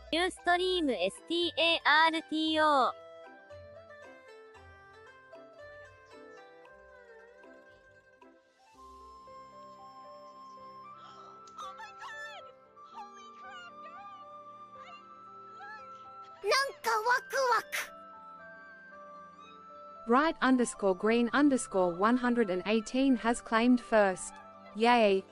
ニューストリーム STARTO。Bright_green_118 has claimed first. Yay!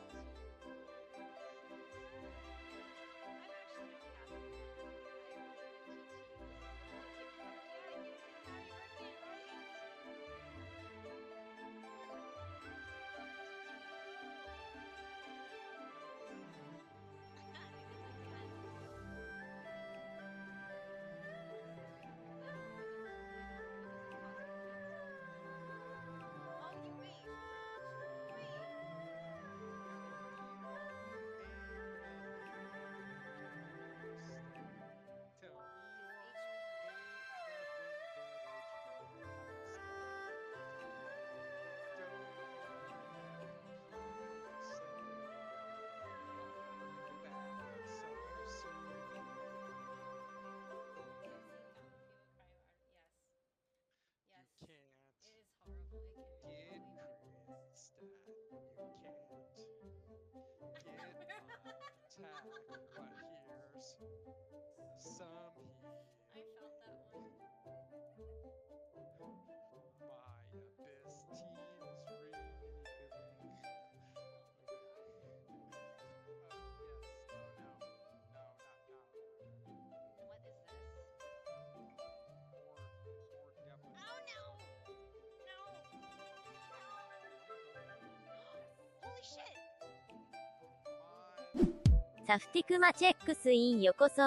サフティクマチェックスインよこそ。フ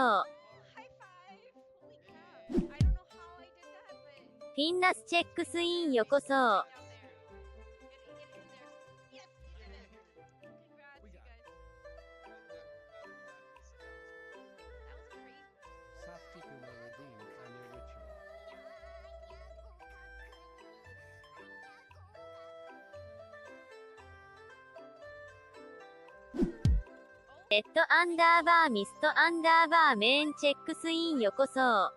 ィンナスチェックスインよこそ。レッドアンダーバーミストアンダーバーメーンチェックスインよこそ。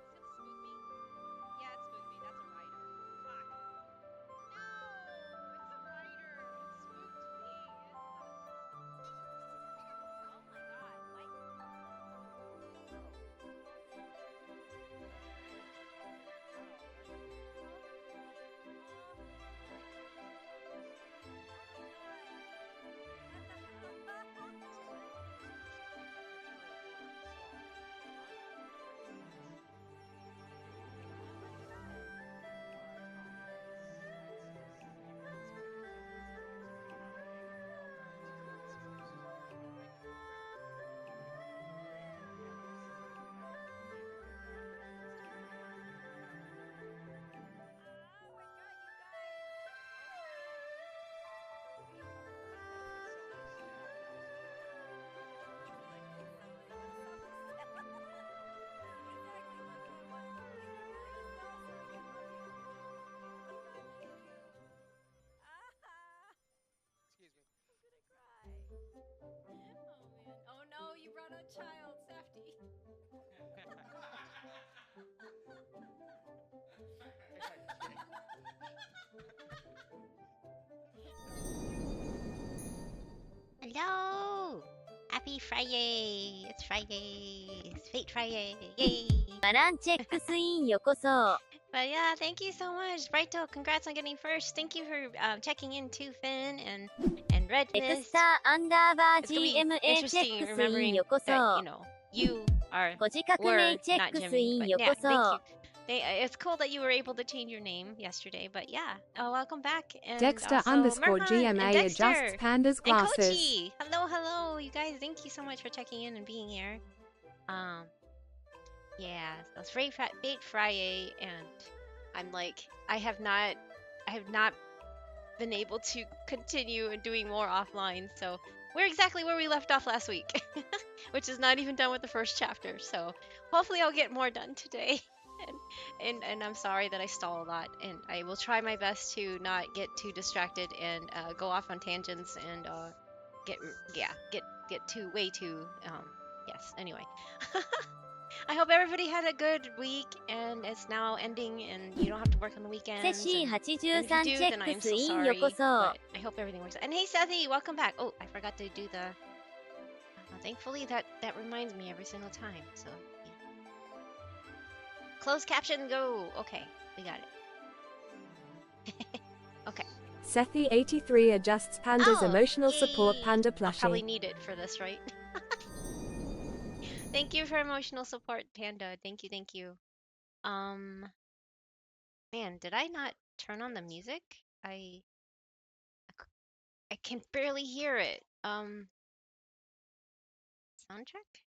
Oh no, you brought a child, Safety. Hello! Happy Friday! It's Friday! It's Fate Friday! Yay! バランチェックスインよこそ。But yeah, thank you so much, Brighto. Congrats on getting first. Thank you for checking in too, Finn and Red エク Mist. スターアンダーバー It's gonna be GMA チェ interesting ックスイン remembering よこ that, そ。 you know, you are ご自覚名 were チェッ not クス Jimmy. イン But よ yeah, こ thank そ。 you. It's cool that you were able to change your name yesterday. But yeah, welcome back. And Dexter also underscore Merhan and GMA Dexter adjusts Panda's and glasses. Kochi. Hello, hello, you guys. Thank you so much for checking in and being here. Yeah, so it's Fate Friday, and I'm like, I have not been able to continue doing more offline. So we're exactly where we left off last week, which is not even done with the first chapter. So hopefully I'll get more done today. And I'm sorry that I stall a lot, and I will try my best to not get too distracted and go off on tangents and get too way too yes. Anyway. I hope everybody had a good week and it's now ending and you don't have to work on the セ weekends. シー And if you 83 do, チェ then ッ I ク am ス so インよこ sorry. そ。 But I hope everything works. And hey, Sethy, welcome back. Oh, I forgot to do the. Thankfully, that reminds me every single time. So, yeah. Closed caption, go. Okay, we got it. Okay. Sethi83 adjusts Panda's Oh, emotional support yay! Panda I'll probably plushie. need it for this, right? Thank you for emotional support, Panda. Thank you, thank you. Um, Man, did I not turn on the music? I can barely hear it. Soundtrack?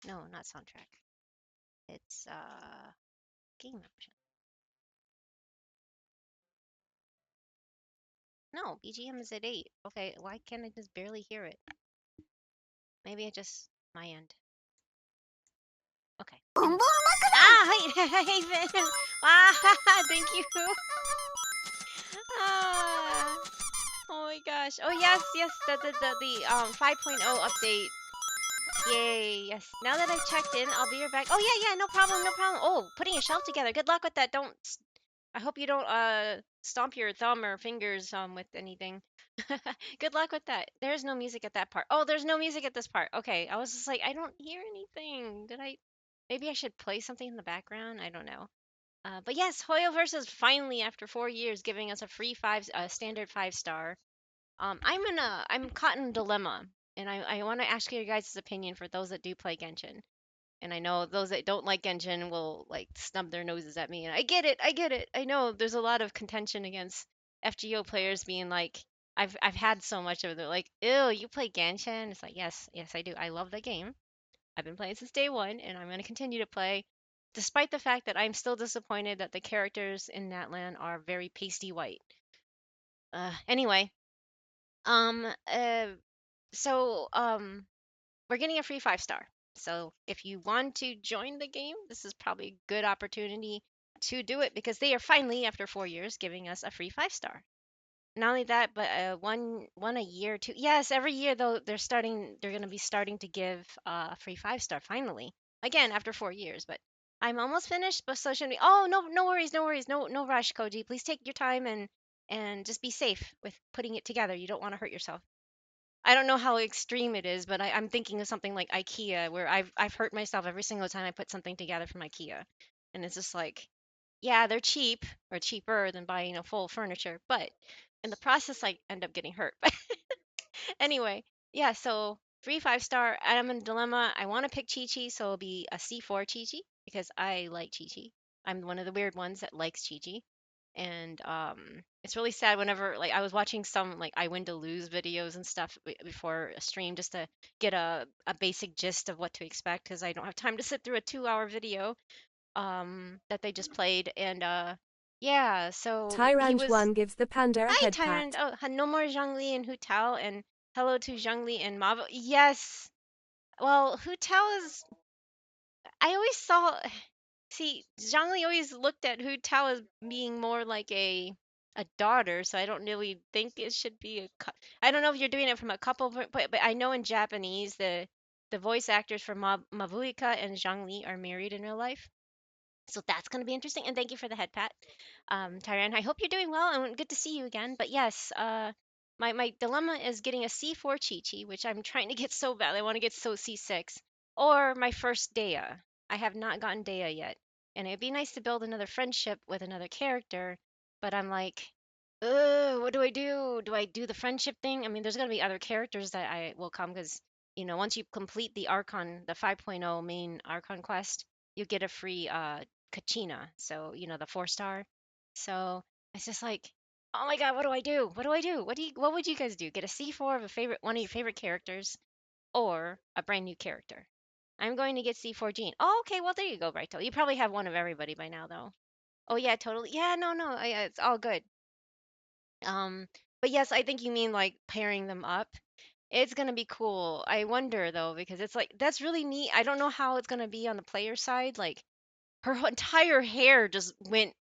No, not soundtrack. It's game option. No, BGM is at 8. Okay, why can't I just barely hear it? Maybe I just my end. Okay. Anyway. Ah, hey, Finn. Ah, thank you. Ah, oh my gosh. Oh yes, yes, the 5.0 update. Yay, yes. Now that I've checked in, I'll be right back. Oh yeah, yeah, no problem, no problem. Oh, putting a shelf together. Good luck with that. I hope you don't stomp your thumb or fingers with anything. Good luck with that. There's no music at that part. Oh, there's no music at this part. Okay. I was just like, I don't hear anything. Maybe I should play something in the background? I don't know. But yes, Hoyo versus finally after 4 years giving us a free standard 5 star. I'm caught in a dilemma, and I want to ask your guys' opinion for those that do play Genshin. And I know those that don't like Genshin will like snub their noses at me, and I get it, I get it. I know there's a lot of contention against FGO players being like, I've had so much of it. They're like, ew, you play Genshin? It's like, yes, yes, I do. I love the game. I've been playing since day one, and I'm going to continue to play, despite the fact that I'm still disappointed that the characters in that land are very pasty white. Anyway, um, uh, so we're getting a free 5 star. So if you want to join the game, this is probably a good opportunity to do it because they are finally, after 4 years, giving us a free 5 star. Not only that, but one a year too. Yes, every year though they're gonna be starting to give a free 5 star finally. Again after 4 years, but I'm almost finished. But so shouldn't be. Oh no, no worries, no worries, no rush, Koji. Please take your time and just be safe with putting it together. You don't want to hurt yourself. I don't know how extreme it is, but I'm thinking of something like IKEA, where I've hurt myself every single time I put something together from IKEA, and it's just like, yeah, they're cheap or cheaper than buying a full furniture, but in the process, I end up getting hurt. But anyway, yeah, so 3 5 star. I'm in a dilemma. I want to pick Chi Chi, so it'll be a C4 Chi Chi because I like Chi Chi. I'm one of the weird ones that likes Chi Chi. And it's really sad whenever like I was watching some like I win to lose videos and stuff before a stream just to get a basic gist of what to expect because I don't have time to sit through a 2 hour video that they just played. And yeah, so he was. Tyranj1 gives the panda a Hi, head Tyrant. pat. Oh, no more Zhongli and Hu Tao, and hello to Zhongli and Mavo. Yes. Well, Hu Tao is. I always saw. See, Zhongli always looked at Hu Tao as being more like a daughter, so I don't really think it should be I don't know if you're doing it from a couple, but I know in Japanese the voice actors for Mavuika and Zhongli are married in real life. So that's going to be interesting. And thank you for the head pat, Tyran. I hope you're doing well and good to see you again. But yes, my dilemma is getting a C4 Chi Chi, which I'm trying to get so bad. I want to get so C6, or my first Dea. I have not gotten Dea yet, and it'd be nice to build another friendship with another character. But I'm like, what do I do? Do I do the friendship thing? I mean, there's going to be other characters that I will come because once you complete the Archon, the 5.0 main Archon quest, you get a free Kachina, so the 4 star. So it's just like, oh my god, what do I do? What do I do? What would you guys do? Get a C4 of one of your favorite characters, or a brand new character? I'm going to get C4 Jean. Oh, okay, well there you go, Brighto. You probably have one of everybody by now, though. Oh yeah, totally. Yeah, no, no, it's all good. Um, but yes, I think you mean like pairing them up. It's gonna be cool. I wonder though, because it's like that's really neat. I don't know how it's gonna be on the player side. Like her entire hair just went,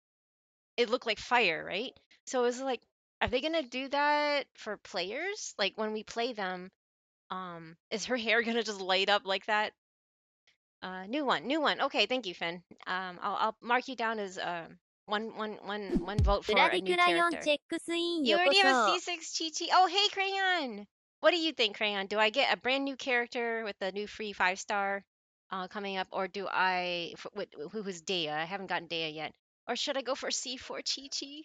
it looked like fire, right? So it's like, are they gonna do that for players? Like when we play them, is her hair gonna just light up like that? New one. Okay, thank you, Finn. I'll mark you down as one vote プ for ラ a ディ new クラヨン character. チェックスイン You よこ already have a そ。 C6 Chi Chi. Oh, hey, Crayon. What do you think, Crayon? Do I get a brand new character with the new free 5-star coming up, or do I who was Dea? I haven't gotten Dea yet. Or should I go for C4 Chi Chi?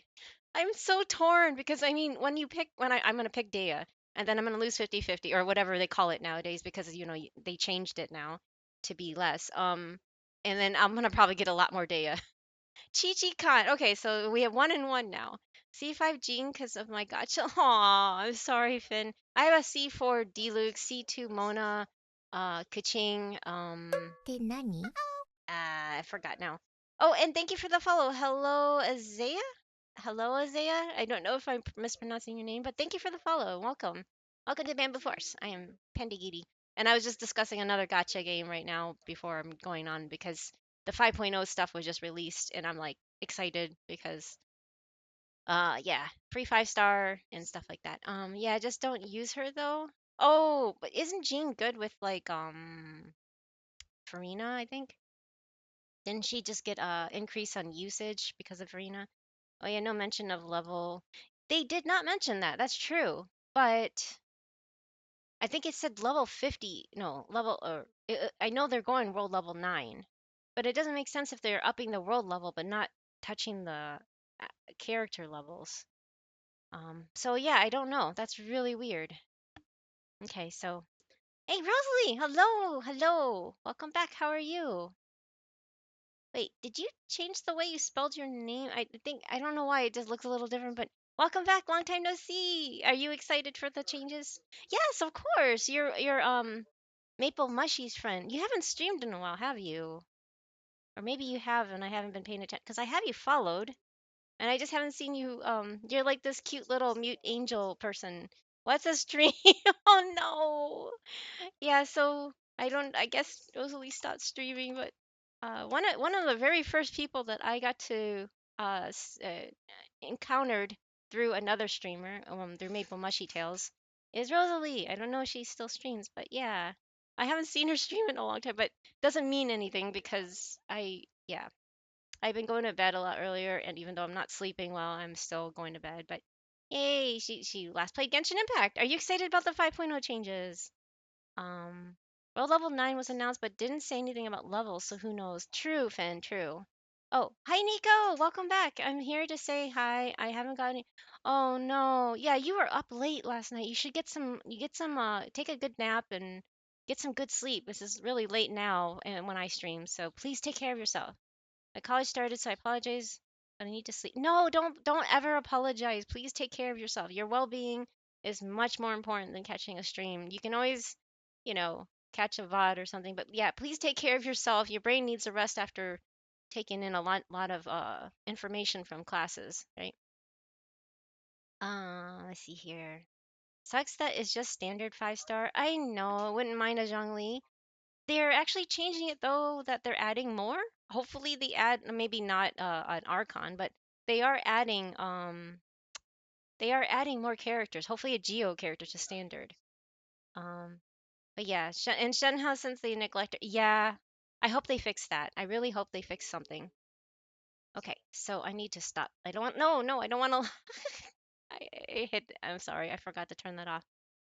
I'm so torn because I mean, when you pick I'm gonna pick Dea, and then I'm gonna lose 50-50 or whatever they call it nowadays because they changed it now to be less. And then I'm gonna probably get a lot more Dea. Chi-Chi Con. Okay, so we have 1-1 now. C5 Jean because of my gotcha. Aw, I'm sorry, Finn. I have a C4 Deluxe, C2 Mona, Kaching, って何？ I forgot now. Oh, and thank you for the follow. Hello, Azea? Hello, Azea? I don't know if I'm mispronouncing your name, but thank you for the follow. Welcome. Welcome to Bamboo Force. I am Pendigiri. And I was just discussing another gotcha game right now before I'm going on because the 5.0 stuff was just released and I'm like excited because yeah, free 5-star and stuff like that. Yeah, just don't use her though. Oh, but isn't Jean good with like Farina, I think? Didn't she just get a increase on usage because of Farina? Oh yeah, no mention of level. They did not mention that. That's true. But I think it said level 50. No, level or I know they're going world level 9. But it doesn't make sense if they're upping the world level but not touching the character levels. So yeah, I don't know. That's really weird. Okay, so hey Rosalie, hello, hello. Welcome back. How are you? Wait, did you change the way you spelled your name? I think I don't know why it just looks a little different, but welcome back. Long time no see. Are you excited for the changes? Yes, of course. You're Maple Mushy's friend. You haven't streamed in a while, have you? Or maybe you have and I haven't been paying attention because I have you followed and I just haven't seen you you're like this cute little mute angel person. What's a stream? Oh no. Yeah, so I guess Rosalie stopped streaming, but one of the very first people that I got to encountered through another streamer, through Maple Mushy Tales, is Rosalie. I don't know if she still streams, but yeah. I haven't seen her stream in a long time, but doesn't mean anything because yeah, I've been going to bed a lot earlier, and even though I'm not sleeping well, I'm still going to bed. But yay, she last played Genshin Impact. Are you excited about the 5.0 changes? Um, World Level 9 was announced, but didn't say anything about levels, so who knows? True, Finn, true. Oh, hi Nico, welcome back. I'm here to say hi. I haven't got any. Oh no, yeah, you were up late last night. Take a good nap and get some good sleep. This is really late now, and when I stream, so please take care of yourself. My college started, so I apologize, but I need to sleep. No, don't ever apologize. Please take care of yourself. Your well-being is much more important than catching a stream. You can always, catch a VOD or something, but yeah, please take care of yourself. Your brain needs a rest after taking in a lot of information from classes, right? Let's see here. Sucks that it's just standard 5-star. I know, wouldn't mind a Zhongli. They're actually changing it though, that they're adding more. Hopefully they add maybe not an Archon, but they are adding more characters. Hopefully a Geo character to standard. Um but yeah, and Shenhe since they neglected, yeah, I hope they fix that. I really hope they fix something. Okay, so I need to stop. I don't want no, I don't want to I'm sorry, I forgot to turn that off.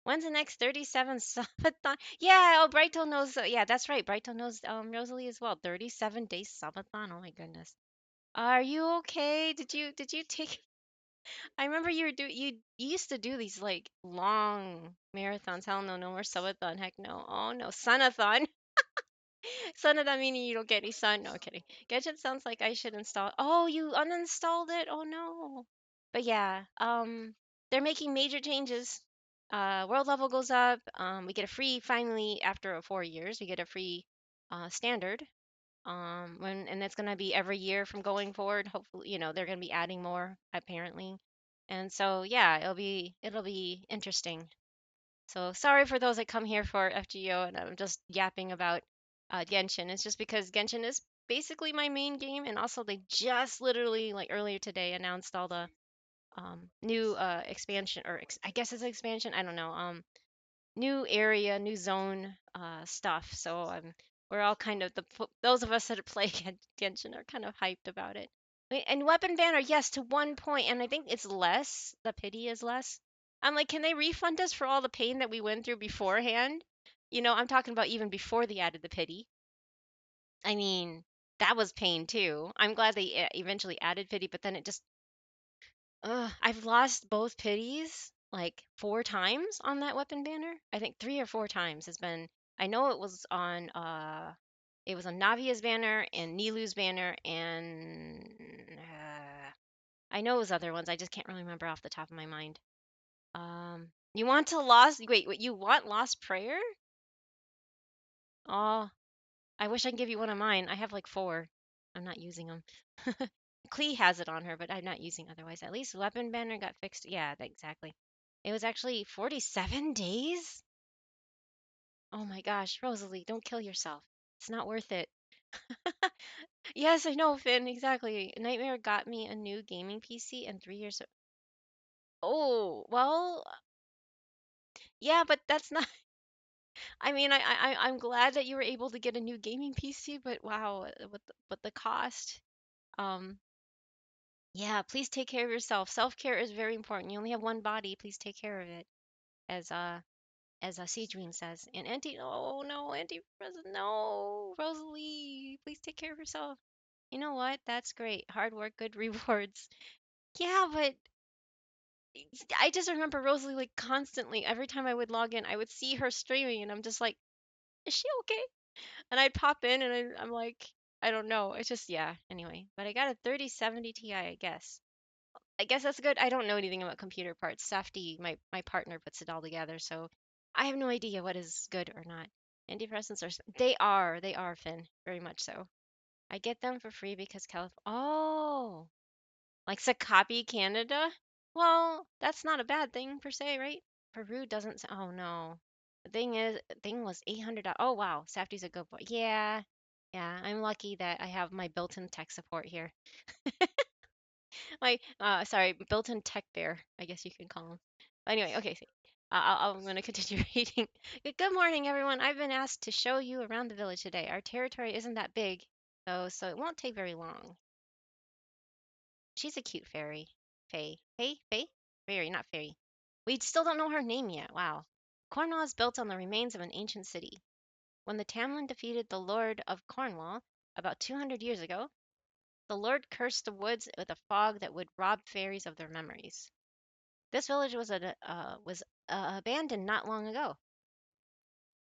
When's the next 37 subathon? Yeah, oh, Brighto knows. Yeah, that's right. Brighto knows Rosalie as well. 37 days subathon. Oh my goodness. Are you okay? Did you take I remember you used to do these like long marathons. Hell no, no more subathon. Heck no. Oh no, sunathon. Sunathon meaning you don't get any sun. No kidding. Genshin sounds like I should install. Oh, you uninstalled it? Oh no. But yeah, they're making major changes. World level goes up. We get a free finally after 4 years. We get a free standard. And it's gonna be every year from going forward. Hopefully, they're gonna be adding more apparently. And so yeah, it'll be interesting. So sorry for those that come here for FGO and I'm just yapping about Genshin. It's just because Genshin is basically my main game, and also they just literally like earlier today announced all the new expansion, or I guess it's an expansion. I don't know. New area, new zone stuff. So I'm we're all kind of those of us that play Genshin are kind of hyped about it. And weapon banner, yes, to 1 point, and I think it's less. The pity is less. I'm like, can they refund us for all the pain that we went through beforehand? I'm talking about even before they added the pity. I mean, that was pain too. I'm glad they eventually added pity, but then it just, I've lost both pities like 4 times on that weapon banner. I think 3 or 4 times has been. I know it was on Navia's banner and Nilu's banner, and I know it was other ones. I just can't really remember off the top of my mind. You want to lost? Wait, you want Lost Prayer? Oh, I wish I could give you one of mine. I have like 4. I'm not using them. Klee has it on her, but I'm not using otherwise. At least weapon banner got fixed. Yeah, exactly. It was actually 47 days? Oh my gosh, Rosalie, don't kill yourself. It's not worth it. Yes, I know, Finn, exactly. Nightmare got me a new gaming PC and 3 years. Oh, well, yeah, but that's not. I mean, I'm glad that you were able to get a new gaming PC, but wow, with the cost. Um, yeah, please take care of yourself. Self-care is very important. You only have one body. Please take care of it, as Seedween says. And oh no, no, Rosalie, please take care of yourself. You know what? That's great. Hard work, good rewards. Yeah, but I just remember Rosalie like constantly. Every time I would log in, I would see her streaming, and I'm just like, is she okay? And I'd pop in, and I'm like, I don't know. It's just yeah. Anyway, but I got a 3070 Ti, I guess. I guess that's good. I don't know anything about computer parts. Safety, my partner, puts it all together, so I have no idea what is good or not. Antidepressants they are Finn, very much so. I get them for free because California. Oh, like Sakapi, Canada. Well, that's not a bad thing per se, right? Peru doesn't. Oh no. The thing was $800. Oh wow, Safety's a good boy. Yeah, yeah. I'm lucky that I have my built-in tech support here. Sorry, built-in tech bear, I guess you can call him. Anyway, okay, so, I'm going to continue reading. Good morning, everyone. I've been asked to show you around the village today. Our territory isn't that big, though, so it won't take very long. She's a cute fairy. Faye? Fairy, not fairy. We still don't know her name yet. Wow. Cornwall is built on the remains of an ancient city. When the Tamlin defeated the Lord of Cornwall about 200 years ago, the Lord cursed the woods with a fog that would rob fairies of their memories. This village was abandoned not long ago.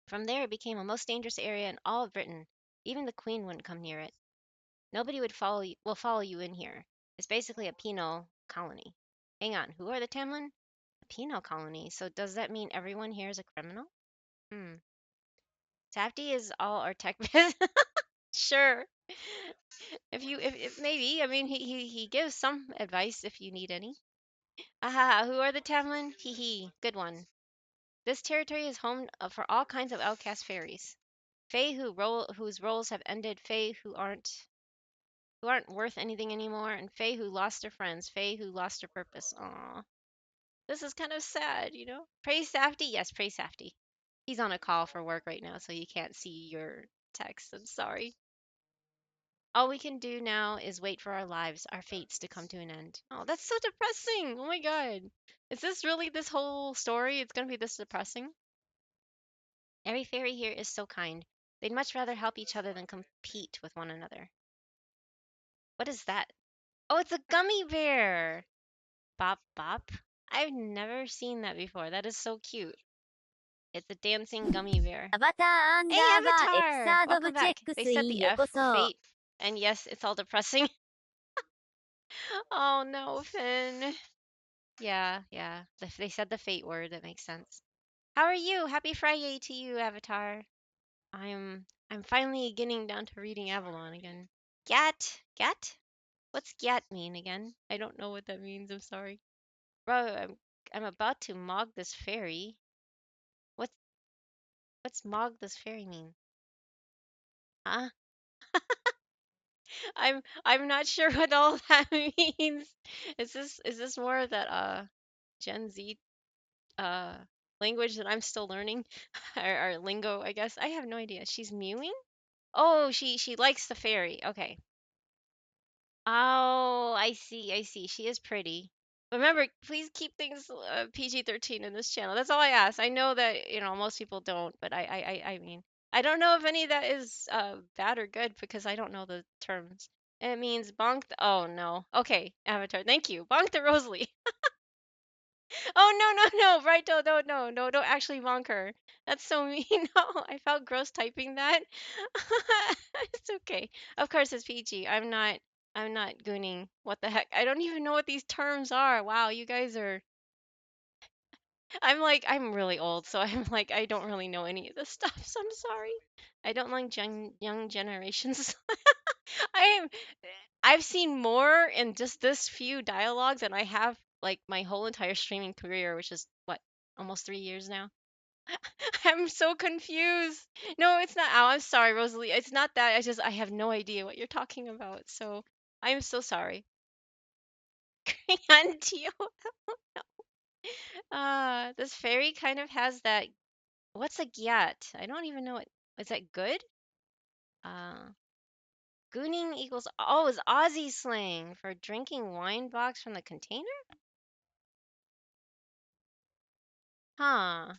From there, it became a most dangerous area in all of Britain. Even the Queen wouldn't come near it. Nobody will follow you in here. It's basically a penal colony. Hang on, who are the Tamlin? A penal colony. So does that mean everyone here is a criminal? Hmm. Safety is all our tech biz. Sure. If maybe, I mean, he gives some advice if you need any. Aha, who are the Tamlin? Hee hee, good one. This territory is home for all kinds of outcast fairies. Fae whose roles have ended, Fae who aren't worth anything anymore, and Fae who lost their friends, Fae who lost their purpose. Aw. This is kind of sad. Praise Safety? Yes, praise Safety. He's on a call for work right now, so you can't see your text. I'm sorry. All we can do now is wait for our lives, our fates to come to an end. Oh, that's so depressing. Oh my god. Is this really this whole story? It's gonna be this depressing? Every fairy here is so kind. They'd much rather help each other than compete with one another. What is that? Oh, it's a gummy bear! Bop bop. I've never seen that before. That is so cute. It's a dancing gummy bear. アバターアン Hey, ダーバーエピ Avatar! サードブ Welcome チェッ back. ク They ス said イン the よこ F そ。 for fate. And yes, it's all depressing. Oh no, Finn. Yeah, yeah. They said the fate word. That makes sense. How are you? Happy Friday to you, Avatar. I'm finally getting down to reading Avalon again. Gat? What's gat mean again? I don't know what that means. I'm sorry. Bro, I'm about to mog this fairy. What's what's mog this fairy mean? Huh? I'm not sure what all that means. Is this more of that Gen Z uh language that I'm still learning? Or lingo, I guess. I have no idea. She's mewing? Oh, she likes the fairy. Okay. Oh, I see. I see. She is pretty. Remember, please keep things PG-13 in this channel. That's all I ask. I know that, most people don't, but I mean, I don't know if any of that is bad or good because I don't know the terms. It means bonk the, oh no. Okay, Avatar. Thank you. Bonk the Rosalie. Oh no, no, no, right, no, don't actually bonk her. That's so mean. No, I felt gross typing that. It's okay. Of course it's PG. I'm not gooning. What the heck? I don't even know what these terms are. Wow, you guys are I'm really old, so I'm like I don't really know any of this stuff, so I'm sorry. I don't like young generations. I am I've seen more in just this few dialogues than I have like my whole entire streaming career, which is what, almost 3 years now. I'm so confused. No, it's not. Oh, I'm sorry, Rosalie. It's not that. I have no idea what you're talking about. So I'm so sorry. Antio. This fairy kind of has that. What's a gyat? I don't even know what. Is that good? Uh, Gooning equals. Oh, is Aussie slang for drinking wine box from the container? Huh.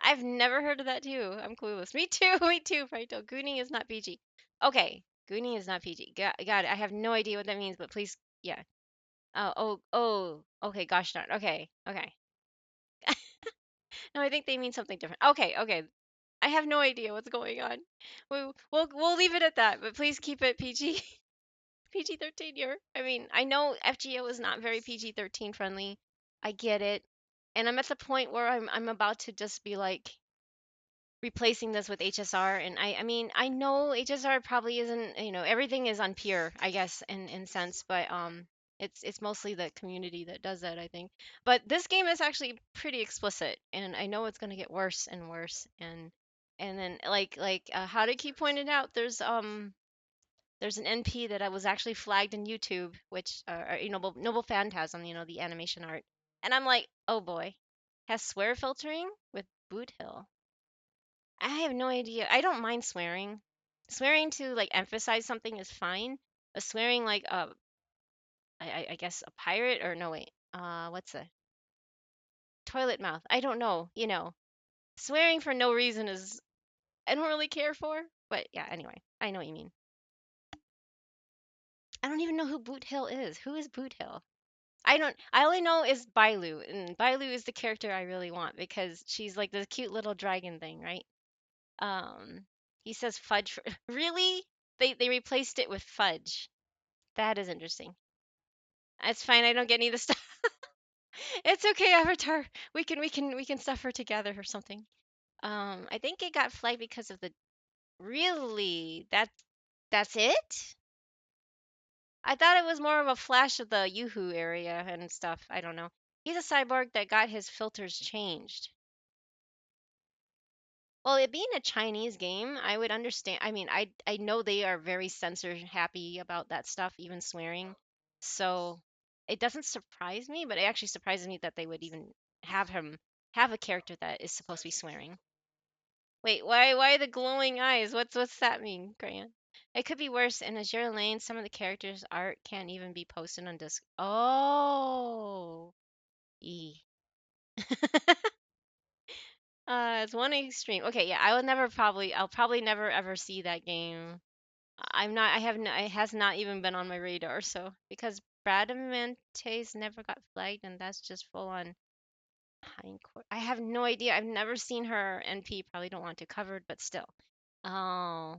I've never heard of that too. I'm clueless. Me too. Me too, Fraito. Gooning is not PG. Okay. Gooning is not PG. Got it. I have no idea what that means, but please, yeah. Oh. Okay. Gosh darn. Okay. Okay. No, I think they mean something different. Okay. I have no idea what's going on. We'll leave it at that, but please keep it PG. PG-13 here. I mean, I know FGO is not very PG-13 friendly. I get it. And I'm at the point where I'm about to just be like replacing this with HSR. And I mean, I know HSR probably isn't, everything is on pure, I guess, in sense, but it's mostly the community that does that, I think. But this game is actually pretty explicit, and I know it's going to get worse and worse. And then how did Key pointed out, there's an NP that I was actually flagged in YouTube, which Noble Phantasm, the animation art. And I'm like, oh boy, has swear filtering with Boot Hill. I have no idea. I don't mind swearing. Swearing to like emphasize something is fine, but swearing like I guess a pirate or no wait, what's a toilet mouth? I don't know. Swearing for no reason is I don't really care for. But yeah, anyway, I know what you mean. I don't even know who Boot Hill is. Who is Boot Hill? I don't. I only know is Bailu, and Bailu is the character I really want because she's like the cute little dragon thing, right? Um, he says fudge. Really? They replaced it with fudge. That is interesting. It's fine. I don't get any of the stuff. It's okay, Avatar. We can suffer together or something. I think it got flagged because of the. Really? That's it? I thought it was more of a flash of the Yoo-hoo area and stuff. I don't know. He's a cyborg that got his filters changed. Well, it being a Chinese game, I would understand. I mean, I know they are very censor happy about that stuff, even swearing. So it doesn't surprise me, but it actually surprises me that they would even have him have a character that is supposed to be swearing. Wait, why the glowing eyes? What's that mean, Grant? It could be worse. In Azure Lane, some of the characters' art can't even be posted on disc. Oh, e. It's one extreme. Okay, yeah, I'll probably never ever see that game. I'm not, I have, it has not even been on my radar. So, because Bradamantes never got flagged, and that's just full on hindcourt. I have no idea. I've never seen her NP. Probably don't want to covered, but still. Oh,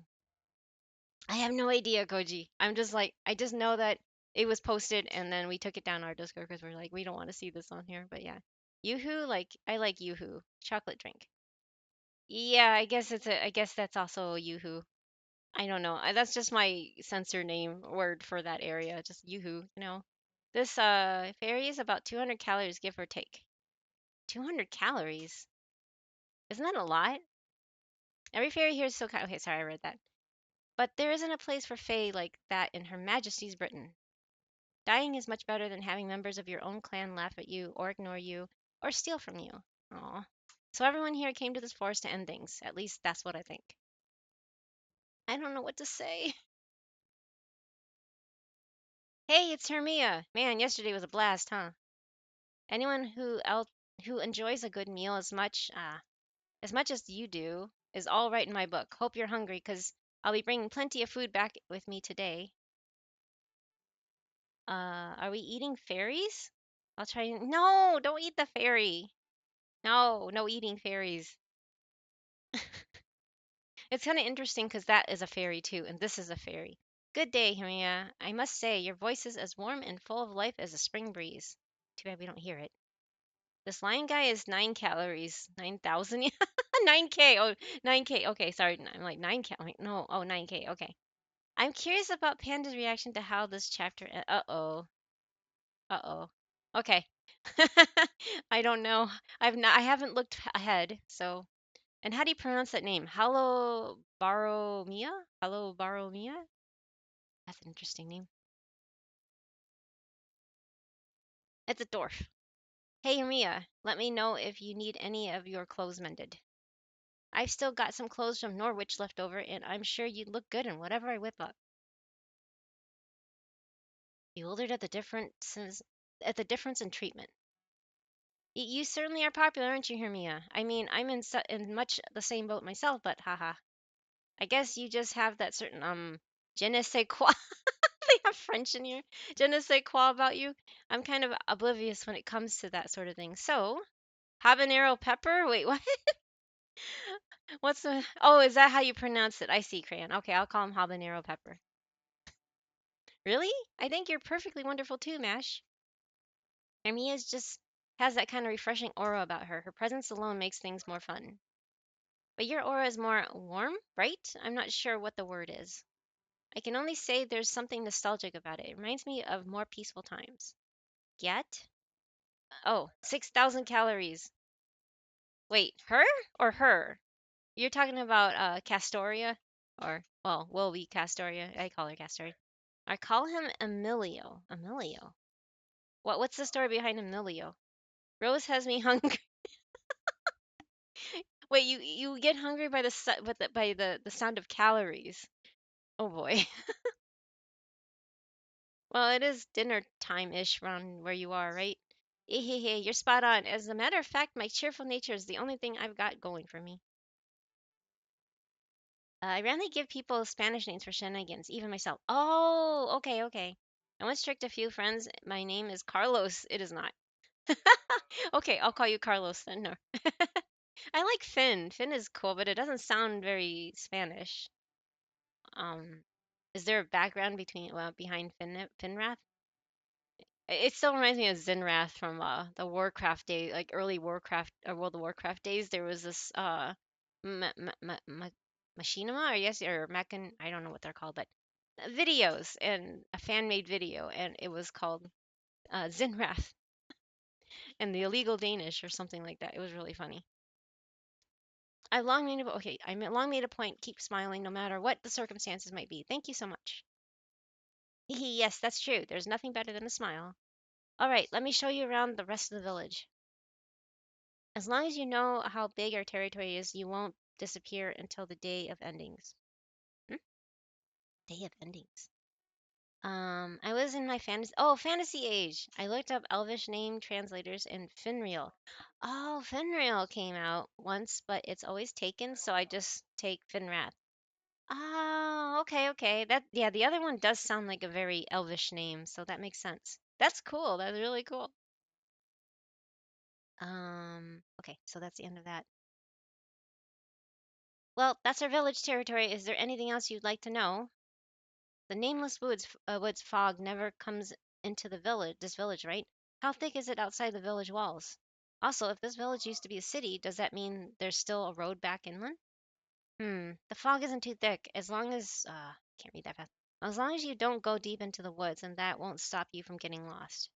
I have no idea, Koji. I'm just like, I just know that it was posted, and then we took it down our Discord because we're like, we don't want to see this on here. But yeah, Yoo-hoo, like, I like Yoo-hoo chocolate drink. Yeah, I guess that's also Yoo-hoo. I don't know. That's just my censor name word for that area. Just Yoo-hoo. This fairy is about 200 calories, give or take. 200 calories? Isn't that a lot? Every fairy here is so kind. Okay, sorry, I read that. But there isn't a place for fae like that in Her Majesty's Britain. Dying is much better than having members of your own clan laugh at you or ignore you or steal from you. Aw. So everyone here came to this forest to end things. At least that's what I think. I don't know what to say. Hey, it's Hermia. Man, yesterday was a blast, huh? Anyone who enjoys a good meal as much as you do is all right in my book. Hope you're hungry, 'cause I'll be bringing plenty of food back with me today. Are we eating fairies? I'll try. No, don't eat the fairy. No, no eating fairies. It's kind of interesting because that is a fairy too, and this is a fairy. Good day, Maria. I must say, your voice is as warm and full of life as a spring breeze. Too bad we don't hear it. This lion guy is 9 calories. 9,000? 9K. Oh, 9K. Okay, sorry. I'm like 9K. Like, no, oh, 9K. Okay. I'm curious about Panda's reaction to how this chapter. Uh-oh. Uh-oh. Okay. I don't know. I haven't looked ahead, so. And how do you pronounce that name? Hello Baromia? Hello Baromia? That's an interesting name. It's a dwarf. Hey Mia, let me know if you need any of your clothes mended. I've still got some clothes from Norwich left over, and I'm sure you'd look good in whatever I whip up. Bewildered at the difference in treatment. You certainly are popular, aren't you, Hermia? I mean, I'm in much the same boat myself, but haha. I guess you just have that certain je ne sais quoi. They have French in here. Je ne sais quoi about you. I'm kind of oblivious when it comes to that sort of thing. So, habanero pepper? Wait, what? What's the? Oh, is that how you pronounce it? I see, Crayon. Okay, I'll call him habanero pepper. Really? I think you're perfectly wonderful too, Mash. Hermia's just has that kind of refreshing aura about her. Her presence alone makes things more fun. But your aura is more warm, bright? I'm not sure what the word is. I can only say there's something nostalgic about it. It reminds me of more peaceful times. Get? Oh, 6,000 calories. Wait, her or her? You're talking about Castoria? Or, well, will be Castoria. I call her Castoria. I call him Emilio. Emilio. What's the story behind Emilio? Rose has me hungry. Wait, you get hungry by the sound of calories. Oh boy. Well, it is dinner time-ish around where you are, right? Hey, you're spot on. As a matter of fact, my cheerful nature is the only thing I've got going for me. I rarely give people Spanish names for shenanigans, even myself. Oh, okay. I once tricked a few friends. My name is Carlos. It is not. Okay, I'll call you Carlos then. No. I like Finn. Finn is cool, but it doesn't sound very Spanish. Um, is there a background behind Finrath? It still reminds me of Zinrath from the Warcraft day, like early Warcraft or World of Warcraft days. There was this machinima, or yes, or mechan, I don't know what they're called, but videos and a fan made video, and it was called Zinrath and the illegal Danish or something like that. It was really funny. I long made a point. Keep smiling no matter what the circumstances might be. Thank you so much. Yes, that's true. There's nothing better than a smile. All right, let me show you around the rest of the village. As long as you know how big our territory is, you won't disappear until the day of endings. Hmm? Day of endings. I was in my fantasy age. I looked up Elvish name translators and Finreal. Oh, Finreal came out once, but it's always taken, so I just take Finrath. Oh, okay. Yeah, the other one does sound like a very Elvish name, so that makes sense. That's cool. That's really cool. Okay, so that's the end of that. Well, that's our village territory. Is there anything else you'd like to know? The nameless woods fog never comes into this village, right? How thick is it outside the village walls? Also, if this village used to be a city, does that mean there's still a road back inland? The fog isn't too thick as long as can't read that fast. As long as you don't go deep into the woods, and that won't stop you from getting lost.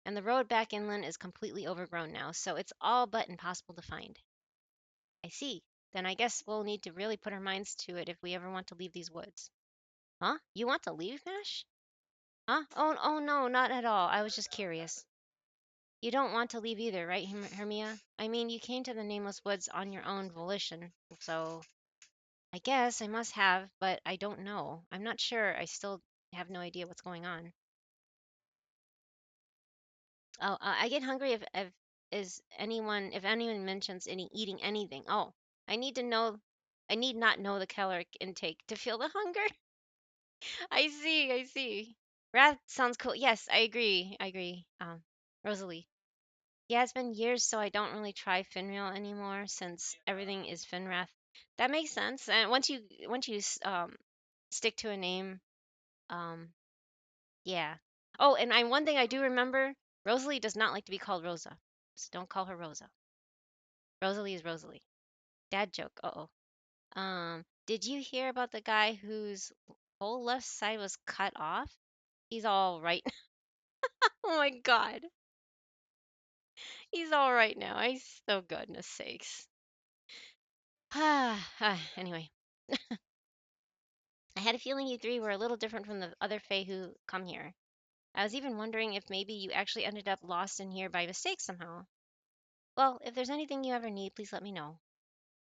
And the road back inland is completely overgrown now, so it's all but impossible to find. I see. Then I guess we'll need to really put our minds to it if we ever want to leave these woods. Huh? You want to leave, Mash? Huh? Oh no, not at all. I was just curious. You don't want to leave either, right, Hermia? I mean, you came to the Nameless Woods on your own volition, so I guess I must have, but I don't know. I'm not sure. I still have no idea what's going on. Oh, I get hungry if anyone mentions any eating anything. Oh, I need to know. I need not know the caloric intake to feel the hunger. I see. I see. Wrath sounds cool. Yes, I agree. I agree. Rosalie. Yeah, it's been years, so I don't really try Finreal anymore since everything is Finwrath. That makes sense. And once you stick to a name, um, yeah. Oh, and one thing I do remember, Rosalie does not like to be called Rosa, so don't call her Rosa. Rosalie is Rosalie. Dad joke. Uh-oh. Did you hear about the guy whose whole left side was cut off? He's all right. Oh my God. He's all right now. I so goodness sakes. Anyway, I had a feeling you three were a little different from the other Fae who come here. I was even wondering if maybe you actually ended up lost in here by mistake somehow. Well, if there's anything you ever need, please let me know.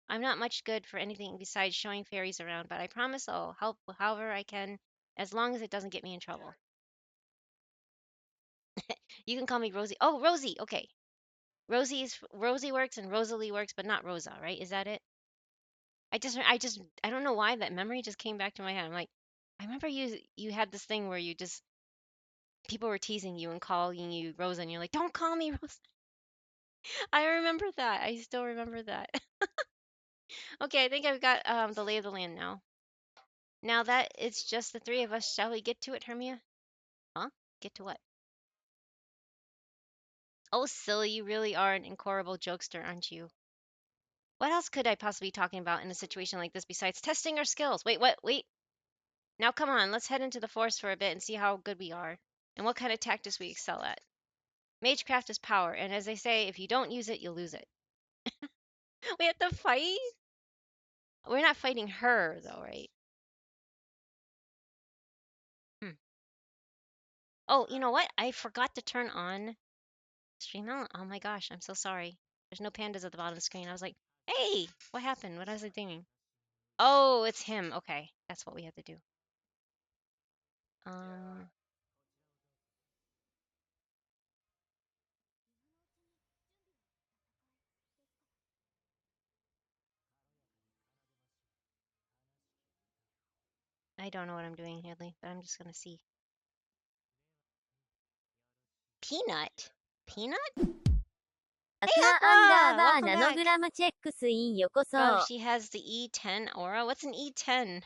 I'm not much good for anything besides showing fairies around, but I promise I'll help however I can, as long as it doesn't get me in trouble. You can call me Rosie. Oh, Rosie. Okay. Rosie works and Rosalie works, but not Rosa, right? Is that it? I don't know why that memory just came back to my head. I'm like, I remember you had this thing where you just people were teasing you and calling you Rosa, and you're like, don't call me Rosa. I remember that. I still remember that. Okay, I think I've got the lay of the land now. Now that it's just the three of us, shall we get to it, Hermia? Huh? Get to what? Oh, silly, you really are an incorrigible jokester, aren't you? What else could I possibly be talking about in a situation like this besides testing our skills? Wait, what? Wait. Now come on, let's head into the forest for a bit and see how good we are, and what kind of tactics we excel at. Magecraft is power, and as they say, if you don't use it, you'll lose it. We have to fight? We're not fighting her, though, right? Hmm. Oh, you know what? I forgot to turn on stream out. Oh my gosh, I'm so sorry. There's no pandas at the bottom of the screen. I was like, hey, what happened? What was I doing? Oh, it's him. Okay, that's what we have to do. Um, I don't know what I'm doing, Hadley, but I'm just gonna see. Peanut? Peanut? Hey, アンダー Aqua! バー Welcome ナノグ back. ラムチェックスインよこ Oh, そ。she has the E10 aura. What's an E10?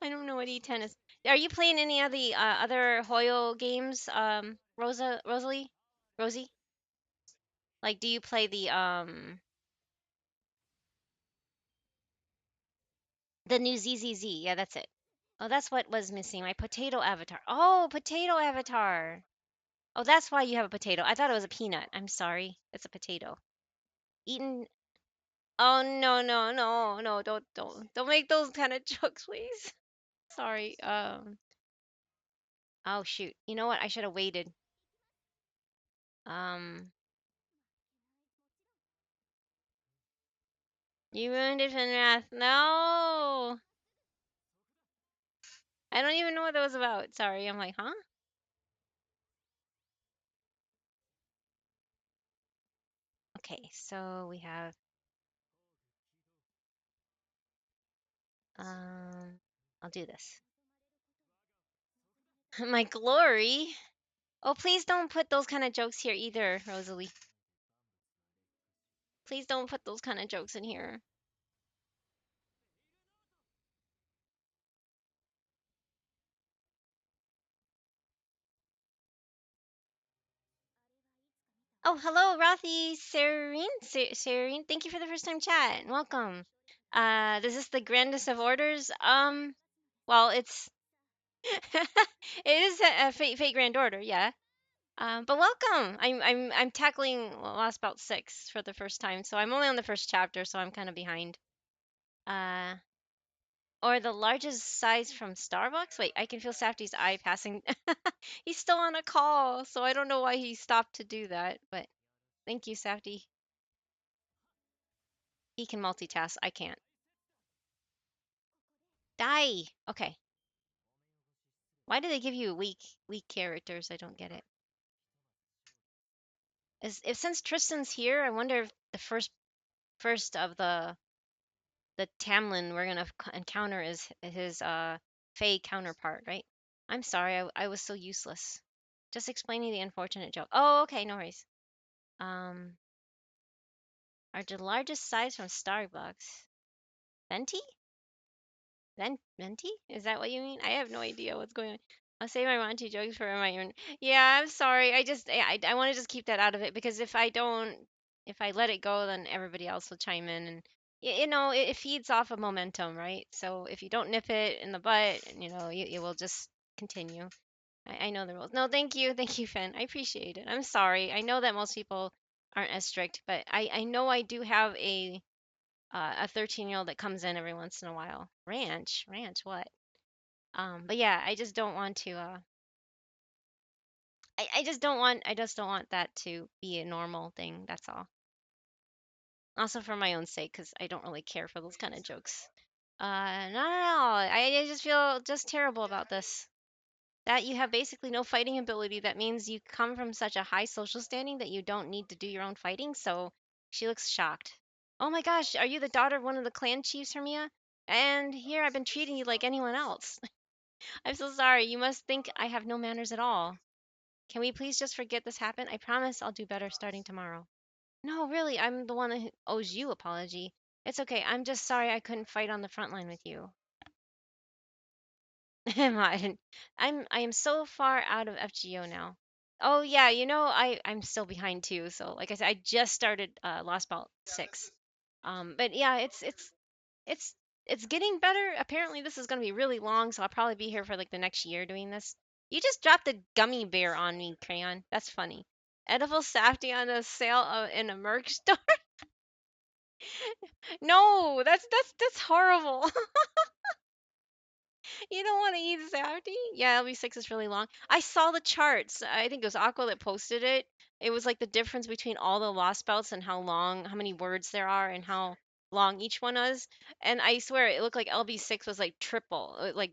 I don't know what E10 is. Are you playing any of the other Hoyo games, Rosalie? Rosie? Like, do you play the new ZZZ? Yeah, that's it. Oh, that's what was missing. My potato avatar. Oh, potato avatar. Oh, that's why you have a potato. I thought it was a peanut. I'm sorry. It's a potato. Eaten. Oh no, no, no, no! Don't make those kind of jokes, please. Sorry. Oh shoot. You know what? I should have waited. Um. You ruined it, Finrath. No. I don't even know what that was about. Sorry. I'm like, huh? Okay. So we have um. I'll do this. My glory. Oh, please don't put those kind of jokes here either, Rosalie. Please don't put those kind of jokes in here. Oh, hello, Rathi, Serene, Serene. Thank you for the first time chat. Welcome. This is the grandest of orders. Well, it's it is a fate grand order, yeah. But welcome. I'm tackling Lost Bout 6 for the first time, so I'm only on the first chapter, so I'm kind of behind. Uh, or the largest size from Starbucks? Wait, I can feel Safty's eye passing. He's still on a call, so I don't know why he stopped to do that, but thank you, Safty. He can multitask. I can't. Die. Okay. Why do they give you weak characters? I don't get it. If since Tristan's here, I wonder if the first of the Tamlin we're gonna encounter is his Fey counterpart, right? I'm sorry, I was so useless. Just explaining the unfortunate joke. Oh, okay, no worries. Um, are the largest size from Starbucks. Venti? Venti? Is that what you mean? I have no idea what's going on. I'll save my Monty jokes for my own. Yeah, I'm sorry. I want to just keep that out of it because if I let it go, then everybody else will chime in and it feeds off of momentum, right? So if you don't nip it in the butt, you will just continue. I know the rules. No, thank you, Finn. I appreciate it. I'm sorry. I know that most people aren't as strict, but I know I do have a 13-year-old that comes in every once in a while. Ranch, what? But yeah, I just don't want to. I just don't want that to be a normal thing. That's all. Also for my own sake, because I don't really care for those kind of jokes. No, no, no. I just feel just terrible about this. That you have basically no fighting ability. That means you come from such a high social standing that you don't need to do your own fighting. So she looks shocked. Oh my gosh, are you the daughter of one of the clan chiefs, Hermia? And here I've been treating you like anyone else. I'm so sorry. You must think I have no manners at all. Can we please just forget this happened? I promise I'll do better starting tomorrow. No, really, I'm the one who owes you apology. It's okay. I'm just sorry I couldn't fight on the front line with you. I am so far out of FGO now. Oh yeah, I'm still behind too. So like I said, I just started Lost Belt 6. But yeah, it's it's getting better. Apparently this is going to be really long, so I'll probably be here for like the next year doing this. You just dropped a gummy bear on me, Crayon. That's funny. Edible safety on a sale in a merch store. No, that's horrible. You don't want to eat safety? Yeah, LB6 is really long. I saw the charts. I think it was Aqua that posted it. It was like the difference between all the lost belts and how many words there are, and how long each one is. And I swear it looked like LB6 was like triple, like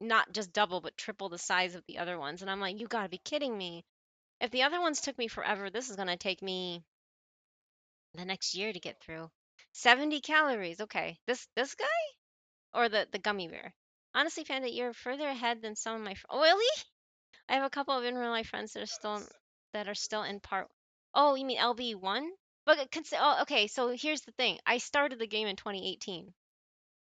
not just double, but triple the size of the other ones. And I'm like, you gotta be kidding me. If the other ones took me forever, this is gonna take me the next year to get through. 70 calories. Okay. This guy or the gummy bear? Honestly, Panda, you're further ahead than some of my oh, really? I have a couple of in real life friends that are still in part. Oh, you mean LB1? But oh, okay. So here's the thing. I started the game in 2018.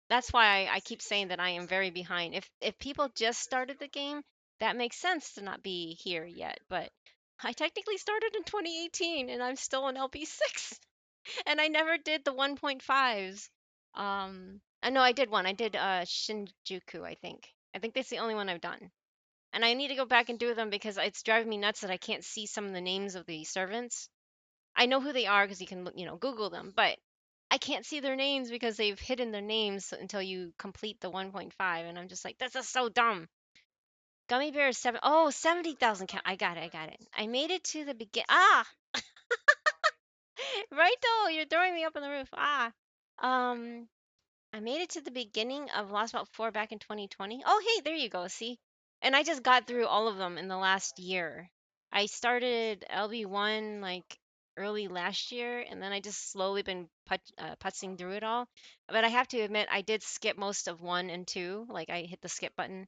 That's why I keep saying that I am very behind. If people just started the game, that makes sense to not be here yet. But I technically started in 2018, and I'm still in LB6. And I never did the 1.5s. No, I did one. I did Shinjuku, I think. I think that's the only one I've done. And I need to go back and do them because it's driving me nuts that I can't see some of the names of the servants. I know who they are because you can, Google them, but I can't see their names because they've hidden their names until you complete the 1.5. And I'm just like, this is so dumb. Gummy bear is 70,000 count. I got it. I got it. I made it to the begin. Ah, right though. You're throwing me up on the roof. Ah. Um, I made it to the beginning of Lost Belt 4 back in 2020. Oh, hey, there you go. See? And I just got through all of them in the last year. I started LB1 like early last year, and then I just slowly been putzing through it all. But I have to admit, I did skip most of 1 and 2. Like, I hit the skip button.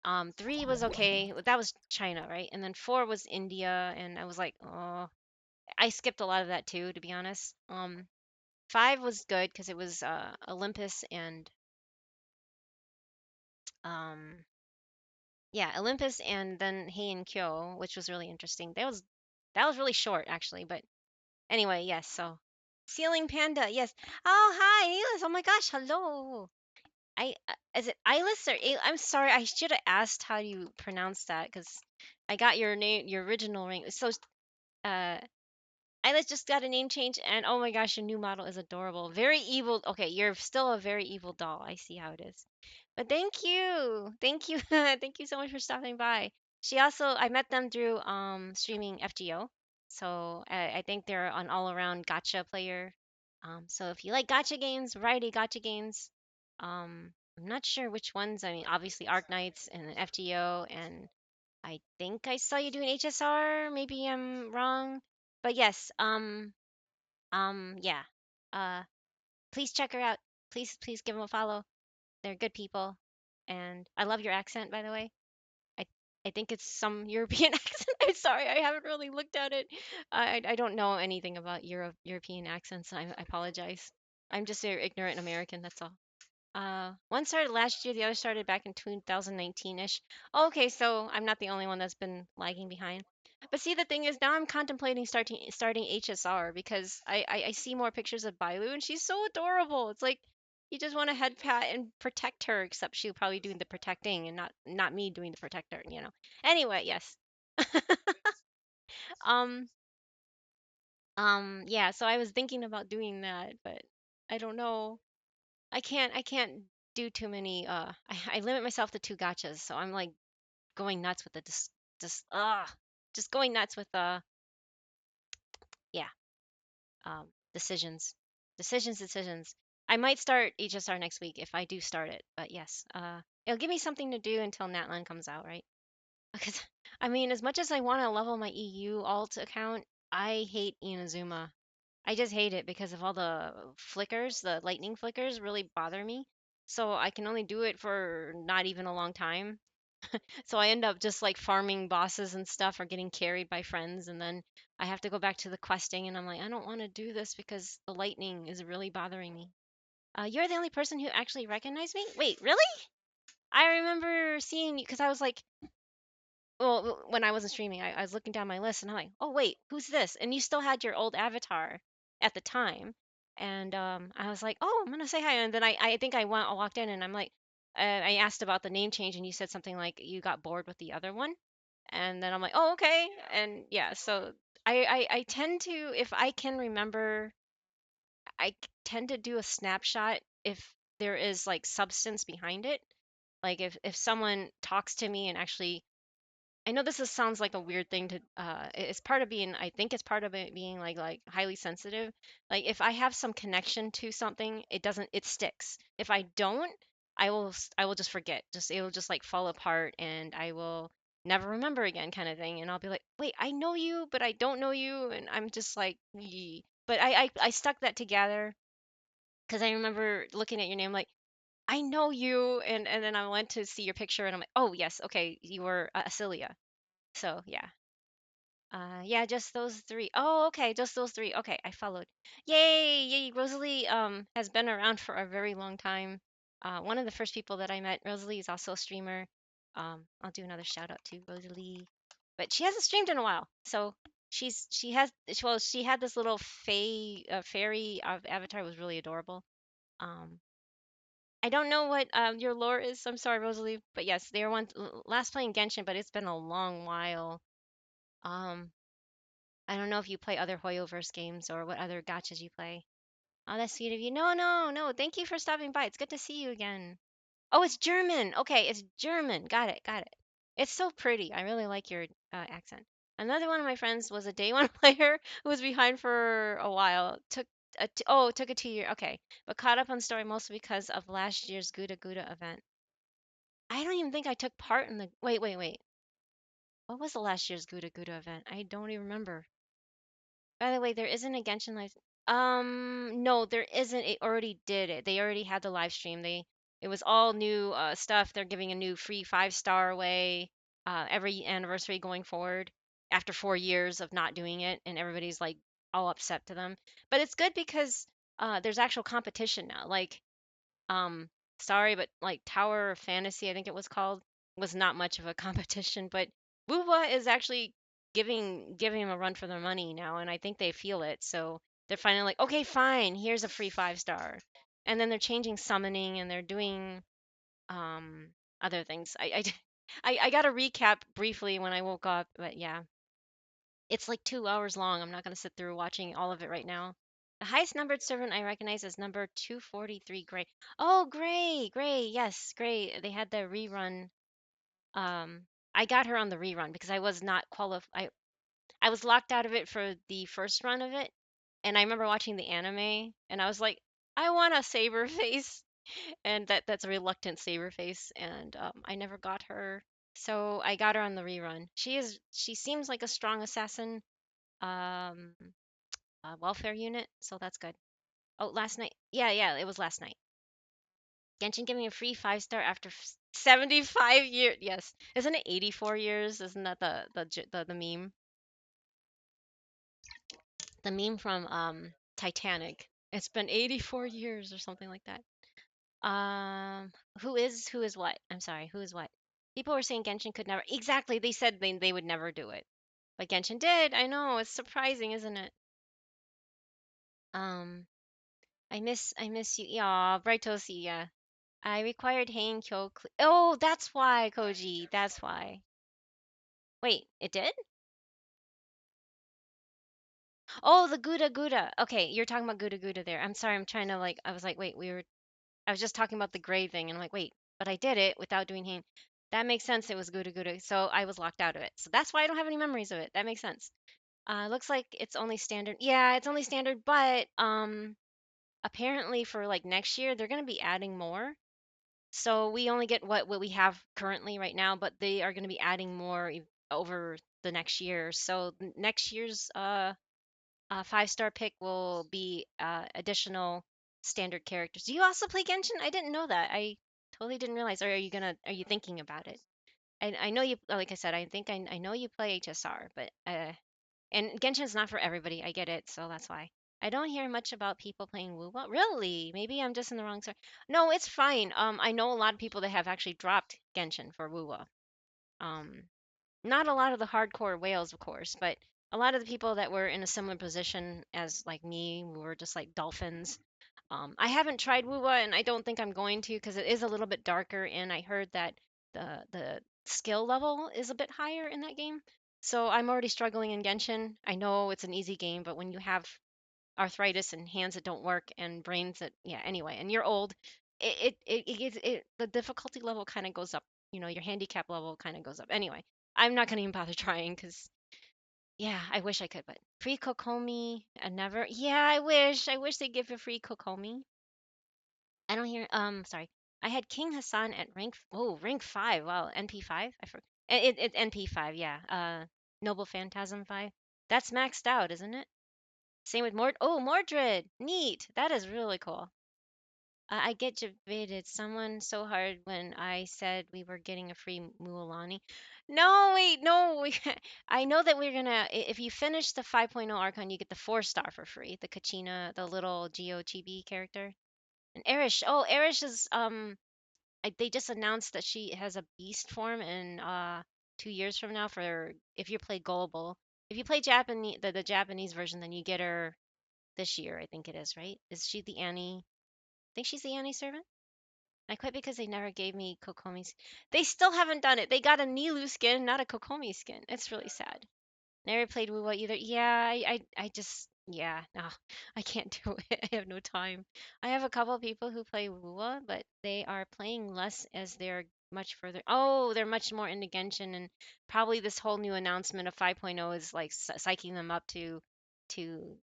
3 was okay. That was China, right? And then 4 was India, and I was like, oh, I skipped a lot of that too, to be honest. 5 was good because it was Olympus and um yeah, Olympus and then Heian Kyo, which was really interesting. That was really short actually, but anyway, yes, so Ceiling Panda, yes. Oh, hi, Aylis. Oh my gosh, hello. Is it Aylis or I'm sorry, I should have asked how you pronounce that because I got your name, your original ring. So uh I just got a name change, and oh my gosh, your new model is adorable. Very evil. Okay, you're still a very evil doll. I see how it is. But thank you, thank you so much for stopping by. I met them through streaming FGO, so I think they're an all-around gotcha player. So if you like gotcha games, variety gotcha games, I'm not sure which ones. I mean, obviously Arknights and then FTO, and I think I saw you doing HSR. Maybe I'm wrong, but yes. Yeah. Uh, please check her out. Please give them a follow. They're good people, and I love your accent, by the way. I I think it's some European accent. I'm sorry, I haven't really looked at it. I don't know anything about European accents. I apologize. I'm just very ignorant American. That's all. One started last year, the other started back in 2019-ish. Okay, so I'm not the only one that's been lagging behind. But see, the thing is, now I'm contemplating starting HSR because I see more pictures of Bailu and she's so adorable. It's like you just want to head pat and protect her, except she'll probably doing the protecting and not me doing the protector, you know. Anyway, yes. Um, yeah, so I was thinking about doing that, but I don't know. I can't do too many I limit myself to two gotchas, so I'm like going nuts with the just going nuts with yeah, decisions. Decisions. I might start HSR next week if I do start it, but yes. It'll give me something to do until Natlan comes out, right? Because I mean, as much as I want to level my EU alt account, I hate Inazuma. I just hate it because of all the flickers, the lightning flickers really bother me. So I can only do it for not even a long time. So I end up just like farming bosses and stuff or getting carried by friends. And then I have to go back to the questing. And I'm like, I don't want to do this because the lightning is really bothering me. You're the only person who actually recognized me? Wait, really? I remember seeing you because I was like, well, when I wasn't streaming, I was looking down my list and I'm like, oh wait, who's this? And you still had your old avatar at the time, and I was like, oh, I'm gonna say hi. And then I think I walked in and I'm like, I asked about the name change and you said something like you got bored with the other one, and then I'm like, oh okay, and yeah, so I tend to, if I can remember, tend to do a snapshot if there is like substance behind it, like if someone talks to me and actually, I know sounds like a weird thing to it's part of being, I think it's part of it being like highly sensitive. Like if I have some connection to something, it sticks. If I don't, I will just forget. Just it will just like fall apart and I will never remember again kind of thing, and I'll be like, "Wait, I know you, but I don't know you." And I'm just like, "Yee." But I stuck that together because I remember looking at your name like, "I know you." And then I went to see your picture and I'm like, "Oh, yes, okay, you were Acilia." So, yeah. Yeah, just those three. Oh, okay, just those three. Okay, I followed. Yay, yay. Rosalie has been around for a very long time. One of the first people that I met. Rosalie is also a streamer. I'll do another shout out to Rosalie, but she hasn't streamed in a while. So she has, well, she had this little fairy avatar, was really adorable. Um, I don't know what your lore is. I'm sorry, Rosalie, but yes, they were last playing Genshin, but it's been a long while. Um, I don't know if you play other Hoyoverse games or what other gachas you play. Oh, that's sweet of you. No, no, no. Thank you for stopping by. It's good to see you again. Oh, it's German. Okay, it's German. Got it, got it. It's so pretty. I really like your accent. Another one of my friends was a day one player who was behind for a while. Took a 2 year. Okay, but caught up on story mostly because of last year's Guda Guda event. I don't even think I took part in the. Wait. What was the last year's Guda Guda event? I don't even remember. By the way, there isn't a Genshin live. No, there isn't. It already did it. They already had the live stream. It was all new stuff. They're giving a new free 5-star away every anniversary going forward after 4 years of not doing it, and everybody's like all upset to them. But it's good because there's actual competition now. Like um, sorry, but like Tower of Fantasy, I think it was called, was not much of a competition, but Booba is actually giving them a run for their money now, and I think they feel it. So they're finally like, okay, fine, here's a free 5-star, and then they're changing summoning and they're doing um other things. I got a recap briefly when I woke up, but yeah, it's like 2 hours long. I'm not gonna sit through watching all of it right now. The highest numbered servant I recognize is number 243, Gray. Oh, Gray, yes, Gray. They had the rerun. Um, I got her on the rerun because I was not qualified. I was locked out of it for the first run of it, and I remember watching the anime, and I was like, I want a saber face. and that's a reluctant saber face, and I never got her. So I got her on the rerun. She seems like a strong assassin, um, welfare unit, so that's good. Oh, last night. Yeah, it was last night. Genshin giving a free 5-star after 75 years. Yes. Isn't it 84 years? Isn't that the meme? The meme from Titanic. It's been 84 years or something like that. Um, who is what? I'm sorry, who is what? People were saying Genshin could never. Exactly, they said they would never do it. But Genshin did. I know, it's surprising, isn't it? Um, I miss you. Yeah, Brightosi, yeah. I required Hein Kyo. Oh, that's why, Koji. That's why. Wait, it did? Oh, the Gouda Gouda. Okay, you're talking about Gouda Gouda there. I'm sorry, I'm trying to like. I was like, wait, I was just talking about the gray thing, and I'm like, wait, but I did it without doing Hein. That makes sense. It was Gouda Gouda, so I was locked out of it. So that's why I don't have any memories of it. That makes sense. Looks like it's only standard. Yeah, it's only standard, but apparently for like next year they're gonna be adding more. So we only get what we have currently right now, but they are going to be adding more over the next year. So next year's 5-star pick will be additional standard characters. Do you also play Genshin? I didn't know that. I totally didn't realize. Or are you thinking about it? I know you, like I said, I think I know you play HSR, but and Genshin's not for everybody. I get it, so that's why. I don't hear much about people playing WoW. Really? Maybe I'm just in the wrong side. No, it's fine. I know a lot of people that have actually dropped Genshin for WoW. Um, Not a lot of the hardcore whales, of course, but a lot of the people that were in a similar position as like me, we were just like dolphins. I haven't tried Wuwa, and I don't think I'm going to because it is a little bit darker, and I heard that the skill level is a bit higher in that game. So I'm already struggling in Genshin. I know it's an easy game, but when you have arthritis and hands that don't work and brains that, yeah, anyway, and you're old, the difficulty level kind of goes up. Your handicap level kind of goes up. Anyway, I'm not gonna even bother trying because yeah, I wish I could, but free Kokomi, never. Yeah, I wish they give a free Kokomi. I don't hear. Sorry. I had King Hassan at rank 5. Wow, NP 5. I forgot. It NP 5. Yeah. Noble Phantasm 5. That's maxed out, isn't it? Same with Mordred. Neat. That is really cool. I get debated someone so hard when I said we were getting a free Mualani. No, wait, no. I know that we're gonna. If you finish the 5.0 Archon, you get the 4-star for free. The Kachina, the little Geo Chibi character. And Erish. Oh, Erish is they just announced that she has a beast form in 2 years from now for if you play Global. If you play Japanese the Japanese version, then you get her this year, I think it is, right? Is she the Annie? I think she's the Annie servant. I quit because they never gave me Kokomi's. They still haven't done it. They got a Nilu skin, not a Kokomi skin. It's really sad. Never played Wuwa either. Yeah, I just, yeah, no, I can't do it. I have no time. I have a couple of people who play Wuwa, but they are playing less as they're much further. Oh, they're much more into Genshin, and probably this whole new announcement of 5.0 is like psyching them up to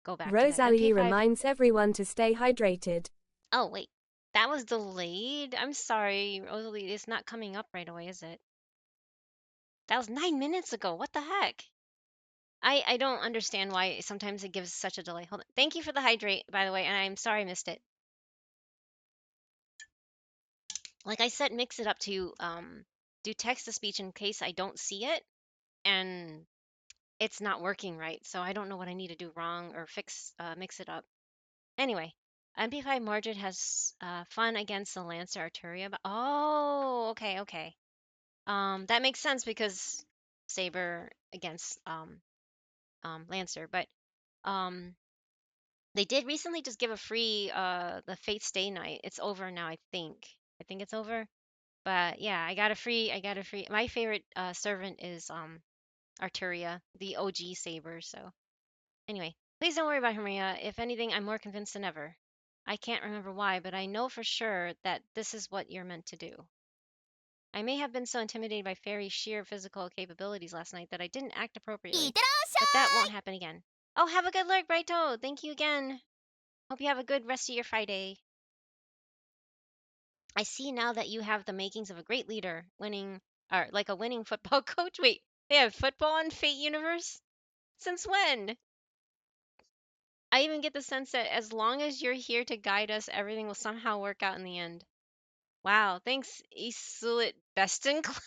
go back to that. Rosalie MP5. reminds everyone to stay hydrated. Oh, wait. That was delayed? I'm sorry, Rosalie. It's not coming up right away, is it? That was 9 minutes ago. What the heck? I don't understand why sometimes it gives such a delay. Hold on. Thank you for the hydrate, by the way, and I'm sorry I missed it. Like I said, mix it up to do text to speech in case I don't see it and it's not working right. So I don't know what I need to do wrong or mix it up. Anyway, MP5 Mordred has fun against the Lancer Arturia. But oh, okay. That makes sense because Saber against Lancer, but um they did recently just give a free the Fate Stay night. It's over now, I think. I think it's over. But yeah, I got a free. My favorite servant is Arturia, the OG Saber. So anyway, please don't worry about her, Maria. If anything, I'm more convinced than ever. I can't remember why, but I know for sure that this is what you're meant to do. I may have been so intimidated by Fairy's sheer physical capabilities last night that I didn't act appropriately, but that won't happen again. Oh, have a good lurk, Brighto. Thank you again. Hope you have a good rest of your Friday. I see now that you have the makings of a great leader, winning or like a winning football coach. Wait, they have football in Fate Universe? Since when? I even get the sense that as long as you're here to guide us, everything will somehow work out in the end. Wow, thanks, Isulit Best in Class.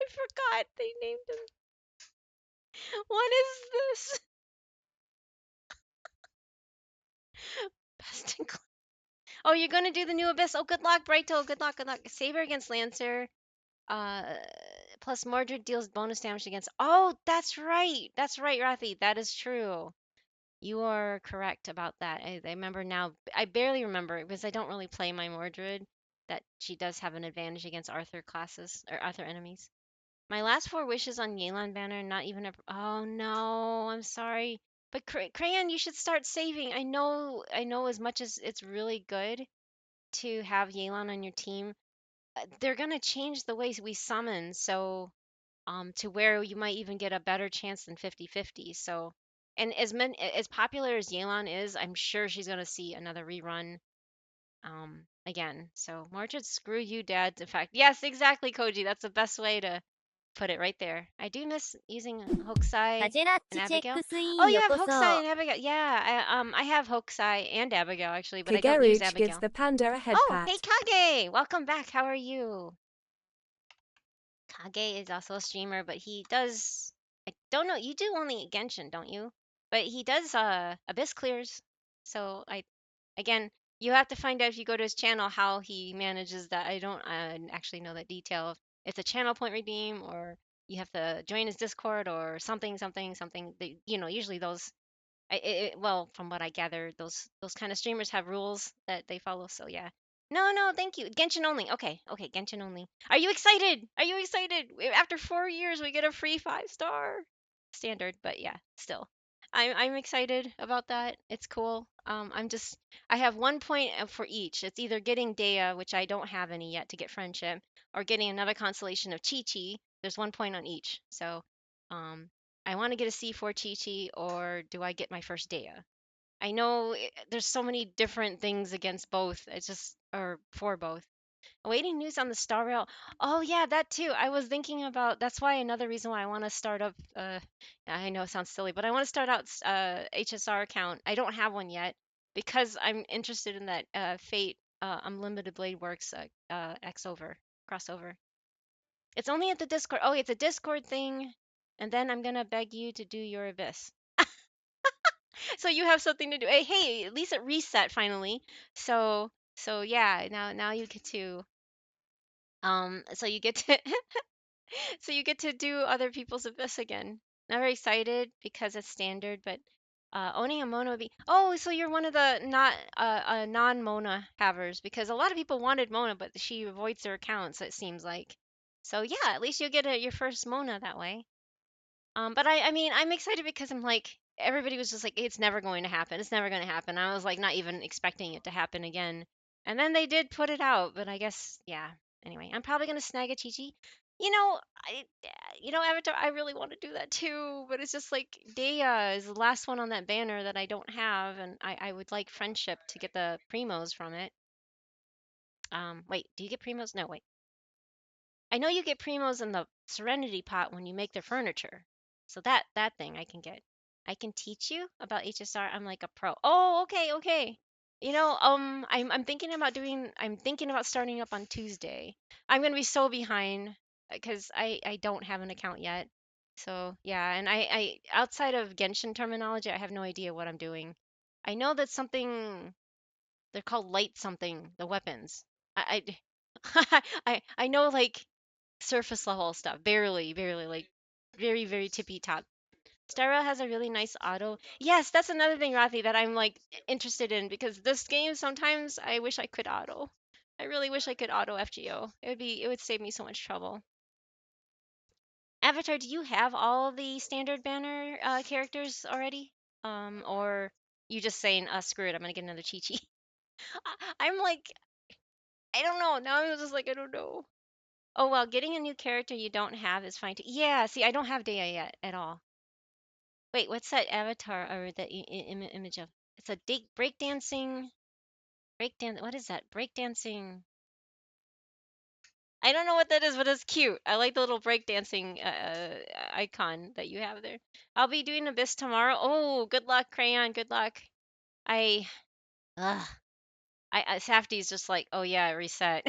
I forgot they named him. What is this? Best in Class. Oh, you're gonna do the new Abyss. Oh, good luck, Brighto. Good luck, good luck. Saber against Lancer. Uh, plus Mordred deals bonus damage against. Oh, that's right. That's right, Rathi. That is true. You are correct about that. I remember now. I barely remember it because I don't really play my Mordred. That she does have an advantage against Arthur classes or Arthur enemies. My last four wishes on Yelan banner, not even a. Oh no, I'm sorry. But Crayon, you should start saving. I know. As much as it's really good to have Yelan on your team, they're gonna change the ways we summon. So to where you might even get a better chance than 50-50. So, and as popular as Yelan is, I'm sure she's gonna see another rerun again. So Mordred, screw you, Dad. In fact, yes, exactly, Koji. That's the best way to put it right there. I do miss using タ Hokusai ジェラッ and チチェッ Abigail. クスイ Oh, ン you よ have こそ。 Hokusai and Abigail. Yeah, I have Hokusai and Abigail actually, but I don't use Kageruch gives Abigail. the panda a head Oh, hey pat. Kage, welcome back. How are you? Kage is also a streamer, but he does. I don't know. You do only Genshin, don't you? But he does Abyss clears. So I, again, you have to find out if you go to his channel how he manages that. I don't actually know that detail. If it's a channel point redeem or you have to join his Discord or something, something, something. Usually those. Well, from what I gather, those kind of streamers have rules that they follow. So yeah. No, no, thank you. Genshin only. Okay, okay, Genshin only. Are you excited? Are you excited? After 4 years, we get a free 5-star standard. But yeah, still, I'm excited about that. It's cool. I have 1 point for each. It's either getting Dea, which I don't have any yet to get friendship, or getting another constellation of Chi Chi. There's 1 point on each. So, um, I want to get a C4 Chi-Chi or do I get my first Dea? I know there's so many different things against both. It's just, or for both. Awaiting news on the Star Rail. Oh yeah, that too. I was thinking about, that's why another reason why I want to start up, I know it sounds silly, but I want to start out HSR account. I don't have one yet because I'm interested in that Fate Unlimited Blade Works X over, crossover. It's only at the Discord. Oh, it's a Discord thing. And then I'm gonna beg you to do your abyss. So you have something to do. Hey, at least it reset finally. So yeah, now you get to so you get to so you get to do other people's abyss again. I'm very excited because it's standard, but owning a Mona would be. Oh, so you're one of the not non-Mona havers because a lot of people wanted Mona, but she avoids their accounts. It seems like. So yeah, at least you'll get your first Mona that way. But I mean, I'm excited because I'm like, everybody was just like, it's never going to happen. It's never going to happen. I was like, not even expecting it to happen again. And then they did put it out, but I guess, yeah. Anyway, I'm probably going to snag a Chi-Chi. You know, Avatar, I really want to do that too, but it's just like Dea is the last one on that banner that I don't have, and I would like Friendship to get the Primos from it. Wait, do you get Primos? No, wait. I know you get primos in the Serenity pot when you make their furniture. So that thing I can get. I can teach you about HSR. I'm like a pro. Oh, okay, okay. I'm thinking about starting up on Tuesday. I'm gonna be so behind because I don't have an account yet. So yeah, and I outside of Genshin terminology, I have no idea what I'm doing. I know that something they're called light something, the weapons. I know like surface level stuff, barely, barely, like very, very tippy top. Styra has a really nice auto. Yes, that's another thing, Rathi, that I'm like interested in because this game sometimes I wish I could auto. I really wish I could auto FGO. It would save me so much trouble. Avatar, do you have all the standard banner characters already? Or you just saying, screw it, I'm gonna get another Chi Chi. I'm like, I don't know. Now I'm just like, I don't know. Oh, well, getting a new character you don't have is fine too. Yeah, see, I don't have Dea yet at all. Wait, what's that avatar or the image of? It's a breakdancing. Breakdance. What is that? Breakdancing. I don't know what that is, but it's cute. I like the little breakdancing icon that you have there. I'll be doing Abyss tomorrow. Oh, good luck, Crayon. Good luck. I, ugh. Safty's just like, oh yeah, reset.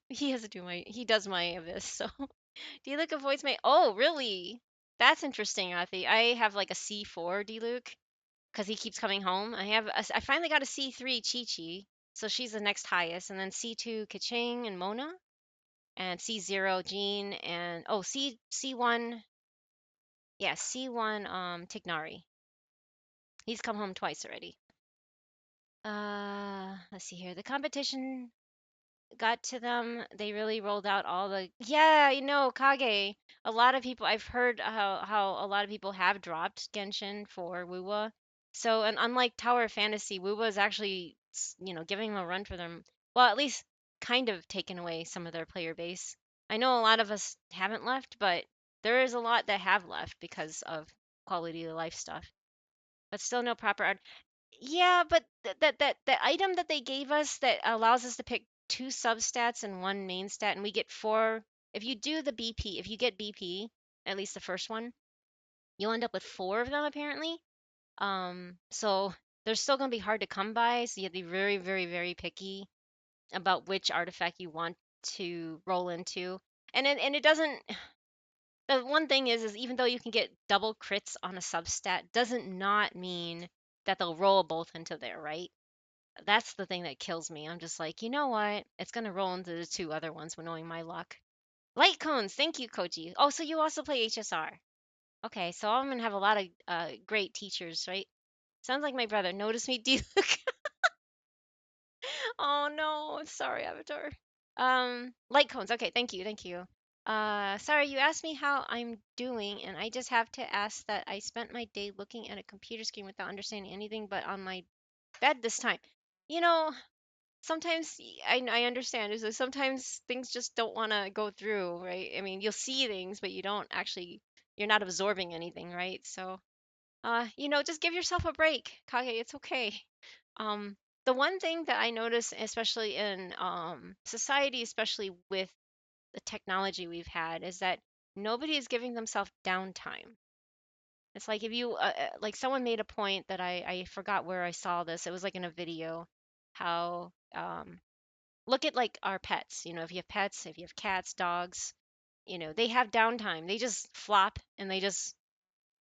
He has to do my, he does my Abyss. So, Diluc avoids my. Oh, really? That's interesting, Rathi. I have like a C4 Diluc because he keeps coming home. I finally got a C3 Chi Chi, so she's the next highest, and then C2 Kaching and Mona, and C0 Jean, and oh C1, yeah, C1 Tignari. He's come home twice already. Let's see here. The competition got to them. They really rolled out all the, yeah, Kage. A lot of people, I've heard how a lot of people have dropped Genshin for Wuwa. So, and unlike Tower of Fantasy, Wuwa is actually giving them a run for them. Well, at least kind of taken away some of their player base. I know a lot of us haven't left, but there is a lot that have left because of quality of life stuff. But still no proper art. Yeah, but that the item that they gave us that allows us to pick two substats and one main stat, and we get four. If you do the BP, if you get BP, at least the first one, you'll end up with four of them apparently. So they're still gonna be hard to come by. So you have to be very, very, very picky about which artifact you want to roll into. And it doesn't. The one thing is even though you can get double crits on a substat, doesn't not mean that they'll roll both into there, right? That's the thing that kills me. I'm just like, you know what? It's gonna roll into the two other ones, knowing my luck. Light cones, thank you, Koji. Oh, so you also play HSR. Okay, so I'm gonna have a lot of great teachers, right? Sounds like my brother. Notice me, D. Oh no, sorry, Avatar. Light cones. Okay, thank you, thank you. Sorry, you asked me how I'm doing, and I just have to ask that I spent my day looking at a computer screen without understanding anything but on my bed this time. You know, sometimes I understand is that sometimes things just don't want to go through, right? I mean, you'll see things, but you don't actually, you're not absorbing anything, right? So, just give yourself a break, Kage. It's okay. Um, the one thing that I notice, especially in society, especially with the technology we've had, is that nobody is giving themselves downtime. It's like if you, like someone made a point that I forgot where I saw this. It was like in a video, how look at like our pets. If you have pets, if you have cats, dogs, they have downtime. They just flop and they just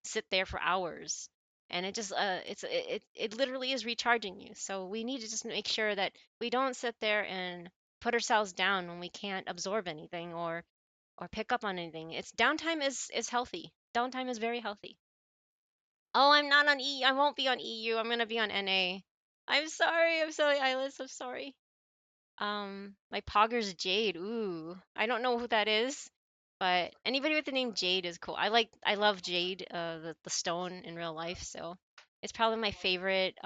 sit there for hours. And it just it literally is recharging you. So we need to just make sure that we don't sit there and put ourselves down when we can't absorb anything or pick up on anything. It's downtime is healthy. Downtime is very healthy. Oh, I'm not on E. I won't be on EU. I'm gonna be on NA. I'm sorry. I'm sorry, Eyeless. I'm sorry. My Pogger's Jade. Ooh, I don't know who that is, but anybody with the name Jade is cool. I love Jade, the stone in real life, so it's probably my favorite.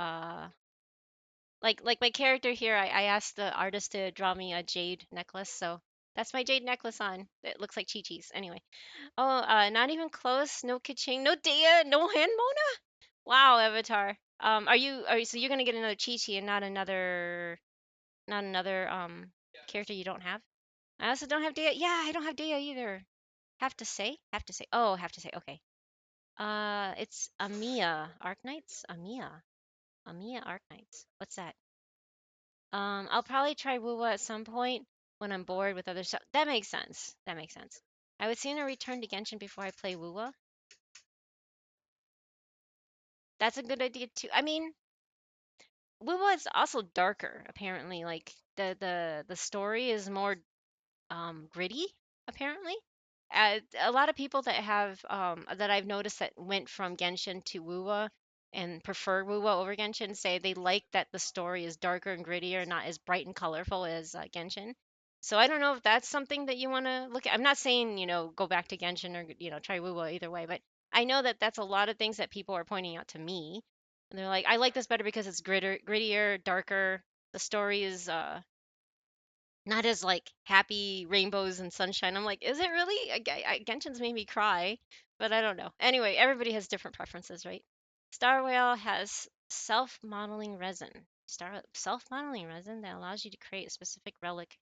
Like my character here, I asked the artist to draw me a jade necklace, so that's my jade necklace on. It looks like Chi Chi's. Anyway, oh, not even close. No Kaching, no Dea, no Hand Mona. Wow, Avatar. Are you so you're gonna get another Chi Chi and not another character you don't have? I also don't have Dea. Yeah, I don't have Dea either. Have to say? Have to say. Oh, have to say. Okay. It's Amiya Arknights. Amiya Arknights. What's that? I'll probably try Wuwa at some point when I'm bored with other stuff. That makes sense. That makes sense. I would sooner return to Genshin before I play Wuwa. That's a good idea too. I mean, Wuwa is also darker, apparently. Like the story is more gritty apparently. A lot of people that have that I've noticed that went from Genshin to Wuwa and prefer Wuwa over Genshin say they like that the story is darker and grittier, not as bright and colorful as Genshin. So I don't know if that's something that you want to look at. I'm not saying go back to Genshin or try Wuwa either way, but I know that that's a lot of things that people are pointing out to me, and they're like, I like this better because it's grittier, darker. The story is not as like happy rainbows and sunshine. I'm like, is it really? Genshin's made me cry, but I don't know. Anyway, everybody has different preferences, right? Star Whale has self-modeling resin. Start self-modeling resin that allows you to create a specific relic.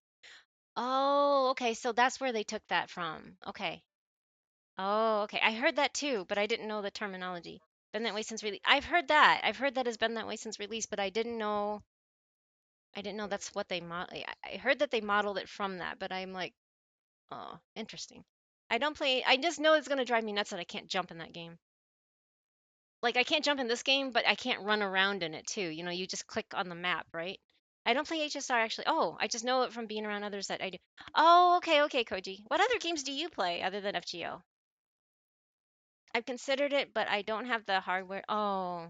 Oh, okay. So that's where they took that from. Okay. Oh, okay. I heard that too, but I didn't know the terminology. Been that way since release. I've heard that. I've heard that has been that way since release, but I didn't know. I didn't know that's what they I heard that they modeled it from that, but I'm like, oh, interesting. I don't play. I just know it's gonna drive me nuts that I can't jump in that game. Like I can't jump in this game, but I can't run around in it too. You know, you just click on the map, right? I don't play HSR actually. Oh, I just know it from being around others that I do. Oh, okay, okay, Koji. What other games do you play other than FGO? I've considered it, but I don't have the hardware. Oh,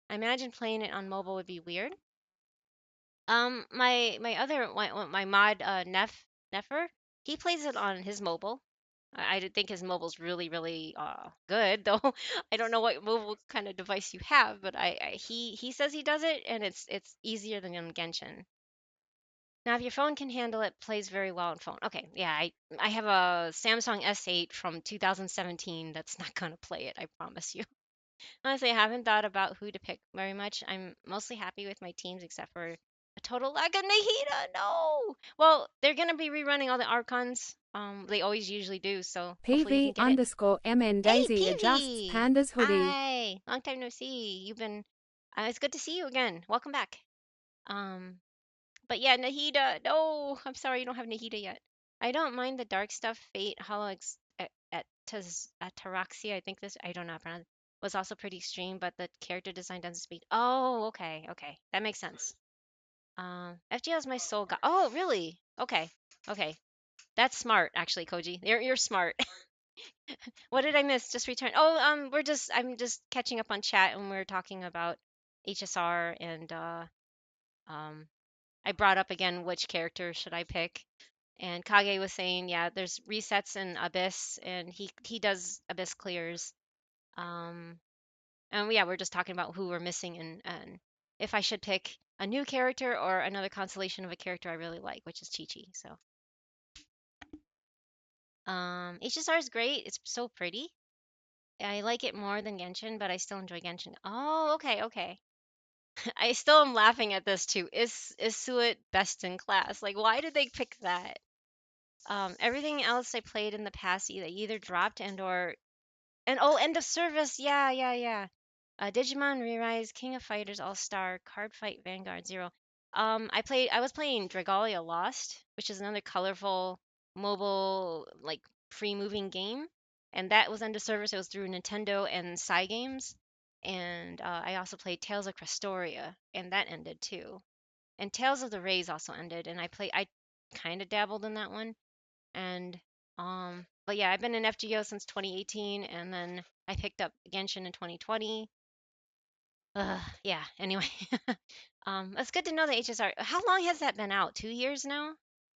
I imagine playing it on mobile would be weird. My other my mod Neffer, he plays it on his mobile. I did think his mobile's really good though. I don't know what mobile kind of device you have, but he says he does it and it's easier than on Genshin. Now, if your phone can handle it, plays very well on phone. Okay, yeah, I have a Samsung S8 from 2017 that's not gonna play it, I promise you. Honestly, I haven't thought about who to pick very much. I'm mostly happy with my teams except for a total lack of Nahida. No. Well, they're gonna be rerunning all the Archons. They always usually do, so hopefully you can PV get it. underscore MN Hey, Daisy adjusts PV. Panda's hoodie. Hi. Long time no see. You've been. It's good to see you again. Welcome back. Um, but yeah, Nahida. No, I'm sorry you don't have Nahida yet. I don't mind the dark stuff. Fate, Hollow at Taraxia. I think this. I don't know how to pronounce it. Was also pretty extreme, but the character design doesn't speak. Oh, okay, okay, that makes sense. FGO is my soul god. Oh, really? Okay, okay. That's smart, actually, Koji. You're smart. What did I miss? Just return. Oh, I'm just catching up on chat and we're talking about HSR and um I brought up again which character should I pick. And Kage was saying, yeah, there's resets in Abyss and he does Abyss clears. Um and yeah, we're just talking about who we're missing and if I should pick a new character or another constellation of a character I really like, which is Chi-Chi. So, HSR is great. It's so pretty. I like it more than Genshin, but I still enjoy Genshin. Oh, okay, okay. I still am laughing at this too. Is Suet best in class? Like, why did they pick that? Everything else I played in the past either dropped and oh, end of service. Yeah, yeah, yeah. Digimon Re-Rise, King of Fighters All Star, Card Fight Vanguard Zero. I was playing Dragalia Lost, which is another colorful mobile like free moving game, and that was under service. It was through Nintendo and Cygames, and I also played Tales of Crestoria, and that ended too. And Tales of the Rays also ended, and I kind of dabbled in that one, and but yeah, I've been in FGO since 2018, and then I picked up Genshin in 2020. Yeah, anyway. It's good to know the HSR. How long has that been out? 2 years now?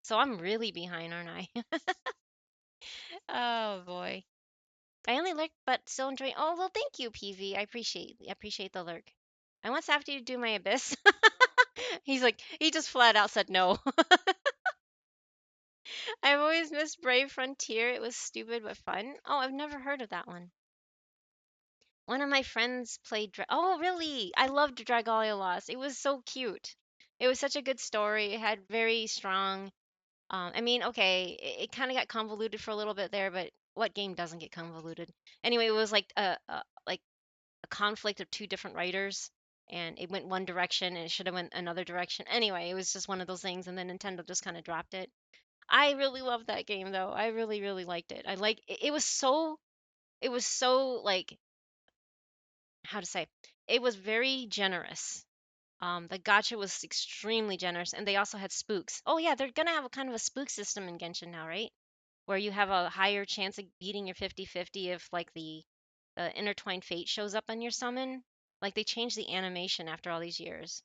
So I'm really behind, aren't I? Oh boy. I only lurk, but still enjoying. Oh well, thank you, PV. I appreciate the lurk. I want Safety to do my abyss. He's like, he just flat out said no. I've always missed Brave Frontier. It was stupid but fun. Oh, I've never heard of that one. One of my friends played. Oh, really? I loved Dragalia Lost. It was so cute. It was such a good story. It had very strong. I mean, okay, it kind of got convoluted for a little bit there, but what game doesn't get convoluted? Anyway, it was like a conflict of two different writers, and it went one direction and it should have went another direction. Anyway, it was just one of those things, and then Nintendo just kind of dropped it. I really loved that game though. I really liked it. I like it, it was so like how to say it was very generous. The gacha was extremely generous, and they also had spooks. Oh yeah, they're gonna have a kind of a spook system in Genshin now, right? Where you have a higher chance of beating your 50-50 if like the intertwined fate shows up on your summon. Like they changed the animation after all these years.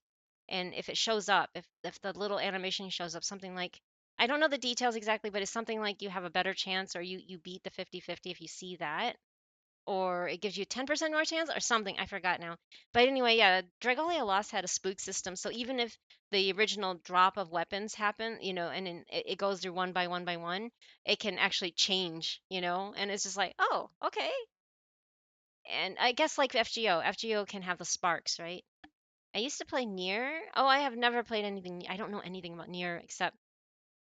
And if it shows up, if the little animation shows up, something like I don't know the details exactly, but it's something like you have a better chance or you beat the 50-50 if you see that or it gives you 10% more chance or something. I forgot now. But anyway, yeah, Dragalia Lost had a spook system. So even if the original drop of weapons happen, and then it goes through one by one, it can actually change, and it's just like, oh, okay. And I guess like FGO can have the sparks, right? I used to play Nier. Oh, I have never played anything. I don't know anything about Nier except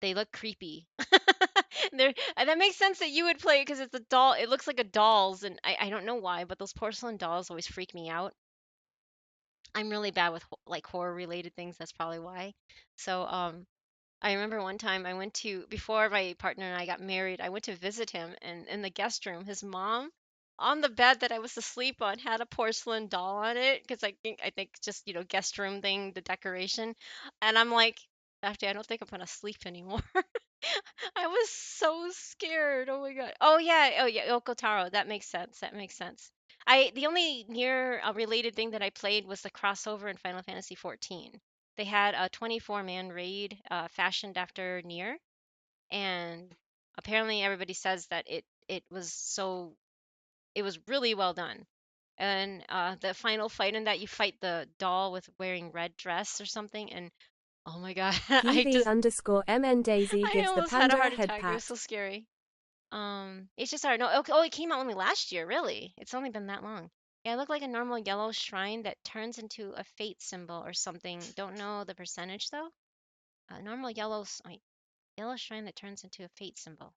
they look creepy. That makes sense that you would play it because it's a doll. It looks like a doll's, and I don't know why, but those porcelain dolls always freak me out. I'm really bad with like horror related things. That's probably why. So I remember one time I went to before my partner and I got married, I went to visit him and in the guest room, his mom on the bed that I was asleep on had a porcelain doll on it because I think just, guest room thing, the decoration. And I'm like, after I don't think I'm gonna sleep anymore. I was so scared. Oh my god. Oh yeah, Yoko Taro. That makes sense. That makes sense. The only near related thing that I played was the crossover in Final Fantasy 14. They had a 24-man raid fashioned after Nier, and apparently everybody says that it was really well done. And the final fight in that you fight the doll with wearing red dress or something, and oh my god, PV_MN Daisy I gives the almost had a panda a heart head attack. It was pat. so scary. It's just hard. No, okay. Oh, it came out only last year, really. It's only been that long. Yeah, it looked like a normal yellow shrine that turns into a fate symbol or something. Don't know the percentage though. Normal wait, yellow shrine that turns into a fate symbol.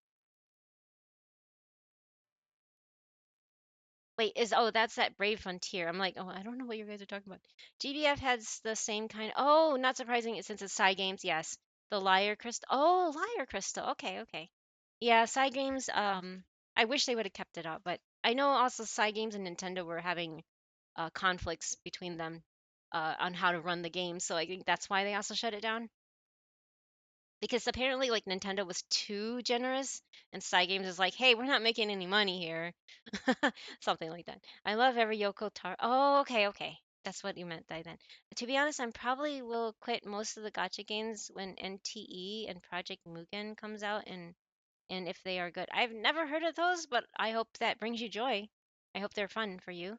Wait, that's that Brave Frontier. I'm like, oh, I don't know what you guys are talking about. GBF has the same kind. Oh, not surprising since it's Psy Games. Yes, the Liar Crystal. Oh, Liar Crystal. Okay, okay. Yeah, Psy Games. I wish they would have kept it up, but I know also Psy Games and Nintendo were having conflicts between them on how to run the game. So I think that's why they also shut it down. Because apparently, like Nintendo was too generous, and Cygames is like, "Hey, we're not making any money here," something like that. I love every Yoko Taro. Oh, okay, okay, that's what you meant by then. To be honest, I probably will quit most of the gotcha games when NTE and Project Mugen comes out, and if they are good. I've never heard of those, but I hope that brings you joy. I hope they're fun for you.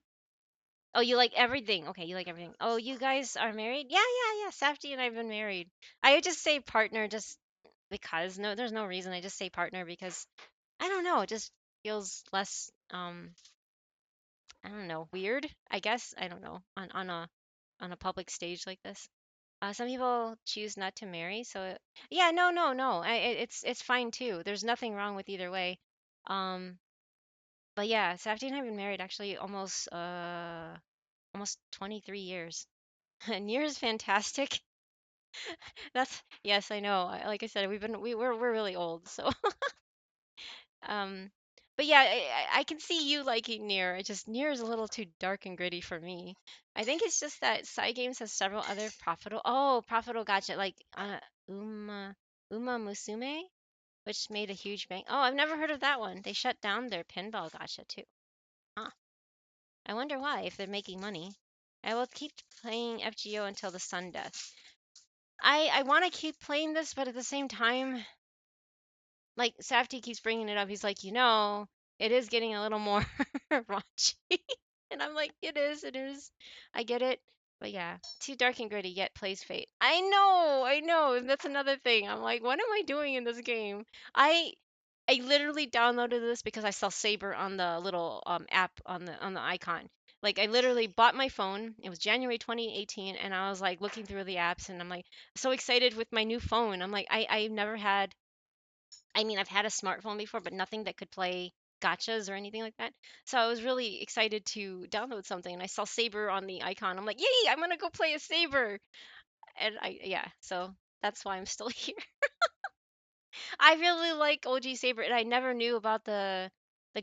Oh, you like everything. Okay, you like everything. Oh, you guys are married? Yeah, yeah, yeah. Safety and I've been married. I would just say partner just because no, there's no reason. I just say partner because I don't know. It just feels less I don't know, weird. I guess I don't know on a public stage like this. Some people choose not to marry, so yeah, no, no, no. It's fine too. There's nothing wrong with either way. Um, but yeah, Safety and I have been married actually almost 23 years. And yours fantastic. That's yes, I know. Like I said, we're really old, so um but yeah, I can see you liking Nier. It just Nier is a little too dark and gritty for me. I think it's just that side games has several other profitable gotcha like Uma Musume, which made a huge bang. Oh, I've never heard of that one. They shut down their pinball gotcha too. Huh. I wonder why if they're making money. I will keep playing FGO until the sun death. I want to keep playing this, but at the same time, like Safety keeps bringing it up. He's like, it is getting a little more raunchy, and I'm like, it is. I get it, but yeah, too dark and gritty yet plays Fate. I know, and that's another thing. I'm like, what am I doing in this game? I I literally downloaded this because I saw Saber on the little app on the icon. Like I literally bought my phone. It was January 2018, and I was like looking through the apps, and I'm like so excited with my new phone. I'm like I've never had. I mean, I've had a smartphone before, but nothing that could play gotchas or anything like that. So I was really excited to download something, and I saw Saber on the icon. I'm like, yay! I'm gonna go play a Saber, and yeah. So that's why I'm still here. I really like OG Saber, and I never knew about the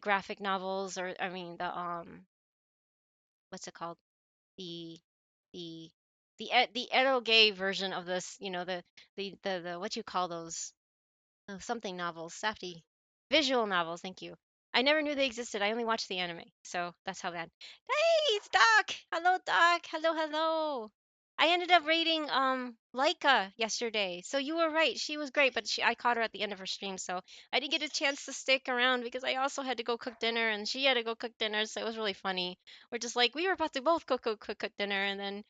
graphic novels or I mean the what's it called? The the the eroge version of this, the what you call those something novels, Safty. Visual novels, thank you. I never knew they existed. I only watched the anime, so that's how bad. Hey, it's Doc. Hello, Doc. Hello, hello. I ended up rating Laika yesterday. So you were right. She was great, but I caught her at the end of her stream, so I didn't get a chance to stick around because I also had to go cook dinner and she had to go cook dinner, so it was really funny. We're just like we were about to both cook dinner and then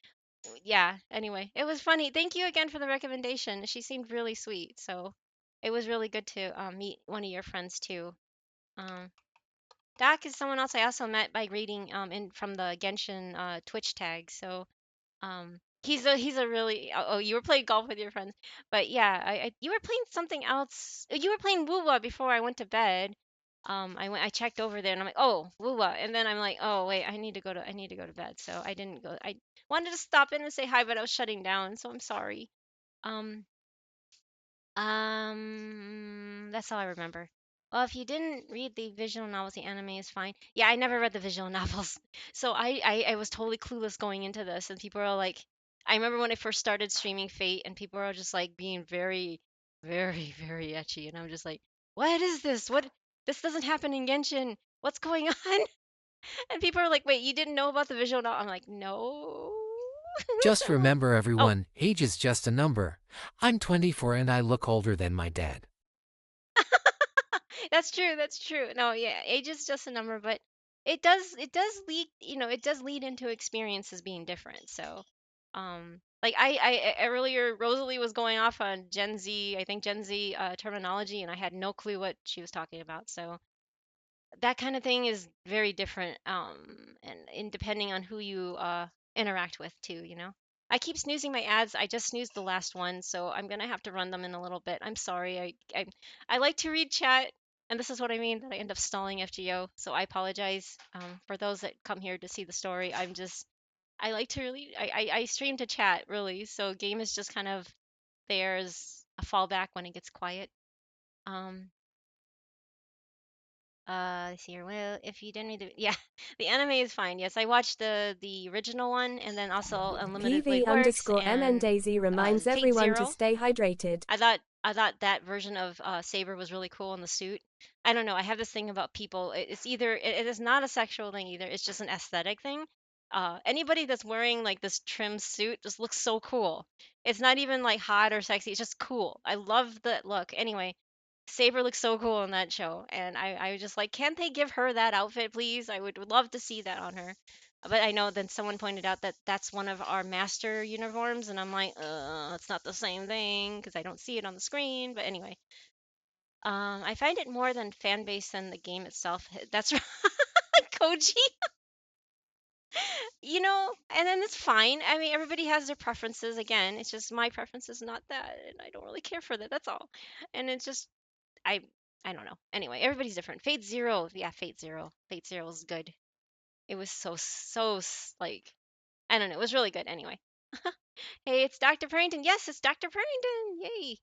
yeah, anyway, it was funny. Thank you again for the recommendation. She seemed really sweet, so it was really good to meet one of your friends too. Um, Doc is someone else I also met by reading in from the Genshin Twitch tag. So He's a really you were playing golf with your friends, but yeah, you were playing something else. You were playing Woowa before I went to bed. I checked over there and I'm like, oh, Woowa, and then I'm like, oh wait, I need to go to bed, so I didn't go. I wanted to stop in and say hi, but I was shutting down, so I'm sorry. Um, that's all I remember. Well, if you didn't read the visual novels, the anime is fine. Yeah, I never read the visual novels. So I was totally clueless going into this, and people are like, I remember when I first started streaming Fate, and people are just like being very, very, very etchy, and I'm just like, what is this? What? This doesn't happen in Genshin. What's going on? And people are like, wait, you didn't know about the visual novel? I'm like, no. Just So, remember, oh, everyone, age is just a number. I'm 24 and I look older than my dad. that's true. That's true. No, yeah, age is just a number, but it does lead, it does lead into experiences being different. So, like earlier Rosalie was going off on Gen Z, I think Gen Z terminology, and I had no clue what she was talking about. So that kind of thing is very different, and depending on who you interact with too, I keep snoozing my ads. I just snoozed the last one, so I'm gonna have to run them in a little bit. I'm sorry. I like to read chat, and this is what I mean, that I end up stalling FGO, so I apologize, for those that come here to see the story. I like to really, I stream to chat really, so game is just kind of there as a fallback when it gets quiet. um let's see here. Well, if you didn't read the, yeah, the anime is fine. Yes, I watched the original one, and then also Unlimited Blade PV Works underscore MN and Daisy reminds Fate everyone to Zero. stay hydrated. I thought that version of Saber was really cool in the suit. I don't know. I have this thing about people. It's either it is not a sexual thing either. It's just an aesthetic thing. Anybody that's wearing like this trim suit just looks so cool. It's not even like hot or sexy. It's just cool. I love the look. Anyway, Saber looks so cool in that show, and I was just like, can't they give her that outfit, please? I would love to see that on her. But I know then someone pointed out that that's one of our master uniforms, and I'm like, it's not the same thing because I don't see it on the screen. But anyway, I find it more than fan base than the game itself. That's right, Koji. And then it's fine. I mean, everybody has their preferences. Again, it's just my preference is not that, and I don't really care for that. That's all. And it's just I I don't know. Anyway, everybody's different. Fate Zero, yeah, Fate Zero. Fate Zero was good. It was like I don't know. It was really good. Anyway. Hey, it's Dr. Parrington. Yes, it's Dr. Parrington. Yay.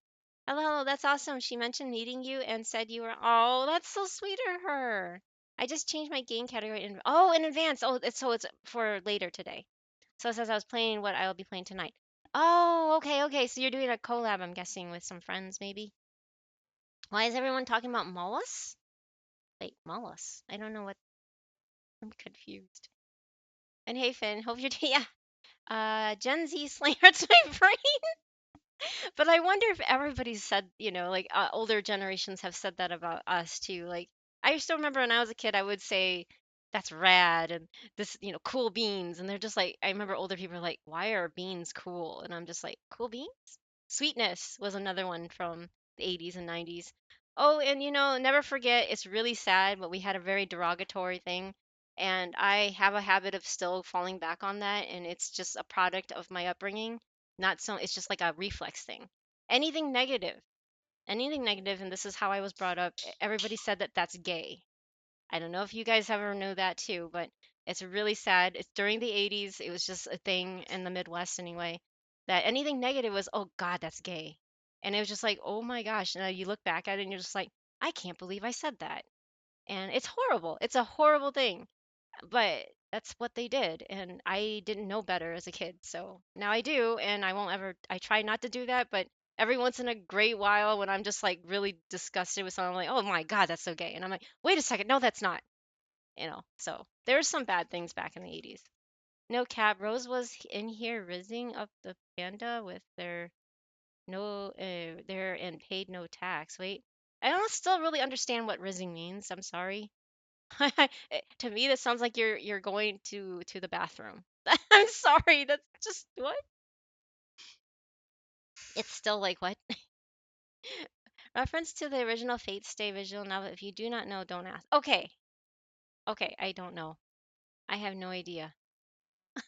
Hello, hello, that's awesome. She mentioned meeting you and said you were. Oh, that's so sweet of her. I just changed my game category in advance. Oh, it's for later today. So it says I was playing what I'll be playing tonight. Oh, okay, okay. So you're doing a collab, I'm guessing, with some friends, maybe. Why is everyone talking about Mollusk? Wait, Mollusk. I don't know what. I'm confused. And hey, Finn, hope you're. Yeah. Gen Z slang hurts my brain. But I wonder if everybody's said, like older generations have said that about us too. Like I still remember when I was a kid, I would say, "That's rad," and this, cool beans, and they're just like, I remember older people are like, "Why are beans cool?" And I'm just like, "Cool beans?" Sweetness was another one from the 80s and 90s. Oh, and never forget, it's really sad, but we had a very derogatory thing. And I have a habit of still falling back on that. And it's just a product of my upbringing. Not so, it's just like a reflex thing. Anything negative, anything negative, and this is how I was brought up. Everybody said that that's gay. I don't know if you guys ever know that too, but it's really sad. It's during the 80s. It was just a thing in the Midwest anyway, that anything negative was, oh God, that's gay. And it was just like, oh my gosh. And you look back at it and you're just like, I can't believe I said that. And it's horrible. It's a horrible thing, but that's what they did. And I didn't know better as a kid. So now I do. And I won't ever, I try not to do that. But every once in a great while, when I'm just like really disgusted with something, I'm like, oh my God, that's so gay. And I'm like, wait a second. No, that's not. So there's some bad things back in the 80s. No cap. Rose was in here rizzing up the panda with their no, their and paid no tax. Wait, I don't still really understand what rizzing means. I'm sorry. To me, that sounds like you're going to the bathroom. I'm sorry. That's just what? It's still like what? Reference to the original Fate Stay visual novel. If you do not know, don't ask. Okay. Okay, I don't know. I have no idea.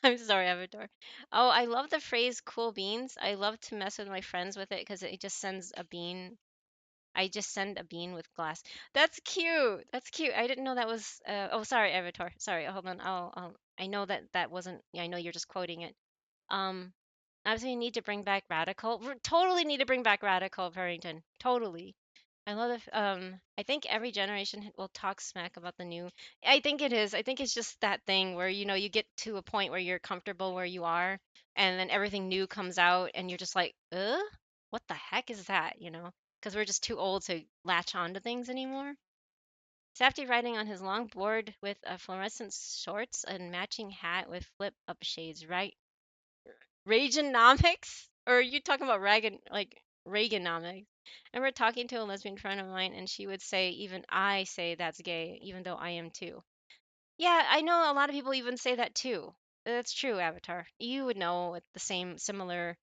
I'm sorry, Avatar. Oh, I love the phrase cool beans. I love to mess with my friends with it because it just sends a bean. I just send a bean with glass. That's cute. That's cute. I didn't know that was. Oh, sorry, Avatar. Sorry. Hold on. I know that that wasn't. Yeah, I know you're just quoting it. Um, Obviously, we need to bring back radical. We totally need to bring back radical Farrington. Totally. I love if I think every generation will talk smack about the new. I think it is. I think it's just that thing where you get to a point where you're comfortable where you are and then everything new comes out and you're just like, what the heck is that?" Because we're just too old to latch on to things anymore. Safety riding on his long board with fluorescent shorts and matching hat with flip up shades, right? Reaganomics? Or are you talking about Reaganomics? I remember talking to a lesbian friend of mine, and she would say, even I say that's gay, even though I am too. Yeah, I know a lot of people even say that too. That's true, Avatar. You would know with the same similar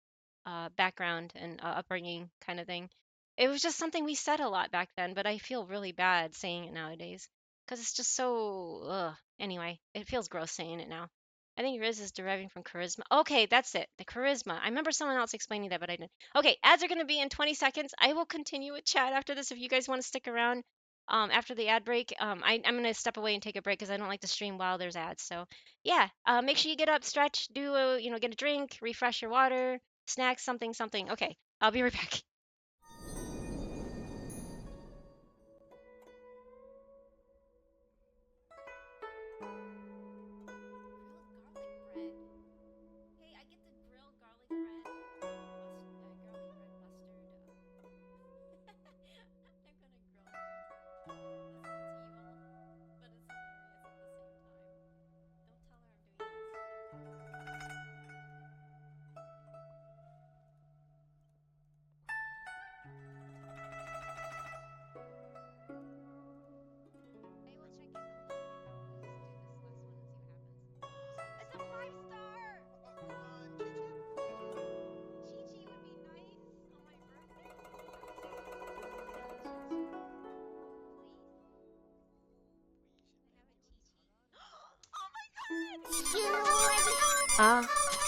background and upbringing kind of thing. It was just something we said a lot back then, but I feel really bad saying it nowadays because it's just so. Ugh. Anyway, it feels gross saying it now. I think Riz is deriving from charisma. Okay, that's it. The charisma. I remember someone else explaining that, but I didn't. Okay, ads are going to be in 20 seconds. I will continue with chat after this if you guys want to stick around after the ad break. I'm going to step away and take a break because I don't like to stream while there's ads. So, yeah, make sure you get up, stretch, get a drink, refresh your water, snacks, something, something. Okay, I'll be right back.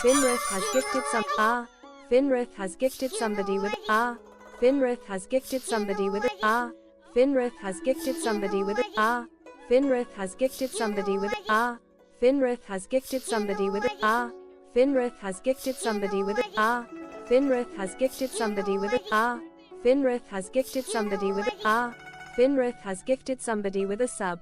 Finrith has gifted some. Finrith has gifted somebody with. Finrith has gifted somebody with. Finrith has gifted somebody with. Finrith has gifted somebody with. Finrith has gifted somebody with. Finrith has gifted somebody with. Finrith has gifted somebody with. Finrith has gifted somebody with. Finrith has gifted somebody with a sub.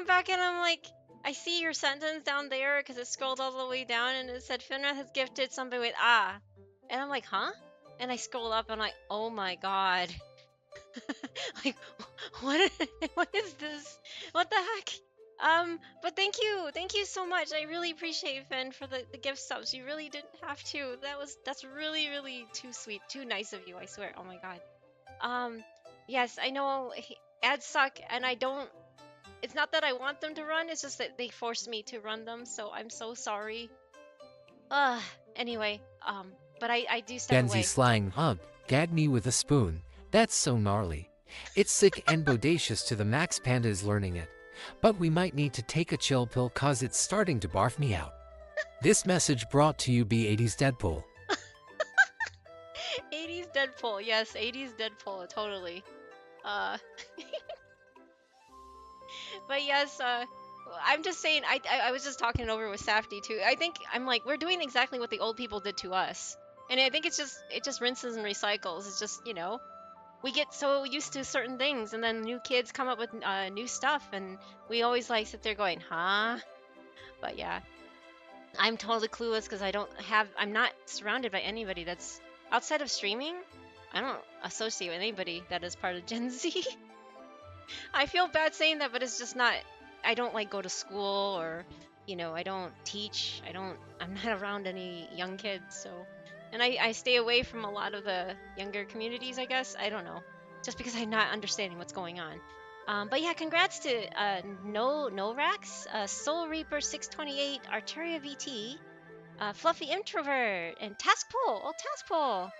come back and I'm like, I see your sentence down there because it scrolled all the way down and it said Finra has gifted somebody with and I'm like, huh? And I scroll up and I'm like, oh my god. Like, what? What is this? What the heck? But thank you so much. I really appreciate Finn for the gift subs. You really didn't have to. That's really really too sweet, too nice of you. I swear. Oh my god. Yes, I know ads suck, and I don't. It's not that I want them to run. It's just that they force me to run them. So I'm so sorry. Anyway, but I do step Gen Z away. slang hug, gag me with a spoon. That's so gnarly. It's sick and bodacious to the max. Panda is learning it. But we might need to take a chill pill cause it's starting to barf me out. This message brought to you by 80s Deadpool. 80s Deadpool, yes, 80s Deadpool, totally. But yes, I'm just saying, I was just talking it over with Safety too. I think I'm like, we're doing exactly what the old people did to us. And I think it just rinses and recycles. It's just, we get so used to certain things and then new kids come up with new stuff and we always like sit there going, huh? But yeah, I'm totally clueless because I'm not surrounded by anybody that's outside of streaming. I don't associate with anybody that is part of Gen Z. I feel bad saying that, but it's just not. I don't like go to school or, I don't teach. I'm not around any young kids, so. And I stay away from a lot of the younger communities, I guess. I don't know. Just because I'm not understanding what's going on. But yeah, congrats to No Rax, Soul Reaper 628, Arteria VT, Fluffy Introvert, and Task Pool. Oh, Task Pool.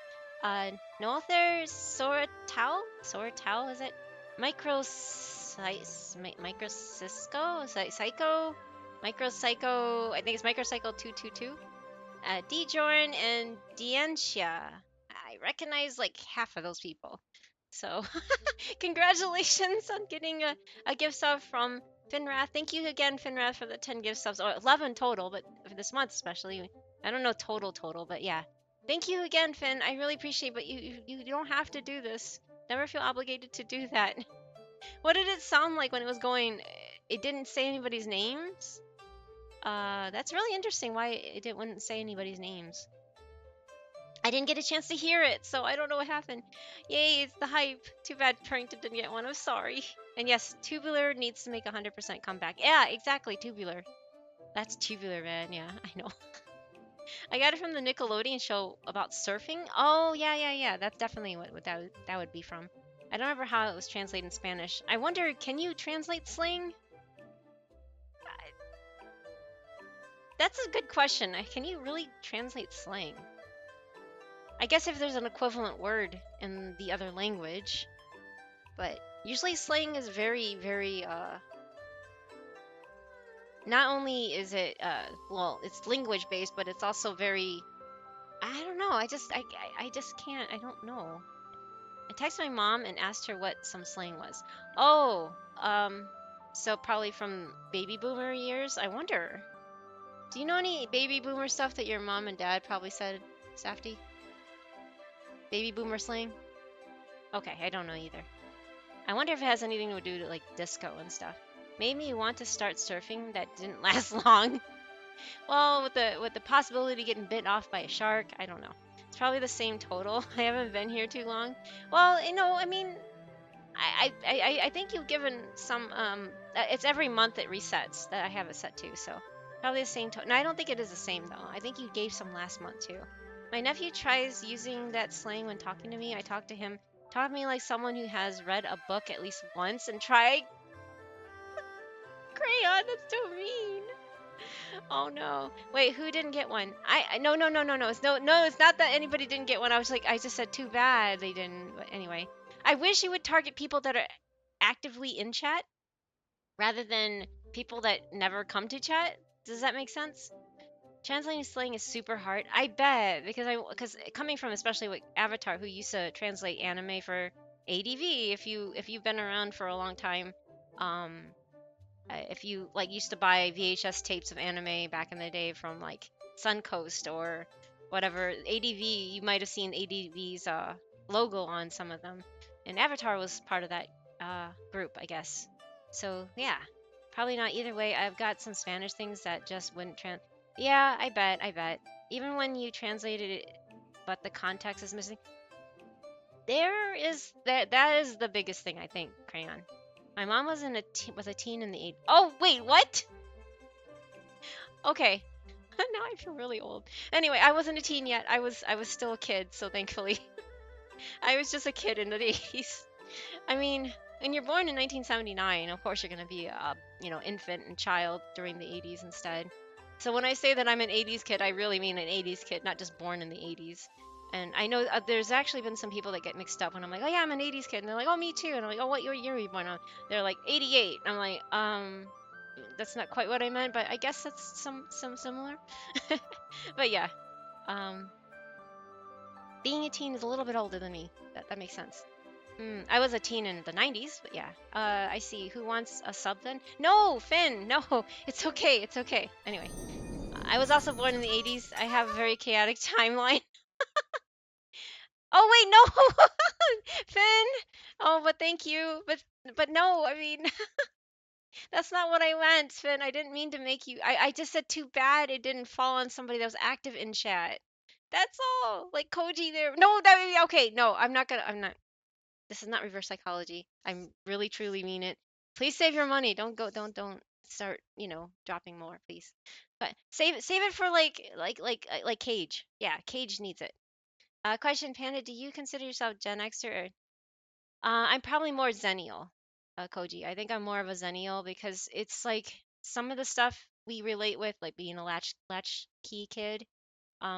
Nother Sora Tao? Sora Tao, is it? Micro Cisco? Psycho? Micro Psycho, I think it's Micro Psycho 222. Djorn and Dientia. I recognize like half of those people. So, congratulations on getting a gift sub from Finrath. Thank you again, Finrath, for the 10 gift subs, or 11 total, but for this month especially. I don't know total, but yeah. Thank you again, Finn. I really appreciate it, but you don't have to do this. Never feel obligated to do that. What did it sound like when it was going? It didn't say anybody's names? That's really interesting why it wouldn't say anybody's names. I didn't get a chance to hear it, so I don't know what happened. Yay, it's the hype. Too bad Purrington didn't get one. I'm sorry. And yes, Tubular needs to make 100% comeback. Yeah, exactly, Tubular. That's Tubular, man. Yeah, I know. I got it from the Nickelodeon show about surfing. Oh, yeah. That's definitely what that would be from. I don't remember how it was translated in Spanish. I wonder, can you translate slang? That's a good question. Can you really translate slang? I guess if there's an equivalent word in the other language, but usually slang is very, very, not only is it, well, it's language based, but it's also very, I don't know, I just can't, I don't know. I texted my mom and asked her what some slang was. Oh, so probably from baby boomer years, I wonder. Do you know any baby boomer stuff that your mom and dad probably said, Safety? Baby boomer slang? Okay, I don't know either. I wonder if it has anything to do with like disco and stuff. Made me want to start surfing. That didn't last long. Well, with the possibility of getting bit off by a shark, I don't know. It's probably the same total. I haven't been here too long. Well, I mean, I think you've given some. It's every month it resets. That I have it set to, so probably the same total. No, I don't think it is the same though. I think you gave some last month too. My nephew tries using that slang when talking to me. I talk to him. Talk to me like someone who has read a book at least once and tried crayon. That's so mean. Oh no. Wait, who didn't get one? No. It's not that anybody didn't get one. I just said too bad they didn't. But anyway, I wish you would target people that are actively in chat rather than people that never come to chat. Does that make sense? Translating slang is super hard. I bet because coming from especially with Avatar, who used to translate anime for ADV. If you've been around for a long time, if you like used to buy VHS tapes of anime back in the day from like Suncoast or whatever ADV, you might have seen ADV's logo on some of them, and Avatar was part of that group, I guess. So yeah. Probably not either way. I've got some Spanish things that just wouldn't Yeah, I bet. Even when you translated it, but the context is missing. There is that is the biggest thing I think, Crayon. My mom was was a teen in the 80s. Oh, wait, what? Okay. Now I feel really old. Anyway, I wasn't a teen yet. I was still a kid, so thankfully. I was just a kid in the 80s. I mean, when you're born in 1979, of course you're going to be a, infant and child during the 80s instead. So when I say that I'm an 80s kid, I really mean an 80s kid, not just born in the 80s. And I know there's actually been some people that get mixed up when I'm like, oh yeah, I'm an 80s kid. And they're like, oh, me too. And I'm like, oh, what year were you born on? They're like, 88. I'm like, that's not quite what I meant, but I guess that's some similar. But yeah, um, being a teen is a little bit older than me. That makes sense. I was a teen in the 90s, but yeah. I see. Who wants a sub then? No, Finn, no. It's okay. It's okay. Anyway, I was also born in the 80s. I have a very chaotic timeline. Oh, wait, no. Finn. Oh, but thank you. But no, I mean, that's not what I meant, Finn. I didn't mean to make you. I just said too bad it didn't fall on somebody that was active in chat. That's all. Like Koji there. No, that would be okay. No, I'm not. This is not reverse psychology. I'm really truly mean it. Please save your money. Don't start, dropping more, please. But save it for like Cage. Yeah, Cage needs it. Question, Panda, do you consider yourself Gen Xer or I'm probably more Zennial, Koji. I think I'm more of a Zennial because it's like some of the stuff we relate with, like being a latchkey kid,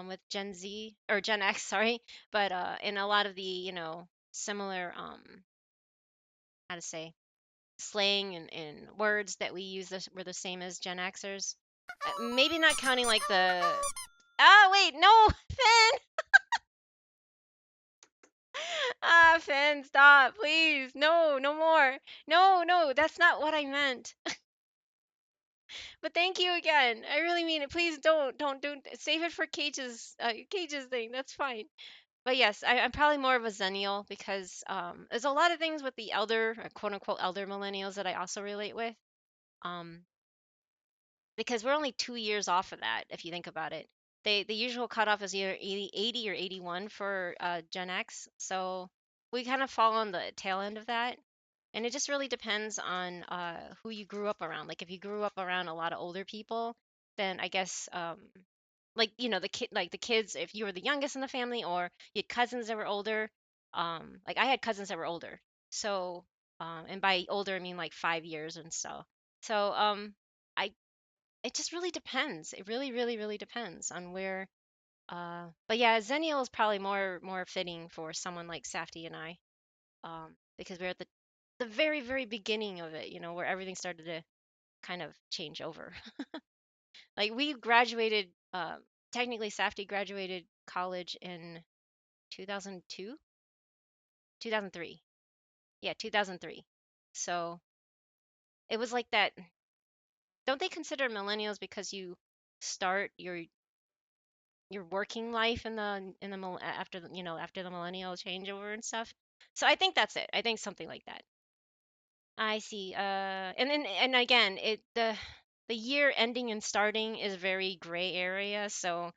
with Gen Z or Gen X, sorry, but in a lot of the, similar how to say slang and words that we use were the same as Gen Xers. Maybe not counting like the wait, no, Finn. Finn, stop, please. No, no more. No, that's not what I meant. But thank you again. I really mean it. Please don't save it for Cage's thing. That's fine. But yes, I'm probably more of a Zennial because there's a lot of things with the elder, quote unquote, elder millennials that I also relate with. Um, because we're only 2 years off of that, if you think about it. The usual cutoff is either 80 or 81 for Gen X. So we kind of fall on the tail end of that. And it just really depends on who you grew up around. Like if you grew up around a lot of older people, then I guess like the kids, if you were the youngest in the family or you had cousins that were older, like I had cousins that were older. So and by older I mean like 5 years and so. So I it just really depends. It really depends on where. But yeah, Zennial is probably more fitting for someone like Safety and I, because we're at the very beginning of it, where everything started to kind of change over. Like we graduated. Technically, Safety graduated college in 2002, 2003. Yeah, 2003. So it was like that. Don't they consider millennials because you start your working life after after the millennial changeover and stuff. So I think that's it. I think something like that. I see. And again, the year ending and starting is very gray area. So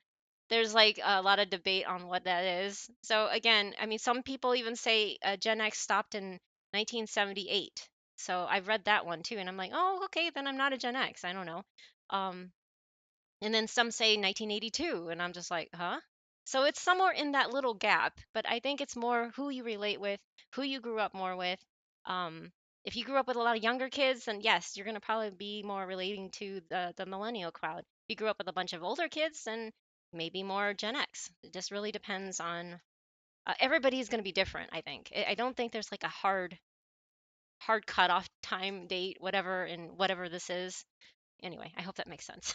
there's like a lot of debate on what that is. So again, I mean, some people even say Gen X stopped in 1978. So I've read that one too, and I'm like, oh, okay, then I'm not a Gen X. I don't know. Um, and then some say 1982, and I'm just like, huh? So it's somewhere in that little gap, but I think it's more who you relate with, who you grew up more with. Um, if you grew up with a lot of younger kids, then yes, you're going to probably be more relating to the millennial crowd. If you grew up with a bunch of older kids, then maybe more Gen X. It just really depends on everybody's going to be different, I think. I don't think there's like a hard cutoff time date, whatever, and whatever this is. Anyway, I hope that makes sense.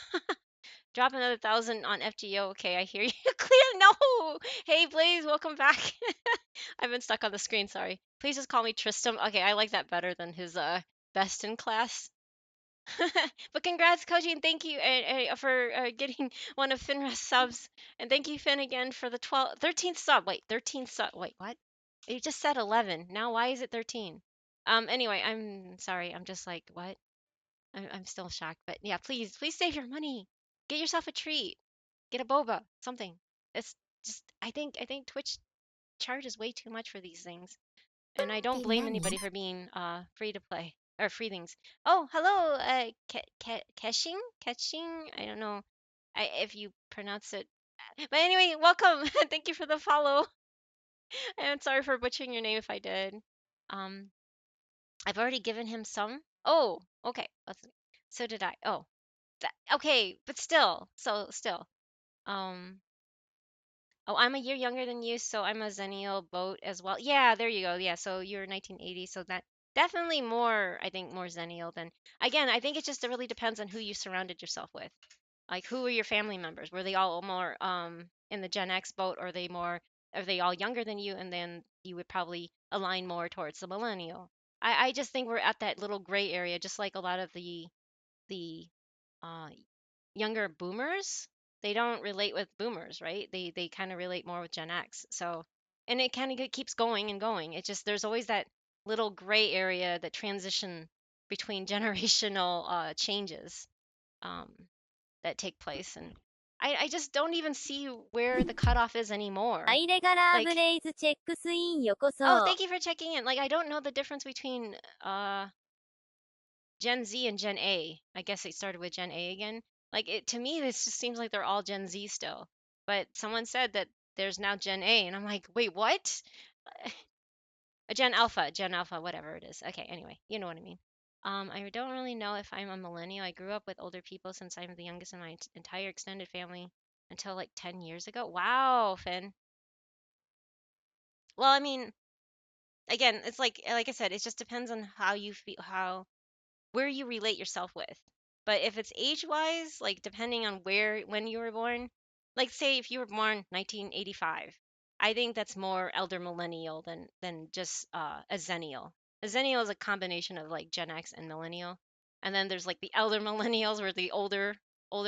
Drop another 1,000 on FGO. Okay, I hear you. Clear. No. Hey, Blaze, welcome back. I've been stuck on the screen. Sorry. Please just call me Tristram. Okay, I like that better than his best in class. But congrats, Koji, and thank you for getting one of Finra's subs. And thank you, Finn, again for the 13th sub. Wait, 13th sub. Wait, what? You just said 11. Now why is it 13? Anyway, I'm sorry. I'm just like, what? I'm still shocked, but yeah, please save your money. Get yourself a treat. Get a boba, something. It's just I think Twitch charges way too much for these things, and I don't blame anybody for being free to play or free things. Oh, hello, Keshing. I don't know if you pronounce it, but anyway, welcome. Thank you for the follow, and sorry for butchering your name if I did. Um, I've already given him some. Oh, okay. So did I. Oh, okay, but still, so still. Um, oh, I'm a year younger than you, so I'm a Zennial boat as well. Yeah, there you go. Yeah, so you're 1980, so that definitely more, I think, more Zennial than. Again, I think it just really depends on who you surrounded yourself with. Like, who were your family members? Were they all more in the Gen X boat, or are they all younger than you? And then you would probably align more towards the millennial. I just think we're at that little gray area, just like a lot of the uh, younger boomers. They don't relate with boomers, right? They kind of relate more with Gen X. So, and it kind of keeps going and going. It just there's always that little gray area, that transition between generational changes um, that take place, and I just don't even see where the cutoff is anymore. イレガラーブ Like, レイズチェックスインよこ oh, そ。 thank you for checking in. Like, I don't know the difference between Gen Z and Gen A. I guess it started with Gen A again. Like, it to me, this just seems like they're all Gen Z still. But someone said that there's now Gen A, and I'm like, wait, what? A Gen Alpha, whatever it is. Okay, anyway, you know what I mean. I don't really know if I'm a millennial. I grew up with older people since I'm the youngest in my entire extended family until like 10 years ago. Wow, Finn. Well, I mean, again, it's like I said, it just depends on how you feel, how where you relate yourself with. But if it's age wise, like depending on where when you were born, like say if you were born 1985, I think that's more elder millennial than just a zennial. A zennial is a combination of like Gen X and millennial. And then there's like the elder millennials, or the older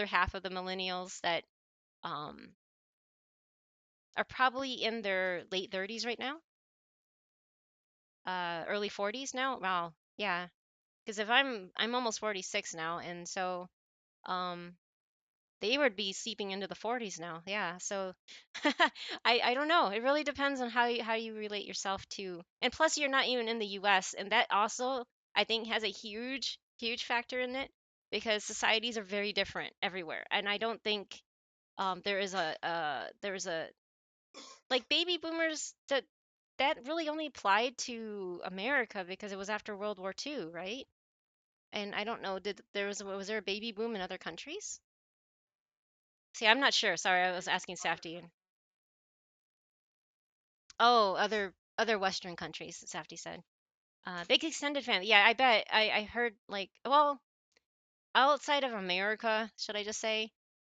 half of the millennials that um are probably in their late 30s right now, early 40s now. Wow. Yeah, because if I'm almost 46 now, and so um they would be seeping into the 40s now. Yeah. So I don't know. It really depends on how you relate yourself to. And plus you're not even in the US, and that also I think has a huge factor in it, because societies are very different everywhere. And I don't think there is a like baby boomers that really only applied to America because it was after World War II, right? And I don't know, did there was there a baby boom in other countries? See, I'm not sure. Sorry, I was asking Safety. Oh, other Western countries, Safety said. Big extended family. Yeah, I bet. I heard like, well, outside of America, should I just say?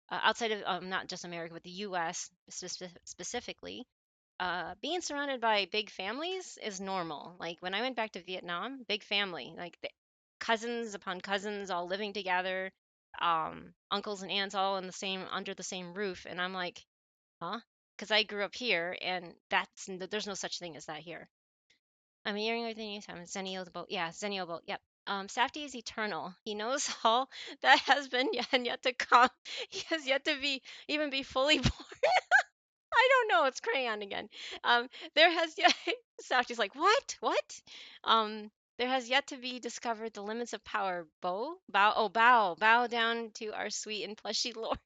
Outside of not just America, but the U.S. Specifically, being surrounded by big families is normal. Like when I went back to Vietnam, big family, like cousins upon cousins all living together, uncles and aunts all in the same under the same roof, and I'm like, huh? Because I grew up here, and there's no such thing as that here. I'm hearing everything you time. Zennial boat. Yeah, Zennial boat. Yep. Safety is eternal. He knows all that has been yet to come. He has yet to be fully born. I don't know. It's crayon again. There has yet. Safety's like, what? What? There has yet to be discovered the limits of power. Bow down to our sweet and plushy lord.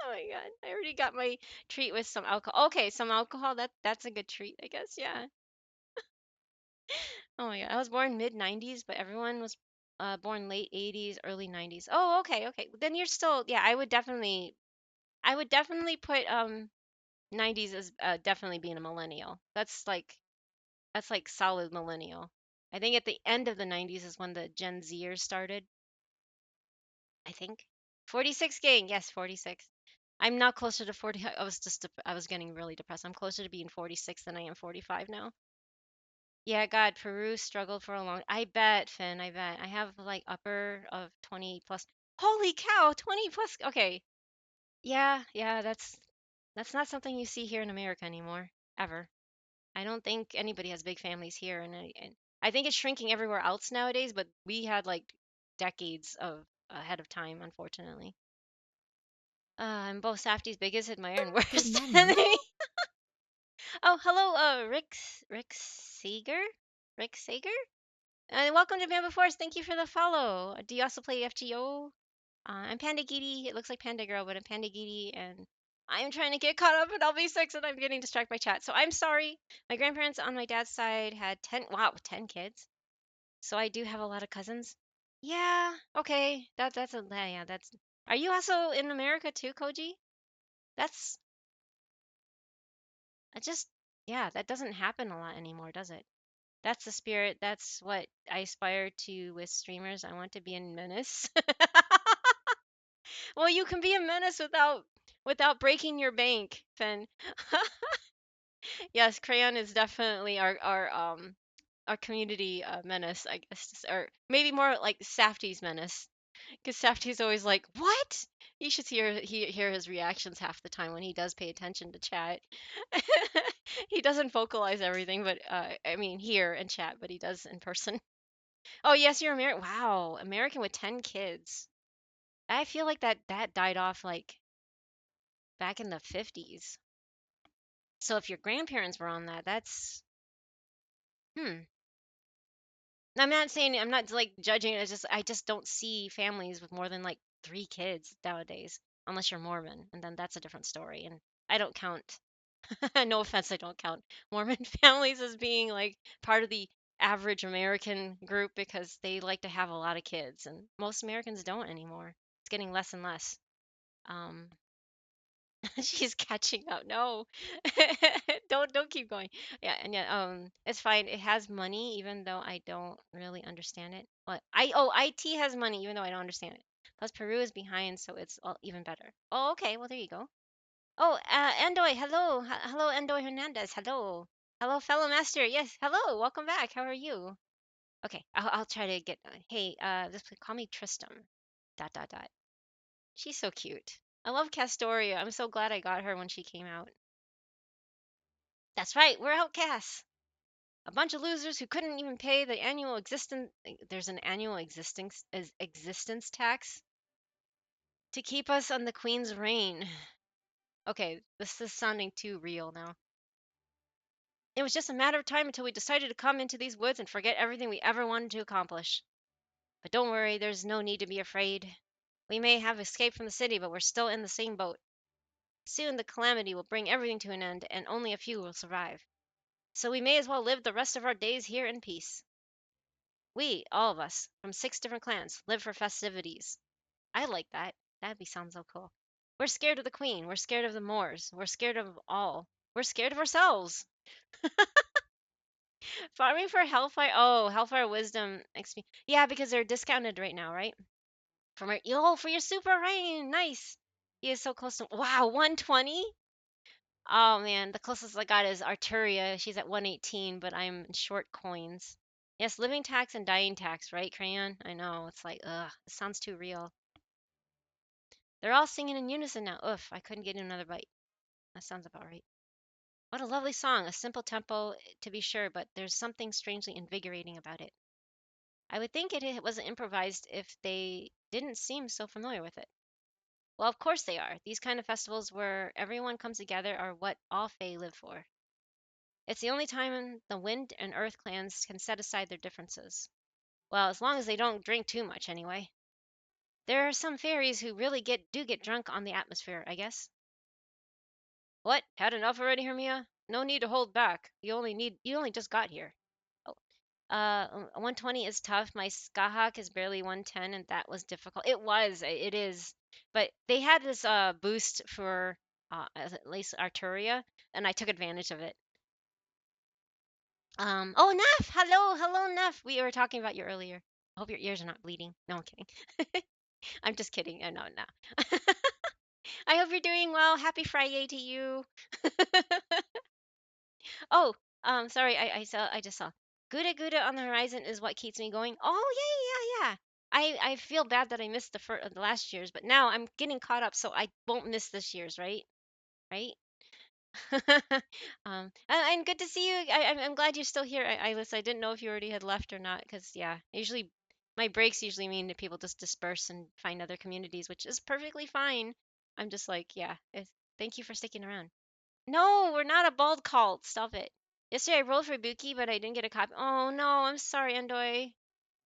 Oh my god! I already got my treat with some alcohol. Okay, some alcohol. That's a good treat, I guess. Yeah. Oh my god! I was born mid '90s, but everyone was born late '80s, early '90s. Oh, okay, okay. Then you're still. Yeah, I would definitely put '90s as definitely being a millennial. That's like solid millennial. I think at the end of the '90s is when the Gen Zers started. I think 46 gang. Yes, 46. I'm now closer to 40. I was getting really depressed. I'm closer to being 46 than I am 45 now. Yeah, God, Peru struggled for a long. I bet, Finn, I bet. I have like upper of 20 plus. Holy cow, 20 plus. Okay. Yeah, yeah, that's not something you see here in America anymore, ever. I don't think anybody has big families here, and I think it's shrinking everywhere else nowadays, but we had like decades of ahead of time, unfortunately. I'm both Safty's biggest admirer and worst enemy. Oh, hello, Rick Sager? Rick Sager? And welcome to Bamboo Forest. Thank you for the follow. Do you also play FGO? I'm Panda Giddy. It looks like Panda Girl, but I'm Panda Giddy, and I'm trying to get caught up in LV6, and I'm getting distracted by chat. So I'm sorry. My grandparents on my dad's side had 10 kids. So I do have a lot of cousins. Yeah, okay. Yeah, that's. Are you also in America too, Koji? That's I just yeah, that doesn't happen a lot anymore, does it? That's the spirit. That's what I aspire to with streamers. I want to be a menace. Well, you can be a menace without breaking your bank, Fen. Yes, Crayon is definitely our community menace, I guess, or maybe more like Safty's menace. Because Safty's always like, "What?" You should hear his reactions half the time when he does pay attention to chat. He doesn't vocalize everything, but I mean here in chat, but he does in person. Oh yes, you're American. Wow, American with 10 kids. I feel like that died off like back in the 50s. So if your grandparents were on that, that's hmm. I'm not saying I'm not like judging it. It's just I just don't see families with more than like 3 kids nowadays, unless you're Mormon, and then that's a different story. And I don't count. No offense, I don't count Mormon families as being like part of the average American group because they like to have a lot of kids, and most Americans don't anymore. It's getting less and less. Um, She's catching up. No. Don't keep going. Yeah, and yeah, it's fine. It has money even though I don't really understand it. What? IT has money even though I don't understand it. Plus Peru is behind, so it's all even better. Oh, okay. Well, there you go. Oh, Endoy, hello. Hello, Endoy Hernandez. Hello. Hello, fellow master. Yes, hello. Welcome back. How are you? Okay, I'll try to get hey, just call me Tristram. Dot dot dot. She's so cute. I love Castoria. I'm so glad I got her when she came out. That's right, we're outcasts. A bunch of losers who couldn't even pay the annual existence. There's an annual existence tax to keep us on the Queen's reign. Okay, this is sounding too real now. It was just a matter of time until we decided to come into these woods and forget everything we ever wanted to accomplish. But don't worry, there's no need to be afraid. We may have escaped from the city, but we're still in the same boat. Soon the calamity will bring everything to an end, and only a few will survive. So we may as well live the rest of our days here in peace. We, all of us, from 6 different clans, live for festivities. I like that. That'd be sounds so cool. We're scared of the queen. We're scared of the Moors. We're scared of all. We're scared of ourselves. Farming for Hellfire. Oh, Hellfire Wisdom XP. Yeah, because they're discounted right now, right? For your super rain. Nice. He is so close to. Wow, 120. Oh man, the closest I got is Arturia. She's at 118, but I'm in short coins. Yes, living tax and dying tax, right, Crayon? I know. It's like, ugh, it sounds too real. They're all singing in unison now. Oof, I couldn't get another bite. That sounds about right. What a lovely song. A simple tempo, to be sure, but there's something strangely invigorating about it. I would think it wasn't improvised if they didn't seem so familiar with it. Well, of course they are. These kind of festivals where everyone comes together are what all Fae live for. It's the only time the Wind and Earth clans can set aside their differences. Well, as long as they don't drink too much, anyway. There are some fairies who really get drunk on the atmosphere, I guess. What? Had enough already, Hermia? No need to hold back. You only just got here. Oh, 120 is tough. My Skahak is barely 110, and that was difficult. It is. But they had this boost for at least Arturia, and I took advantage of it. Oh, Neff! Hello, Neff. We were talking about you earlier. I hope your ears are not bleeding. No, I'm kidding. I'm just kidding. No, no. I hope you're doing well. Happy Friday to you. Oh, sorry. I just saw. Gouda Gouda on the horizon is what keeps me going. Oh, yeah, yeah, yeah. I feel bad that I missed the last year's, but now I'm getting caught up, so I won't miss this year's, right? Right? And good to see you. I'm glad you're still here, Ilis. I didn't know if you already had left or not, because yeah, usually My breaks usually mean that people just disperse and find other communities, which is perfectly fine. I'm just like, yeah, thank you for sticking around. No, we're not a bald cult. Stop it. Yesterday I rolled for Buki, but I didn't get a copy. Oh no, I'm sorry, Endoy.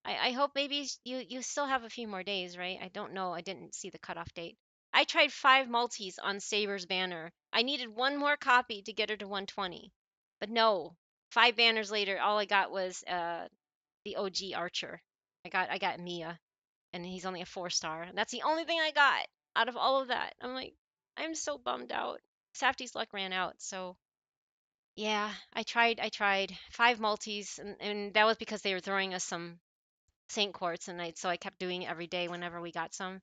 I hope maybe you still have a few more days, right? I don't know. I didn't see the cutoff date. I tried 5 multis on Saber's banner. I needed one more copy to get her to 120. But no. 5 banners later, all I got was the OG Archer. I got Mia, and he's only a 4 star. That's the only thing I got out of all of that. I'm like, I'm so bummed out. Safty's luck ran out, so yeah, I tried 5 multis, and that was because they were throwing us some Saint quartz, and I kept doing it every day whenever we got some.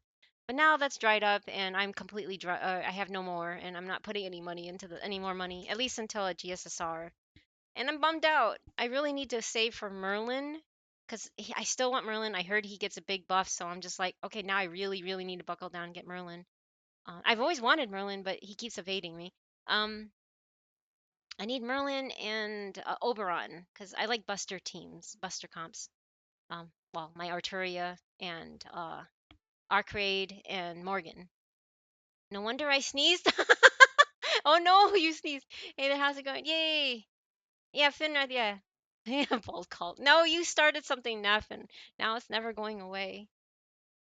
But now that's dried up, and I'm completely dry. I have no more, and I'm not putting any more money, at least until a GSSR. And I'm bummed out. I really need to save for Merlin, because I still want Merlin. I heard he gets a big buff, so I'm just like, okay, now I really, really need to buckle down and get Merlin. I've always wanted Merlin, but he keeps evading me. Um, I need Merlin and Oberon, because I like Buster teams, Buster comps. Well, my Arturia and Arcade and Morgan. No wonder I sneezed. Oh no, you sneezed. Hey, how's it going? Yay! Yeah, Finrod, yeah. Yeah, bold cult. No, you started something, Neff, and now it's never going away.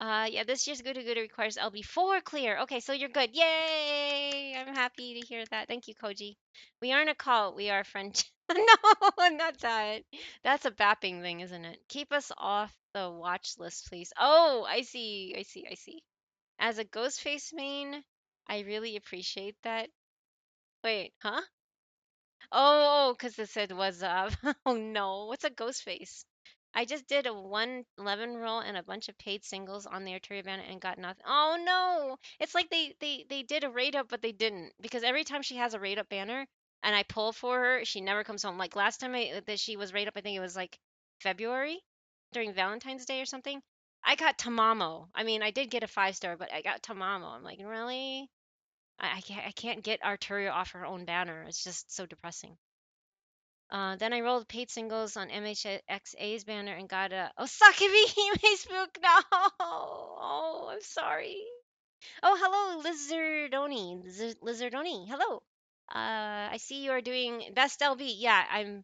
Yeah, this year's Good requires LB4 clear. Okay, so you're good. Yay! I'm happy to hear that. Thank you, Koji. We aren't a cult. We are French. No, not that. That's a bapping thing, isn't it? Keep us off the watch list, please. Oh, I see. I see. I see. As a Ghostface main, I really appreciate that. Wait, huh? Oh, because it said was up. Oh no, what's a ghost face? I just did a 111 roll and a bunch of paid singles on the Arteria banner and got nothing. Oh no! It's like they did a raid up, but they didn't, because every time she has a raid up banner and I pull for her, she never comes home. Like last time that she was raid up, I think it was like February during Valentine's Day or something. I got Tamamo. I mean, I did get a 5 star, but I got Tamamo. I'm like, really? I can't get Arturia off her own banner. It's just so depressing. Then I rolled paid singles on MHXA's banner and got a Osakabi Hime spook. No, oh, I'm sorry. Oh, hello, Lizardoni. Lizardoni, hello. I see you are doing best LB. Yeah, I'm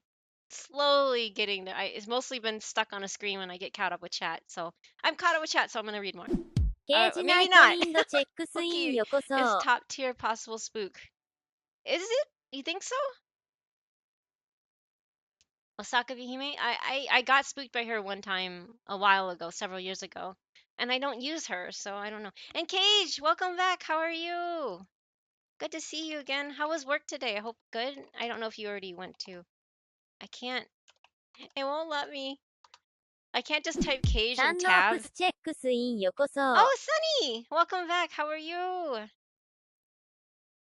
slowly getting there. It's mostly been stuck on a screen when I get caught up with chat. So I'm caught up with chat, so I'm gonna read more. ケージナ Maybe イト not. リンドチェックスイン Oki よこ is そ。 top tier possible spook. Is it? You think so? Osaka Bihime? I got spooked by her one time a while ago, several years ago. And I don't use her, so I don't know. And Cage, welcome back. How are you? Good to see you again. How was work today? I hope good. I don't know if you already went to. I can't. It won't let me. I can't just type Cage サ and ンノープ tab. スチェックスインよこそ。 Oh, Sunny! Welcome back. How are you?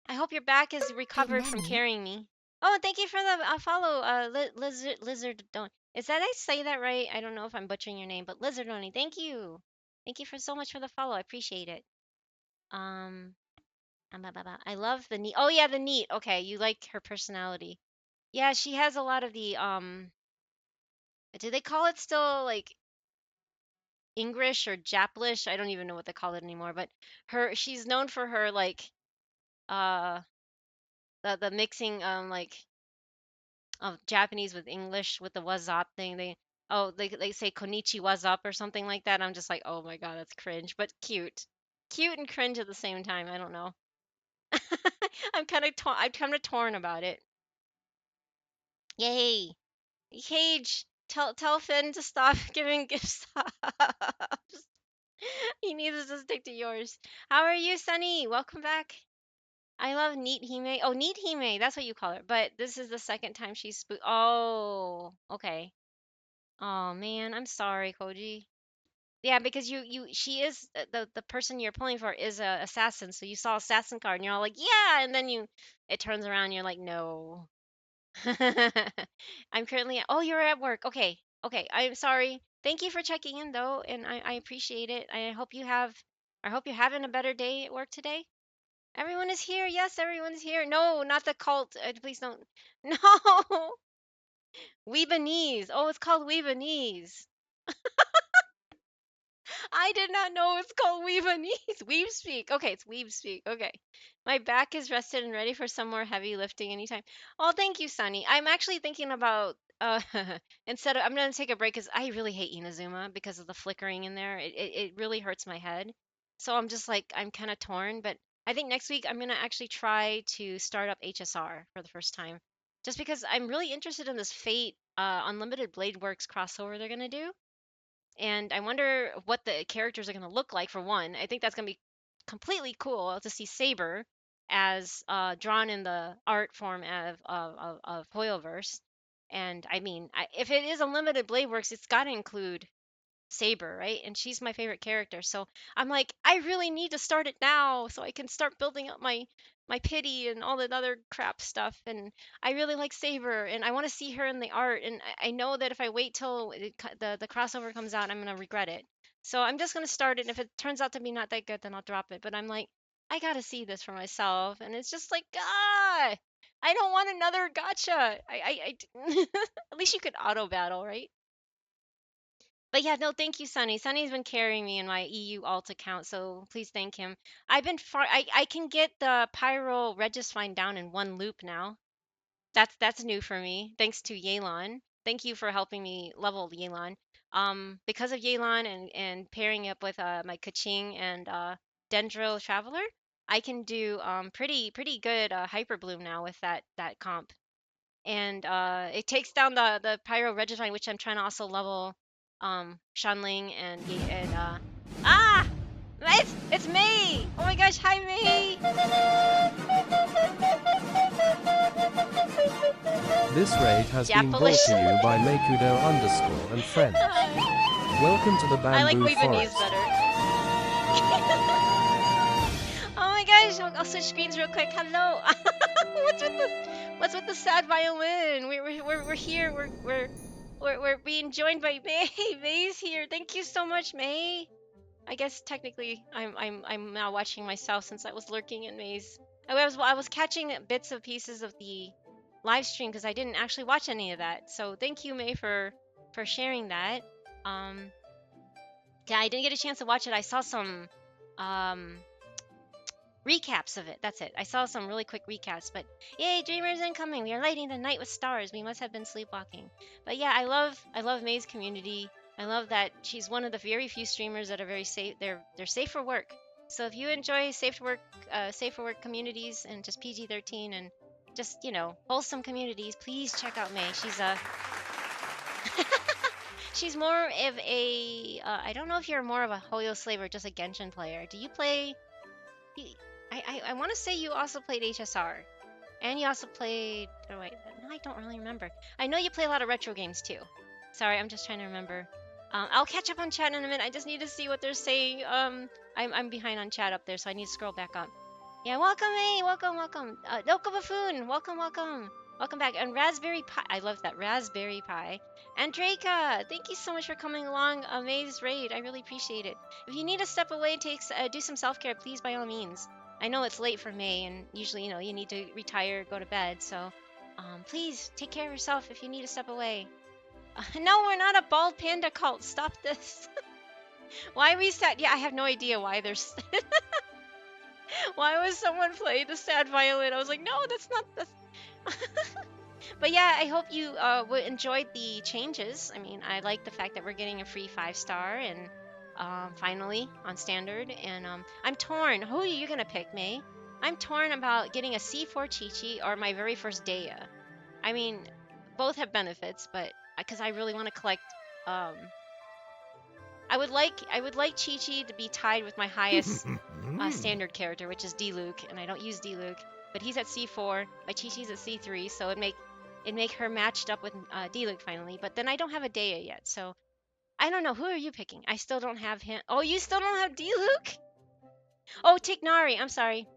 I hope your back is recovered from carrying me. Oh, thank you for the follow, lizard. Don't is that I say that right? I don't know if I'm butchering your name, but lizard only. Thank you. Thank you for so much for the follow. I appreciate it. Um, I love the neat. Oh yeah, the neat. Okay, you like her personality. Yeah, she has a lot of the Do they call it still like English or Japlish? I don't even know what they call it anymore. But she's known for her like uh the mixing like of Japanese with English with the what's up thing. They say konnichi what's up or something like that. I'm just like, oh my god, that's cringe, but cute, cute and cringe at the same time. I don't know. I'm kind of torn about it. Yay, Cage, tell Finn to stop giving gift subs. He needs to stick to yours. How are you, Sunny? Welcome back. I love Neat Hime. Oh, Neat Hime, that's what you call her. But this is the second time she's Oh, okay. Oh man, I'm sorry, Koji. Yeah, because she is the person you're pulling for is a assassin. So you saw assassin card and you're all like, yeah, and then it turns around and you're like, no. I'm currently oh, you're at work. Okay. Okay. I'm sorry. Thank you for checking in though, and I appreciate it. I hope you're having a better day at work today. Everyone is here. Yes, everyone's here. No, not the cult. Please don't. No. Weebanese. Oh, it's called Weebanese. I did not know it's called Weevanese. Weeb speak. Okay, it's Weeb speak. Okay. My back is rested and ready for some more heavy lifting anytime. Oh, thank you, Sunny. I'm actually thinking about instead of I'm gonna take a break because I really hate Inazuma because of the flickering in there. It really hurts my head. So I'm just like I'm kind of torn, but I think next week I'm gonna actually try to start up HSR for the first time. Just because I'm really interested in this Fate Unlimited Blade Works crossover they're gonna do. And I wonder what the characters are going to look like for one. I think that's going to be completely cool to see Saber as drawn in the art form of Hoyoverse. And I mean, if it is Unlimited Blade Works, it's got to include Saber, right? And she's my favorite character. So I'm like, I really need to start it now so I can start building up my pity and all that other crap stuff. And I really like Saber, and I want to see her in the art. And I know that if I wait till the crossover comes out, I'm gonna regret it. So I'm just gonna start it. And if it turns out to be not that good, then I'll drop it. But I'm like, I gotta see this for myself, and it's just like, I don't want another gotcha. At least you could auto battle, right? But yeah, no, thank you, Sunny. Sunny's been carrying me in my EU alt account, so please thank him. I've been far. I can get the Pyro Regisfine down in one loop now. That's new for me. Thanks to Yelan. Thank you for helping me level Yelan. Because of Yelan and pairing up with my Kaching and Dendro Traveler, I can do pretty good Hyper Bloom now with that comp. And it takes down the Pyro Regifine, which I'm trying to also level Shanling and ah, it's May. Oh my gosh, hi May. This raid has been brought Japalish. to you by Makudo _ and friends. Welcome to the I like bamboo Weevanese forest. better. Oh my gosh, I'll switch screens real quick. Hello. What's with the sad violin? We're here. We're being joined by May. May's here. Thank you so much, May. I guess technically I'm now watching myself since I was lurking in May's. I was catching bits of pieces of the live stream because I didn't actually watch any of that. So thank you, May, for sharing that. Yeah, I didn't get a chance to watch it. I saw some um recaps of it. That's it. I saw some really quick recaps, but yay, dreamers incoming. We are lighting the night with stars. We must have been sleepwalking. But yeah, I love May's community. I love that she's one of the very few streamers that are very safe. They're safe for work. So if you enjoy safe for work communities and just PG-13 and just, wholesome communities, please check out May. She's more of a I don't know if you're more of a Hoyo slave or just a Genshin player. Do you play I want to say you also played HSR, and you also played. Oh wait, no, I don't really remember. I know you play a lot of retro games too. Sorry, I'm just trying to remember. I'll catch up on chat in a minute. I just need to see what they're saying. I'm behind on chat up there, so I need to scroll back up. Yeah, welcome, hey, welcome. Noko Buffoon, welcome back. And Raspberry Pie, I love that Raspberry Pie. And Draka, thank you so much for coming along. Amaze raid, I really appreciate it. If you need to step away, do some self care, please by all means. I know it's late for May, and usually, you need to retire, go to bed. So, please take care of yourself if you need to step away. No, we're not a bald panda cult. Stop this. Why we said? Yeah, I have no idea why there's. Why was someone playing the sad violin? I was like, no, that's not. But yeah, I hope you enjoyed the changes. I mean, I like the fact that we're getting a free 5-star and finally on standard. And I'm torn. Who are you gonna pick, May? I'm torn about getting a C4 Chi-Chi or my very first Dea. I mean, both have benefits, but because I really want to collect. I would like Chi-Chi to be tied with my highest standard character, which is D-Luke, and I don't use D-Luke, but he's at C4. My Chi-Chi's at C3, so it make her matched up with D-Luke finally. But then I don't have a Dea yet, so I don't know. Who are you picking? I still don't have him. Oh, you still don't have D-Luke? Oh, Tignari. I'm sorry.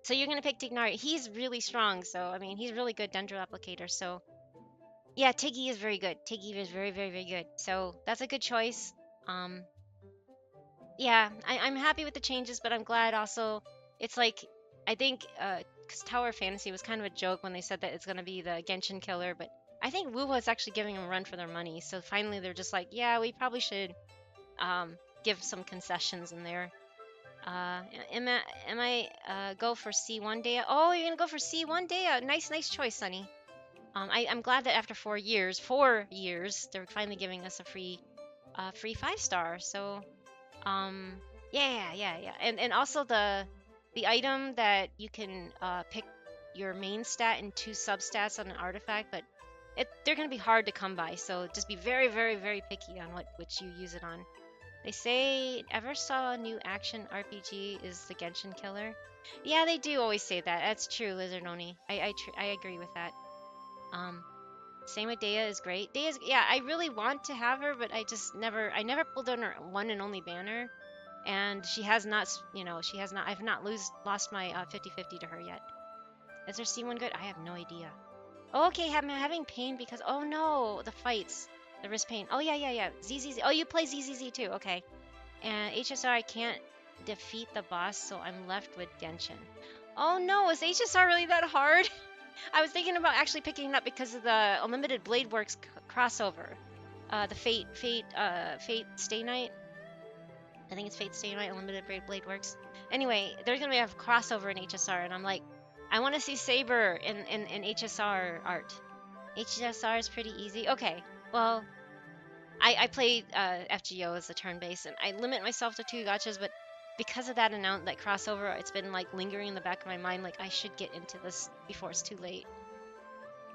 So you're gonna pick Tignari. He's really strong, so I mean, he's really good Dendro applicator. So yeah, Tiggy is very good. Tiggy is very, very, very good. So that's a good choice. Yeah, I'm happy with the changes, but I'm glad also. It's like I think because Tower Fantasy was kind of a joke when they said that it's gonna be the Genshin killer, but I think Wuwa is actually giving them a run for their money. So finally, they're just like, yeah, we probably should give some concessions in there. Am I go for C1 day? Oh, you're gonna go for C1 day? Nice choice, Sunny. I'm glad that after 4 years, they're finally giving us a free 5-star. So, um, yeah. And also the item that you can pick your main stat and 2 substats on an artifact, but they're gonna be hard to come by. So just be very picky on which you use it on. They say ever saw a new action RPG is the Genshin killer. Yeah, they do always say that. That's true, Lizardoni. I agree with that. Um, Same with Dea is great. Dea's, yeah, I really want to have her, but I never pulled on her one and only banner, and she has not, she has not. I've not lost my 50-50 to her yet. Is there C1 good? I have no idea. Oh, okay, I'm having pain because oh no, the fights, the wrist pain. Oh yeah. ZZZ. Oh, you play ZZZ too. Okay. And HSR, I can't defeat the boss, so I'm left with Genshin. Oh no, is HSR really that hard? I was thinking about actually picking it up because of the Unlimited Blade Works crossover. The Fate Stay Night. I think it's Fate Stay Night, Unlimited Blade Works. Anyway, there's gonna be a crossover in HSR, and I'm like, I want to see Saber in HSR art. HSR is pretty easy. Okay, well, I played FGO as a turn base, and I limit myself to 2 gachas, but because of that that crossover, it's been like lingering in the back of my mind, like I should get into this before it's too late.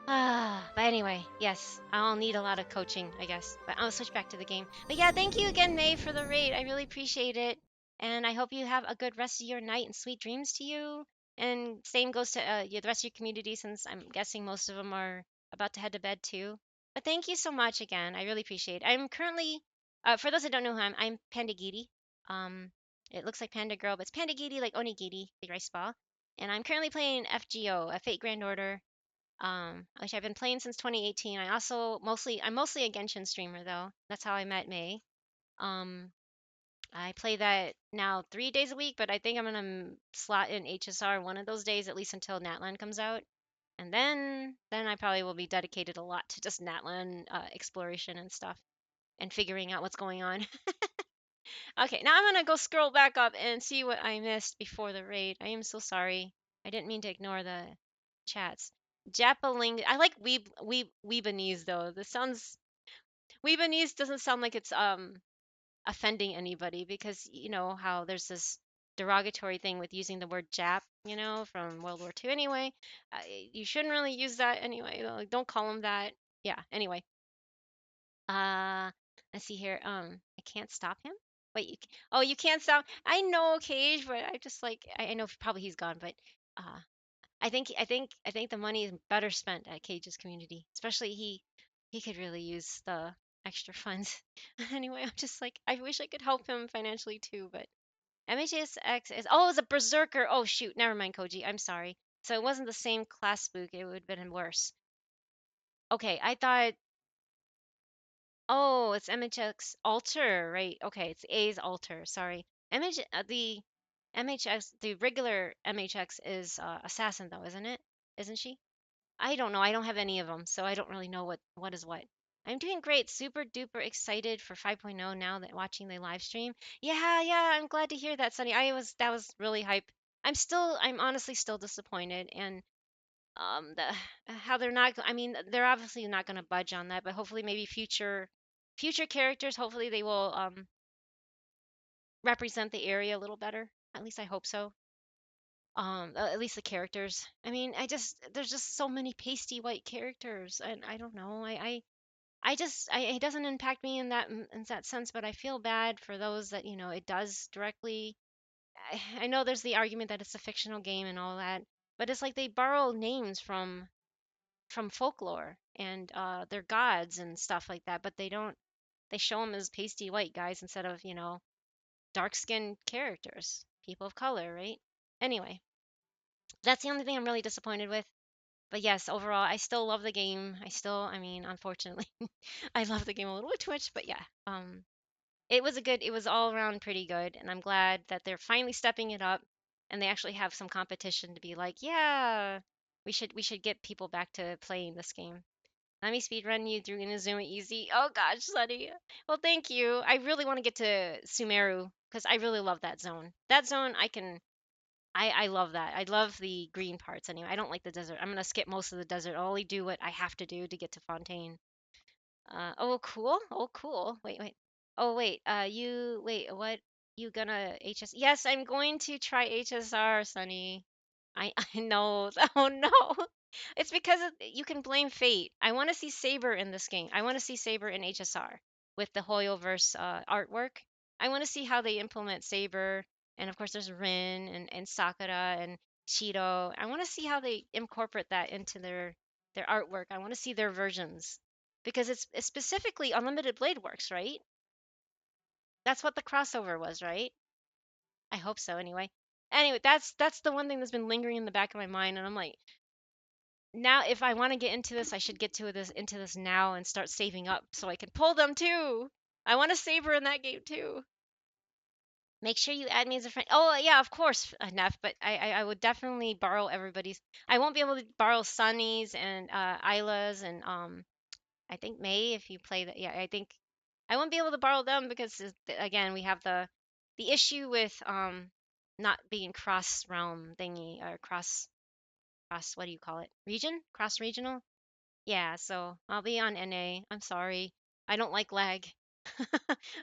But anyway, yes, I'll need a lot of coaching, I guess. But I'll switch back to the game. But yeah, thank you again, May, for the raid. I really appreciate it. And I hope you have a good rest of your night and sweet dreams to you. And same goes to the rest of your community, since I'm guessing most of them are about to head to bed too. But thank you so much again. I really appreciate it. I'm currently, for those that don't know who I'm Panda Giri. Um, it looks like Panda Girl, but it's Panda Giri, like Onigiri, the rice ball. And I'm currently playing FGO, a Fate Grand Order, which I've been playing since 2018. I'm mostly a Genshin streamer though. That's how I met May. Um, I play that now 3 days a week, but I think I'm gonna slot in HSR one of those days at least until Natlan comes out, and then I probably will be dedicated a lot to just Natlan exploration and stuff and figuring out what's going on. Okay, now I'm gonna go scroll back up and see what I missed before the raid. I am so sorry. I didn't mean to ignore the chats. Japaling. I like Weebanese though. This sounds Weebanese doesn't sound like it's offending anybody, because you know how there's this derogatory thing with using the word Jap, from World War II. Anyway, you shouldn't really use that anyway. Like, don't call them that. Yeah. Anyway, uh, let's see here. I can't stop him. Wait, oh, you can't stop. I know, Cage, but I just like I know probably he's gone, but uh, I think the money is better spent at Cage's community. Especially he could really use the extra funds. Anyway, I'm just like I wish I could help him financially too, but MHSX is it's a berserker. Oh shoot, never mind, Koji. I'm sorry. So it wasn't the same class spook. It would have been worse. Okay, I thought. Oh, it's MHX Alter, right? Okay, it's A's Alter. Sorry. The MHX, the regular MHX is Assassin though, isn't it? Isn't she? I don't know. I don't have any of them, so I don't really know what is what. I'm doing great. Super duper excited for 5.0 now that watching the live stream. Yeah, I'm glad to hear that, Sunny. That was really hype. I'm honestly still disappointed, and the how they're not I mean, they're obviously not going to budge on that, but hopefully maybe future characters, hopefully they will represent the area a little better. At least I hope so. At least the characters. I mean, there's just so many pasty white characters, and I don't know. It doesn't impact me in that sense, but I feel bad for those that it does directly. I know there's the argument that it's a fictional game and all that, but it's like they borrow names from folklore and their gods and stuff like that, but they show them as pasty white guys instead of dark skinned characters, people of color, right? Anyway, that's the only thing I'm really disappointed with. But yes, overall, I still love the game. I mean, unfortunately, I love the game a little bit too much. But yeah, it was all around pretty good, and I'm glad that they're finally stepping it up, and they actually have some competition to be like, yeah, we should get people back to playing this game. Let me speed run you through Inazuma Easy. Oh gosh, Sunny. Well, thank you. I really want to get to Sumeru because I really love that zone. That zone, I love that. I love the green parts anyway. I don't like the desert. I'm gonna skip most of the desert. I'll only do what I have to do to get to Fontaine. Oh, cool. Oh, cool. Wait, wait. Oh, wait. Wait, what? You gonna HS? Yes, I'm going to try HSR, Sunny. I know. Oh no. It's because you can blame fate. I want to see Saber in this game. I want to see Saber in HSR with the Hoyoverse artwork. I want to see how they implement Saber, and of course there's Rin and Sakura and Shido. I want to see how they incorporate that into their artwork. I want to see their versions because it's specifically Unlimited Blade Works, right? That's what the crossover was, right? I hope so anyway. Anyway, that's the one thing that's been lingering in the back of my mind, and I'm like, now if I want to get into this, I should get to this into this now and start saving up so I can pull them too. I want to save her in that game too. Make sure you add me as a friend. Oh yeah, of course, Neff. But I would definitely borrow everybody's. I won't be able to borrow Sunny's and Isla's and I think May if you play that. Yeah, I think I won't be able to borrow them because again we have the issue with not being cross realm thingy or cross what do you call it, region, cross regional. Yeah, so I'll be on NA. I'm sorry. I don't like lag.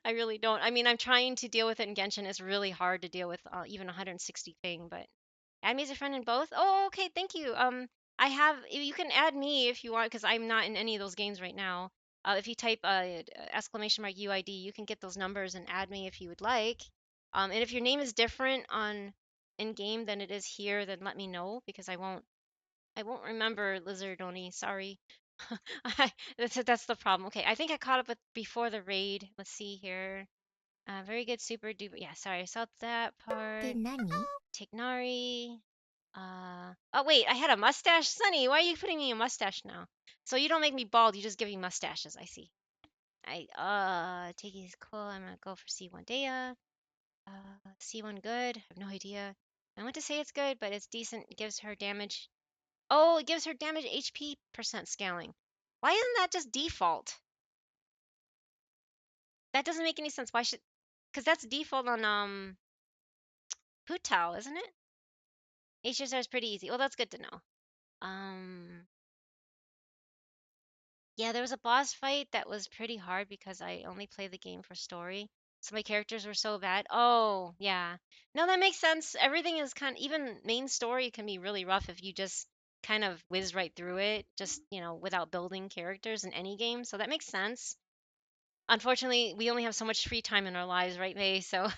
I really don't. I mean, I'm trying to deal with it in Genshin. It's really hard to deal with even 160 ping, but add me as a friend in both. Oh, okay, thank you. I have. You can add me if you want, because I'm not in any of those games right now. If you type exclamation mark UID, you can get those numbers and add me if you would like. And if your name is different on in game than it is here, then let me know because I won't remember Lizardoni. Sorry. That's the problem. Okay, I think I caught up with before the raid. Let's see here. Very good, super duper. Yeah, sorry, I saw that part. Tignari. Oh wait, I had a mustache, Sunny. Why are you putting me a mustache now? So you don't make me bald. You just give me mustaches. I see. Tiggy's cool. I'm gonna go for C1 Dea. C1 good. I have no idea. I want to say it's good, but it's decent. It gives her damage. Oh, it gives her damage HP percent scaling. Why isn't that just default? That doesn't make any sense. Why should? Because that's default on Putao, isn't it? HSR is pretty easy. Well, that's good to know. Um, yeah, there was a boss fight that was pretty hard because I only play the game for story. So my characters were so bad. Oh, yeah. No, that makes sense. Everything is even main story can be really rough if you just kind of whiz right through it, just, without building characters in any game. So that makes sense. Unfortunately, we only have so much free time in our lives, right, May? So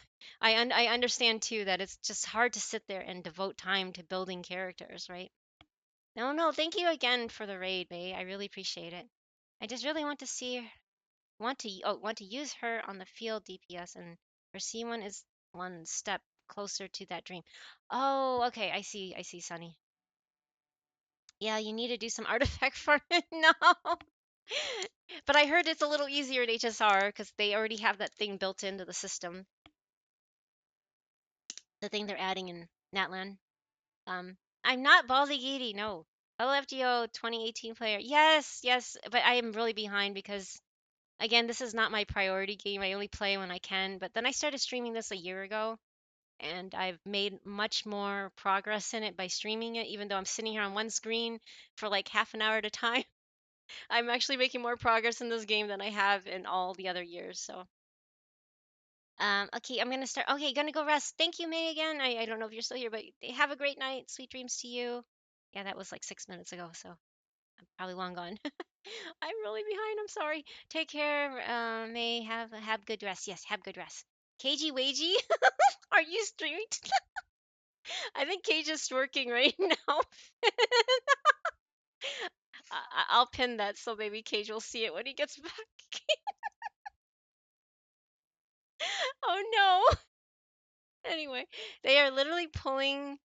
I understand too that it's just hard to sit there and devote time to building characters, right? No, no, thank you again for the raid, May. I really appreciate it. I just really want to see want to use her on the field DPS, and her C1 is one step closer to that dream. Oh, okay, I see, Sunny. Yeah, you need to do some artifact farming. No. But I heard it's a little easier at HSR because they already have that thing built into the system. The thing they're adding in Natlan. I'm not Ballsy Giddy, no. LFGO 2018 player. Yes, yes, but I am really behind because again, this is not my priority game. I only play when I can. But then I started streaming this a year ago, and I've made much more progress in it by streaming it, even though I'm sitting here on one screen for like half an hour at a time. I'm actually making more progress in this game than I have in all the other years. So okay, I'm gonna start. Okay, gonna go rest. Thank you, May, again. I don't know if you're still here, but have a great night. Sweet dreams to you. Yeah, that was like 6 minutes ago, so I'm probably long gone. I'm really behind. I'm sorry. Take care. May have good rest. Yes, have good rest. KG Wagey, are you streaming? I think Cage is working right now. I'll pin that so maybe Cage will see it when he gets back. Oh no. Anyway, they are literally pulling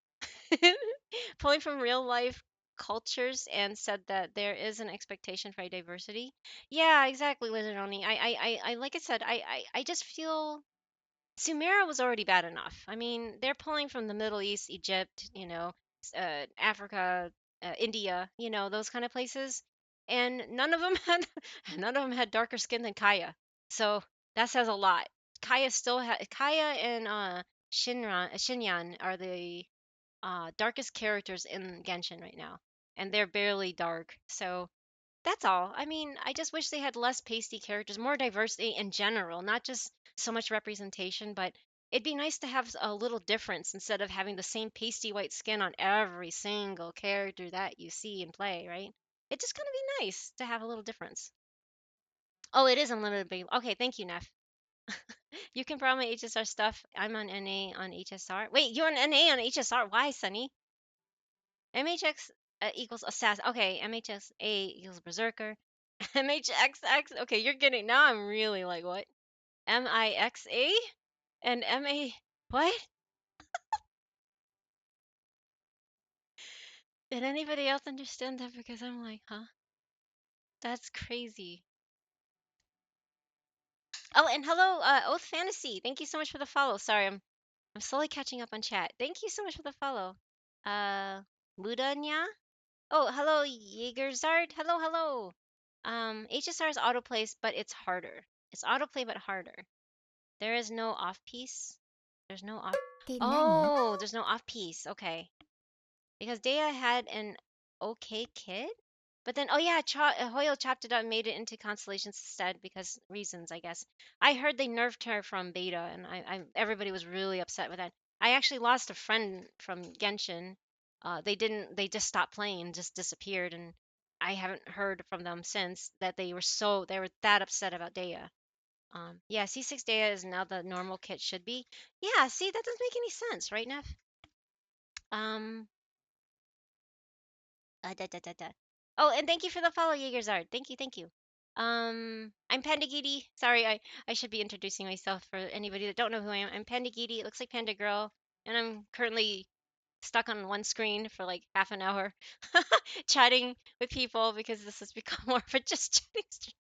from real life cultures and said that there is an expectation for diversity. Yeah, exactly, Lizardoni. I like I said, I just feel Sumera was already bad enough. I mean, they're pulling from the Middle East, Egypt, Africa, India, those kind of places. and none of them had darker skin than Kaya. So that says a lot. Kaya and Shinyan are the darkest characters in Genshin right now, and they're barely dark. So that's all. I mean, I just wish they had less pasty characters, more diversity in general, not just so much representation, but it'd be nice to have a little difference instead of having the same pasty white skin on every single character that you see and play, right? It's just gonna be nice to have a little difference. Oh, it is unlimited babe. Okay, thank you, Neff. You can borrow my HSR stuff. I'm on NA on HSR. Wait, you're on NA on HSR? Why, Sunny? MHX equals assassin. Okay, MHXA equals berserker. MHXX. Okay, you're getting now. I'm really like what? MIXA and MA. What? Did anybody else understand that? Because I'm like, huh? That's crazy. Oh, and hello, Oath Fantasy. Thank you so much for the follow. Sorry, I'm slowly catching up on chat. Thank you so much for the follow. Mudanya. Oh, hello, Jaegerzard. Hello, hello. HSR is autoplays, but it's harder. It's autoplay, but harder. There is no off piece. There's no off. Oh, there's no off piece. Okay. Because Dea had an okay kid, but then oh yeah, Hoyle chopped it up and made it into constellations instead because reasons I guess. I heard they nerfed her from beta, and everybody was really upset with that. I actually lost a friend from Genshin. They didn't. They just stopped playing, just disappeared, and I haven't heard from them since. That they were that upset about Dea. Yeah, C6 Dea is now the normal kit should be. Yeah, see that doesn't make any sense, right, Neff? Um, da, da, da, da. Oh, and thank you for the follow, Jaegerzard. Thank you, thank you. I'm Panda Gidi. Sorry, I should be introducing myself for anybody that don't know who I am. I'm Panda Gidi. It looks like Panda Girl, and I'm currently stuck on one screen for like half an hour, chatting with people because this has become more of a just chatting stream.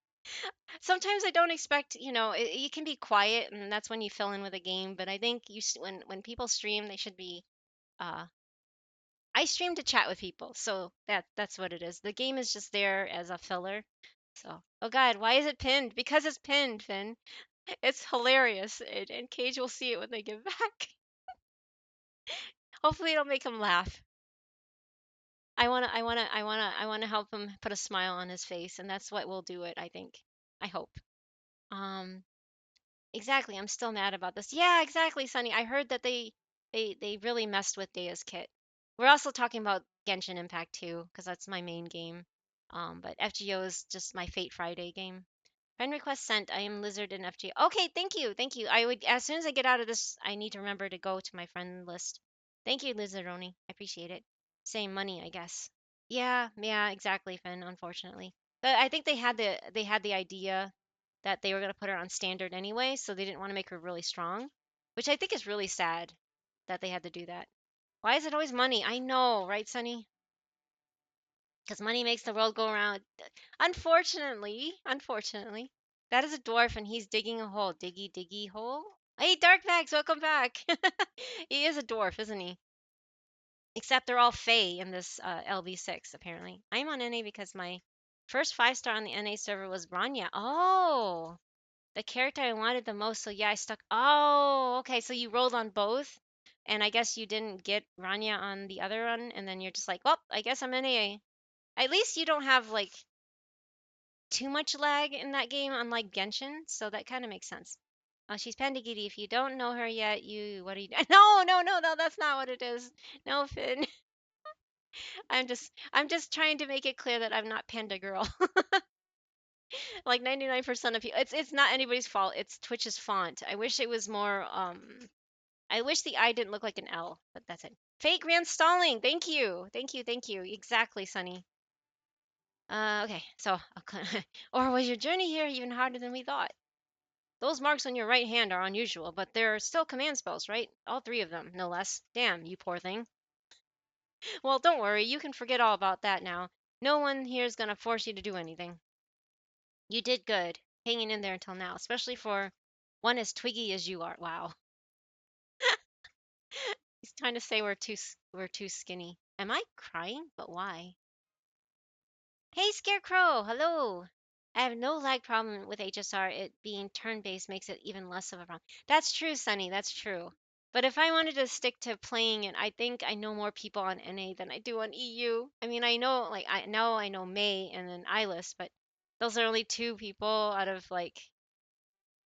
Sometimes I don't expect, you can be quiet, and that's when you fill in with a game. But I think when people stream, they should be uh I stream to chat with people, so that's what it is. The game is just there as a filler. So, oh God, why is it pinned? Because it's pinned, Finn. It's hilarious, and Cage will see it when they get back. Hopefully, it'll make him laugh. I wanna help him put a smile on his face, and that's what will do it. I think. I hope. Um, exactly. I'm still mad about this. Yeah, exactly, Sonny. I heard that they really messed with Daya's kit. We're also talking about Genshin Impact too, because that's my main game. But FGO is just my Fate Friday game. Friend request sent. I am Lizard in FGO. Okay, thank you, thank you. I would as soon as I get out of this, I need to remember to go to my friend list. Thank you, Lizardoni. I appreciate it. Same money, I guess. Yeah, yeah, exactly, Finn, unfortunately. But I think they had the idea that they were going to put her on standard anyway, so they didn't want to make her really strong, which I think is really sad that they had to do that. Why is it always money? I know, right, Sonny? Because money makes the world go around. Unfortunately, that is a dwarf and he's digging a hole. Diggy, diggy hole. Hey, Darkbags, welcome back. He is a dwarf, isn't he? Except they're all Fae in this LV6, apparently. I'm on NA because my first 5-star on the NA server was Rania. Oh, the character I wanted the most. So yeah, I stuck. Oh, okay. So you rolled on both, and I guess you didn't get Rania on the other one, and then you're just like, well, I guess I'm NA. At least you don't have like too much lag in that game, unlike Genshin. So that kind of makes sense. Oh, she's Pandagiti. If you don't know her yet, what are you? No, no, no, no. That's not what it is. No, Finn. I'm just trying to make it clear that I'm not Panda Girl. Like 99% of people, it's not anybody's fault. It's Twitch's font. I wish it was more. I wish the I didn't look like an L, but that's it. Fake Grand Stalling. Thank you, thank you, thank you. Exactly, Sunny. Okay. So, or was your journey here even harder than we thought? Those marks on your right hand are unusual, but they're still command spells, right? All three of them, no less. Damn, you poor thing. Well, don't worry. You can forget all about that now. No one here is gonna force you to do anything. You did good, hanging in there until now, especially for one as twiggy as you are. Wow. He's trying to say we're too skinny. Am I crying? But why? Hey, Scarecrow. Hello. I have no lag problem with HSR. It being turn-based makes it even less of a problem. That's true, Sunny. That's true. But if I wanted to stick to playing it, I think I know more people on NA than I do on EU. I mean, I know, like, I know May and then Eyeless, but those are only two people out of like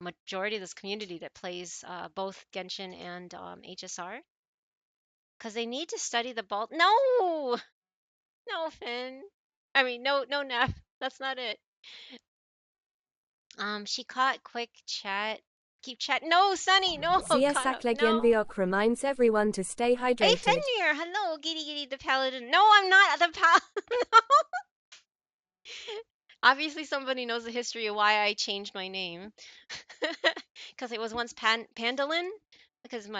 majority of this community that plays both Genshin and HSR because they need to study the ball. No, no, Finn. I mean, no, Neff. That's not it. She caught quick chat. Keep chat. No, Sunny. No, caught up. No. Siasaklegienviok reminds everyone to stay Hey, hydrated. Fenrir. Hello, Giddy Giddy the Paladin. No, I'm not the Paladin. Obviously, somebody knows the history of why I changed my name. Because it was once Pandolin. Because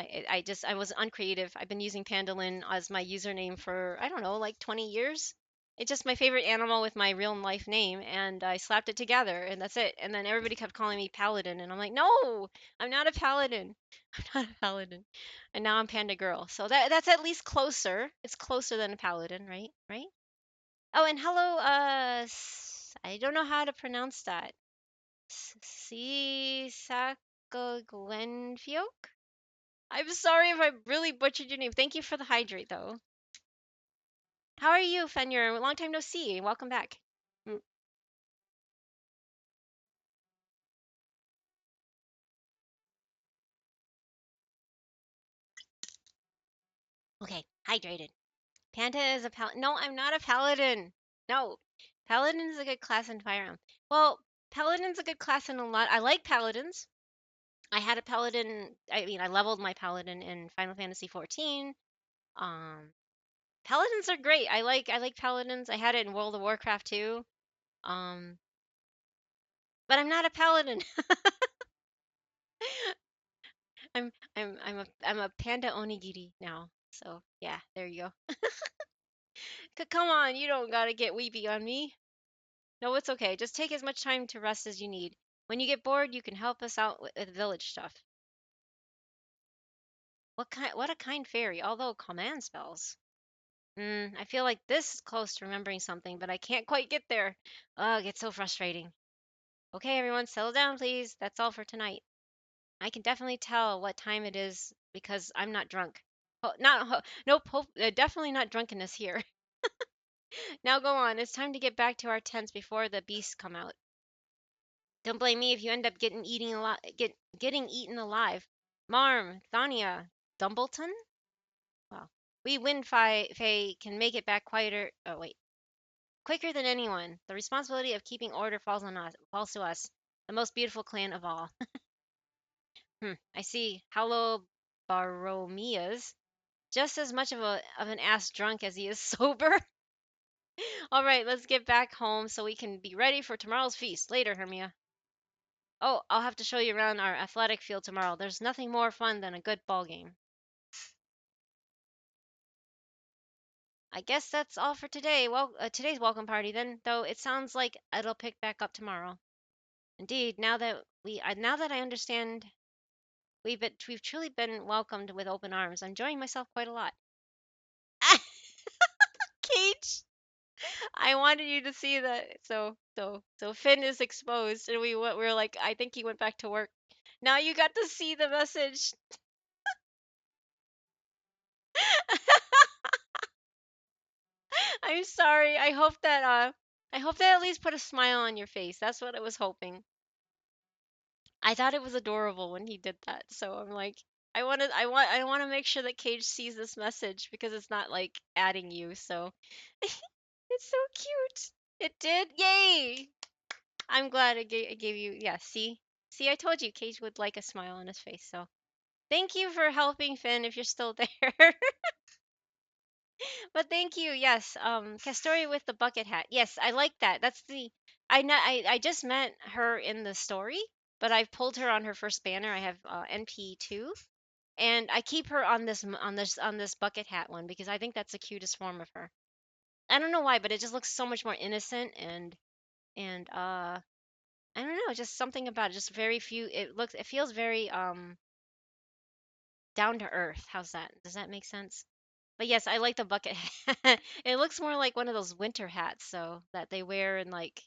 I was uncreative. I've been using Pandolin as my username for, I don't know, like 20 years. It's just my favorite animal with my real life name, and I slapped it together, and that's it. And then everybody kept calling me Paladin, and I'm like, no, I'm not a Paladin. I'm not a Paladin. And now I'm Panda Girl. So that's at least closer. It's closer than a Paladin, right? Right? Oh, and hello, I don't know how to pronounce that. Sisako Gwenfiok? I'm sorry if I really butchered your name. Thank you for the hydrate, though. How are you, Fenrir? Long time no see. Welcome back. Mm, Okay, hydrated. Panda is a paladin. No, I'm not a paladin. No, paladin is a good class in Fire Emblem. Well, paladin's a good class in a lot. I like paladins. I had a paladin. I mean, I leveled my paladin in Final Fantasy 14. Um, Paladins are great. I like paladins. I had it in World of Warcraft too. Um, but I'm not a paladin. I'm a panda onigiri now. So yeah, there you go. Come on, you don't gotta get weepy on me. No, it's okay. Just take as much time to rest as you need. When you get bored, you can help us out with village stuff. What a kind fairy. Although command spells. I feel like this is close to remembering something, but I can't quite get there. Ugh, it's so frustrating. Okay, everyone, settle down, please. That's all for tonight. I can definitely tell what time it is because I'm not drunk. Nope, definitely not drunkenness here. Now go on. It's time to get back to our tents before the beasts come out. Don't blame me if you end up getting eaten alive. Marm, Thania, Dumbleton? Well, we Faye can make it back quieter. Oh wait, quicker than anyone. The responsibility of keeping order falls to us, the most beautiful clan of all. I see. Hello, Baromias. Just as much of an ass drunk as he is sober. All right, let's get back home so we can be ready for tomorrow's feast. Later, Hermia. Oh, I'll have to show you around our athletic field tomorrow. There's nothing more fun than a good ball game. I guess that's all for today. Well, today's welcome party then, though it sounds like it'll pick back up tomorrow. Indeed, now that I understand, we've truly been welcomed with open arms. I'm enjoying myself quite a lot. Cage. I wanted you to see that. So Finn is exposed, and we were like, I think he went back to work. Now you got to see the message. I'm sorry. I hope that at least put a smile on your face. That's what I was hoping. I thought it was adorable when he did that. So I'm like, I want to make sure that Cage sees this message because it's not like adding you. So it's so cute. It did. Yay! I'm glad it gave you. Yeah. See, I told you Cage would like a smile on his face. So thank you for helping Finn if you're still there. But thank you. Yes. Castoria with the bucket hat. Yes, I like that. That's the. I just met her in the story, but I've pulled her on her first banner. I have NP2, and I keep her on this bucket hat one because I think that's the cutest form of her. I don't know why, but it just looks so much more innocent and I don't know, just something about it. Just very few. It feels very down to earth. How's that? Does that make sense? But yes, I like the bucket hat. It looks more like one of those winter hats, so that they wear in like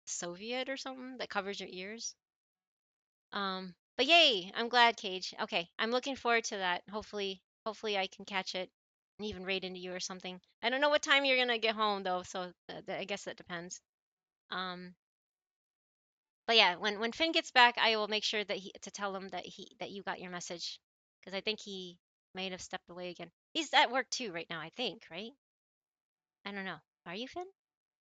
Soviet or something that covers your ears. But yay, I'm glad, Cage. Okay, I'm looking forward to that. Hopefully I can catch it and even raid into you or something. I don't know what time you're gonna get home though, so I guess that depends. Um, but yeah, when Finn gets back, I will make sure that he to tell him that you got your message, because I think he might have stepped away again. He's at work too right now, I think, right? I don't know. Are you, Finn?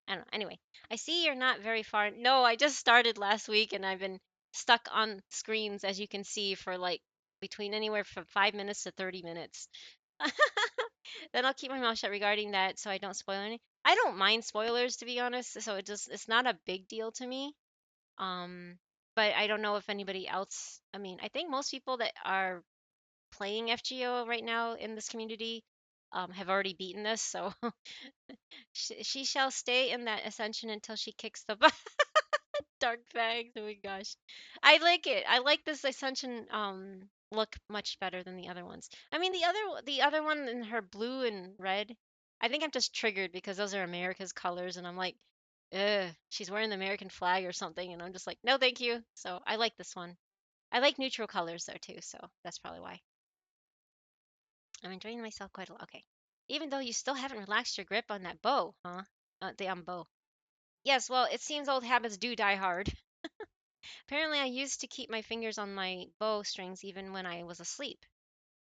I don't know. Anyway, I see you're not very far. No, I just started last week and I've been stuck on screens, as you can see, for like between anywhere from 5 minutes to 30 minutes. Then I'll keep my mouth shut regarding that so I don't spoil any. I don't mind spoilers, to be honest, so it's not a big deal to me. Um, but I don't know if anybody else, I mean, I think most people that are playing FGO right now in this community have already beaten this, so she shall stay in that ascension until she kicks the butt. Dark bags. Oh my gosh. I like it. I like this Ascension look much better than the other ones. I mean the other one in her blue and red. I think I'm just triggered because those are America's colors and I'm like, ugh, she's wearing the American flag or something and I'm just like, no thank you. So I like this one. I like neutral colors though too, so that's probably why. I'm enjoying myself quite a lot. Okay. Even though you still haven't relaxed your grip on that bow, huh? The bow. Yes, well, it seems old habits do die hard. Apparently, I used to keep my fingers on my bow strings even when I was asleep.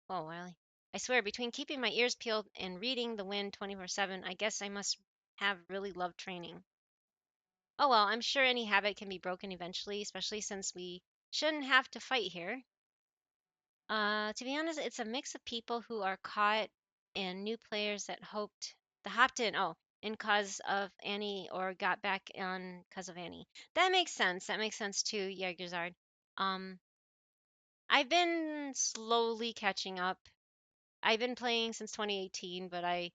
Oh, really? I swear, between keeping my ears peeled and reading the wind 24/7, I guess I must have really loved training. Oh well, I'm sure any habit can be broken eventually, especially since we shouldn't have to fight here. To be honest, it's a mix of people who are caught and new players that hopped in. Oh, in cause of Annie or got back on cause of Annie. That makes sense. That makes sense too, Jagerzard. Um, I've been slowly catching up. I've been playing since 2018, but I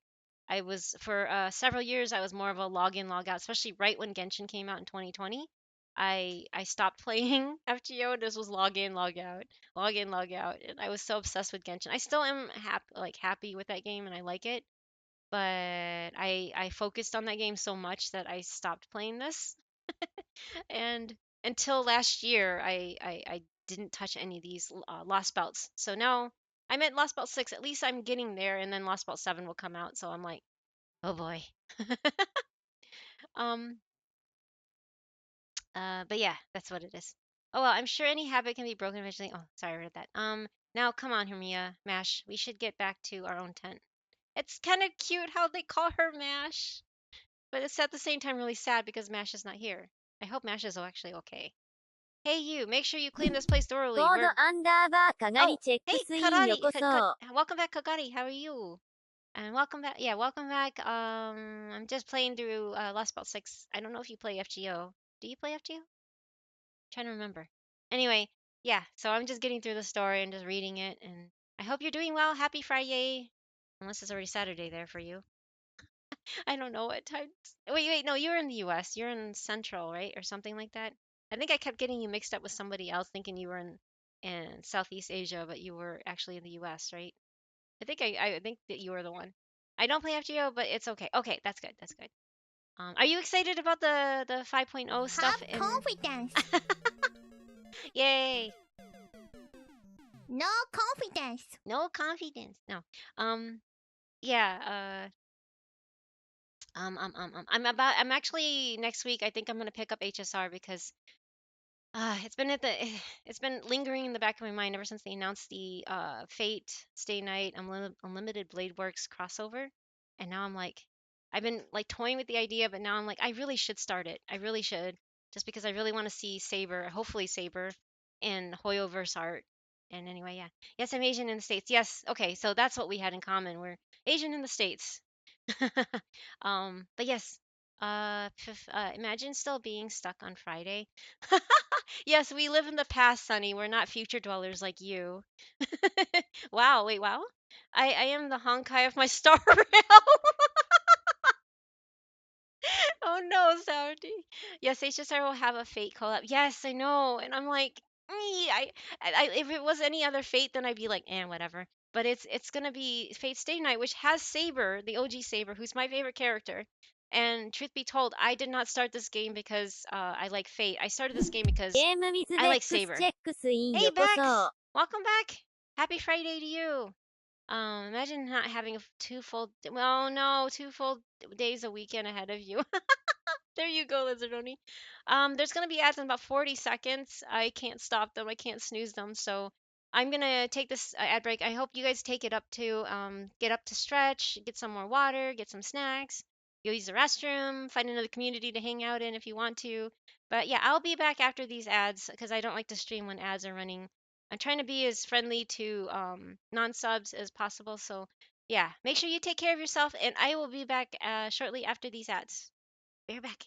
was for several years I was more of a log in log out, especially right when Genshin came out in 2020. I stopped playing FGO. This was log in log out, log in log out, and I was so obsessed with Genshin. I still am happy with that game and I like it, but I focused on that game so much that I stopped playing this. And until last year, I didn't touch any of these Lost Belts. So now I'm at Lost Belt 6. At least I'm getting there, and then Lost Belt 7 will come out. So I'm like, oh boy. um, but yeah, that's what it is. Oh well, I'm sure any habit can be broken eventually. Oh, sorry, I read that. Now come on, Hermia, Mash. We should get back to our own tent. It's kind of cute how they call her Mash, but it's at the same time really sad because Mash is not here. I hope Mash is actually okay. Hey, you, make sure you clean this place thoroughly. コード We're. アンダーバーかがり Oh, チェック hey, スインよ Kagari. こそ。Welcome back, Kagari. How are you? And welcome back. Yeah, welcome back. I'm just playing through Lost Belt 6. I don't know if you play FGO. Do you play FGO? Trying to remember. Anyway, yeah, so I'm just getting through the story and just reading it. And I hope you're doing well. Happy Friday. Unless it's already Saturday there for you. I don't know what time. Wait, no, you're in the US. You're in Central, right? Or something like that. I think I kept getting you mixed up with somebody else, thinking you were in Southeast Asia, but you were actually in the US, right? I think that you were the one. I don't play FGO, but it's okay. Okay, that's good. That's good. Are you excited about the 5.0 stuff? Have confidence. Yay! No confidence. No confidence. No. Um. Yeah. I'm actually next week. I think I'm gonna pick up HSR because it's been it's been lingering in the back of my mind ever since they announced the Fate Stay Night Unlimited Blade Works crossover, and now I'm like, I've been like toying with the idea, but now I'm like, I really should start it. I really should, just because I really want to see Saber, hopefully Saber, and Hoyoverse art. And anyway, yeah, yes, I'm Asian in the States. Yes, okay, so that's what we had in common. We're Asian in the States. But yes, imagine still being stuck on Friday. Yes, we live in the past, Sunny. We're not future dwellers like you. Wow, wait, wow. I am the Honkai of my star realm. Oh no, Saudi. Yes, HSR will have a Fate collab. Yes, I know. And I'm like, if it was any other Fate, then I'd be like, whatever. but it's gonna be Fate Stay Night, which has Saber, the OG Saber, who's my favorite character. And truth be told, I did not start this game because I like Fate. I started this game because ゲームミス I ベッ like クス Saber. チェックスイン Hey よこ Bex, そ。 welcome back. Happy Friday to you. Imagine not having two full, well, no, 2 full days a weekend ahead of you. There you go, Lizardoni. There's gonna be ads in about 40 seconds. I can't stop them. I can't snooze them. So I'm gonna take this ad break. I hope you guys take it up to get up to stretch, get some more water, get some snacks, go use the restroom, find another community to hang out in if you want to. But yeah, I'll be back after these ads because I don't like to stream when ads are running. I'm trying to be as friendly to non-subs as possible. So yeah, make sure you take care of yourself, and I will be back shortly after these ads. Be right back.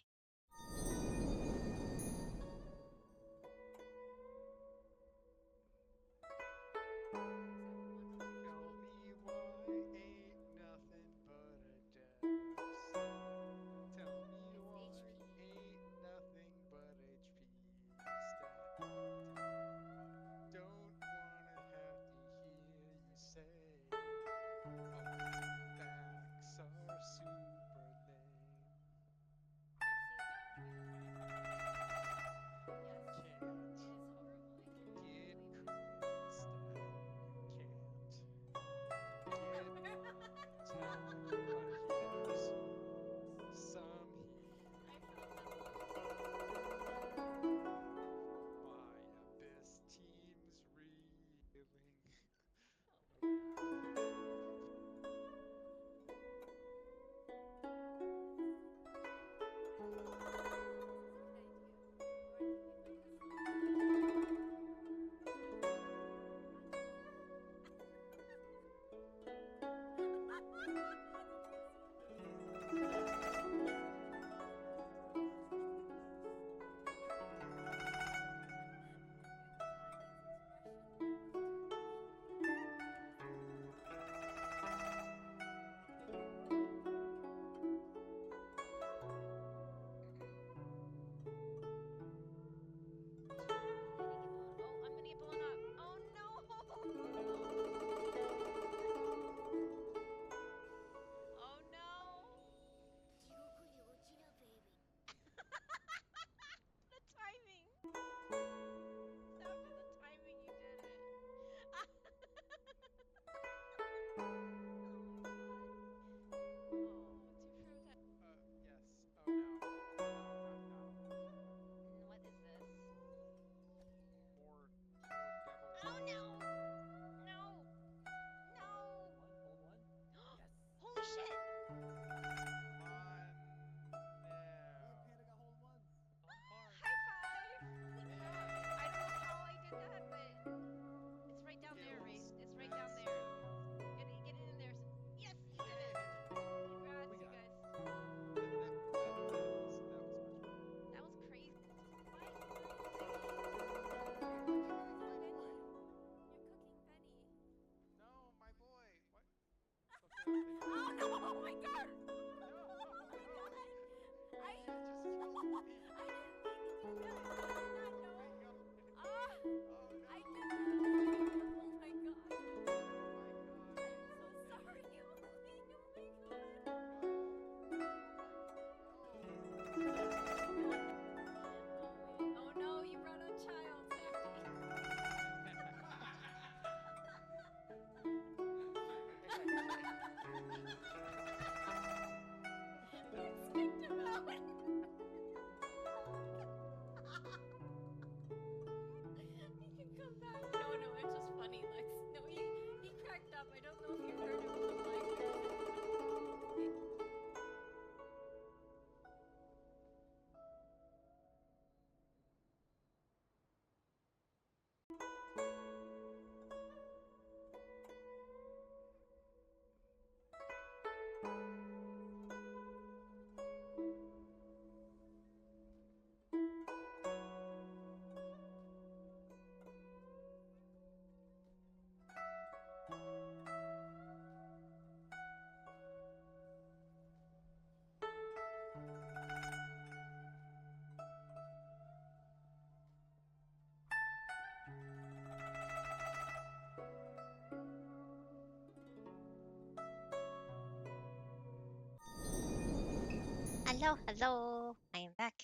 Hello, hello. I am back.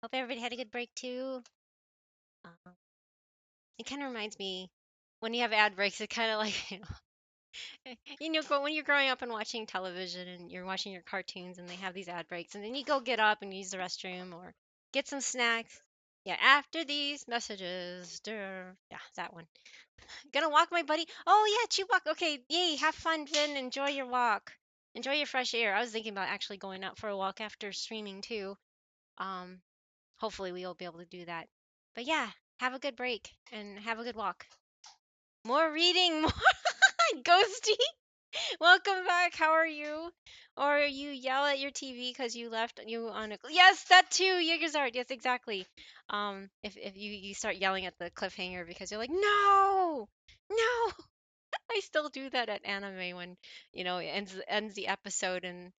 Hope everybody had a good break too. Uh, it kind of reminds me when you have ad breaks. It kind of like when you're growing up and watching television and you're watching your cartoons and they have these ad breaks, and then you go get up and use the restroom or get some snacks. Yeah, after these messages, yeah, that one. Gonna walk, my buddy. Oh yeah, Chewbacca. Okay, yay, have fun, Finn. Enjoy your walk. Enjoy your fresh air. I was thinking about actually going out for a walk after streaming too. Um, Hopefully we'll be able to do that. But yeah, have a good break and have a good walk. More reading, more Ghosty. Welcome back. How are you? Or you yell at your TV because you left you on a yes, that too, Jägersart. Yes, exactly. If you start yelling at the cliffhanger because you're like, no, no. I still do that at anime when it ends the episode and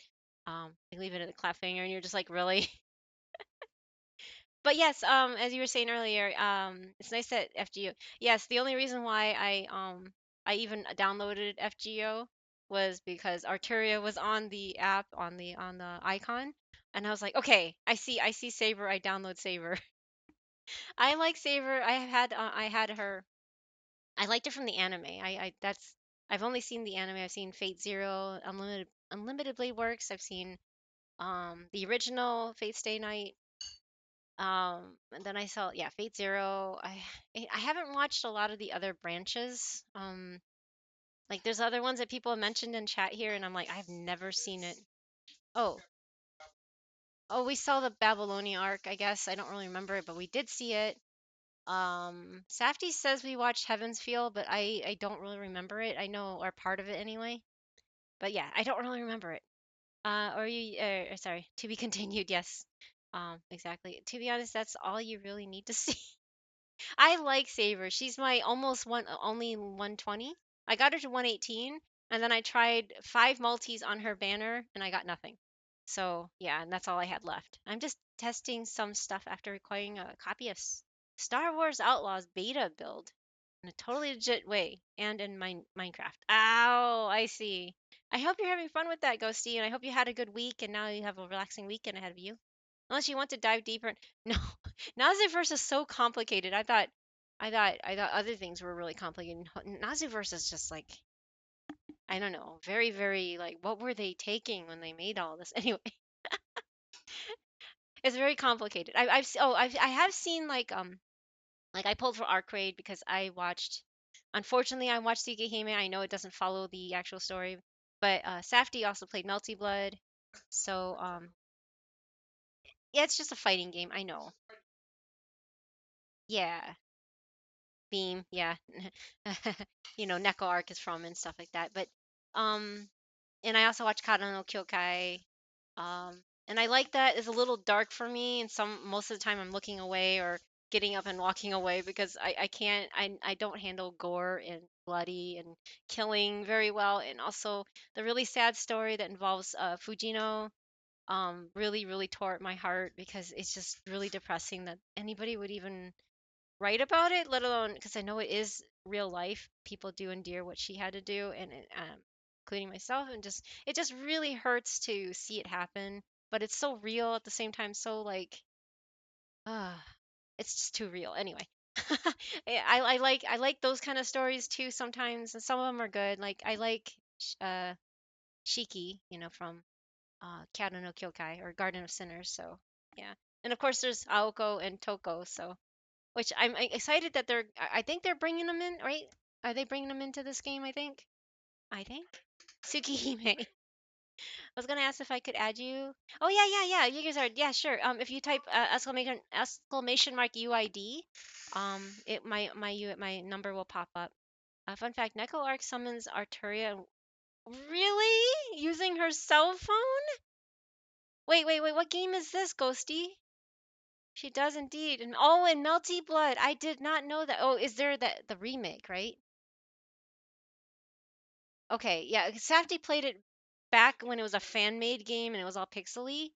they leave it at the cliffhanger and you're just like, really? But yes, as you were saying earlier, it's nice that FGO. Yes, the only reason why I even downloaded FGO was because Arturia was on the app on the icon, and I was like, okay, I see Saber, I download Saber. I like Saber. I had her. I liked her from the anime. I've only seen the anime. I've seen Fate Zero, Unlimited Blade Works. I've seen the original Fate Stay Night. And then I saw, yeah, Fate Zero. I haven't watched a lot of the other branches. Like there's other ones that people have mentioned in chat here, and I'm like, I've never seen it. Oh, oh, we saw the Babylonia arc, I guess. I don't really remember it, but we did see it. Safty says we watched Heaven's Feel, but I don't really remember it. I know, or part of it anyway. But yeah, I don't really remember it. Or you, sorry, to be continued. Yes. Exactly. To be honest, that's all you really need to see. I like Saber. She's my almost one only 120. I got her to 118, and then I tried 5 multis on her banner, and I got nothing. So yeah, and that's all I had left. I'm just testing some stuff after acquiring a copy of Star Wars Outlaws beta build in a totally legit way, and in Minecraft. Ow, I see. I hope you're having fun with that, Ghosty, and I hope you had a good week, and now you have a relaxing weekend ahead of you. Unless you want to dive deeper. No, Naziverse is so complicated. I thought other things were really complicated. Naziverse is just like, I don't know, very, very like, what were they taking when they made all this? Anyway, it's very complicated. I have seen like I pulled for Arc Raid because I watched. Unfortunately, I watched Tsukihime. I know it doesn't follow the actual story, but Safty also played Melty Blood, so yeah, it's just a fighting game. I know. Yeah, Beam, yeah. Neko Arc is from and stuff like that. But um and I also watch Kata no Kyokai. And I like that it's a little dark for me and most of the time I'm looking away or getting up and walking away because I can't I don't handle gore and bloody and killing very well. And also the really sad story that involves Fujino really, really tore at my heart because it's just really depressing that anybody would even write about it, let alone because I know it is real life. People do endure what she had to do, and including myself, and it just really hurts to see it happen. But it's so real at the same time, so like, uh, it's just too real. Anyway, I like those kind of stories too sometimes, and some of them are good. Like I like Shiki, from Kata no Kyokai or Garden of Sinners. So yeah, and of course there's Aoko and Toko. So which I'm excited that I think they're bringing them in, right? Are they bringing them into this game? I think. Tsukihime. I was gonna ask if I could add you. Oh yeah. You guys are yeah sure. If you type exclamation mark UID, my number will pop up. Fun fact: Neko Arc summons Arturia. Really? Using her cell phone? Wait. What game is this, Ghosty? She does indeed. And oh, and Melty Blood. I did not know that. Oh, is there the remake, right? Okay, yeah. Safety played it back when it was a fan-made game and it was all pixely.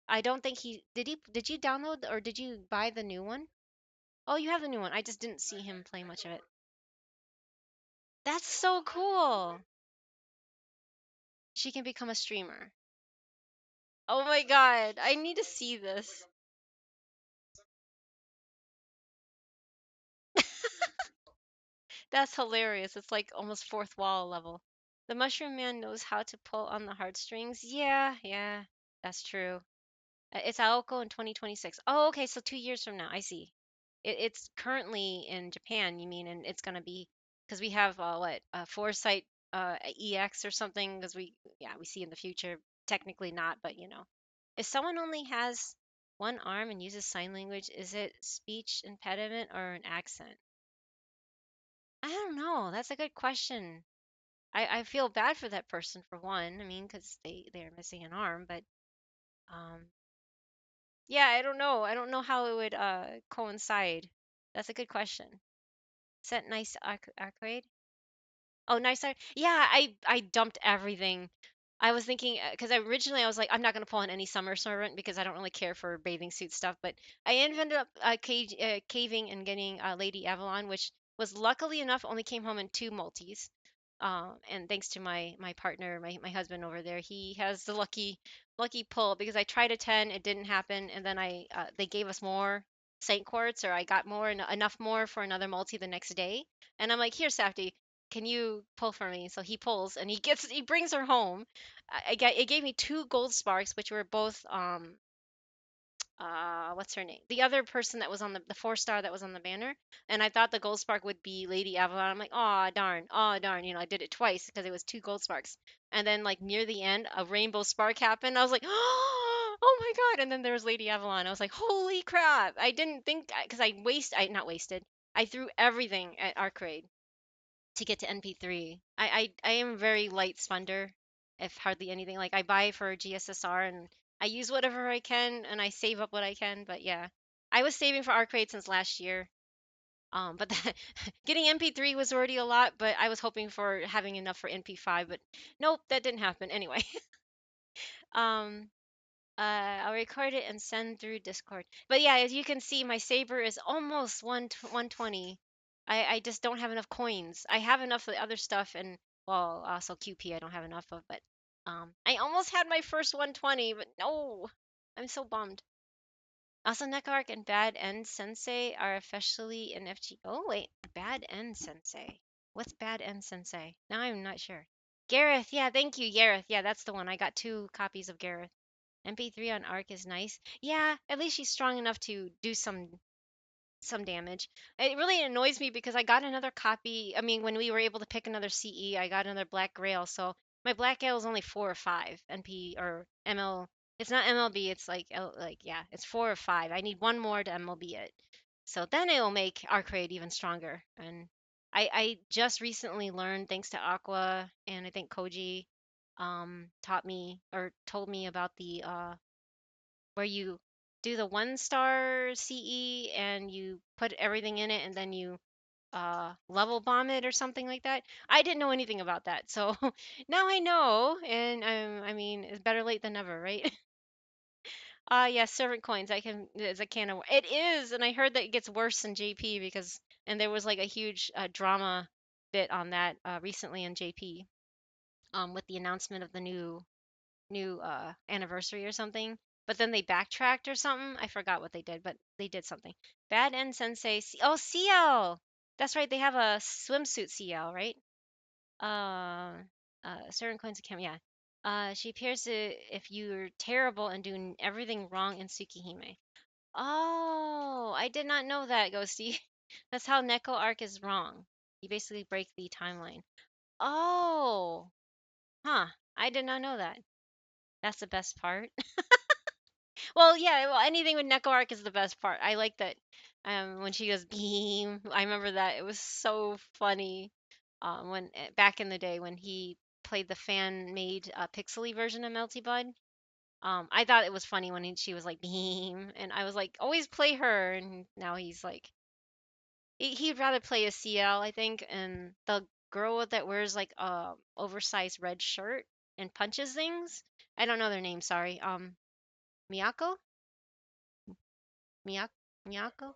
I don't think did you download or did you buy the new one? Oh, you have the new one. I just didn't see him play much of it. That's so cool. She can become a streamer. Oh my god, I need to see this. That's hilarious. It's like almost fourth wall level. The Mushroom Man knows how to pull on the heartstrings. Yeah, yeah, that's true. It's Aoko in 2026. Oh, okay, so 2 years from now. I see. It's currently in Japan, you mean, and it's gonna be because we have what Foresight EX or something because we see in the future. Technically not, but if someone only has one arm and uses sign language, is it speech impediment or an accent? I don't know. That's a good question. I feel bad for that person for one. I mean, because they're missing an arm, but um, yeah, I don't know. I don't know how it would coincide. That's a good question. Is that nice arcade? Oh, nice. Yeah, I dumped everything. I was thinking because originally I was like, I'm not gonna pull on any summer servant because I don't really care for bathing suit stuff. But I ended up caving and getting Lady Avalon, which was luckily enough only came home in two multis. And thanks to my partner, my husband over there, he has the lucky pull because I tried a 10, it didn't happen, and then I they gave us more Saint quartz, or I got more enough more for another multi the next day. And I'm like, here, Safety, can you pull for me? So he pulls and he brings her home. It gave me two gold sparks, which were both what's her name? The other person that was on the 4 star that was on the banner. And I thought the gold spark would be Lady Avalon. I'm like, oh darn, I did it twice because it was two gold sparks. And then like near the end, a rainbow spark happened. I was like, oh my god! And then there was Lady Avalon. I was like, holy crap! I didn't think because I not wasted. I threw everything at Arcade to get to NP3. I am very light spender, if hardly anything. Like I buy for GSSR and I use whatever I can and I save up what I can. But yeah, I was saving for Arcade since last year. But getting MP3 was already a lot, but I was hoping for having enough for NP5. But nope, that didn't happen. Anyway, um, I'll record it and send through Discord. But yeah, as you can see, my saber is almost 120. I just don't have enough coins. I have enough of the other stuff, and well, also QP I don't have enough of, but I almost had my first 120, but no, I'm so bummed. Also, Nekark and Bad End Sensei are officially in FG. Oh wait, Bad End Sensei. What's Bad End Sensei? Now I'm not sure. Gareth, yeah, thank you, Gareth. Yeah, that's the one. I got 2 copies of Gareth. MP3 on Arc is nice. Yeah, at least she's strong enough to do some damage. It really annoys me because I got another copy. I mean, when we were able to pick another CE, I got another Black Grail. So my Black Grail is only 4 or 5 NP or ML. It's not MLB. It's like yeah, it's 4 or 5. I need one more to MLB it. So then it will make Arcade even stronger. And I just recently learned thanks to Aqua and I think Koji taught me or told me about the where you do the 1 star CE and you put everything in it and then you level bomb it or something like that. I didn't know anything about that. So now I know and I mean it's better late than never, right? Yeah, servant coins. I can it's a can of it is and I heard that it gets worse in JP because and there was like a huge drama bit on that recently in JP with the announcement of the new anniversary or something. But then they backtracked or something. I forgot what they did, but they did something. Bad End Sensei. Oh, CL. That's right. They have a swimsuit CL, right? Uh, certain coins of yeah. She appears to if you're terrible and doing everything wrong in Tsukihime. Oh, I did not know that, Ghosty. That's how Neko Arc is wrong. You basically break the timeline. Oh, huh. I did not know that. That's the best part. Well, yeah, well, anything with Neko Arc is the best part. I like that when she goes beam. I remember that. It was so funny when back in the day when he played the fan-made pixely version of Melty Bud. I thought it was funny when she was like beam, and I was like, always play her. And now he's like, he'd rather play a CL, I think. And the girl that wears like a oversized red shirt and punches things. I don't know their name. Sorry. Miyako. Miyako. Miyako.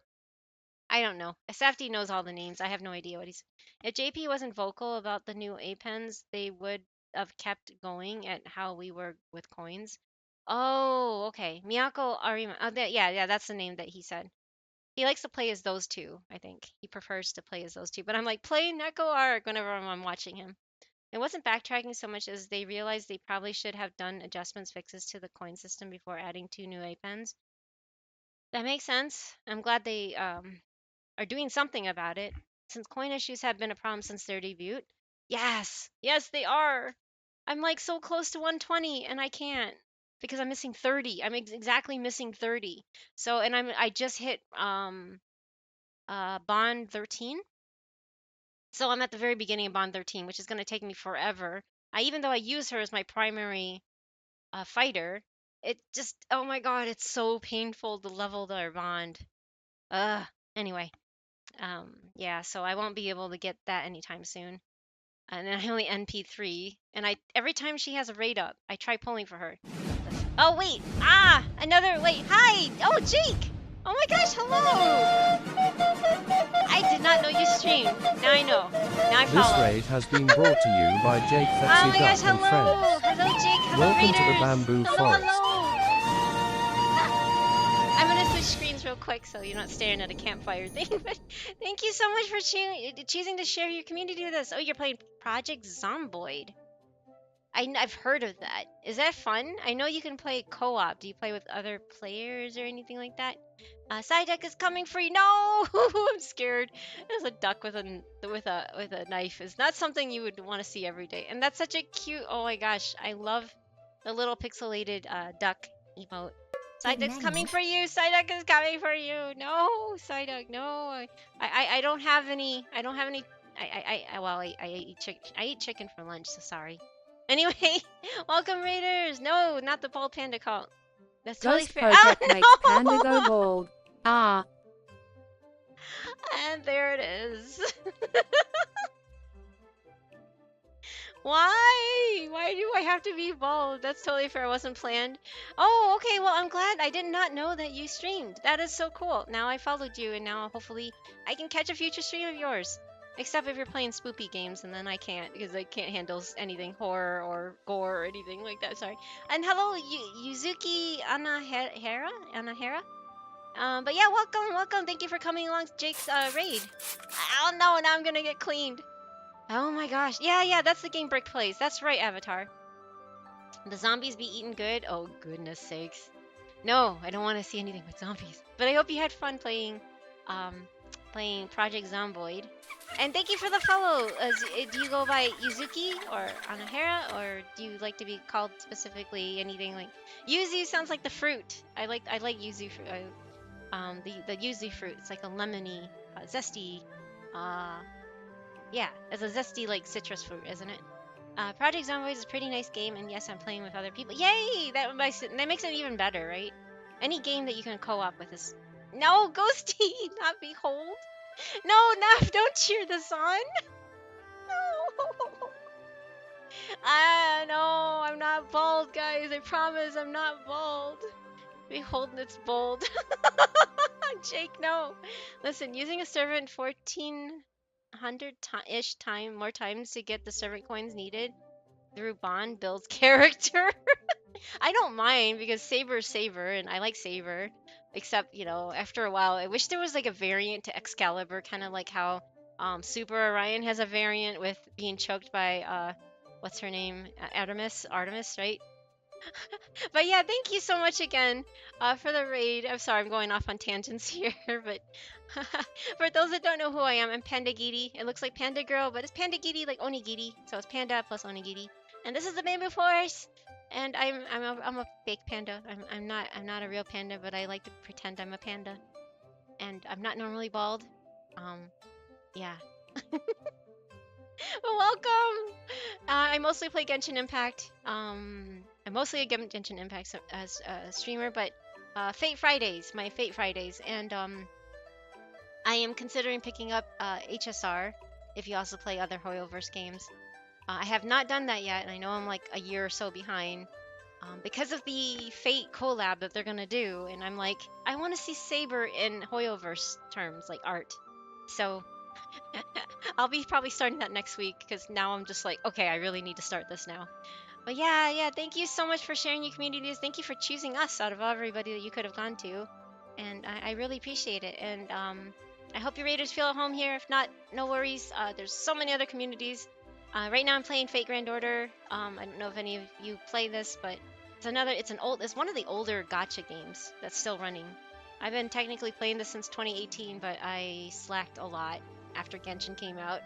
I don't know. Safety knows all the names. I have no idea what he's. If JP wasn't vocal about the new A pens, they would have kept going at how we were with coins. Oh, okay. Miyako Arima. Oh, yeah, that's the name that he said. He likes to play as those two, I think. He prefers to play as those two. But I'm like, play Neko Arc whenever I'm watching him. It wasn't backtracking so much as they realized they probably should have done adjustments, fixes to the coin system before adding 2 new A pens. That makes sense. I'm glad they are doing something about it, since coin issues have been a problem since their debut. Yes, they are. I'm like so close to 120 and I can't because I'm missing 30. I'm exactly missing 30. So and I just hit bond 13. So I'm at the very beginning of bond 13, which is going to take me forever. Even though I use her as my primary fighter, it just, oh my god, it's so painful to level their bond. Ugh. Anyway, yeah, so I won't be able to get that anytime soon. And then I only NP3, and I every time she has a raid up, I try pulling for her. Oh wait, another wait. Hi, oh Jake. Oh my gosh, hello. I did not know you streamed. Now I know. Now I This follow. raid has been brought to you by Jake Oh Fetzy my gosh, Duck and hello. friends. Hello Jake. Hello Welcome to the raiders. bamboo Hello, forest. hello. I'm gonna switch screens real quick so you're not staring at a campfire thing. But thank you so much for choosing to share your community with us. Oh, you're playing Project Zomboid. I've heard of that. Is that fun? I know you can play co-op. Do you play with other players or anything like that? Side deck is coming for you. No, I'm scared. There's a duck with a knife. It's not something you would want to see every day. And that's such a cute. Oh my gosh, I love the little pixelated duck emote. Side deck's coming for you. Side deck is coming for you. No, side deck. No, I don't have any. I don't have any. Well, I eat chicken. I eat chicken for lunch. So sorry. Anyway, welcome raiders. No, not the bald panda cult. That's totally Ghost fair. Project Oh makes Panda go no! bald. Ah. And there it is. Why? Why do I have to be bald? That's totally fair. It wasn't planned. Oh, okay. Well, I'm glad. I did not know that you streamed. That is so cool. Now I followed you, and now hopefully I can catch a future stream of yours. Except if you're playing spoopy games, and then I can't because I can't handle anything horror or gore or anything like that. Sorry. And hello, Yuzuki Anahera. Anahera. But yeah, welcome. Thank you for coming along to Jake's raid. Oh no, now I'm gonna get cleaned. Oh my gosh. Yeah, that's the game Brick plays. That's right, Avatar. The zombies be eaten good? Oh, goodness sakes. No, I don't want to see anything with zombies. But I hope you had fun playing Project Zomboid. And thank you for the follow. Do you go by Yuzuki or Anahera, or do you like to be called specifically anything like Yuzu? Sounds like the fruit. I like yuzu fruit. The yuzu fruit. It's like a lemony, zesty, yeah, it's a zesty like citrus fruit, isn't it? Project Zomboid is a pretty nice game, and yes, I'm playing with other people. Yay! That makes it even better, right? Any game that you can co-op with is. No, Ghosty, not Behold. No, Naf, don't cheer this on. No. No, I'm not bald, guys. I promise I'm not bald. Behold, it's bold. Jake, no. Listen, using a servant 1400-ish more times to get the servant coins needed through bond builds character. I don't mind because Saber's Saber and I like Saber. Except, after a while, I wish there was like a variant to Excalibur, kind of like how Super Orion has a variant with being choked by what's her name? Artemis, right? But yeah, thank you so much again for the raid. I'm sorry, I'm going off on tangents here, but for those that don't know who I am, I'm Panda Giri. It looks like Panda Girl, but it's Panda Giri like Onigiri, so it's Panda plus Onigiri. And this is the Bamboo Forest, and I'm a fake panda. I'm not a real panda, but I like to pretend I'm a panda, and I'm not normally bald. Yeah. Well, welcome. I mostly play Genshin Impact. I'm mostly a Genshin Impact as a streamer, but Fate Fridays, my Fate Fridays, and I am considering picking up HSR. If you also play other Hoyoverse games, I have not done that yet, and I know I'm like a year or so behind because of the Fate collab that they're gonna do, and I'm like, I want to see Saber in Hoyoverse terms, like art. So I'll be probably starting that next week because now I'm just like, okay, I really need to start this now. But yeah, thank you so much for sharing your communities. Thank you for choosing us out of everybody that you could have gone to. And I really appreciate it. And I hope your Raiders feel at home here. If not, no worries. There's so many other communities. Right now I'm playing Fate Grand Order. I don't know if any of you play this, but it's one of the older gacha games that's still running. I've been technically playing this since 2018, but I slacked a lot after Genshin came out.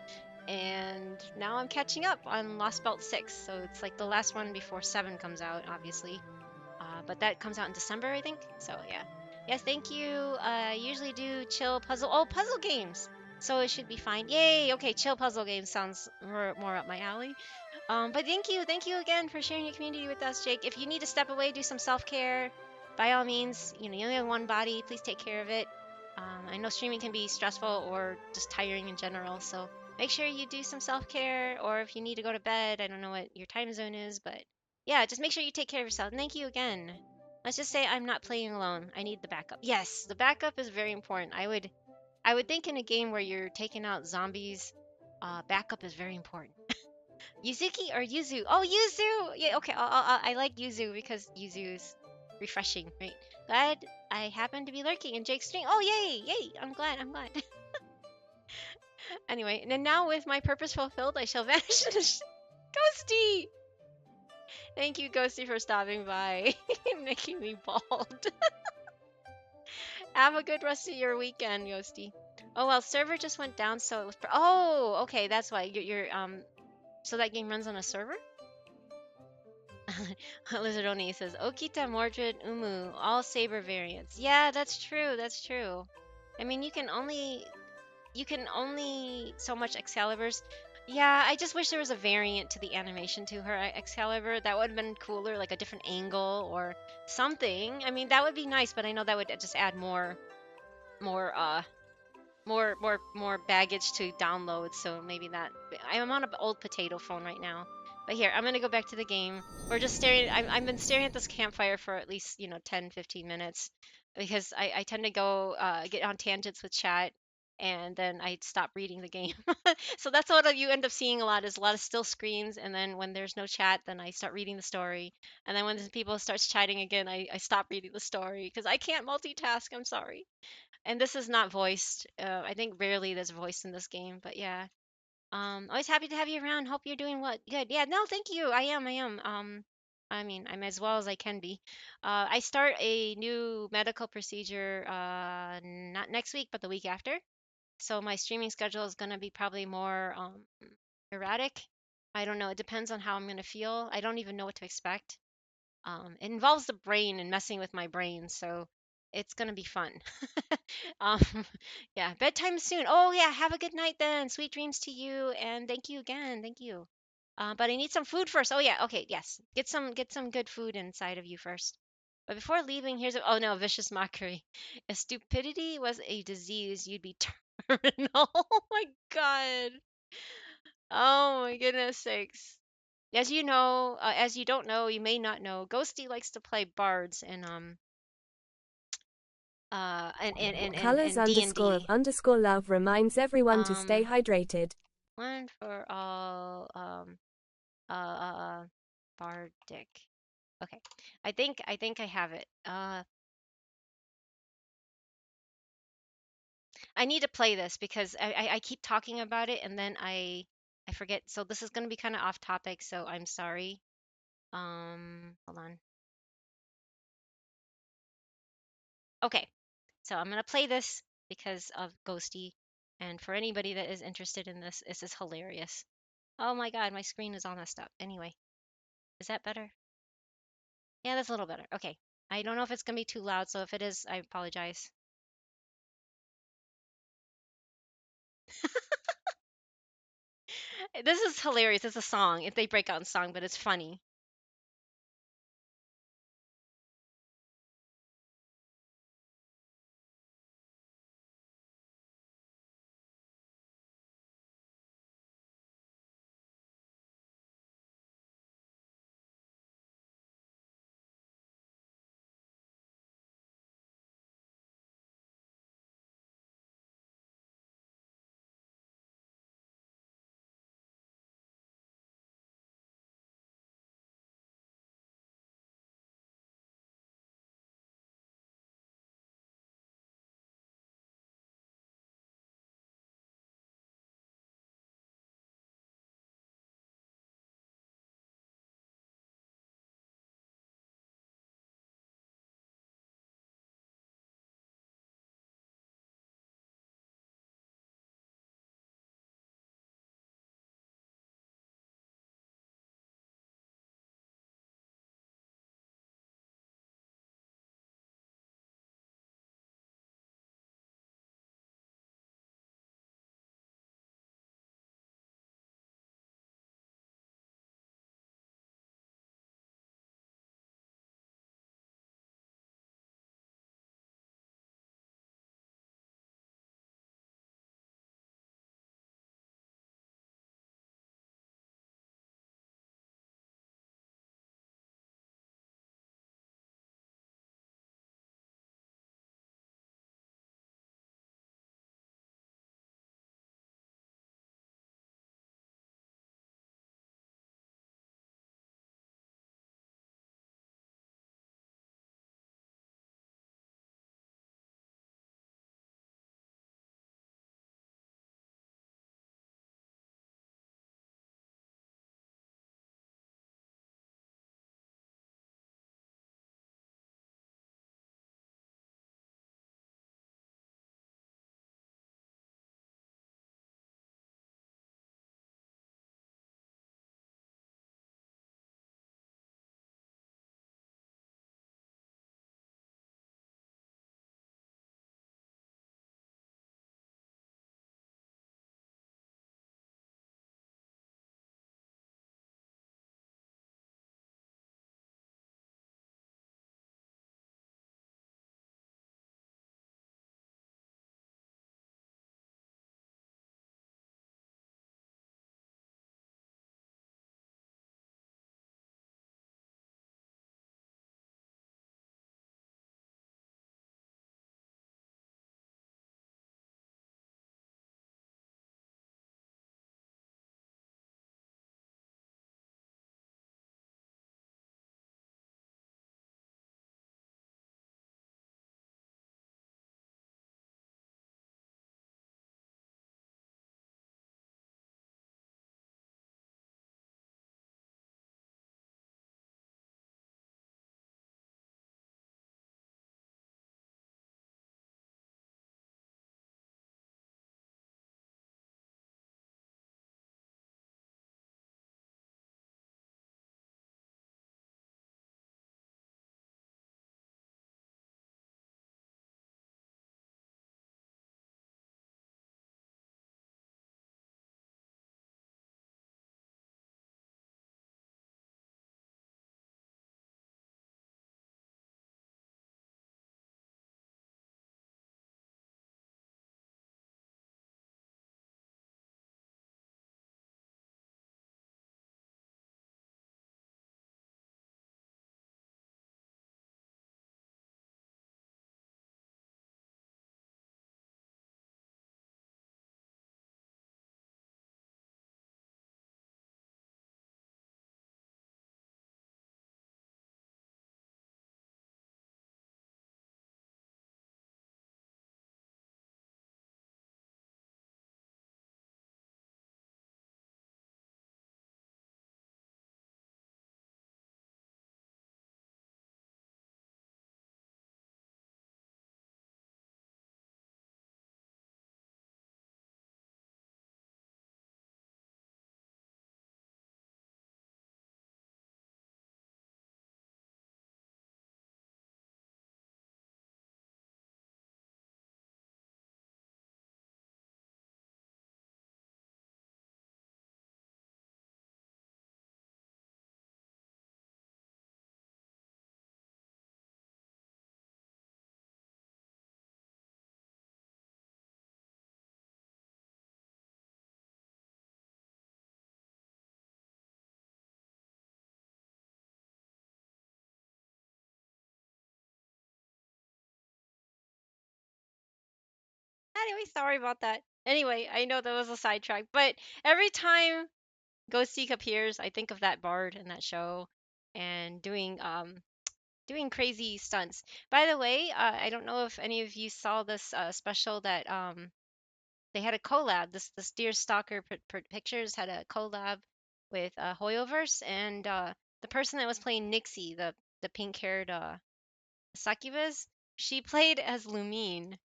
And now I'm catching up on Lost Belt 6, so it's like the last one before 7 comes out, obviously. But that comes out in December, I think. So yeah. Yes, thank you. I usually do chill puzzle. Oh, puzzle games. So it should be fine. Yay. Okay, chill puzzle games sounds more up my alley. But thank you again for sharing your community with us, Jake. If you need to step away, do some self-care, by all means. You only have one body. Please take care of it. I know streaming can be stressful or just tiring in general, so make sure you do some self-care. Or if you need to go to bed, I don't know what your time zone is, but yeah, just make sure you take care of yourself. And thank you again. Let's just say I'm not playing alone. I need the backup. Yes, the backup is very important. I would think in a game where you're taking out zombies, backup is very important. Yuzuki or Yuzu? Oh, Yuzu! Yeah, okay. I like Yuzu because Yuzu is refreshing, right? Glad I happen to be lurking in Jake's stream. Oh, yay! I'm glad. Anyway, and then now with my purpose fulfilled, I shall vanish. Ghosty! Thank you, Ghosty, for stopping by, making me bald. Have a good rest of your weekend, Ghosty. Oh well, server just went down, so it was. Oh, okay, that's why you're. So that game runs on a server. Lizardoni says, Okita, Mordred, Umu, all Saber variants. Yeah, that's true. That's true. I mean, you can only so much Excaliburs. Yeah, I just wish there was a variant to the animation to her Excalibur. That would have been cooler, like a different angle or something. I mean, that would be nice, but I know that would just add more more baggage to download, so maybe that. I'm on an old potato phone right now. But here, I'm gonna go back to the game. We're just staring. I've been staring at this campfire for at least 10 15 minutes because I tend to go get on tangents with chat, and then I stop reading the game. So that's what you end up seeing a lot, is a lot of still screens, and then when there's no chat, then I start reading the story, and then when the people starts chatting again, I stop reading the story because I can't multitask. I'm sorry. And this is not voiced. I think rarely there's voice in this game, but yeah. Always happy to have you around. Hope you're doing what good. Yeah, no, thank you. I am. I mean, I'm as well as I can be. I start a new medical procedure not next week, but the week after. So my streaming schedule is gonna be probably more erratic. I don't know. It depends on how I'm gonna feel. I don't even know what to expect. It involves the brain and messing with my brain, so it's gonna be fun. um, yeah, bedtime soon. Oh yeah, have a good night then. Sweet dreams to you, and thank you again. Thank you. But I need some food first. Oh yeah, okay, yes. Get some good food inside of you first. But before leaving, oh no, vicious mockery. If stupidity was a disease, you'd be terminal. Oh my god. Oh my goodness sakes. As you don't know, you may not know, Ghosty likes to play bards Colors and D and underscore of D. underscore love reminds everyone to stay Um, hydrated. one for all. Bardic. Okay, I think I have it. I need to play this because I keep talking about it and then I forget. So this is gonna be kind of off topic. So I'm sorry. Hold on. Okay, so I'm gonna play this because of Ghosty, and for anybody that is interested in this is hilarious. Oh my god, my screen is all messed up. Anyway, is that better? Yeah, that's a little better. Okay. I don't know if it's gonna be too loud, so if it is, I apologize. This is hilarious. It's a song. If they break out in song, but it's funny. Anyway, sorry about that. Anyway, I know that was a sidetrack, but every time Ghostique appears, I think of that bard in that show and doing crazy stunts. By the way, I don't know if any of you saw this special that they had a collab. This Deer Stalker Pictures had a collab with Hoyoverse, and the person that was playing Nixie, the pink-haired succubus, she played as Lumine,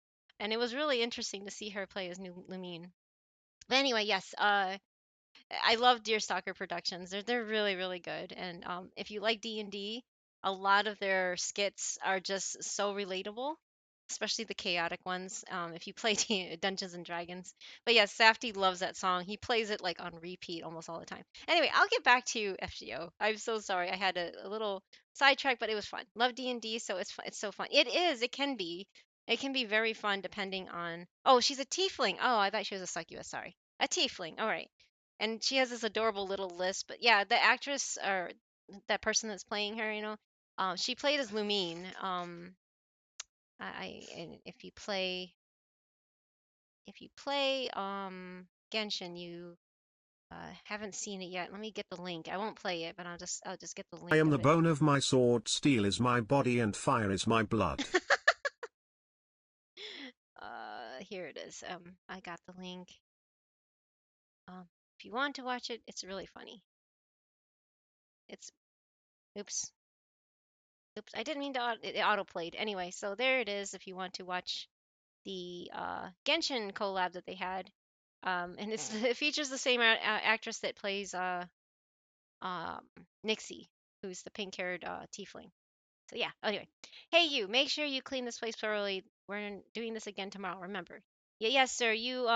and it was really interesting to see her play as new Lumine. But anyway, yes, I love Deerstalker Productions. They're really really good. And if you like D&D, a lot of their skits are just so relatable, especially the chaotic ones. If you play Dungeons and Dragons. But yes, Safty loves that song. He plays it like on repeat almost all the time. Anyway, I'll get back to FGO. I'm so sorry. I had a little sidetrack, but it was fun. Love D&D, so it's fun. It's so fun. It is. It can be. It can be very fun depending on. Oh, she's a tiefling. Oh, I thought she was a succubus. Sorry, a tiefling. All right, and she has this adorable little lisp. But yeah, the actress or that person that's playing her, she played as Lumine. And if you play Genshin, you haven't seen it yet. Let me get the link. I won't play it, but I'll just get the I link am of the it. bone of my sword, steel is my body, and fire is my blood. Here it is. I got the link. Um, if you want to watch it, it's really funny. It's oops. Oops, I didn't mean to it auto-played. Anyway, so there it is if you want to watch the Genshin collab that they had. And it features the same actress that plays um, Nixie, who's the pink-haired tiefling. So yeah, anyway. Hey you, make sure you clean this place thoroughly. We're doing this again tomorrow, remember. Yeah, yes, sir. You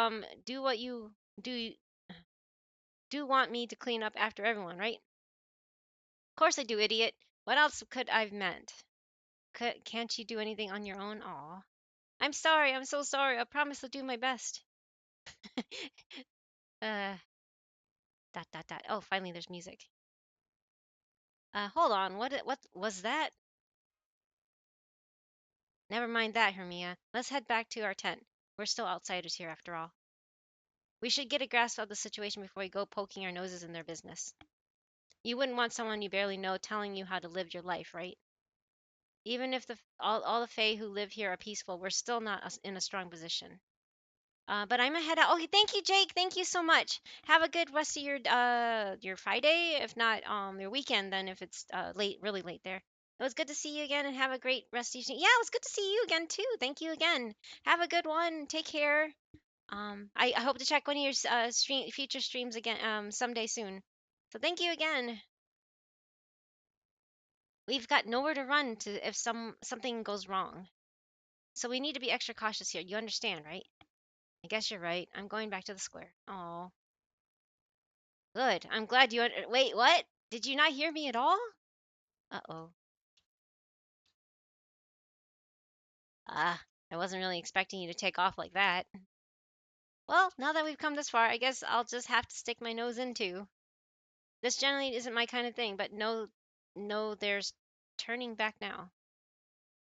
do what you do want me to clean up after everyone, right? Of course I do, idiot. What else could I've meant? Can't you do anything on your own? Aw. I'm sorry. I'm so sorry. I promise to do my best. uh, dot dot dot. Oh, finally there's music. Hold on. What was that? Never mind that, Hermia. Let's head back to our tent. We're still outsiders here after all. We should get a grasp of the situation before we go poking our noses in their business. You wouldn't want someone you barely know telling you how to live your life, right? Even if all the Fae who live here are peaceful, we're still not in a strong position. But I'm gonna head out. Okay, thank you, Jake. Thank you so much. Have a good rest of your Friday, if not your weekend. Then if it's late, really late there. It was good to see you again, and have a great rest of your. Yeah, it was good to see you again too. Thank you again. Have a good one. Take care. I hope to check one of your future streams again someday soon. So thank you again. We've got nowhere to run to if something goes wrong. So we need to be extra cautious here. You understand, right? I guess you're right. I'm going back to the square. Oh, good. I'm glad you. Wait, what? Did you not hear me at all? Uh-oh. Ah, I wasn't really expecting you to take off like that. Well, now that we've come this far, I guess I'll just have to stick my nose in too. This generally isn't my kind of thing, but no, there's turning back now.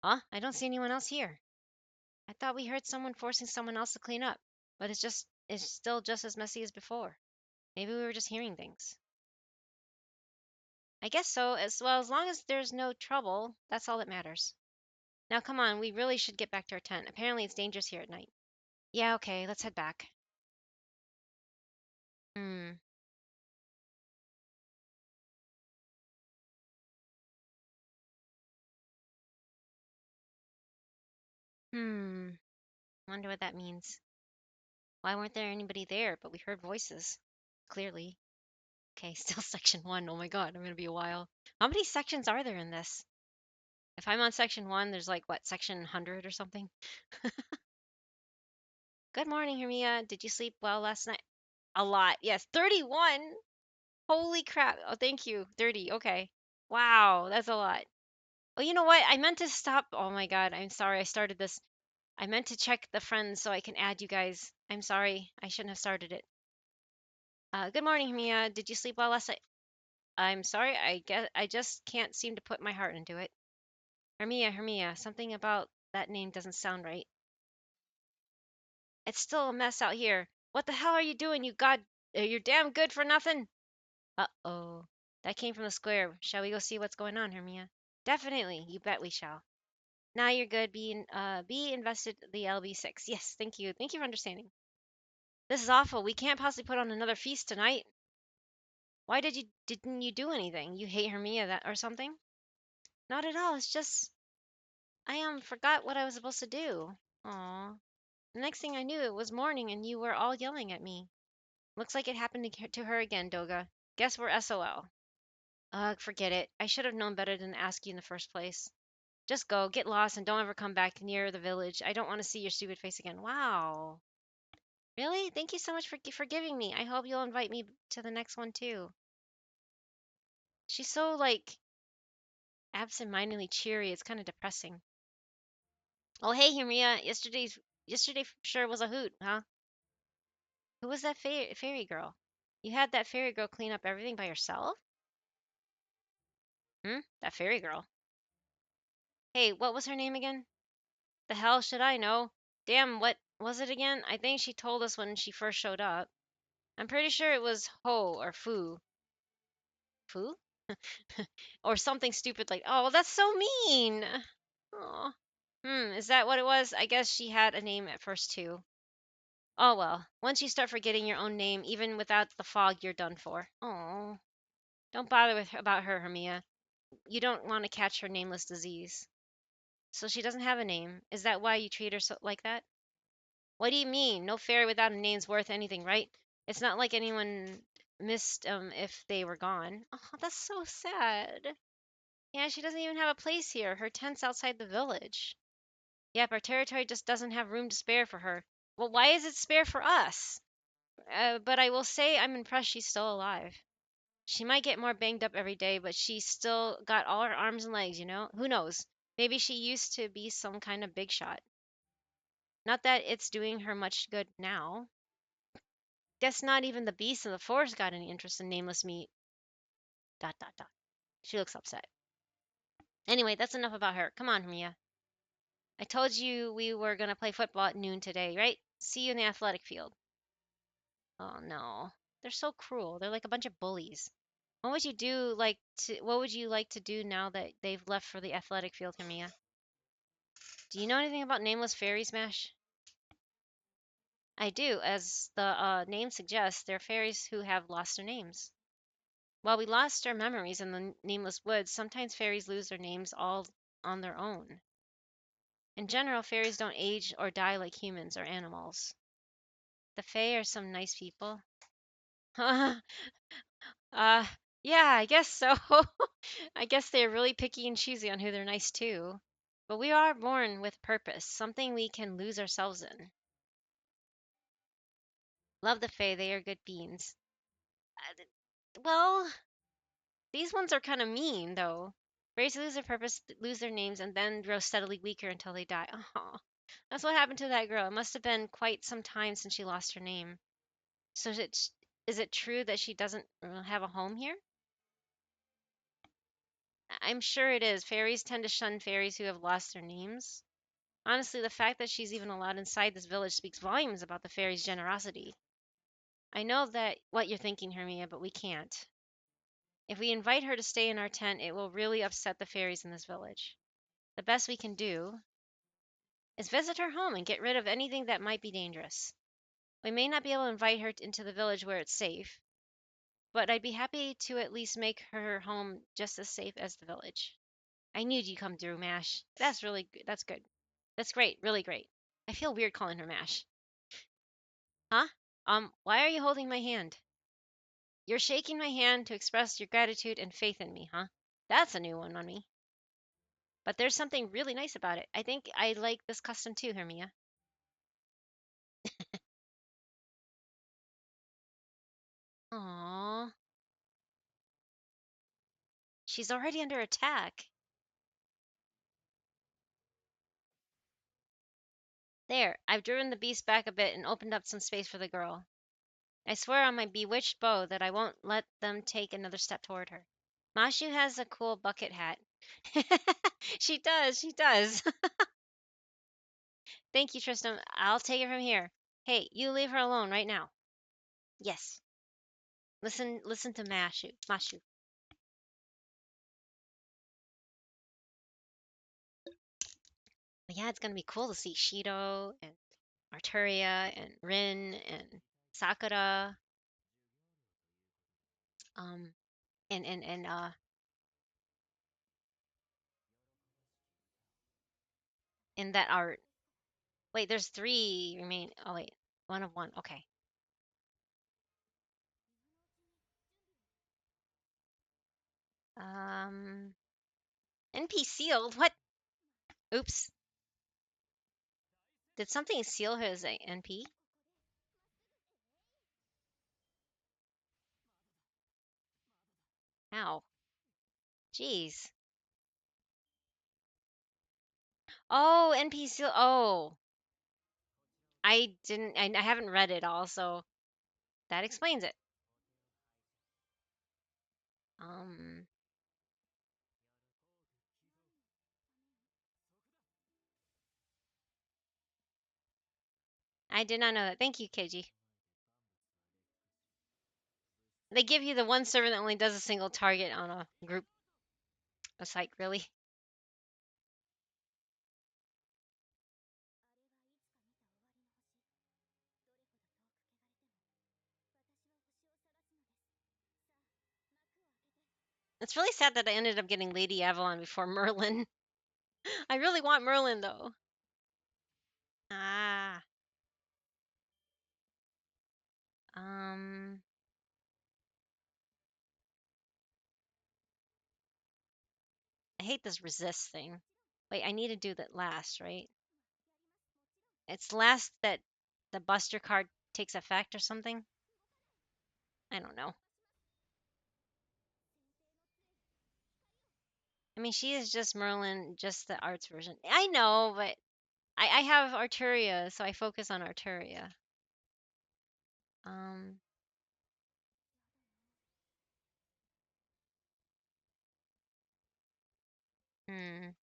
Huh? I don't see anyone else here. I thought we heard someone forcing someone else to clean up, but it's still just as messy as before. Maybe we were just hearing things. I guess so, as well as long as there's no trouble, that's all that matters. Now come on, we really should get back to our tent. Apparently it's dangerous here at night. Yeah, okay, let's head back. Hmm. Hmm. Wonder what that means. Why weren't there anybody there, but we heard voices? Clearly. Okay, still section 1. Oh my god, I'm gonna be a while. How many sections are there in this? If I'm on section 1, there's like, what, section 100 or something? Good morning, Hermia. Did you sleep well last night? A lot. Yes, 31. Holy crap. Oh, thank you. 30. Okay. Wow, that's a lot. Oh, you know what? I meant to stop. Oh my god, I'm sorry. I started this. I meant to check the friends so I can add you guys. I'm sorry. I shouldn't have started it. Good morning, Hermia. Did you sleep well last night? I'm sorry. I just can't seem to put my heart into it. Hermia, Hermia. Something about that name doesn't sound right. It's still a mess out here. What the hell are you doing? You're damn good for nothing. Uh-oh. That came from the square. Shall we go see what's going on, Hermia? Definitely. You bet we shall. Now you're good. Be invested the LB6. Yes, thank you. Thank you for understanding. This is awful. We can't possibly put on another feast tonight. Why didn't you do anything? You hate Hermia that or something? Not at all. It's just I forgot what I was supposed to do. Aw. The next thing I knew, it was morning and you were all yelling at me. Looks like it happened to her again, Doga. Guess we're SOL. Ugh, forget it. I should have known better than to ask you in the first place. Just go, get lost, and don't ever come back near the village. I don't want to see your stupid face again. Wow. Really? Thank you so much for forgiving me. I hope you'll invite me to the next one too. She's so like absent-mindedly cheery. It's kind of depressing. Oh, hey, Maria. Yesterday sure was a hoot, huh? Who was that fairy girl? You had that fairy girl clean up everything by herself? That fairy girl. Hey, what was her name again? The hell should I know? Damn, what was it again? I think she told us when she first showed up. I'm pretty sure it was Ho or Fu. Fu? Or something stupid like, oh, that's so mean. Oh. Is that what it was? I guess she had a name at first too. Oh well, once you start forgetting your own name, even without the fog, you're done for. Oh. Don't bother about her, Hermia. You don't want to catch her nameless disease. So she doesn't have a name. Is that why you treat her like that? What do you mean? No fairy without a name's worth anything, right? It's not like anyone missed if they were gone. Oh, that's so sad. Yeah, she doesn't even have a place here. Her tent's outside the village. Yep, our territory just doesn't have room to spare for her. Well, why is it spare for us? But I will say I'm impressed she's still alive. She might get more banged up every day, but she's still got all her arms and legs, you know? Who knows? Maybe she used to be some kind of big shot. Not that it's doing her much good now. Guess not even the beasts of the forest got any interest in nameless meat. Dot dot dot. She looks upset. Anyway, that's enough about her. Come on, Mia. I told you we were gonna play football at noon today, right? See you in the athletic field. Oh no. They're so cruel. They're like a bunch of bullies. What would you like to do now that they've left for the athletic field, Mia? Do you know anything about nameless fairy smash? I do. As the name suggests, they're fairies who have lost their names. While we lost our memories in the nameless woods, sometimes fairies lose their names all on their own. In general, fairies don't age or die like humans or animals. The Fae are some nice people. uh, yeah, I guess so. I guess they're really picky and choosy on who they're nice to. But we are born with purpose, something we can lose ourselves in. Love the Fae, they are good beings. Well, these ones are kind of mean, though. Fairies lose their purpose, lose their names, and then grow steadily weaker until they die. Oh, that's what happened to that girl. It must have been quite some time since she lost her name. So is it true that she doesn't have a home here? I'm sure it is. Fairies tend to shun fairies who have lost their names. Honestly, the fact that she's even allowed inside this village speaks volumes about the fairy's generosity. I know that what you're thinking, Hermia, but we can't. If we invite her to stay in our tent, it will really upset the fairies in this village. The best we can do is visit her home and get rid of anything that might be dangerous. We may not be able to invite her into the village where it's safe, but I'd be happy to at least make her home just as safe as the village. I knew you'd come through, Mash. That's really good. That's good. That's great. Really great. I feel weird calling her Mash. Huh? Why are you holding my hand? You're shaking my hand to express your gratitude and faith in me, huh? That's a new one on me. But there's something really nice about it. I think I like this custom too, Hermia. Aww. She's already under attack. There, I've driven the beast back a bit and opened up some space for the girl. I swear on my bewitched bow that I won't let them take another step toward her. Mashu has a cool bucket hat. She does, she does. Thank you, Tristan. I'll take it from here. Hey, you leave her alone right now. Yes. Listen to Mashu. But yeah, it's gonna be cool to see Shido and Arturia and Rin and Sakura. Um, and in that art. Wait, there's three remain. Oh wait, one of one. Okay. Um, NP sealed. What? Oops. Did something seal his NP? How? Jeez. Oh, NP seal. Oh, I didn't. I haven't read it all, so that explains it. Um, I did not know that. Thank you, KG. They give you the one server that only does a single target on a group. It's like, really? It's really sad that I ended up getting Lady Avalon before Merlin. I really want Merlin though. Ah. Um. I hate this resist thing. Wait, I need to do that last, right? It's last that the Buster card takes effect or something. I don't know. I mean, she is just Merlin, just the arts version. I know, but I have Arturia, so I focus on Arturia. Um. Hmm.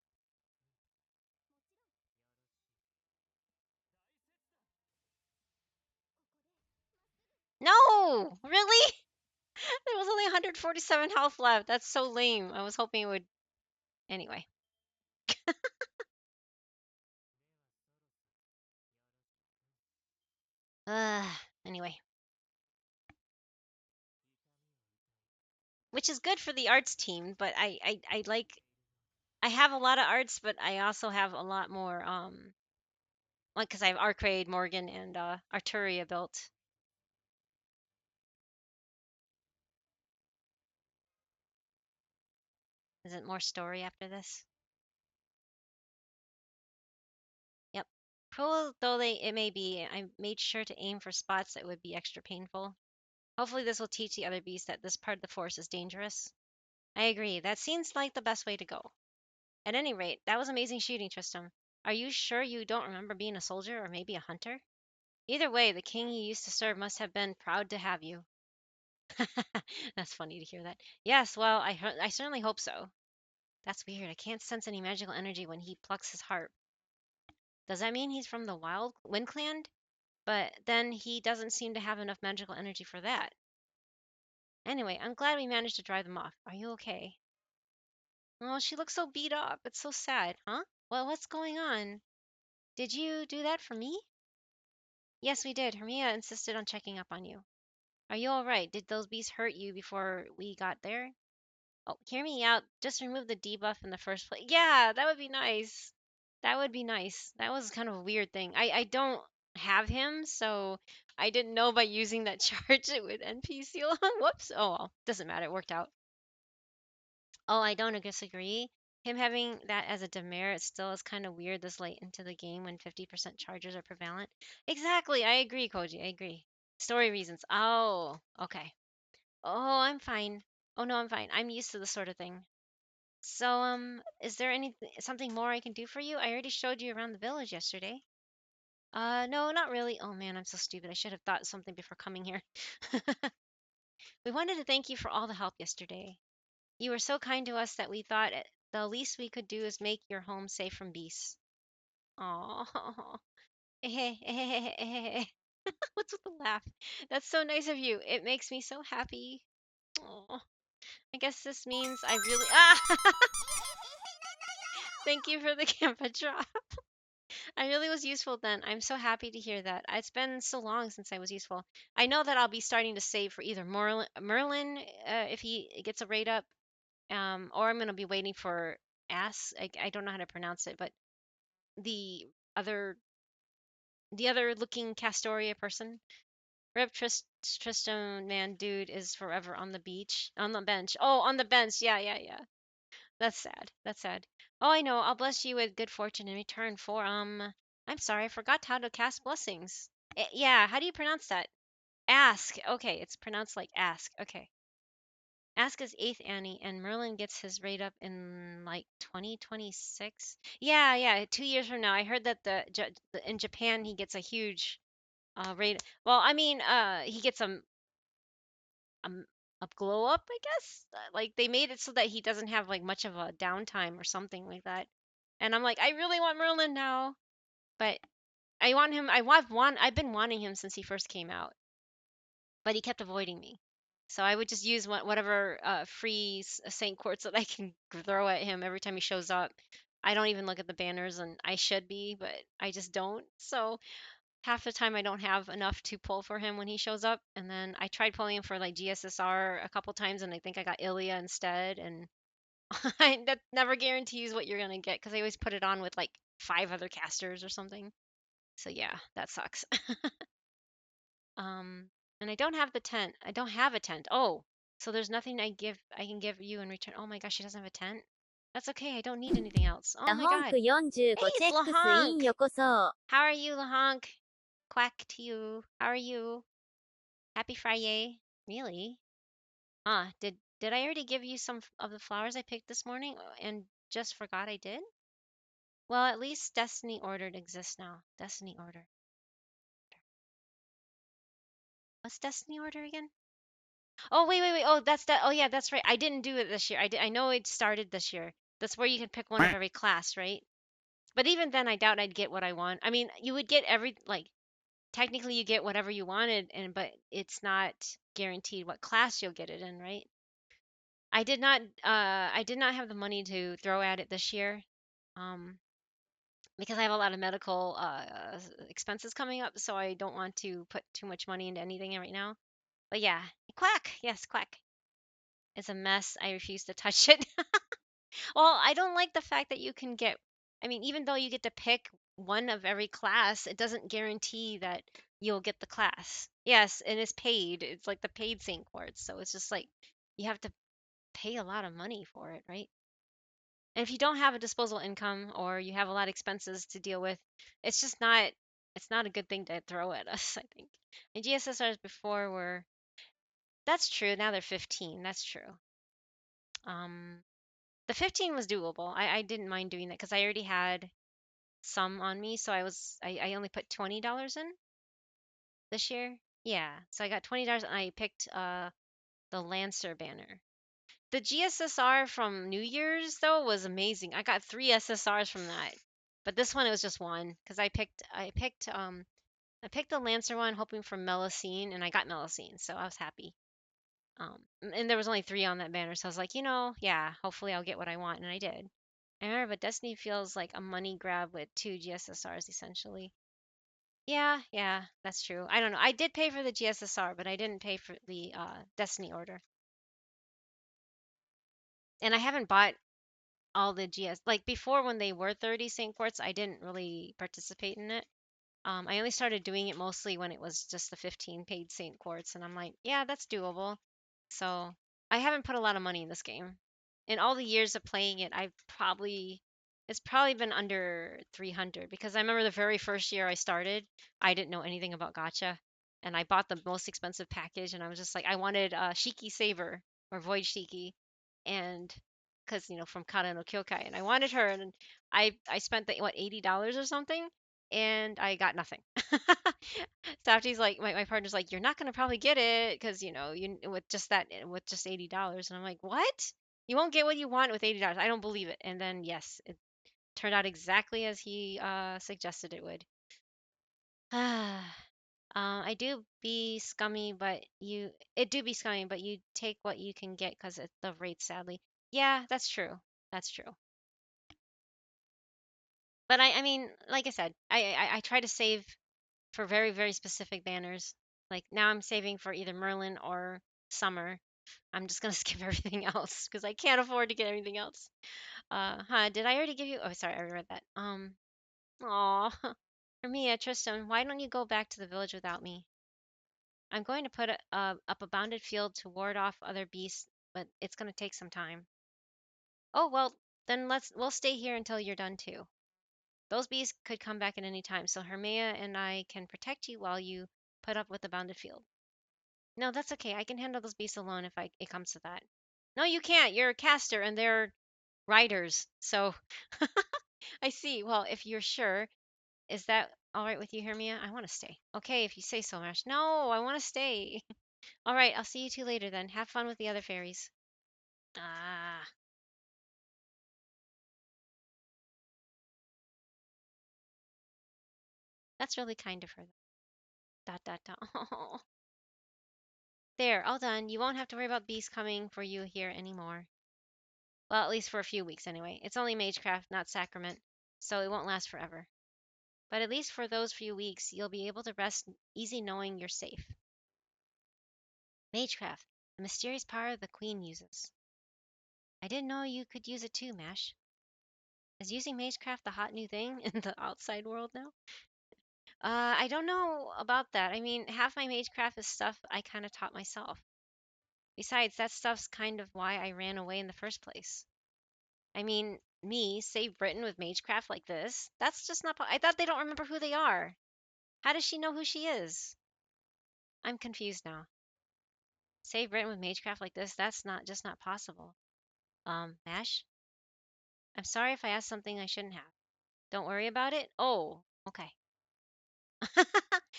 No, really? There was only 147 health left. That's so lame. I was hoping it would. Anyway. Anyway. Which is good for the arts team, but I like. I have a lot of arts, but I also have a lot more like because I have Arcade, Morgan, and Arturia built. Is it more story after this? Yep. Cruel though it may be, I made sure to aim for spots that would be extra painful. Hopefully this will teach the other beasts that this part of the force is dangerous. I agree. That seems like the best way to go. At any rate, that was amazing shooting, Tristram. Are you sure you don't remember being a soldier or maybe a hunter? Either way, the king you used to serve must have been proud to have you. That's funny to hear that. Yes, well, I certainly hope so. That's weird. I can't sense any magical energy when he plucks his harp. Does that mean he's from the Wind Clan? But then he doesn't seem to have enough magical energy for that. Anyway, I'm glad we managed to drive them off. Are you okay? Oh, she looks so beat up. It's so sad, huh? Well, what's going on? Did you do that for me? Yes, we did. Hermia insisted on checking up on you. Are you all right? Did those bees hurt you before we got there? Oh, hear me out. Just remove the debuff in the first place. Yeah, that would be nice. That would be nice. That was kind of a weird thing. I don't have him, so I didn't know by using that charge it would NP seal. Whoops. Oh well, doesn't matter. It worked out. Oh, I don't disagree. Him having that as a demerit still is kind of weird this late into the game when 50% charges are prevalent. Exactly. I agree, Koji. I agree. Story reasons. Oh, okay. Oh, I'm fine. Oh no, I'm fine. I'm used to this sort of thing. So, is there something more I can do for you? I already showed you around the village yesterday. No, not really. Oh man, I'm so stupid. I should have thought something before coming here. We wanted to thank you for all the help yesterday. You were so kind to us that we thought the least we could do is make your home safe from beasts. Oh, What's with the laugh? That's so nice of you. It makes me so happy. Oh, I guess this means I really Thank you for the camera drop. I really was useful then. I'm so happy to hear that. It's been so long since I was useful. I know that I'll be starting to save for either Merlin if he gets a rate up, or I'm gonna be waiting for Ass. I don't know how to pronounce it, but the other the other looking Castoria person. Rip Tristan man dude is forever on the beach. On the bench. Oh, on the bench. Yeah, yeah, yeah. That's sad. That's sad. Oh, I know. I'll bless you with good fortune in return for I'm sorry, I forgot how to cast blessings. Yeah, how do you pronounce that? Ask. Okay, it's pronounced like ask. Okay. Ask is 8th Annie, and Merlin gets his rate up in like 2026. Yeah, yeah, 2 years from now. I heard that in Japan he gets a huge rate. Well, I mean, he gets um a glow up, I guess. Like they made it so that he doesn't have like much of a downtime or something like that. And I'm like, I really want Merlin now, but I want him. I've been wanting him since he first came out, but he kept avoiding me. So I would just use whatever free Saint Quartz that I can throw at him every time he shows up. I don't even look at the banners, and I should be, but I just don't. So half the time I don't have enough to pull for him when he shows up. And then I tried pulling him for like GSSR a couple times, and I think I got Ilya instead. And that never guarantees what you're gonna get because I always put it on with like 5 other casters or something. So yeah, that sucks. um, and I don't have the tent. I don't have a tent. Oh, so there's nothing I can give you in return. Oh my gosh, she doesn't have a tent. That's okay. I don't need anything else. Oh my ホンク god. 45 Hey, チ it's ェックスイン Lahonk. よこそ。 How are you, Lahonk? Quack to you. How are you? Happy Friday. Really? Did I already give you some of the flowers I picked this morning and just forgot I did? Well, at least Destiny Ordered exists now. Destiny Order. What's Destiny Order again? Oh, wait, wait, wait. Oh, that's that. Oh, yeah, that's right. I didn't do it this year. I know it started this year. That's where you can pick one of every class, right? But even then, I doubt I'd get what I want. I mean, you would get technically you get whatever you wanted, but it's not guaranteed what class you'll get it in, right? I did not have the money to throw at it this year. Um, because I have a lot of medical expenses coming up, so I don't want to put too much money into anything right now. But yeah, quack. Yes, quack. It's a mess. I refuse to touch it. Well, I don't like the fact that you can get, I mean, even though you get to pick one of every class, it doesn't guarantee that you'll get the class. Yes, and it's paid. It's like the paid St. Quartz. So it's just like you have to pay a lot of money for it, right? And if you don't have a disposable income or you have a lot of expenses to deal with, it's just not it's not a good thing to throw at us, I think. And GSSRs before were that's true. Now they're 15. That's true. Um the 15 was doable. I didn't mind doing that because I already had some on me, so I only put $20 in this year. Yeah. So I got $20 and I picked the Lancer banner. The GSSR from New Year's though was amazing. I got 3 SSRs from that. But this one it was just one because I picked the Lancer one hoping for Melusine and I got Melusine, so I was happy. And there was only 3 on that banner, so I was like, yeah, hopefully I'll get what I want, and I did. I remember, but Destiny feels like a money grab with 2 GSSRs essentially. Yeah, yeah, that's true. I don't know. I did pay for the GSSR, but I didn't pay for the Destiny order. And I haven't bought all the GS like before when they were 30 St. Quartz, I didn't really participate in it. I only started doing it mostly when it was just the 15 paid St. Quartz, and I'm like, yeah, that's doable. So I haven't put a lot of money in this game. In all the years of playing it, it's probably been under 300 because I remember the very first year I started, I didn't know anything about gacha, and I bought the most expensive package, and I was just like, I wanted Shiki Saber or Void Shiki, and because from Kara no Kyokai, and I wanted her, and I spent the what $80 or something, and I got nothing. Safty's like, my partner's like, you're not gonna probably get it because you with just $80, and I'm like, what? You won't get what you want with $80. I don't believe it. And then yes, it turned out exactly as he suggested it would. I do be scummy, but it do be scummy, but you take what you can get because it's the rate, sadly. Yeah, that's true. That's true. But I mean, like I said, I try to save for very, very specific banners. Like now I'm saving for either Merlin or Summer. I'm just gonna skip everything else because I can't afford to get everything else. Did I already give you? Oh, sorry, I already read that. Aw. For me, Tristan, why don't you go back to the village without me? I'm going to put up a bounded field to ward off other beasts, but it's going to take some time. Oh, well, then we'll stay here until you're done too. Those beasts could come back at any time, so Hermea and I can protect you while you put up with the bounded field. No, that's okay. I can handle those beasts alone if it comes to that. No, you can't. You're a caster and they're riders. So I see. Well, if you're sure, is that all right with you, Hermia? I want to stay. Okay, if you say so, Mash. No, I want to stay. All right, I'll see you two later then. Have fun with the other fairies. Ah, that's really kind of her. Dot dot dot. Oh. There, all done. You won't have to worry about beasts coming for you here anymore. Well, at least for a few weeks anyway. It's only Magecraft, not Sacrament, so it won't last forever. But at least for those few weeks, you'll be able to rest easy knowing you're safe. Magecraft, the mysterious power the Queen uses. I didn't know you could use it too, Mash. Is using Magecraft the hot new thing in the outside world now? I don't know about that. I mean, half my Magecraft is stuff I kind of taught myself. Besides, that stuff's kind of why I ran away in the first place. I mean, me save Britain with Magecraft like this? That's just not. I thought they don't remember who they are. How does she know who she is? I'm confused now. Save Britain with Magecraft like this? That's not possible. Mash? I'm sorry if I asked something I shouldn't have. Don't worry about it. Oh, okay.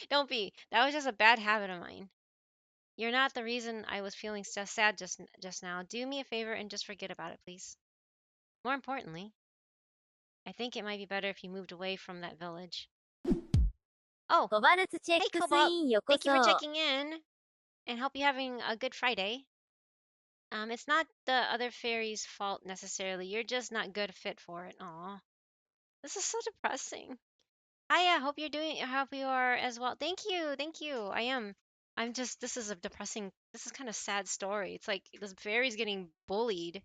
Don't be. That was just a bad habit of mine. You're not the reason I was feeling so sad just now. Do me a favor and just forget about it, please. More importantly, I think it might be better if you moved away from that village. Oh, コバルツチェッ hey クス Cobalt. インよこ Thank you for そ。 checking in and hope you're having a good Friday. It's not the other fairy's fault necessarily. You're just not good fit for it. Aw. This is so depressing. Hi, I hope you're doing I hope you are as well. Thank you, thank you. I am. I'm just this is a depressing this is kind of sad story. It's like this fairy's getting bullied.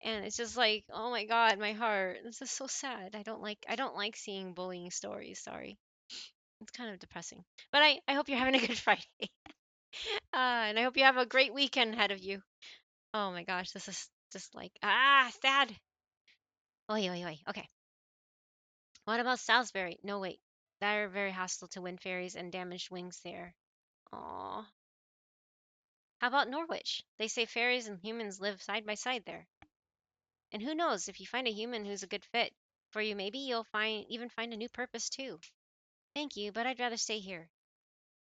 And it's just like, oh my god, my heart. This is so sad. I don't like seeing bullying stories, sorry. It's kind of depressing. But I hope you're having a good Friday. And I hope you have a great weekend ahead of you. Oh my gosh, this is just like sad. Oi, oi, oi. Okay. What about Salisbury? No, wait. They're very hostile to wind fairies and damaged wings there. Aw. How about Norwich? They say fairies and humans live side by side there. And who knows, if you find a human who's a good fit for you, maybe you'll find a new purpose too. Thank you, but I'd rather stay here.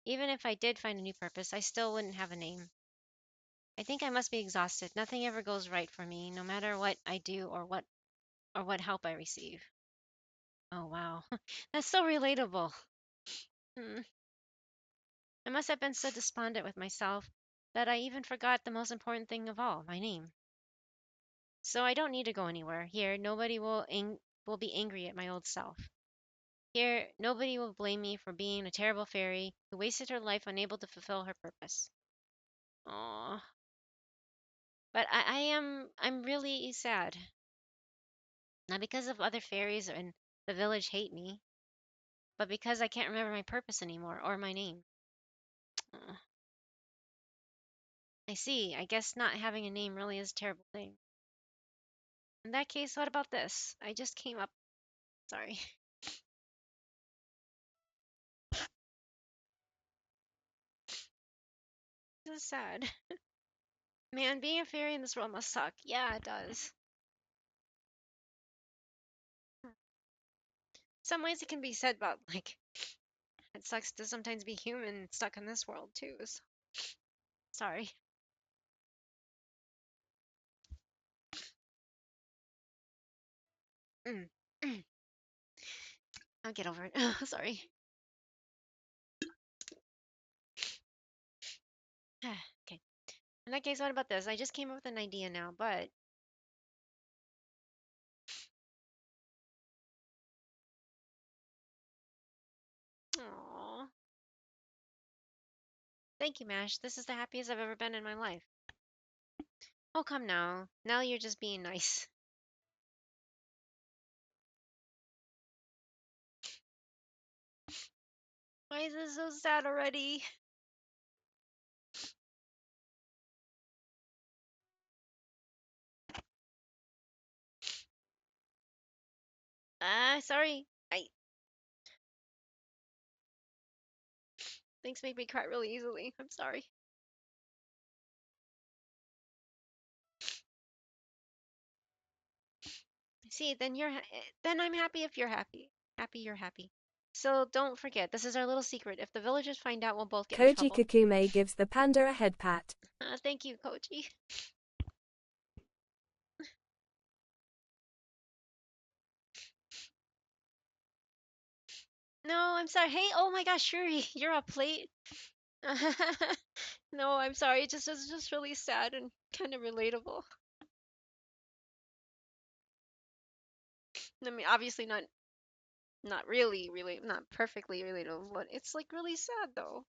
Even if I did find a new purpose, I still wouldn't have a name. I think I must be exhausted. Nothing ever goes right for me, no matter what I do or what help I receive. Oh wow. That's so relatable. Hmm. I must have been so despondent with myself that I even forgot the most important thing of all, my name. So I don't need to go anywhere. Here, nobody will be angry at my old self. Here, nobody will blame me for being a terrible fairy who wasted her life unable to fulfill her purpose. Aww. But I'm really sad. Not because of other fairies and the village hate me, but because I can't remember my purpose anymore or my name. Uh, I see. I guess not having a name really is a terrible thing. In that case, what about this? I just came up. Sorry. This is sad. Man, being a fairy in this world must suck. Yeah, it does. Some ways it can be said about, like, it sucks to sometimes be human stuck in this world, too. So, sorry. Mm. I'll get over it. Sorry. Okay. In that case, what about this? I just came up with an idea now, but Aww. Thank you, Mash. This is the happiest I've ever been in my life. Oh, come now. Now you're just being nice. Why is this so sad already? Sorry. Things make me cry really easily. I'm sorry. See, then I'm happy if you're happy. Happy you're happy. So don't forget, this is our little secret. If the villagers find out, we'll both get in Koji trouble. Kakume gives the panda a head pat. Thank you, Koji. No, I'm sorry. Hey, oh my gosh, Shuri, you're a plate. No, I'm sorry. It's just really sad and kind of relatable. I mean, obviously not really not perfectly relatable, but it's like really sad though.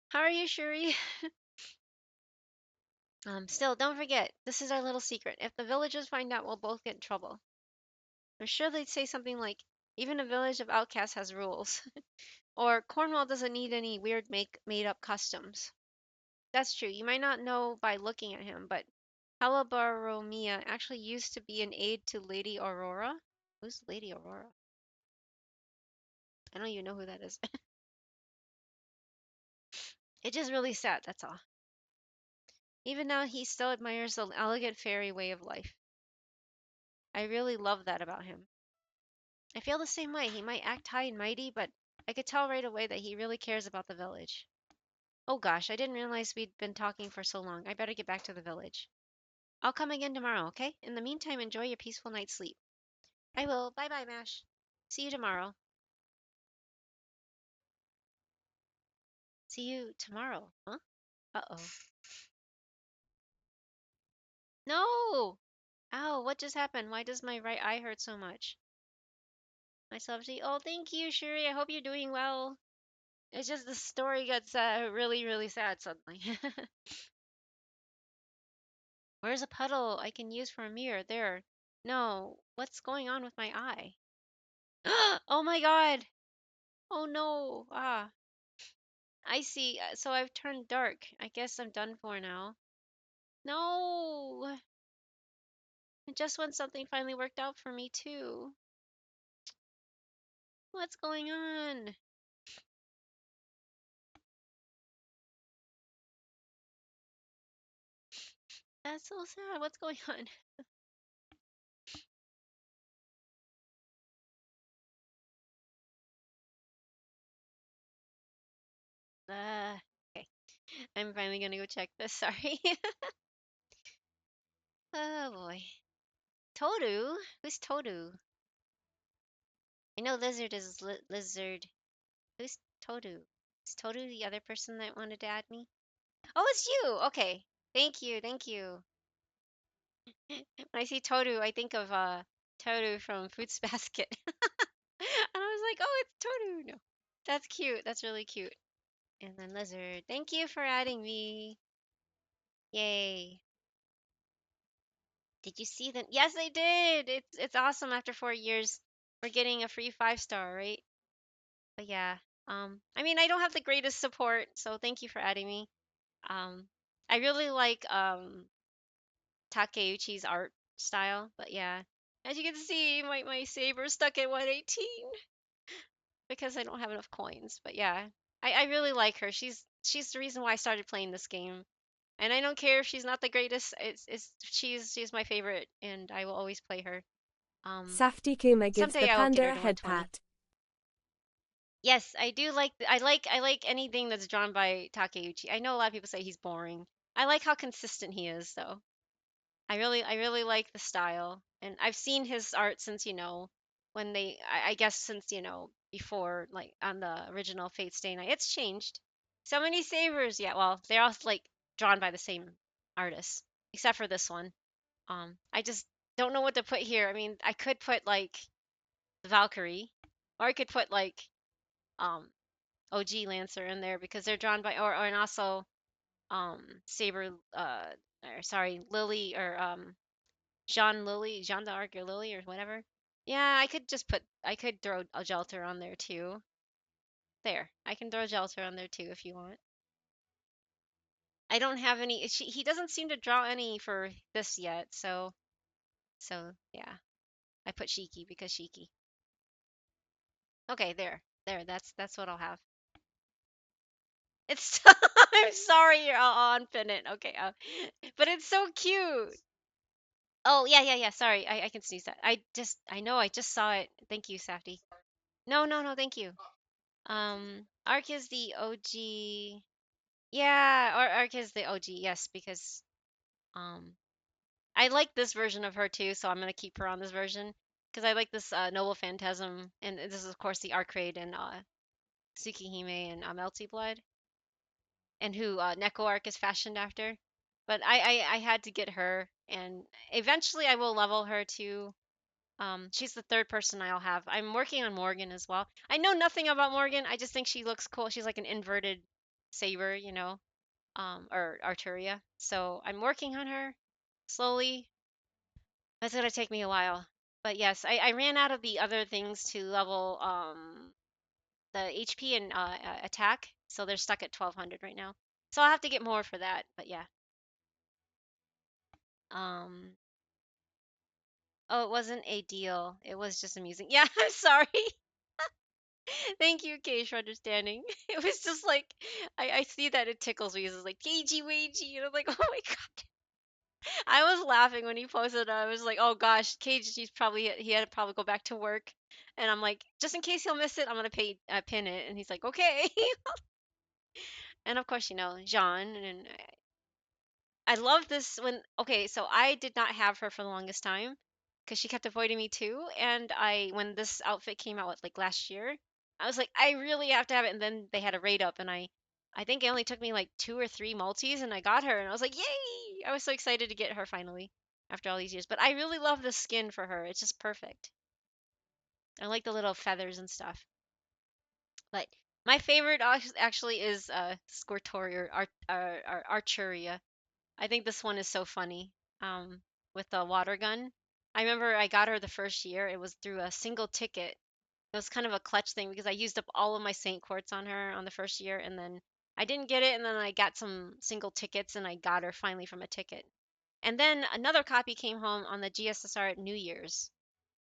How are you, Shuri? Still, don't forget, this is our little secret. If the villagers find out, we'll both get in trouble. I'm sure they'd say something like, even a village of outcasts has rules. Or Cornwall doesn't need any weird made up customs. That's true. You might not know by looking at him, but Halabaromia actually used to be an aide to Lady Aurora. Who's Lady Aurora? I don't even know who that is. It's just really sad, that's all. Even now, he still admires the elegant fairy way of life. I really love that about him. I feel the same way. He might act high and mighty, but I could tell right away that he really cares about the village. Oh gosh, I didn't realize we'd been talking for so long. I better get back to the village. I'll come again tomorrow, okay? In the meantime, enjoy your peaceful night's sleep. I will. Bye bye, Mash. See you tomorrow. See you tomorrow, huh? Uh-oh. No! Ow, what just happened? Why does my right eye hurt so much? My self-see. Oh, thank you, Shuri. I hope you're doing well. It's just the story gets really, really sad suddenly. Where's a puddle I can use for a mirror? There. No. What's going on with my eye? Oh my god. Oh no. Ah. I see. So I've turned dark. I guess I'm done for now. No. Just when something finally worked out for me too. What's going on? That's so sad. What's going on? Okay. I'm finally gonna go check this. Sorry. Oh boy. Toru? Who's Toru? I know Lizard is Lizard. Who's Toru? Is Toru the other person that wanted to add me? Oh, it's you! Okay. Thank you, thank you. When I see Toru, I think of Toru from Fruits Basket. And I was like, oh, it's Toru. No. That's cute. That's really cute. And then Lizard. Thank you for adding me. Yay. Did you see that? Yes, I did. It's awesome after 4 years. We're getting a free 5-star, right? But yeah. I mean, I don't have the greatest support, so thank you for adding me. Um, I really like Takeuchi's art style, but yeah. As you can see, my saber's stuck at 118 because I don't have enough coins. But yeah, I really like her. She's the reason why I started playing this game. And I don't care if she's not the greatest. She's my favorite, and I will always play her. Safety Kuma gives Someday the I will get panda her a to head 120. pat. Yes, I do like I like anything that's drawn by Takeuchi. I know a lot of people say he's boring. I like how consistent he is though. I really like the style. And I've seen his art since, when I guess since, before, like on the original Fate Stay Night, it's changed. So many sabers. Yeah, well, they're all like drawn by the same artist, except for this one. I just don't know what to put here. I mean, I could put like the Valkyrie, or I could put like um OG Lancer in there because they're drawn by, or and also Saber, or sorry, Lily, or Jean d'Arc, or Lily, or whatever. Yeah, I could throw a Jelter on there too. There, I can throw a Jelter on there too if you want. I don't have any. He doesn't seem to draw any for this yet, so yeah, I put Shiki because Shiki. Okay, there. That's what I'll have. It's. I'm sorry, I'll unpin it. Okay, but it's so cute. Oh yeah. Sorry, I can sneeze that. I know, I just saw it. Thank you, Safety. No, thank you. Arc is the OG. Yeah, or Arc is the OG. Yes, because um, I like this version of her too, so I'm gonna keep her on this version because I like this Noble Phantasm, and this is of course the Arc Raid and Tsukihime and Melty Blood, and who Neko Arc is fashioned after. But I had to get her, and eventually I will level her to. She's the third person I'll have. I'm working on Morgan as well. I know nothing about Morgan. I just think she looks cool. She's like an inverted saber, or Arturia. So I'm working on her slowly. That's gonna take me a while. But yes, I ran out of the other things to level the HP and attack, so they're stuck at 1200 right now. So I'll have to get more for that. But yeah. Um. Oh, it wasn't a deal. It was just amusing. Yeah, I'm sorry. Thank you, Kay, for understanding. It was just like I see that it tickles me. It's like cagey wagey, and I'm like, oh my god. I was laughing when he posted it. I was like, oh gosh, Cage, he had to probably go back to work, and I'm like, just in case he'll miss it, I'm gonna pin it, and he's like, okay. And of course, Jean, and I love this when okay, so I did not have her for the longest time because she kept avoiding me too. And when this outfit came out like last year, I was like, I really have to have it. And then they had a raid up, and I think it only took me like 2 or 3 multis, and I got her, and I was like, yay! I was so excited to get her finally after all these years. But I really love the skin for her. It's just perfect. I like the little feathers and stuff. But my favorite actually is Squirtori, or Archuria. I think this one is so funny. With the water gun. I remember I got her the first year. It was through a single ticket. It was kind of a clutch thing because I used up all of my Saint Quartz on her on the first year, and then I didn't get it, and then I got some single tickets, and I got her finally from a ticket. And then another copy came home on the GSSR at New Year's.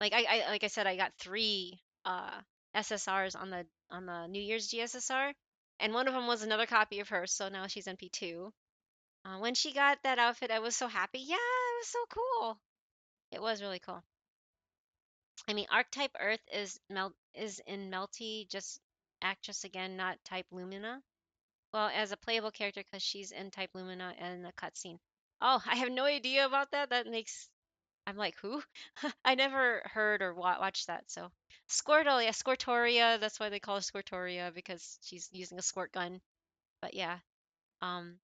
Like I said, I got 3 SSRs on the New Year's GSSR, and one of them was another copy of her. So now she's NP2. When she got that outfit, I was so happy. Yeah, it was so cool. It was really cool. I mean, archetype Earth is in Melty, just actress again, not type Lumina. Well, as a playable character, because she's in type Lumina in the cutscene. Oh, I have no idea about that. I'm like, who? I never heard or watched that. So Squirtle, yeah, Squirtoria. That's why they call her Squirtoria, because she's using a squirt gun. But yeah, um,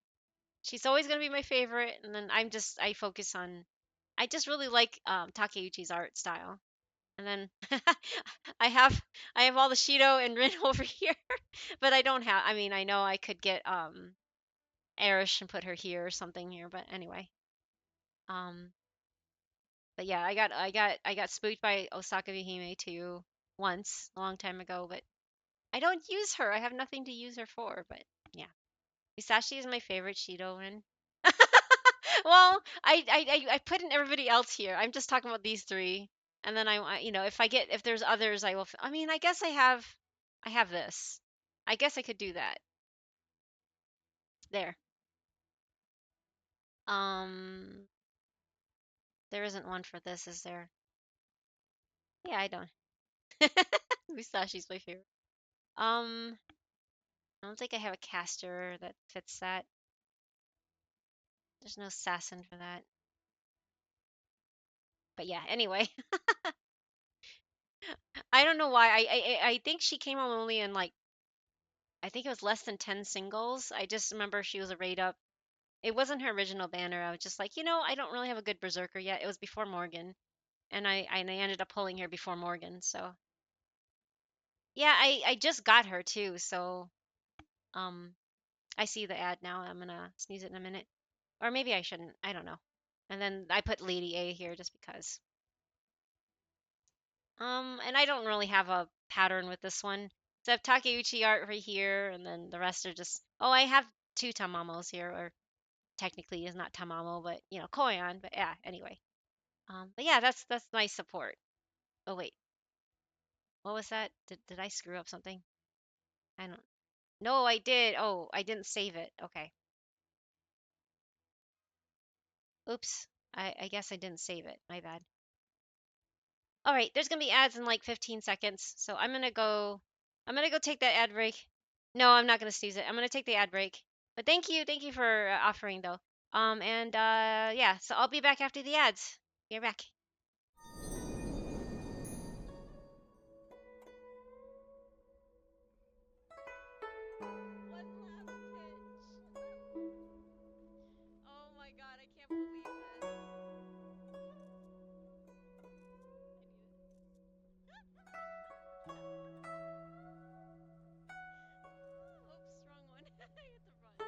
she's always gonna be my favorite. And then I focus on. I just really like Takeuchi's art style. And then I have I have all the Shido and Rin over here, but I don't have. I mean, I know I could get Arish and put her here or something here, but anyway. Um, but yeah, I got spooked by Osaka Vihime too once a long time ago, but I don't use her. I have nothing to use her for. But yeah, Hisashi is my favorite Shido Rin. Well, I put in everybody else here. I'm just talking about these 3, and then if there's others, I will. I mean, I have this. I guess I could do that. There. Um, there isn't one for this, is there? Yeah, I don't. Musashi's my favorite. I don't think I have a caster that fits that. There's no assassin for that. But yeah, anyway. I don't know why. I think she came on only in like, I think it was less than 10 singles. I just remember she was a rate up. It wasn't her original banner. I was just like, I don't really have a good berserker yet. It was before Morgan, and I ended up pulling her before Morgan. So yeah, I just got her too. So um, I see the ad now. I'm gonna sneeze it in a minute, or maybe I shouldn't. I don't know. And then I put Lady A here just because. And I don't really have a pattern with this one. So I have Takeuchi art right here, and then the rest are just. Oh, I have two Tamamos here, or technically is not Tamamo, but Koyan. But yeah, anyway. But yeah, that's nice support. Oh wait, what was that? Did I screw up something? I don't. No, I did. Oh, I didn't save it. Okay. Oops. I guess I didn't save it. My bad. All right, there's gonna be ads in like 15 seconds, so I'm gonna go. I'm gonna go take that ad break. No, I'm not gonna sneeze it. I'm gonna take the ad break. But thank you for offering though. And yeah, so I'll be back after the ads. Be right back. One last pitch. Oh my god, I can't believe this. Oops, wrong one. I hit the button.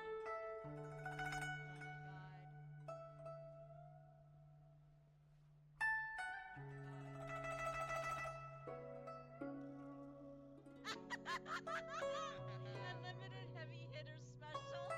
Oh my god. Unlimited heavy hitter special.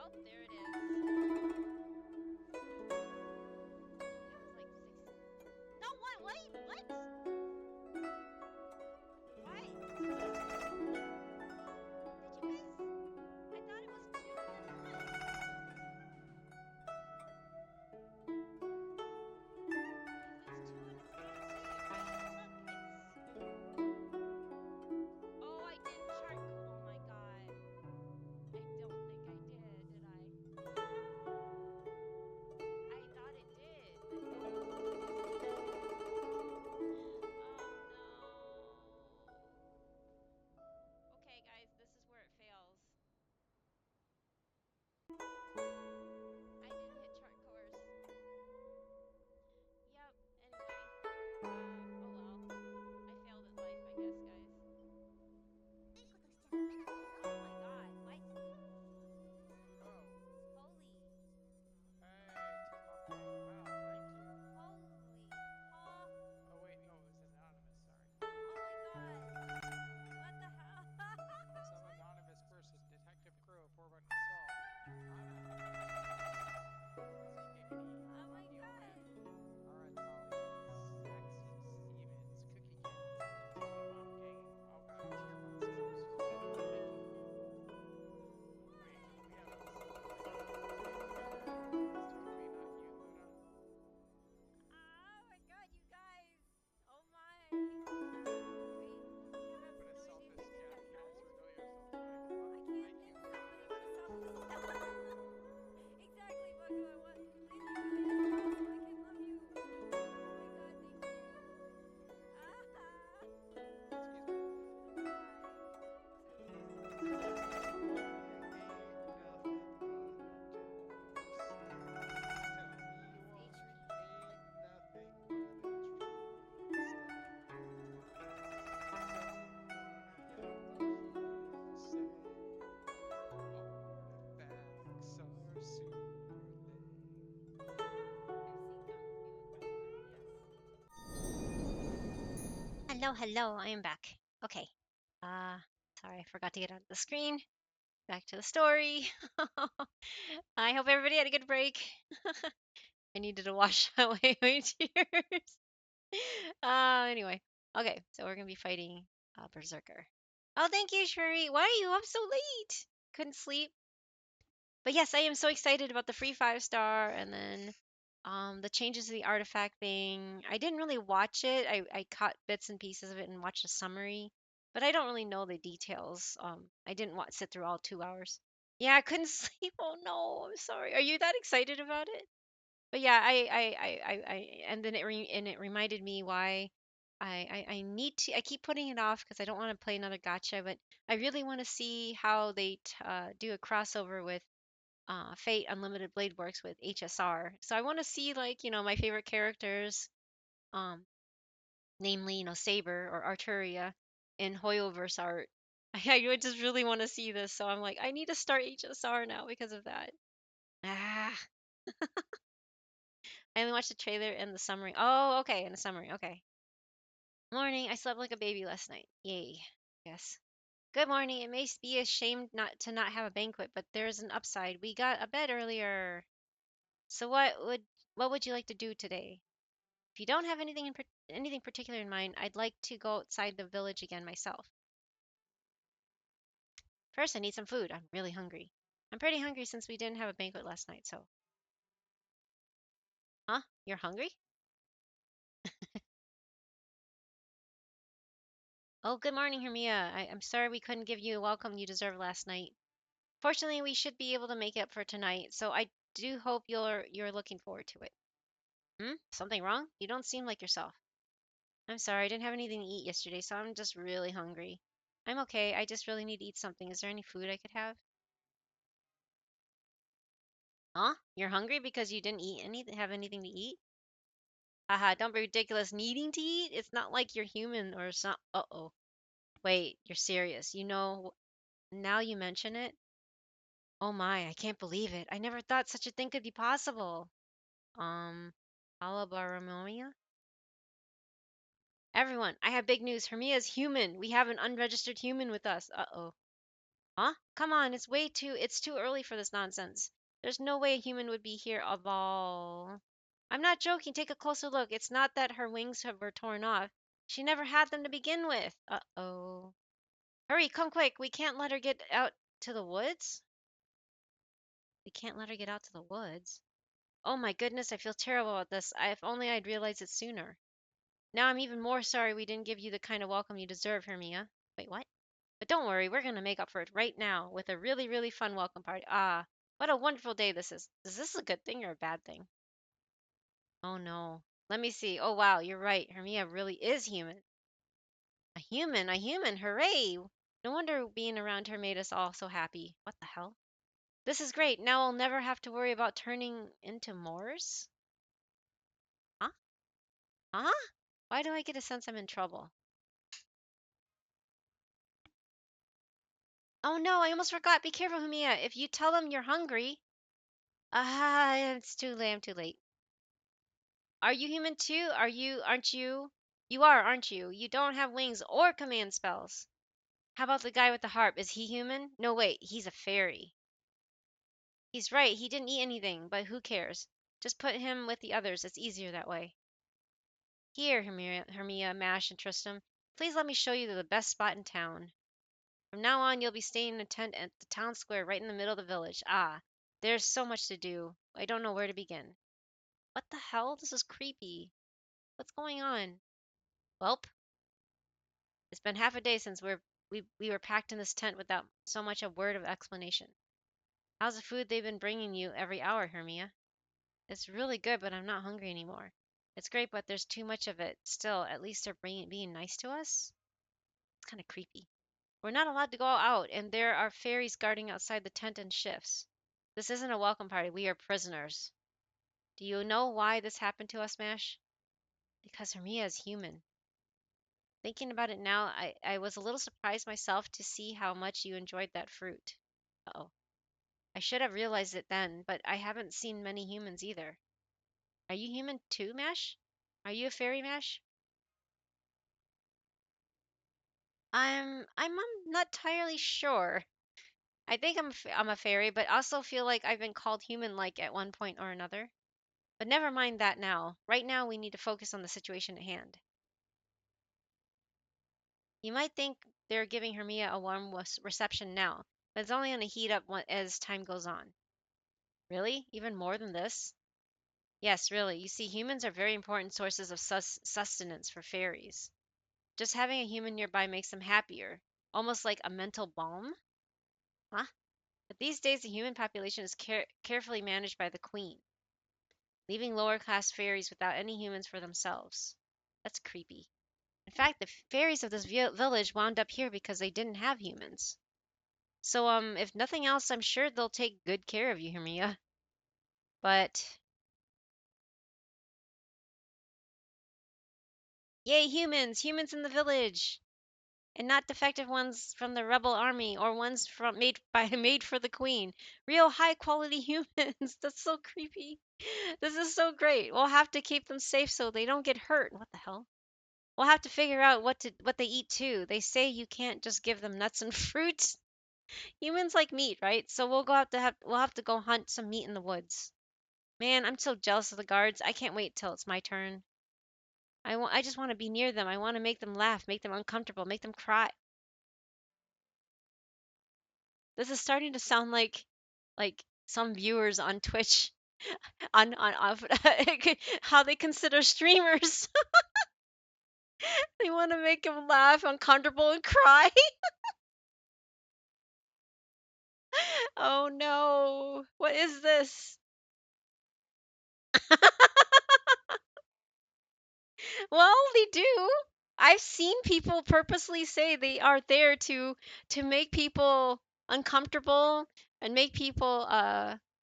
Oh, there it is. It was like 6. No, what? Wait, what? Why? Did you guys? I thought it was 2 and 1. Because it's 2 and it's not a T, right? Look, it's. Oh, I didn't chart. Oh my god. I don't think I did I? I thought it did, but no. Oh no. Okay, guys, this is where it fails. I didn't hit chart course. Yep. Anyway, oh well. I failed at life, I guess, guys. Oh my god, what? Holy. Holy. Oh. Oh wait, no, it was anonymous, sorry. Oh my god. What the hell? Some anonymous person, Detective Crow, 4-1 Oh my god. Oh my god, you guys. Oh my. Wait. You have no idea. I can't think of somebody with a self-esteem. Exactly, what do I want? Leave me alone so I can love you. Oh my god, thank you. Hello, hello. I am back. Okay. Uh, sorry, I forgot to get out of the screen. Back to the story. I hope everybody had a good break. I needed to wash away my tears. Anyway. Okay, so we're gonna be fighting Berserker. Oh, thank you, Shuri. Why are you up so late? Couldn't sleep? But yes, I am so excited about the free 5 star and then the changes to the artifact thing. I didn't really watch it. I caught bits and pieces of it and watched a summary, but I don't really know the details. I didn't sit through all 2 hours. Yeah, I couldn't sleep. Oh no, I'm sorry. Are you that excited about it? But yeah, and then it reminded me why I need to. I keep putting it off because I don't want to play another gotcha, but I really want to see how they do a crossover with Fate Unlimited Blade Works with HSR. So I want to see like my favorite characters, um, namely Saber or Arturia in Hoyoverse art. I just really want to see this, so I'm like I need to start HSR now because of that. Ah, I only watched the trailer and the summary. Oh, okay, and the summary. Okay. Morning. I slept like a baby last night. Yay. Yes. Good morning. It may be a shame not have a banquet, but there's an upside. We got a bed earlier. So what would you like to do today? If you don't have anything particular in mind, I'd like to go outside the village again myself. First, I need some food. I'm really hungry. I'm pretty hungry since we didn't have a banquet last night, so. Huh? You're hungry? Oh, good morning, Hermia. I'm sorry we couldn't give you a welcome you deserved last night. Fortunately, we should be able to make up for tonight, so I do hope you're looking forward to it. Hmm? Something wrong? You don't seem like yourself. I'm sorry, I didn't have anything to eat yesterday, so I'm just really hungry. I'm okay. I just really need to eat something. Is there any food I could have? Huh? You're hungry because you didn't have anything to eat? Haha, don't be ridiculous. Needing to eat? It's not like you're human or some. Uh-oh. Wait, you're serious. Now you mention it. Oh my, I can't believe it. I never thought such a thing could be possible. Um, Alabaramomia? Everyone, I have big news. Hermia is human. We have an unregistered human with us. Uh-oh. Huh? Come on, it's too early for this nonsense. There's no way a human would be here of all. I'm not joking. Take a closer look. It's not that her were torn off. She never had them to begin with. Uh-oh. Hurry, come quick. We can't let her get out to the woods. We can't let her get out to the woods. Oh my goodness, I feel terrible about this. If only I'd realized it sooner. Now I'm even more sorry we didn't give you the kind of welcome you deserve, Hermia. Wait, what? But don't worry, we're gonna make up for it right now with a really, really fun welcome party. Ah, what a wonderful day this is. Is this a good thing or a bad thing? Oh no. Let me see. Oh wow, you're right. Hermia really is human. A human, hooray! No wonder being around her made us all so happy. What the hell? This is great. Now I'll never have to worry about turning into Moors? Huh? Huh? Why do I get a sense I'm in trouble? Oh no, I almost forgot. Be careful, Humia. If you tell them you're hungry. Ah, it's too late. I'm too late. Are you human too? Aren't you? You are, aren't you? You don't have wings or command spells. How about the guy with the harp? Is he human? No, wait, he's a fairy. He's right, he didn't eat anything, but who cares? Just put him with the others. It's easier that way. Here, Hermia, Mash, and Tristram, please let me show you the best spot in town. From now on, you'll be staying in a tent at the town square right in the middle of the village. Ah, there's so much to do. I don't know where to begin. What the hell? This is creepy. What's going on? Welp, it's been half a day since we were packed in this tent without so much a word of explanation. How's the food they've been bringing you every hour, Hermia? It's really good, but I'm not hungry anymore. It's great, but there's too much of it. Still, at least they're being nice to us. It's kind of creepy. We're not allowed to go out, and there are fairies guarding outside the tent in shifts. This isn't a welcome party. We are prisoners. Do you know why this happened to us, Mash? Because Hermia is human. Thinking about it now, I was a little surprised myself to see how much you enjoyed that fruit. Uh-oh. I should have realized it then, but I haven't seen many humans either. Are you human too, Mash? Are you a fairy, Mash? I'm not entirely sure. I think I'm a fairy, but also feel like I've been called human-like at one point or another. But never mind that now. Right now, we need to focus on the situation at hand. You might think they're giving Hermia a warm reception now, but it's only going to heat up as time goes on. Really? Even more than this? Yes, really. You see, humans are very important sources of sustenance for fairies. Just having a human nearby makes them happier, almost like a mental balm. Huh? But these days, the human population is carefully managed by the queen, leaving lower class fairies without any humans for themselves. That's creepy. In fact, the fairies of this village wound up here because they didn't have humans. So, if nothing else, I'm sure they'll take good care of you, Hermia. But, yay, humans! Humans in the village! And not defective ones from the rebel army or ones from made for the queen. Real high quality humans. That's so creepy. This is so great. We'll have to keep them safe so they don't get hurt. What the hell? We'll have to figure out what they eat too. They say you can't just give them nuts and fruit. Humans like meat, right? So we'll have to go hunt some meat in the woods. Man, I'm so jealous of the guards. I can't wait till it's my turn. I just want to be near them. I want to make them laugh, make them uncomfortable, make them cry. This is starting to sound like some viewers on Twitch on how they consider streamers. They want to make them laugh, uncomfortable, and cry. Oh no. What is this? Well, they do. I've seen people purposely say they are there to make people uncomfortable and make people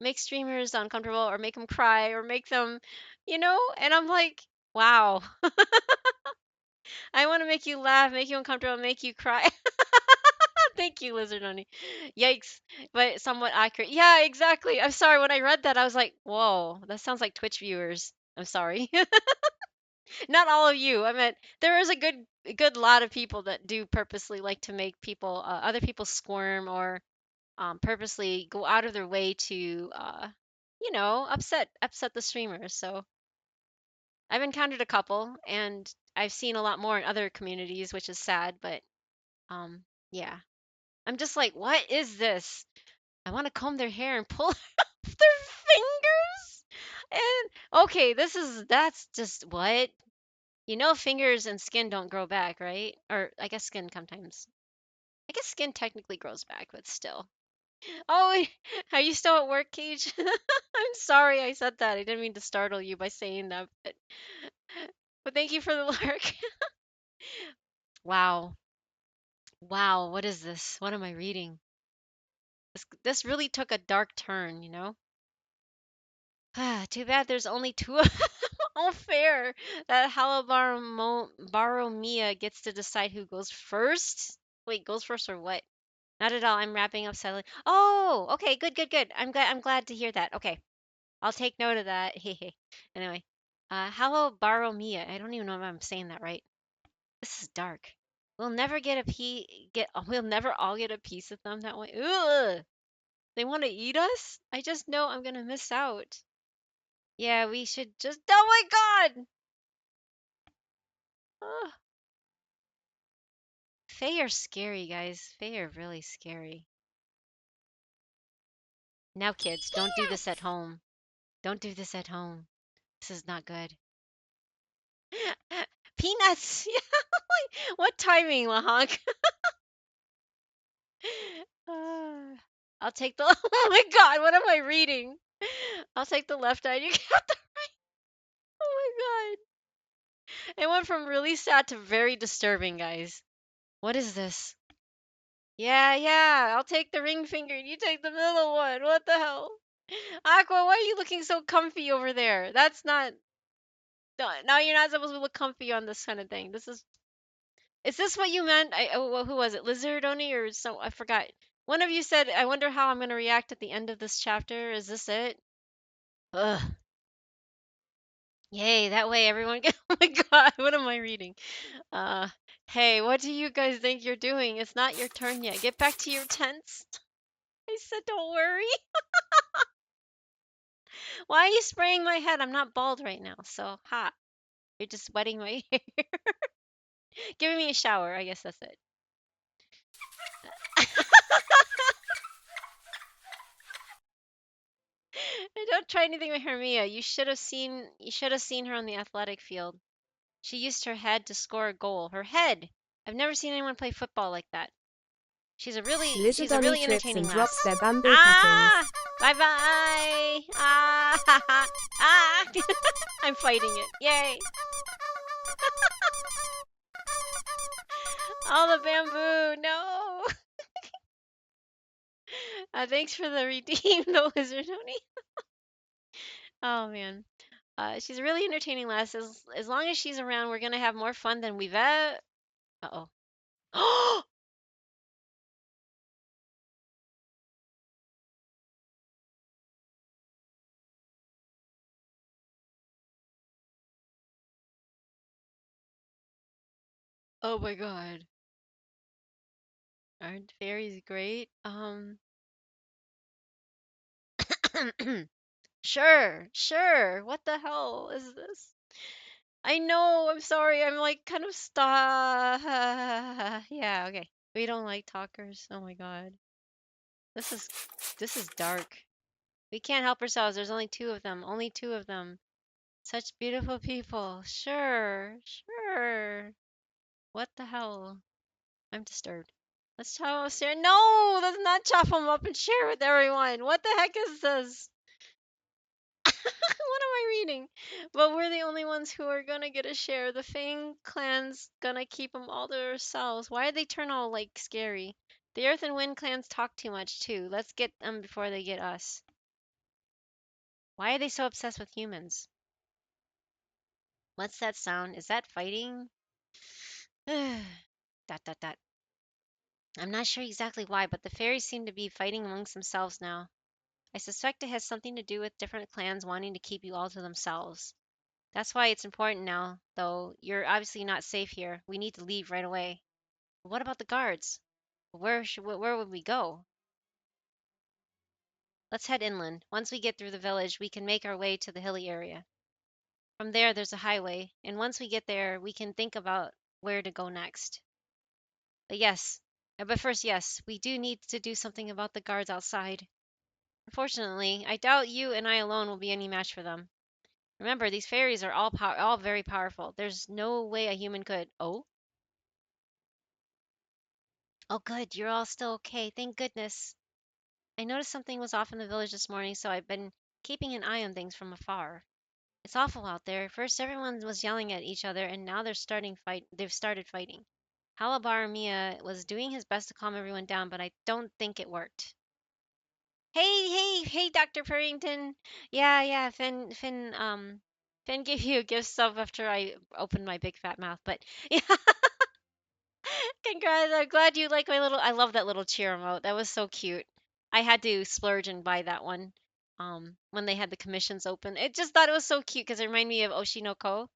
make streamers uncomfortable or make them cry or make them, and I'm like, wow. I want to make you laugh, make you uncomfortable, make you cry. Thank you, Lizard Honey. Yikes. But somewhat accurate. Yeah, exactly. I'm sorry. When I read that, I was like, whoa, that sounds like Twitch viewers. I'm sorry. Not all of you. I meant there is a good lot of people that do purposely like to make people, other people squirm or purposely go out of their way to, upset the streamers. So I've encountered a couple, and I've seen a lot more in other communities, which is sad. But yeah, I'm just like, what is this? I want to comb their hair and pull off their fingers. And okay, that's just what? Fingers and skin don't grow back, right? Or I guess skin sometimes. I guess skin technically grows back, but still. Oh, are you still at work, Cage? I'm sorry I said that. I didn't mean to startle you by saying that, but thank you for the lurk. Wow. Wow, what is this? What am I reading? This really took a dark turn, you know? Too bad there's only two of them. Oh, fair. That Baromia gets to decide who goes first. Wait, goes first or what? Not at all. I'm wrapping up silently. Oh, okay, good, good, good. I'm glad to hear that. Okay, I'll take note of that. Hehe. Anyway, hello, Baromia. I don't even know if I'm saying that right. This is dark. We'll never get a we'll never all get a piece of them that way. Ugh. They want to eat us? I just know I'm gonna miss out. Yeah, we should just. Oh my God! Ugh. Fae are scary, guys. Fae are really scary. Now, kids, don't do this at home. Don't do this at home. This is not good. Peanuts! Yeah, what timing, Lahonk? I'll take the. Oh my God, what am I reading? I'll take the left eye. You got the. Oh my God. It went from really sad to very disturbing, guys. What is this? Yeah, yeah. I'll take the ring finger. You take the middle one. What the hell? Aqua, why are you looking so comfy over there? That's not. Now you're not supposed to look comfy on this kind of thing. This is. Is this what you meant? Who was it? Lizard Oni or so? I forgot. One of you said, "I wonder how I'm gonna react at the end of this chapter." Is this it? Ugh. Yay! That way everyone can. Oh my God! What am I reading? Uh. Hey, what do you guys think you're doing? It's not your turn yet. Get back to your tents. I said, don't worry. Why are you spraying my head? I'm not bald right now, so ha. You're just wetting my hair. Giving me a shower. I guess that's it. Don't try anything with Hermia. You should have seen her on the athletic field. She used her head to score a goal. Her head. I've never seen anyone play football like that. She's a Lizardoni really trips entertaining and lass. drops their bamboo Ah! cuttings. Bye bye. Ah! Ah! I'm fighting it. Yay! All the bamboo. No. Thanks for the redeem, the Lizardoni. Oh man. She's a really entertaining lass. As long as she's around, we're gonna have more fun than we've ever. Uh oh. Oh my god. Aren't fairies great? Sure, sure. What the hell is this? I know, I'm sorry. I'm like kind of stuck. Yeah, okay. We don't like talkers. Oh my god. This is this is dark. We can't help ourselves. There's only two of them. Only two of them. Such beautiful people. Sure, sure. What the hell? I'm disturbed. Let's share. No, let's not chop them up and share with everyone. What the heck is this? What am I reading? But we're the only ones who are gonna get a share. The Fang clan's gonna keep them all to themselves. Why did they turn all like scary? The Earth and Wind clans talk too much too. Let's get them before they get us. Why are they so obsessed with humans? What's that sound? Is that fighting? Dot dot dot. I'm not sure exactly why, but the fairies seem to be fighting amongst themselves now. I suspect it has something to do with different clans wanting to keep you all to themselves. That's why it's important now, though. You're obviously not safe here. We need to leave right away. But what about the guards? Where would we go? Let's head inland. Once we get through the village, we can make our way to the hilly area. From there, there's a highway, and once we get there, we can think about where to go next. But first, yes, we do need to do something about the guards outside. Unfortunately, I doubt you and I alone will be any match for them. Remember, these fairies are all very powerful. There's no way a human could. Oh? Oh, good. You're all still okay. Thank goodness. I noticed something was off in the village this morning, so I've been keeping an eye on things from afar. It's awful out there. First, everyone was yelling at each other, and now they've started fighting. Halabar was doing his best to calm everyone down, but I don't think it worked. Hey, Dr. Purrington. Yeah, Finn gave you a gift sub after I opened my big fat mouth, but yeah, congrats. I'm glad you like my little, I love that little cheer emote. That was so cute. I had to splurge and buy that one, when they had the commissions open. It just thought it was so cute because it reminded me of Oshinoko.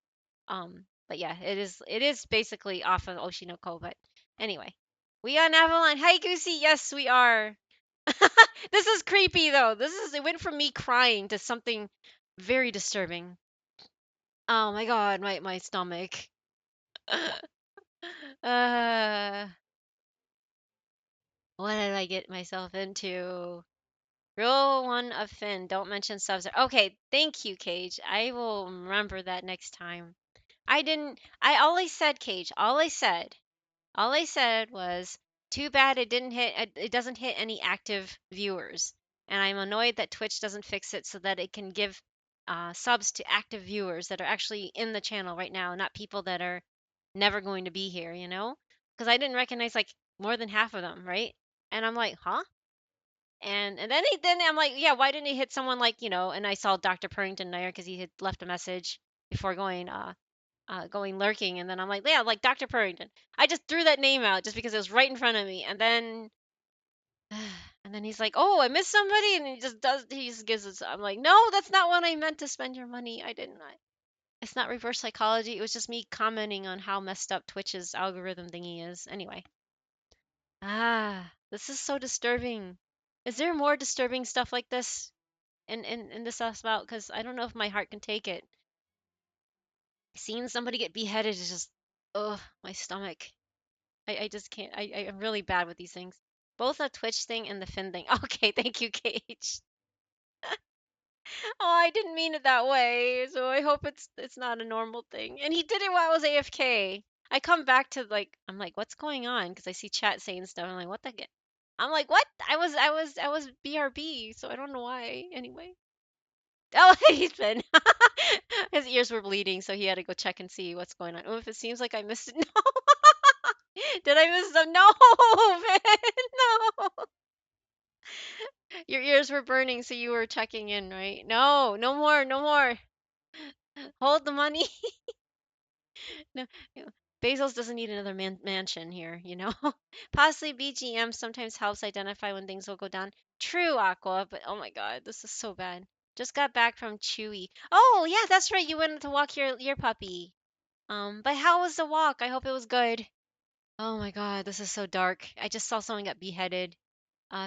But yeah, it is basically off of Oshinoko, but anyway. We on Avalon. Hi, Goosey. Yes, we are. This is creepy though. It went from me crying to something very disturbing. Oh my god, my stomach. uh what did I get myself into? Rule one of Finn, don't mention subs. Okay, thank you, Cage. I will remember that next time. I didn't I always said, Cage, all I said was, too bad it doesn't hit any active viewers. And I'm annoyed that Twitch doesn't fix it so that it can give subs to active viewers that are actually in the channel right now, not people that are never going to be here, you know? Because I didn't recognize like more than half of them, right? And I'm like, huh? And then I'm like, yeah, why didn't he hit someone like, and I saw Dr. Purrington there because he had left a message before going lurking, and then I'm like, yeah, like Dr. Purrington. I just threw that name out just because it was right in front of me, and then he's like, oh, I missed somebody, and he just gives it. I'm like, no, that's not what I meant to spend your money. I didn't. It's not reverse psychology. It was just me commenting on how messed up Twitch's algorithm thingy is. Anyway, this is so disturbing. Is there more disturbing stuff like this in this about? Because I don't know if my heart can take it. Seeing somebody get beheaded is just, ugh, my stomach. I just can't. I'm really bad with these things. Both the Twitch thing and the Finn thing. Okay, thank you, Cage. Oh, I didn't mean it that way. So I hope it's not a normal thing. And he did it while I was AFK. I come back to like I'm like, what's going on? Because I see chat saying stuff. I'm like, what the heck? I'm like, what? I was BRB, so I don't know why. Anyway. Oh, he's been. His ears were bleeding, so he had to go check and see what's going on. Oh, if it seems like I missed it, no. Did I miss them? No, man, no. Your ears were burning, so you were checking in, right? No, no more, no more. Hold the money. No, you know, Bezos doesn't need another mansion here, you know? Possibly BGM sometimes helps identify when things will go down. True, Aqua, but oh my god, this is so bad. Just got back from Chewy. Oh, yeah, that's right. You went to walk your puppy. But how was the walk? I hope it was good. Oh my god, this is so dark. I just saw someone got beheaded,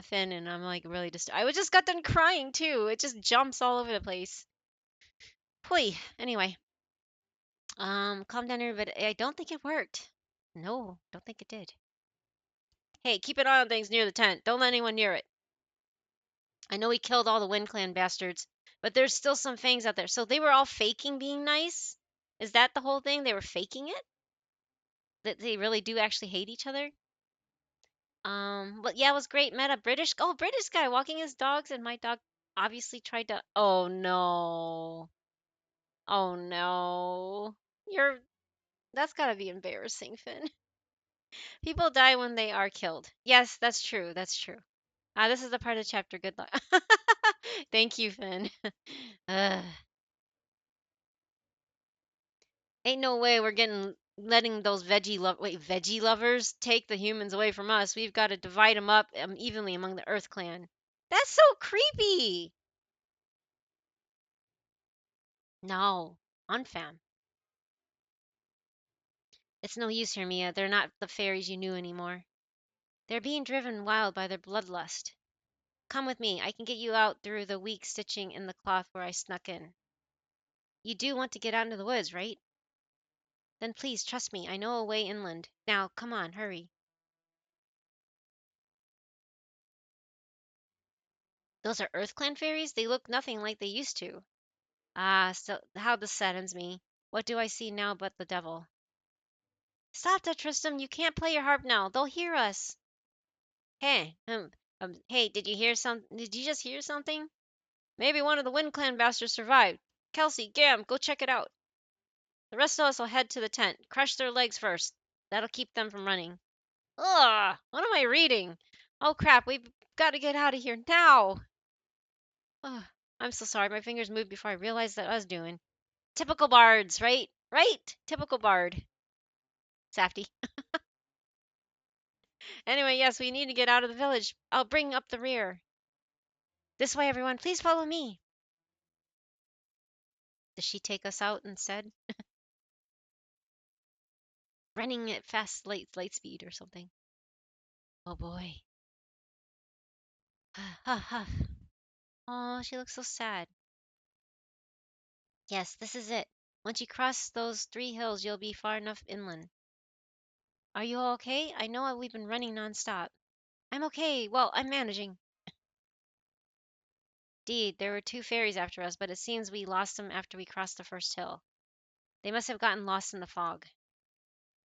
Finn, and I'm like really just I was just got done crying too. It just jumps all over the place. Pooey. Anyway, calm down everybody. I don't think it worked. No, don't think it did. Hey, keep an eye on things near the tent. Don't let anyone near it. I know we killed all the Wind Clan bastards, but there's still some fangs out there. So they were all faking being nice? Is that the whole thing? They were faking it? That they really do actually hate each other? But yeah, it was great. Met a British guy walking his dogs, and my dog obviously tried to. Oh no. Oh no. You're. That's gotta be embarrassing, Finn. People die when they are killed. Yes, that's true. That's true. This is the part of the chapter. Good luck. Thank you, Finn. Ugh. Ain't no way we're getting letting those veggie lovers take the humans away from us. We've got to divide them up evenly among the Earth Clan. That's so creepy. No, unfam. It's no use, Hermia. They're not the fairies you knew anymore. They're being driven wild by their bloodlust. Come with me. I can get you out through the weak stitching in the cloth where I snuck in. You do want to get out into the woods, right? Then please trust me. I know a way inland. Now, come on, hurry. Those are Earth Clan fairies? They look nothing like they used to. Ah, so how this saddens me. What do I see now but the devil? Stop that, Tristram. You can't play your harp now. They'll hear us. Hey, hey, did you just hear something? Maybe one of the Wind Clan bastards survived. Kelsey, Gam, go check it out. The rest of us will head to the tent. Crush their legs first. That'll keep them from running. Ugh, what am I reading? Oh crap, we've got to get out of here now. Ugh, I'm so sorry. My fingers moved before I realized that I was doing. Typical bards, right? Right? Typical bard. Safety. Anyway, yes, we need to get out of the village. I'll bring up the rear. This way, everyone. Please follow me. Does she take us out instead? Running at fast light speed or something. Oh boy. Huff, huff. Oh, she looks so sad. Yes, this is it. Once you cross those 3 hills, you'll be far enough inland. Are you all okay? I know we've been running nonstop. I'm okay. Well, I'm managing. Indeed, there were 2 fairies after us, but it seems we lost them after we crossed the first hill. They must have gotten lost in the fog.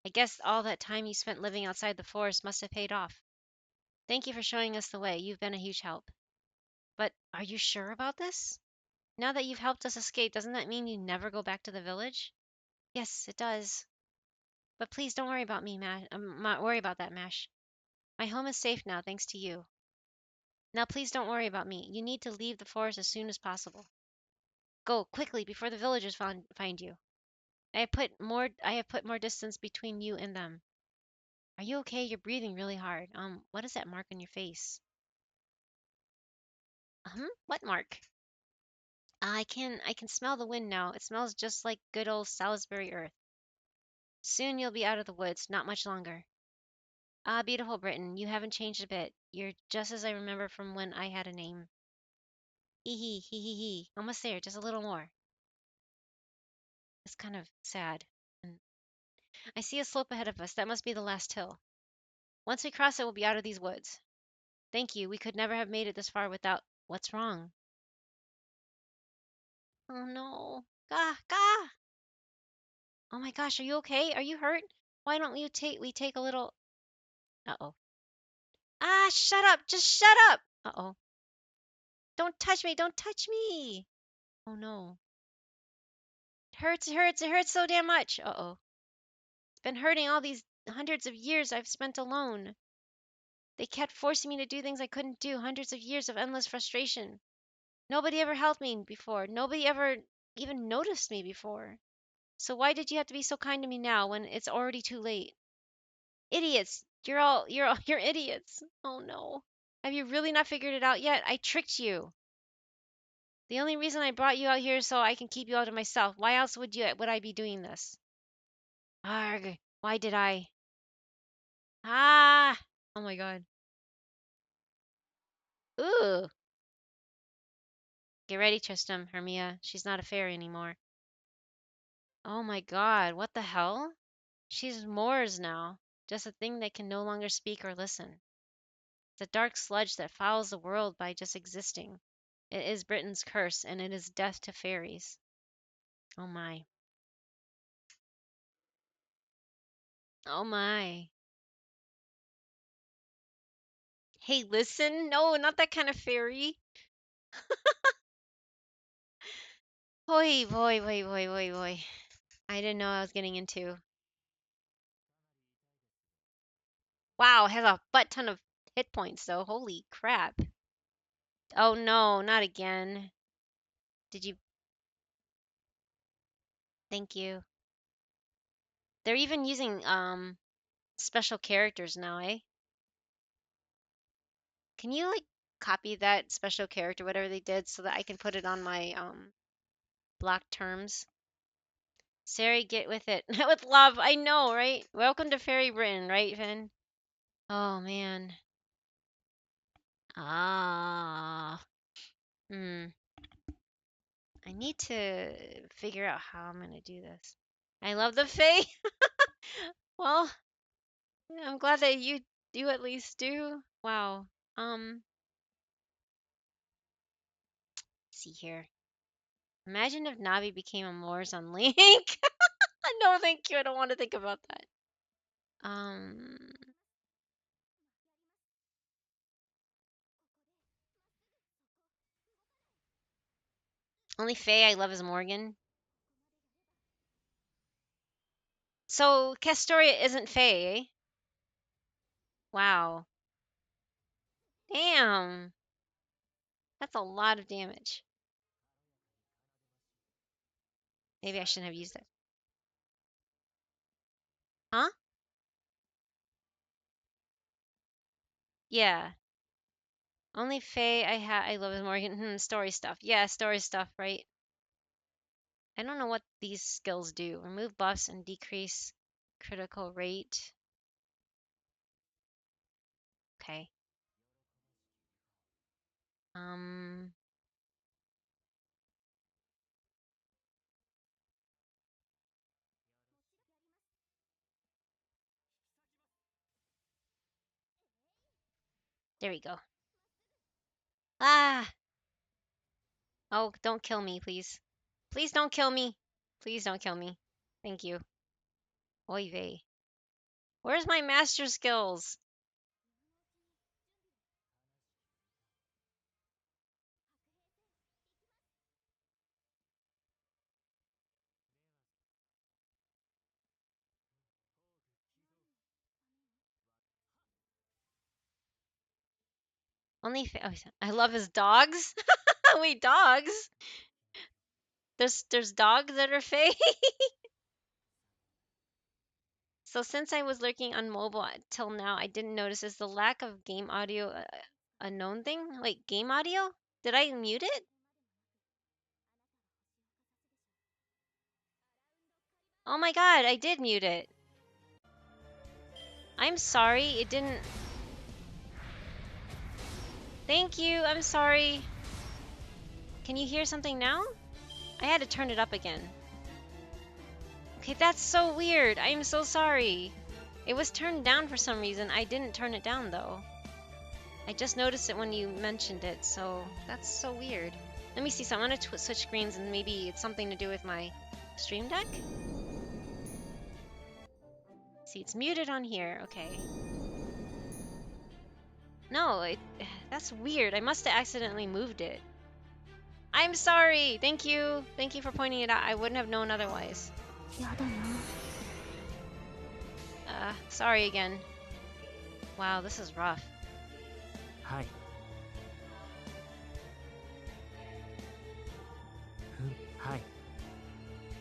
I guess all that time you spent living outside the forest must have paid off. Thank you for showing us the way. You've been a huge help. But are you sure about this? Now that you've helped us escape, doesn't that mean you never go back to the village? Yes, it does. But please don't worry about me, Mash. Worry about that, Mash. My home is safe now, thanks to you. Now please don't worry about me. You need to leave the forest as soon as possible. Go quickly before the villagers find you. I have put more distance between you and them. Are you okay? You're breathing really hard. What is that mark on your face? What mark? I can smell the wind now. It smells just like good old Salisbury earth. Soon you'll be out of the woods, not much longer. Ah, beautiful Britain, you haven't changed a bit. You're just as I remember from when I had a name. Hee hee hee hee hee. Almost there, just a little more. It's kind of sad. And I see a slope ahead of us. That must be the last hill. Once we cross it, we'll be out of these woods. Thank you. We could never have made it this far without. What's wrong? Oh no. Gah, gah. Oh my gosh, are you okay? Are you hurt? Why don't we take a little. Uh-oh. Ah, shut up. Just shut up. Uh-oh. Don't touch me. Don't touch me. Oh no. It hurts. It hurts. It hurts so damn much. Uh-oh. It's been hurting all these hundreds of years I've spent alone. They kept forcing me to do things I couldn't do. Hundreds of years of endless frustration. Nobody ever helped me before. Nobody ever even noticed me before. So why did you have to be so kind to me now when it's already too late? Idiots. You're idiots. Oh no. Have you really not figured it out yet? I tricked you. The only reason I brought you out here is so I can keep you all to myself. Why else would I be doing this? Arg. Why did I? Ah. Oh my god. Ooh. Get ready, Tristram, Hermia. She's not a fairy anymore. Oh my god, what the hell? She's Moors now. Just a thing that can no longer speak or listen. The dark sludge that fouls the world by just existing. It is Britain's curse, and it is death to fairies. Oh my. Oh my. Hey, listen. No, not that kind of fairy. Boy, boy, boy, boy, boy, boy. I didn't know I was getting into. Wow, has a butt ton of hit points though. Holy crap. Oh no, not again. Did you? Thank you. They're even using special characters now, eh? Can you like copy that special character, whatever they did, so that I can put it on my block terms? Sari, get with it. With love, I know, right? Welcome to Fairy Britain, right, Finn? Oh man. Ah. Hmm. I need to figure out how I'm gonna do this. I love the Fae. Well, I'm glad that you at least do. Wow. See here. Imagine if Navi became a Moors on Link. No, thank you. I don't want to think about that. Um, only Faye I love is Morgan. So Castoria isn't Faye, eh? Wow. Damn. That's a lot of damage. Maybe I shouldn't have used it. Huh? Yeah. Only Faye I love is Morgan. Story stuff. Yeah, story stuff, right? I don't know what these skills do. Remove buffs and decrease critical rate. Okay. Um, there we go. Ah! Oh, don't kill me, please. Please don't kill me. Please don't kill me. Thank you. Oy vey. Where's my master skills? Oh, I love his dogs. Wait, dogs? There's dogs that are fey. So since I was lurking on mobile till now, I didn't notice is the lack of game audio a known thing? Wait, game audio? Did I mute it? Oh my god, I did mute it. I'm sorry, it didn't. Thank you, I'm sorry. Can you hear something now? I had to turn it up again. Okay, that's so weird. I am so sorry. It was turned down for some reason. I didn't turn it down though. I just noticed it when you mentioned it, so that's so weird. Let me see. So I'm gonna switch screens, and maybe it's something to do with my stream deck. See, it's muted on here. Okay. No, that's weird. I must have accidentally moved it. I'm sorry. Thank you. Thank you for pointing it out. I wouldn't have known otherwise. Sorry again. Wow, this is rough. Hi. Hi.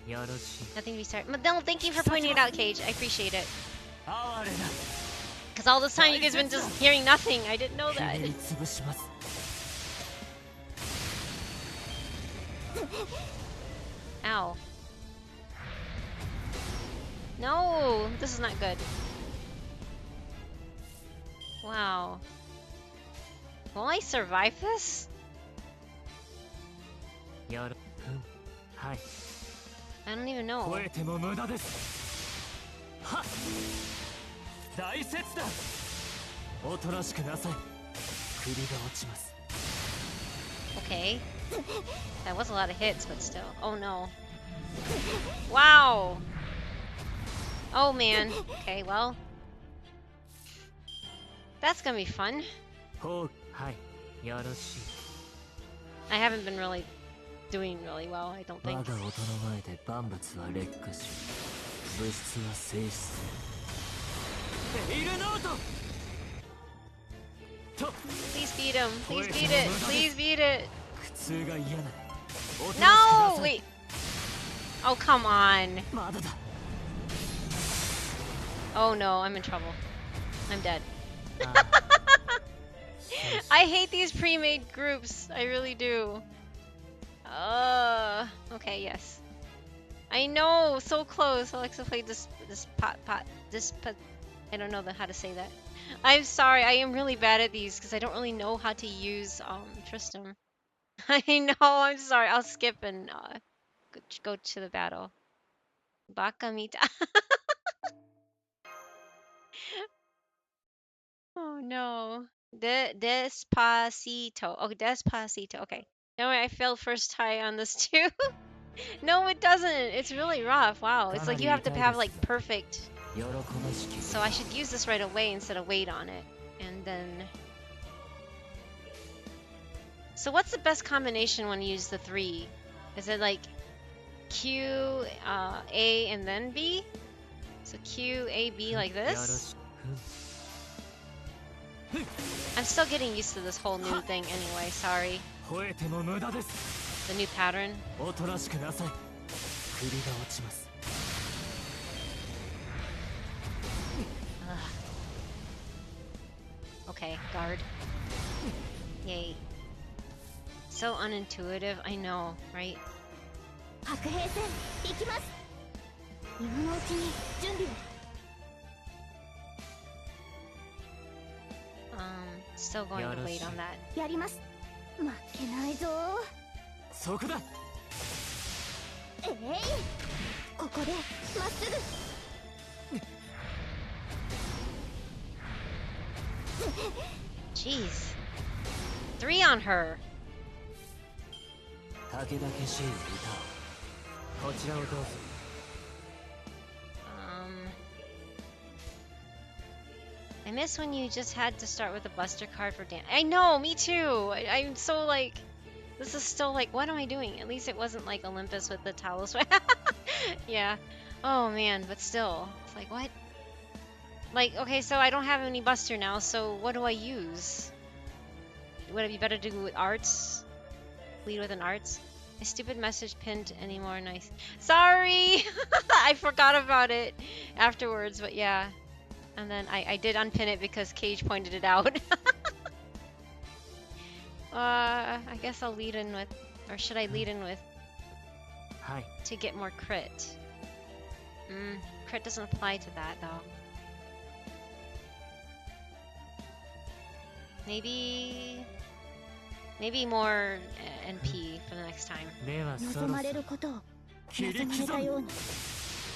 Nothing to be sorry. No, thank you for pointing it out, Cage. I appreciate it. Because all this time you guys have been just hearing nothing. I didn't know that. Ow. No, this is not good. Wow. Will I survive this? Hi. I don't even know. Okay. That was a lot of hits, but still. Oh no. Wow. Oh man. Okay, well. That's gonna be fun. I haven't been really doing really well, I don't think. Please beat him. Please beat it. Please beat it. No! Wait. Oh, come on. Oh no, I'm in trouble. I'm dead. I hate these pre-made groups. I really do. Okay, yes. I know, so close. Alexa played this I don't know how to say that. I'm sorry, I am really bad at these because I don't really know how to use Tristram. I know, I'm sorry. I'll skip and go to the battle. Bakamita. Oh no. Despacito. Oh, Despacito. Okay. Don't worry, I failed first try on this too. No, it doesn't. It's really rough. Wow. It's like you have to have like perfect. So I should use this right away instead of wait on it. And then. So what's the best combination when you use the 3? Is it like Q, A, and then B? So Q, A, B like this? I'm still getting used to this whole new thing anyway, sorry. The new pattern. Ugh. Okay, guard. Yay. So unintuitive, I know, right? Still going to wait on that. Jeez. 3 on her. I miss when you just had to start with a Buster card for Dan. I know, me too. I'm so like, this is still like, what am I doing? At least it wasn't like Olympus with the Talos. Yeah. Oh man, but still, it's like what? Like, okay, so I don't have any Buster now. So what do I use? Would it be better to do with arts? Lead with an arts? A stupid message pinned anymore. Nice. Sorry, I forgot about it afterwards. But yeah. And then I did unpin it because Cage pointed it out. I guess I'll lead in with, or should I lead in with? Hi. To get more crit. Crit doesn't apply to that though. Maybe more NP for the next time.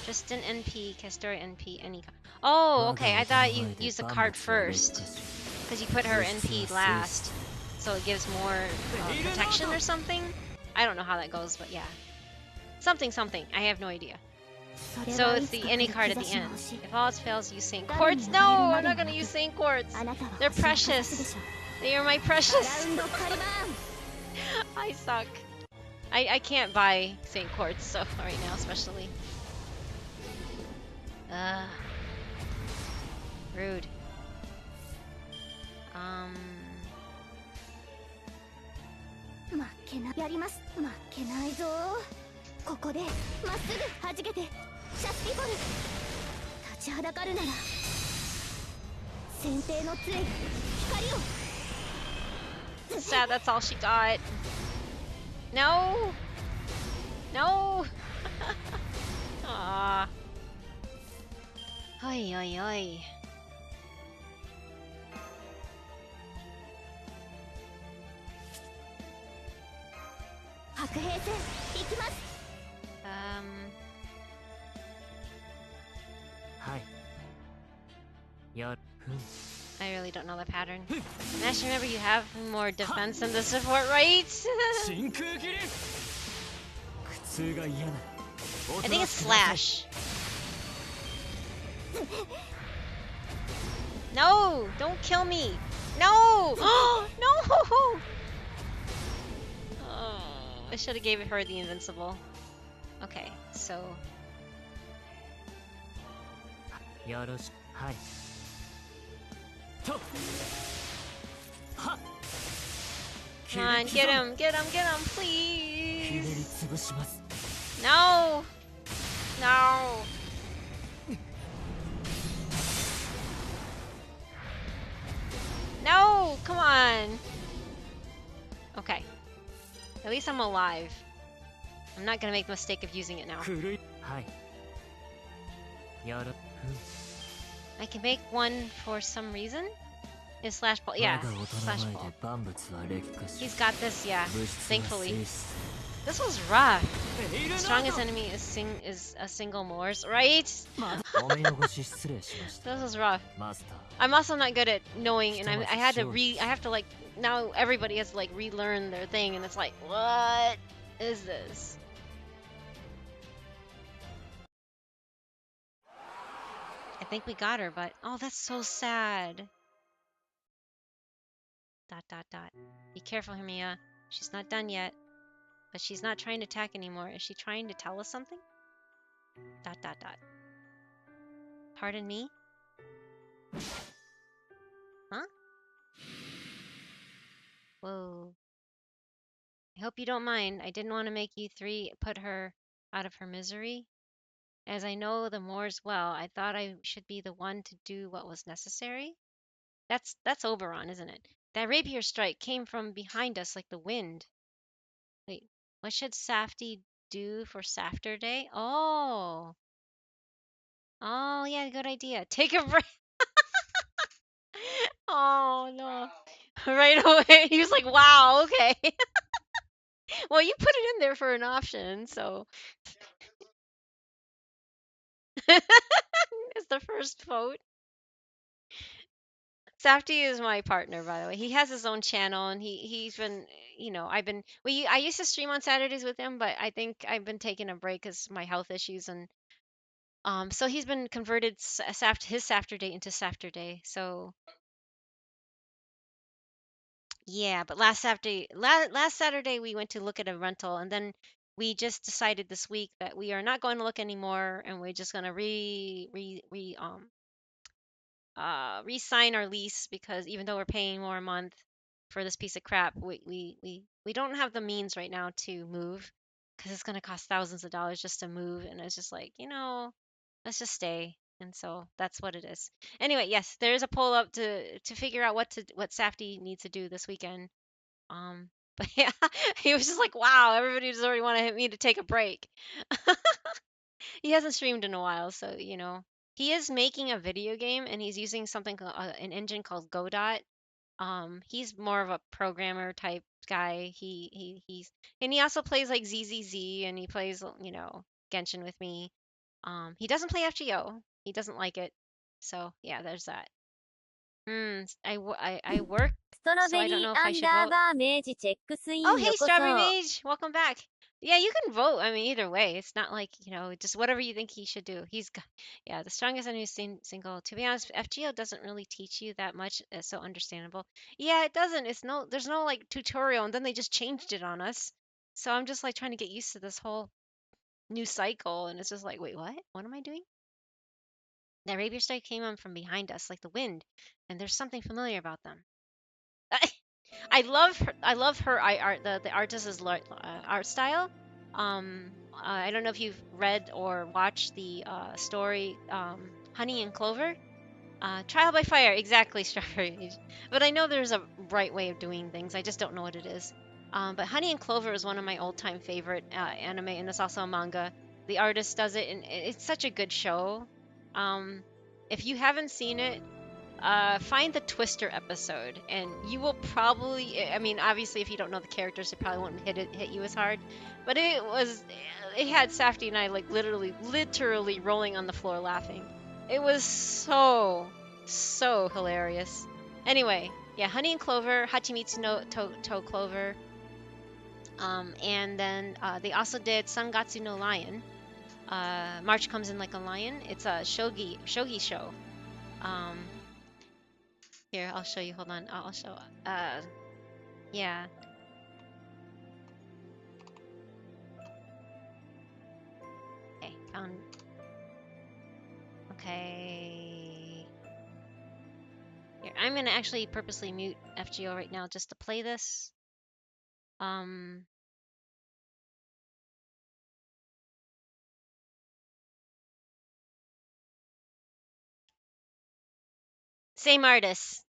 Just an NP, Castor NP, any. Oh, okay. I thought you used the card first, because you put her NP last, so it gives more protection or something. I don't know how that goes, but yeah. Something something. I have no idea. So it's the any card at the end. If all else fails, use Saint Quartz. No, I'm not gonna use Saint Quartz. They're precious. They are my precious. I suck. I can't buy Saint Quartz so right now, especially. Rude. 負けなやります。負けないぞ。ここでまっすぐ弾けてシャスピフォル立ちはだかるなら先手の杖光を。 Sad that's all she got. No! No! Aww. Oi, oi, oi. I really don't know the pattern. Nash, remember you have more defense than the support, right? I think it's slash. No! Don't kill me! No! No! Oh, I should have gave her the invincible. Okay, so... Come on, get him, please! No! No! No! Come on! Okay. At least I'm alive. I'm not gonna make the mistake of using it now. I can make one for some reason? Is slash ball? Yeah, slash ball. He's got this, yeah. Thankfully. This was rough. The strongest enemy is a single Morse, right? This was rough. I'm also not good at knowing, and I have to like, now everybody has to like relearn their thing, and it's like, what is this? I think we got her, but oh, that's so sad. ... Be careful, Hermia. She's not done yet. But she's not trying to attack anymore. Is she trying to tell us something? ... Pardon me? Huh? Whoa. I hope you don't mind. I didn't want to make you three put her out of her misery. As I know the Moors well, I thought I should be the one to do what was necessary. That's Oberon, isn't it? That rapier strike came from behind us like the wind. Wait, what should Safty do for Safter Day? Oh. Oh, yeah, good idea. Take a break. Oh, no. Right away. He was like, wow, okay. Well, you put it in there for an option, so. It's the first vote. Safty is my partner, by the way. He has his own channel, and he's been, I used to stream on Saturdays with him, but I think I've been taking a break because my health issues, and so he's been converted his Safter Day into Safter Day. So yeah, but last Saturday we went to look at a rental, and then we just decided this week that we are not going to look anymore, and we're just gonna re-sign our lease, because even though we're paying more a month for this piece of crap, we don't have the means right now to move, because it's gonna cost thousands of dollars just to move, and it's just like, let's just stay. And so that's what it is. Anyway, yes, there is a poll up to figure out what Safety needs to do this weekend. But yeah, he was just like, wow, everybody just already wanted me to take a break. He hasn't streamed in a while, so he is making a video game, and he's using something an engine called Godot. He's more of a programmer type guy. And he also plays like ZZZ, and he plays Genshin with me. He doesn't play FGO. He doesn't like it. So yeah, there's that. I work ストロ So ベ I リ don't ー know if ア I ン should ダー vote. バーメージチェックスイ Oh, ン hey, よこそ。 Strawberry Mage, welcome back. Yeah, you can vote. I mean, either way, it's not like, just whatever you think he should do. Yeah, the strongest enemy single. To be honest, FGO doesn't really teach you that much. It's so understandable. Yeah, it doesn't. There's no like tutorial, and then they just changed it on us. So I'm just like trying to get used to this whole new cycle, and it's just like, wait, what? What am I doing? That rapier strike came on from behind us, like the wind, and there's something familiar about them. I love her. I love her art. The artist's art style. I don't know if you've read or watched the story Honey and Clover. Trial by Fire, exactly, Strawberry Age. But I know there's a right way of doing things. I just don't know what it is. But Honey and Clover is one of my old-time favorite anime, and it's also a manga. The artist does it, and it's such a good show. If you haven't seen it, find the Twister episode, and you will probably. I mean, obviously, if you don't know the characters, it probably won't hit you as hard. But it had Safety and I like literally rolling on the floor laughing. It was so hilarious. Anyway, yeah, Honey and Clover, Hachimitsu no to Clover, and then they also did Sangatsu no Lion. March Comes in Like a Lion. It's a shogi show. Here, I'll show you. Hold on. I'll show. Yeah. Okay, found. Okay. Here, I'm gonna actually purposely mute FGO right now just to play this. Same artist.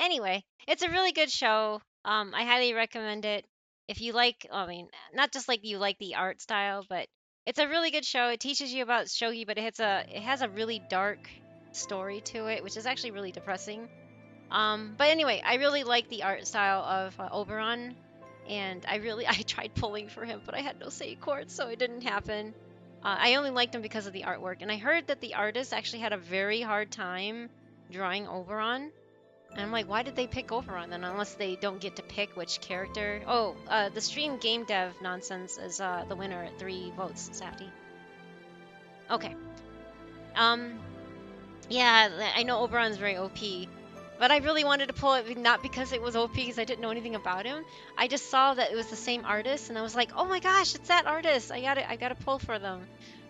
Anyway, it's a really good show. I highly recommend it. If you like, I mean, not just like you like the art style, but it's a really good show. It teaches you about shogi, but it has a really dark story to it, which is actually really depressing. But anyway, I really like the art style of Oberon, and I tried pulling for him, but I had no save chords, so it didn't happen. I only liked him because of the artwork, and I heard that the artist actually had a very hard time drawing Oberon. And I'm like, why did they pick Oberon then? Unless they don't get to pick which character. Oh, the stream game dev nonsense is the winner at 3 votes, Safety. Okay. Yeah, I know Oberon's very OP, but I really wanted to pull it not because it was OP, because I didn't know anything about him. I just saw that it was the same artist, and I was like, oh my gosh, it's that artist! I gotta pull for them.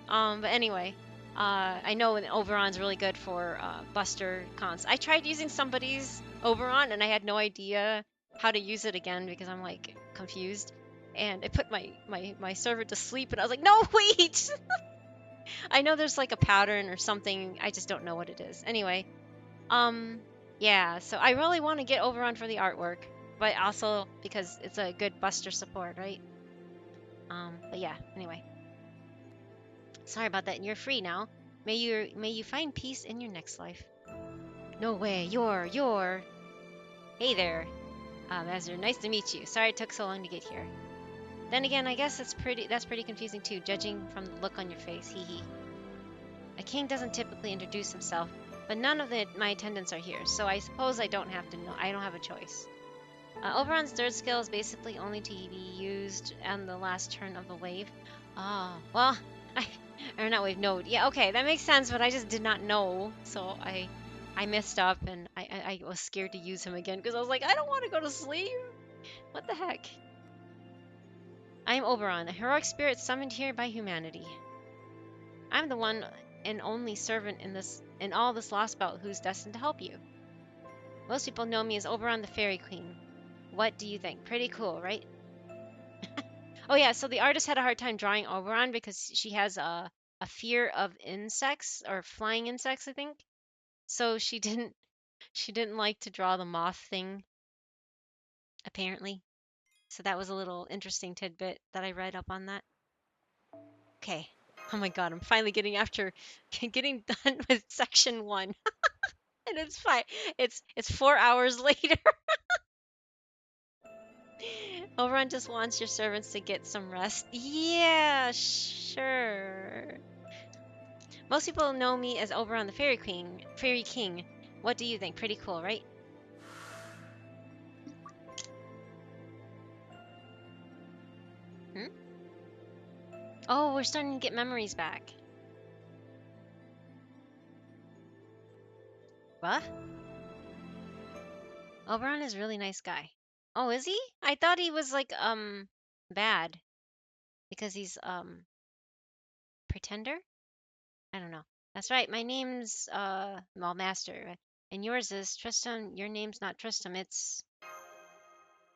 But anyway, I know Oberon's really good for Buster cons. I tried using somebody's Oberon, and I had no idea how to use it again because I'm like confused. And I put my server to sleep, and I was like, no, wait! I know there's like a pattern or something. I just don't know what it is. Anyway, yeah. So I really want to get Oberon for the artwork, but also because it's a good Buster support, right? But yeah. Anyway, sorry about that. And you're free now. May you find peace in your next life. No way. You're. Hey there, Ezra. Nice to meet you. Sorry it took so long to get here. Then again, I guess that's pretty confusing too, judging from the look on your face. Hee hee. A king doesn't typically introduce himself, but none of my attendants are here, so I suppose I don't have to know. I don't have a choice. Oberon's third skill is basically only to be used on the last turn of the wave. Oh, well, or not wave, node. Yeah, okay, that makes sense, but I just did not know, so I messed up, and I was scared to use him again, because I was like, I don't want to go to sleep. What the heck? I am Oberon, a heroic spirit summoned here by humanity. I'm the one and only servant in all this lost belt who's destined to help you. Most people know me as Oberon the Fairy Queen. What do you think? Pretty cool, right? Oh yeah, so the artist had a hard time drawing Oberon because she has a fear of insects or flying insects, I think. So she didn't like to draw the moth thing, apparently. So that was a little interesting tidbit that I read up on that. Okay. Oh my god, I'm finally getting done with section 1. And it's fine. It's 4 hours later. Oberon just wants your servants to get some rest. Yeah, sure. Most people know me as Oberon the Fairy Queen, Fairy King. What do you think? Pretty cool, right? Hmm? Oh, we're starting to get memories back. What? Oberon is a really nice guy. Oh, is he? I thought he was like bad because he's pretender? I don't know. That's right. My name's well, Master, and yours is Tristan. Your name's not Tristram. It's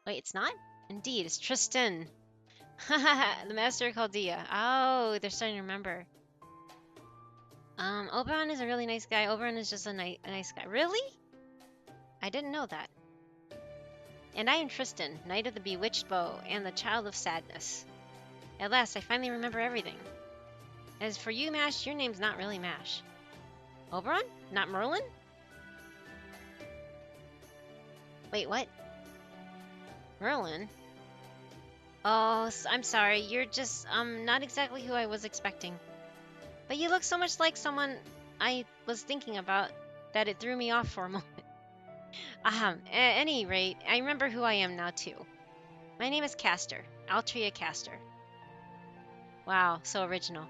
wait, it's not. Indeed, it's Tristan. The Master of Chaldea. Oh, they're starting to remember. Oberon is a really nice guy. Oberon is just a nice guy. Really? I didn't know that. And I am Tristan, Knight of the Bewitched Bow and the Child of Sadness. At last, I finally remember everything. As for you, Mash, your name's not really Mash. Oberon? Not Merlin? Wait, what? Merlin? Oh, I'm sorry. You're just, not exactly who I was expecting. But you look so much like someone I was thinking about that it threw me off for a moment. At any rate, I remember who I am now, too. My name is Castor. Altria Castor. Wow, so original.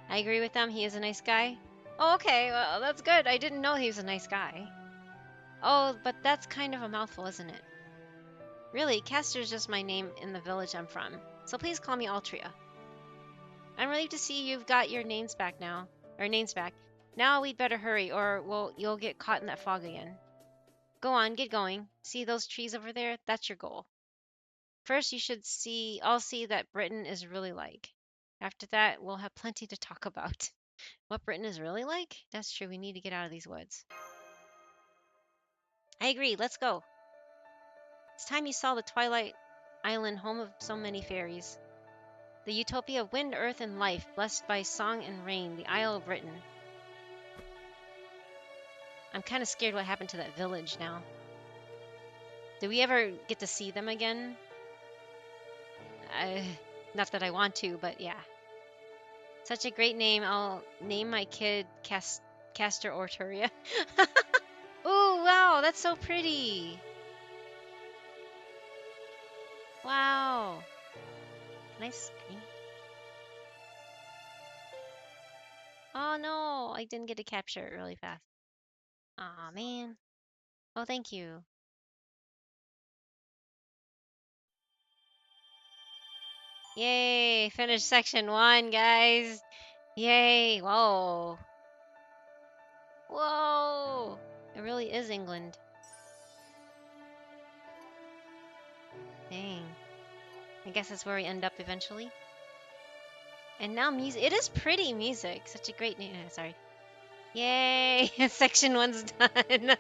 I agree with them. He is a nice guy. Oh, okay. Well, that's good. I didn't know he was a nice guy. Oh, but that's kind of a mouthful, isn't it? Really, Castor's just my name in the village I'm from. So please call me Altria. I'm relieved to see you've got your names back now. Or names back. Now we'd better hurry, or you'll get caught in that fog again. Go on, get going. See those trees over there? That's your goal. First, you should all see that Britain is really like. After that, we'll have plenty to talk about. What Britain is really like? That's true, we need to get out of these woods. I agree, let's go. It's time you saw the Twilight Island, home of so many fairies. The utopia of wind, earth, and life, blessed by song and rain, the Isle of Britain. I'm kind of scared what happened to that village now. Do we ever get to see them again? Not that I want to, but yeah. Such a great name. I'll name my kid Castor Orturia. Ooh, wow, that's so pretty. Wow. Nice screen. Oh no, I didn't get to capture it really fast. Aw, man. Oh, thank you. Yay, finished section 1, guys. Yay, whoa. Whoa. It really is England. Dang. I guess that's where we end up eventually. And now music. It is pretty music. Such a great name. Sorry. Yay! Section 1's done. It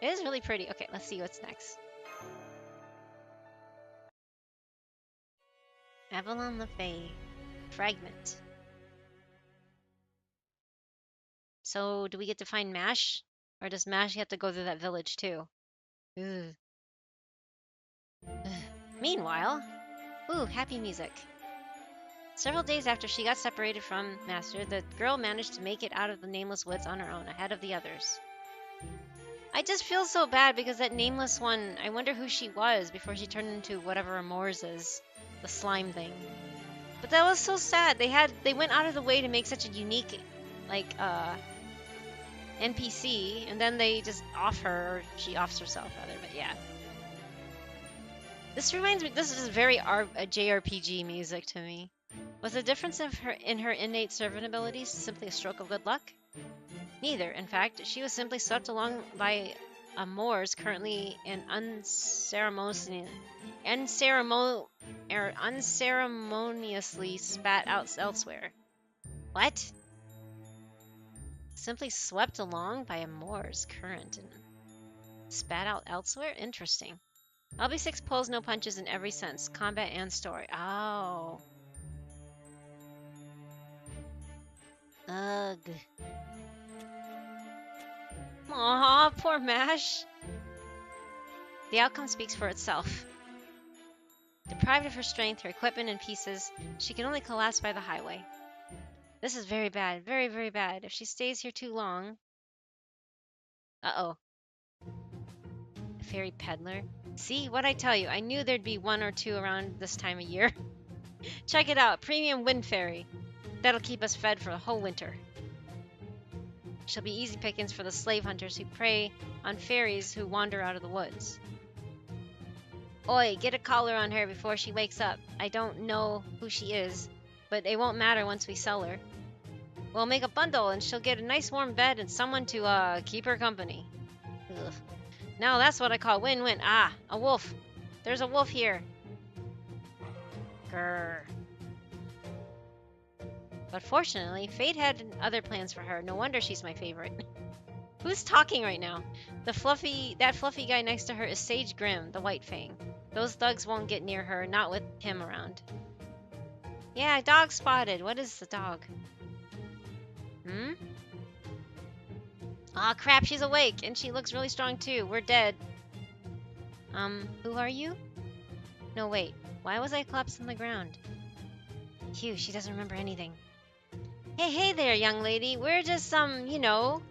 is really pretty. Okay, let's see what's next. Avalon the Fae. Fragment. So, do we get to find Mash? Or does Mash have to go through that village too? Ugh. Ugh. Meanwhile, ooh, happy music. Several days after she got separated from Master, the girl managed to make it out of the Nameless Woods on her own, ahead of the others. I just feel so bad because that Nameless one, I wonder who she was before she turned into whatever Amores is, the slime thing. But that was so sad. They went out of the way to make such a unique, like, NPC, and then they just off her, or she offs herself rather, but yeah. This reminds me, this is very JRPG music to me. Was the difference in her innate servant abilities simply a stroke of good luck? Neither. In fact, she was simply swept along by a Moors currently and unceremoniously spat out elsewhere. What? Simply swept along by a Moors current and spat out elsewhere? Interesting. LB6 pulls no punches in every sense, combat and story. Oh. Ugh. Aw, poor Mash. The outcome speaks for itself. Deprived of her strength, her equipment in pieces, she can only collapse by the highway. This is very bad, very, very bad. If she stays here too long... Uh-oh. A fairy peddler? See, what'd I tell you? I knew there'd be one or two around this time of year. Check it out, premium wind fairy. That'll keep us fed for the whole winter. She'll be easy pickings for the slave hunters who prey on fairies who wander out of the woods. Oi, get a collar on her before she wakes up. I don't know who she is, but it won't matter once we sell her. We'll make a bundle and she'll get a nice warm bed and someone to, keep her company. Ugh. Now that's what I call win-win. Ah, a wolf. There's a wolf here. Grrr. But fortunately, fate had other plans for her. No wonder she's my favorite. Who's talking right now? That fluffy guy next to her is Sage Grim, the White Fang. Those thugs won't get near her, not with him around. Yeah, dog spotted. What is the dog? Hmm? Aw, crap, she's awake, and she looks really strong too. We're dead. Who are you? No, wait. Why was I collapsed on the ground? Phew, she doesn't remember anything. Hey there, young lady. We're just you know...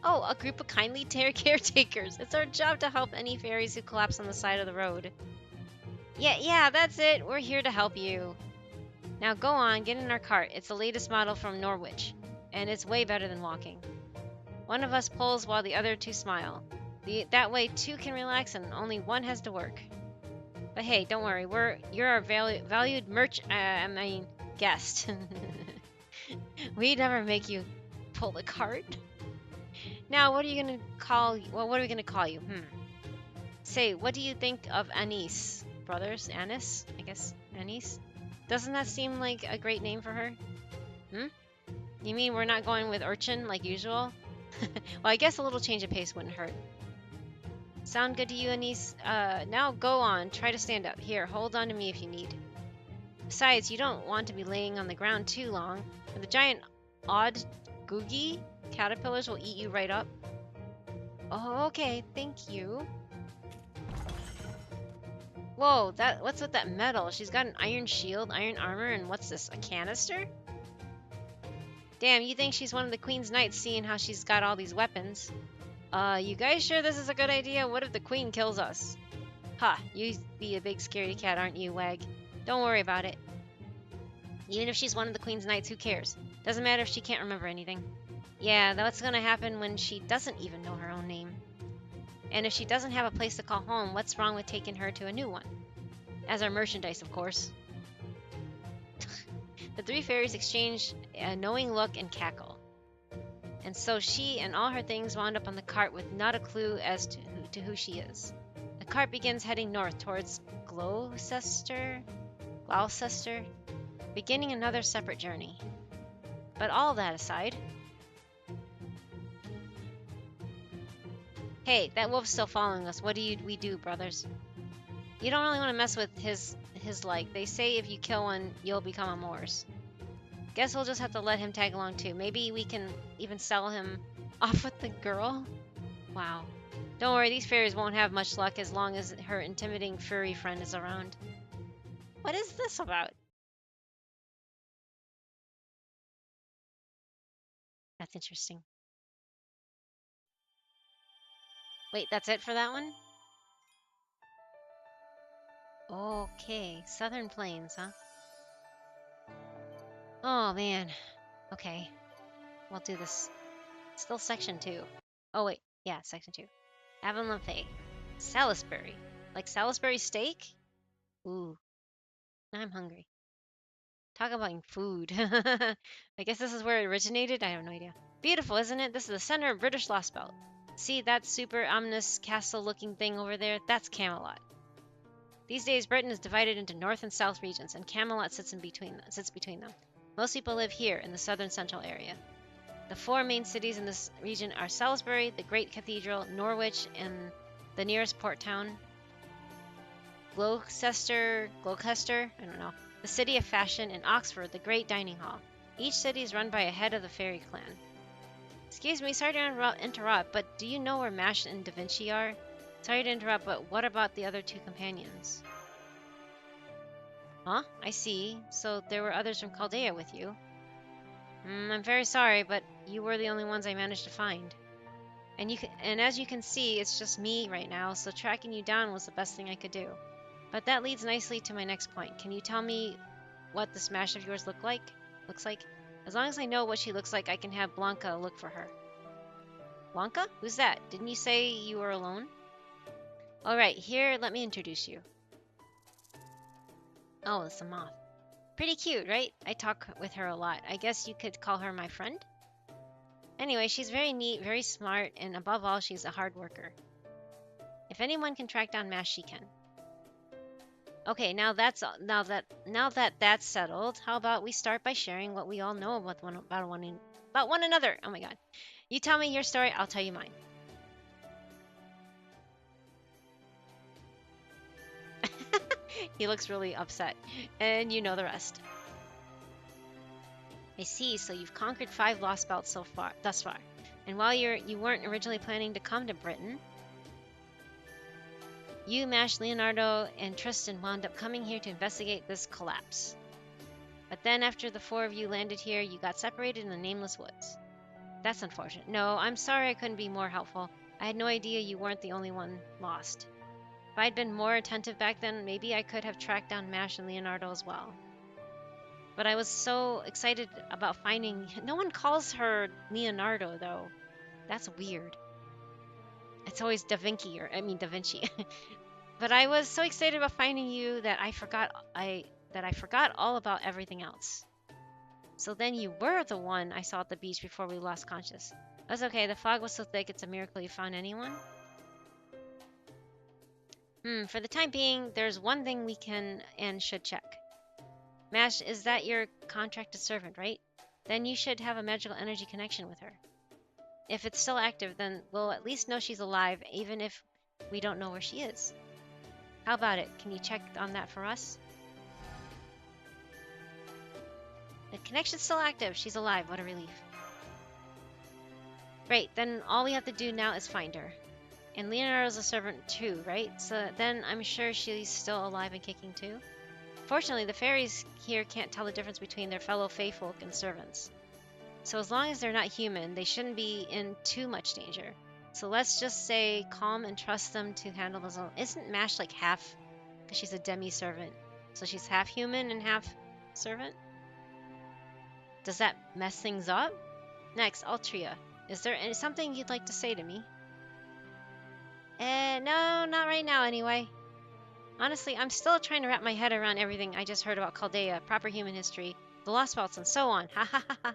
Oh, a group of kindly caretakers. It's our job to help any fairies who collapse on the side of the road. Yeah, that's it. We're here to help you. Now go on, get in our cart. It's the latest model from Norwich, and it's way better than walking. One of us pulls while the other two smile. That way two can relax and only one has to work. But hey, don't worry. You're our valued guest. We never make you pull the cart. Now, what are you gonna call? Well, what are we gonna call you? Say, what do you think of Anise, brothers? Anis, I guess. Anise. Doesn't that seem like a great name for her? You mean we're not going with Urchin like usual? Well, I guess a little change of pace wouldn't hurt. Sound good to you, Anise? Now go on. Try to stand up. Here, hold on to me if you need. Besides, you don't want to be laying on the ground too long, or the giant odd googie caterpillars will eat you right up. Oh, okay. Thank you. Whoa, what's with that metal? She's got an iron shield, iron armor, and what's this, a canister? Damn, you think she's one of the Queen's Knights seeing how she's got all these weapons. You guys sure this is a good idea? What if the Queen kills us? Ha, you be a big scaredy cat, aren't you, Wag? Don't worry about it. Even if she's one of the Queen's Knights, who cares? Doesn't matter if she can't remember anything. Yeah, that's gonna happen when she doesn't even know her own name. And if she doesn't have a place to call home, what's wrong with taking her to a new one? As our merchandise, of course. The three fairies exchange a knowing look and cackle. And so she and all her things wound up on the cart with not a clue as to who she is. The cart begins heading north towards Gloucester, beginning another separate journey. But all that aside... Hey, that wolf's still following us. What do we do, brothers? You don't really want to mess with his like. They say if you kill one, you'll become a Morse. Guess we'll just have to let him tag along too. Maybe we can even sell him off with the girl? Wow. Don't worry, these fairies won't have much luck as long as her intimidating furry friend is around. What is this about? That's interesting. Wait, that's it for that one? Okay, Southern Plains, huh? Oh man. Okay, we'll do this. Still section 2. Oh wait, yeah, section 2. Avon Lefay. Salisbury. Like Salisbury steak? Ooh, now I'm hungry. Talk about food. I guess this is where it originated? I have no idea. Beautiful, isn't it? This is the center of British Lost Belt. See that super ominous castle-looking thing over there? That's Camelot. These days, Britain is divided into north and south regions, and Camelot sits between them. Most people live here in the southern central area. The 4 main cities in this region are Salisbury, the Great Cathedral, Norwich, and the nearest port town, Gloucester, I don't know, the City of Fashion, and Oxford, the Great Dining Hall. Each city is run by a head of the fairy clan. Excuse me, sorry to interrupt, but do you know where Mash and Da Vinci are? Sorry to interrupt, but what about the other 2 companions? Huh? I see. So there were others from Chaldea with you. I'm very sorry, but you were the only ones I managed to find. And as you can see, it's just me right now, so tracking you down was the best thing I could do. But that leads nicely to my next point. Can you tell me what the smash of yours looks like? As long as I know what she looks like, I can have Blanca look for her. Blanca? Who's that? Didn't you say you were alone? Alright, here, let me introduce you. Oh, it's a moth. Pretty cute, right? I talk with her a lot. I guess you could call her my friend? Anyway, she's very neat, very smart, and above all, she's a hard worker. If anyone can track down Mash, she can. Okay, now that that's settled, how about we start by sharing what we all know about one another? Oh my god. You tell me your story, I'll tell you mine. He looks really upset, and you know the rest. I see, so you've conquered 5 lost belts thus far. And while you weren't originally planning to come to Britain, you, Mash, Leonardo, and Tristan wound up coming here to investigate this collapse. But then after the 4 of you landed here, you got separated in the nameless woods. That's unfortunate. No, I'm sorry I couldn't be more helpful. I had no idea you weren't the only one lost. If I'd been more attentive back then, maybe I could have tracked down Mash and Leonardo as well. But I was so excited about finding... No one calls her Leonardo, though. That's weird. It's always Da Vinci. But I was so excited about finding you that I forgot all about everything else. So then you were the one I saw at the beach before we lost conscious. That's okay, the fog was so thick it's a miracle you found anyone. For the time being, there's one thing we can and should check. Mash, is that your contracted servant, right? Then you should have a magical energy connection with her. If it's still active, then we'll at least know she's alive, even if we don't know where she is. How about it? Can you check on that for us? The connection's still active. She's alive. What a relief. Great, then all we have to do now is find her. And Leonardo's a servant too, right? So then I'm sure she's still alive and kicking too. Fortunately, the fairies here can't tell the difference between their fellow faefolk and servants. So as long as they're not human, they shouldn't be in too much danger. So let's just say calm and trust them to handle this. Isn't Mash like half? Because she's a demi-servant. So she's half human and half servant? Does that mess things up? Next, Altria. Is there something you'd like to say to me? No, not right now anyway. Honestly, I'm still trying to wrap my head around everything I just heard about Chaldea, proper human history, the Lost Belts, and so on. Ha ha ha ha.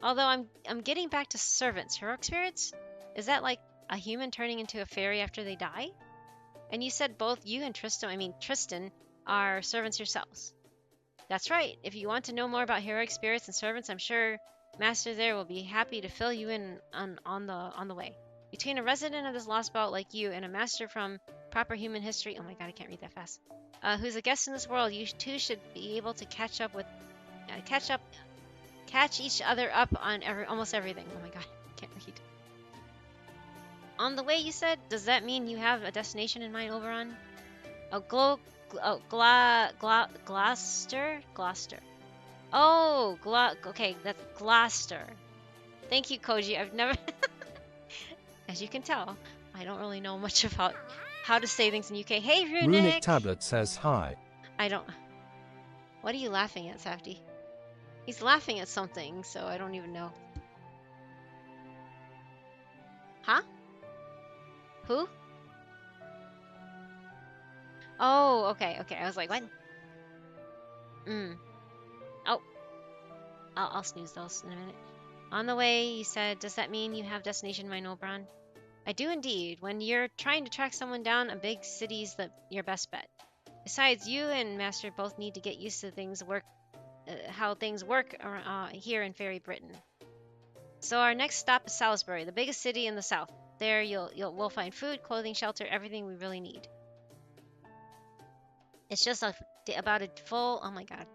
Although I'm getting back to servants. Heroic spirits? Is that like a human turning into a fairy after they die? And you said both you and Tristan, are servants yourselves. That's right. If you want to know more about heroic spirits and servants, I'm sure Master there will be happy to fill you in on the way. Between a resident of this lost belt like you and a master from proper human history, oh my god, I can't read that fast, who's a guest in this world, you two should be able to catch each other up on almost everything. Oh my god, I can't read. On the way, you said? Does that mean you have a destination in mind, Oberon? Gloucester? Okay, that's Gloucester. Thank you, Koji. I've never, as you can tell, I don't really know much about how to say things in UK. Hey, Runic Runic. Tablet says hi. I don't. What are you laughing at, Safty? He's laughing at something, so I don't even know. Huh? Who? Oh, okay, okay. I was like, what? Oh, I'll snooze those in a minute. On the way, you said, does that mean you have destination mind Obran? I do indeed. When you're trying to track someone down, a big city's your best bet. Besides, you and Master both need to get used to how things work here in Fairy Britain. So our next stop is Salisbury, the biggest city in the south. There, we'll find food, clothing, shelter, everything we really need. It's just about a full. Oh my god.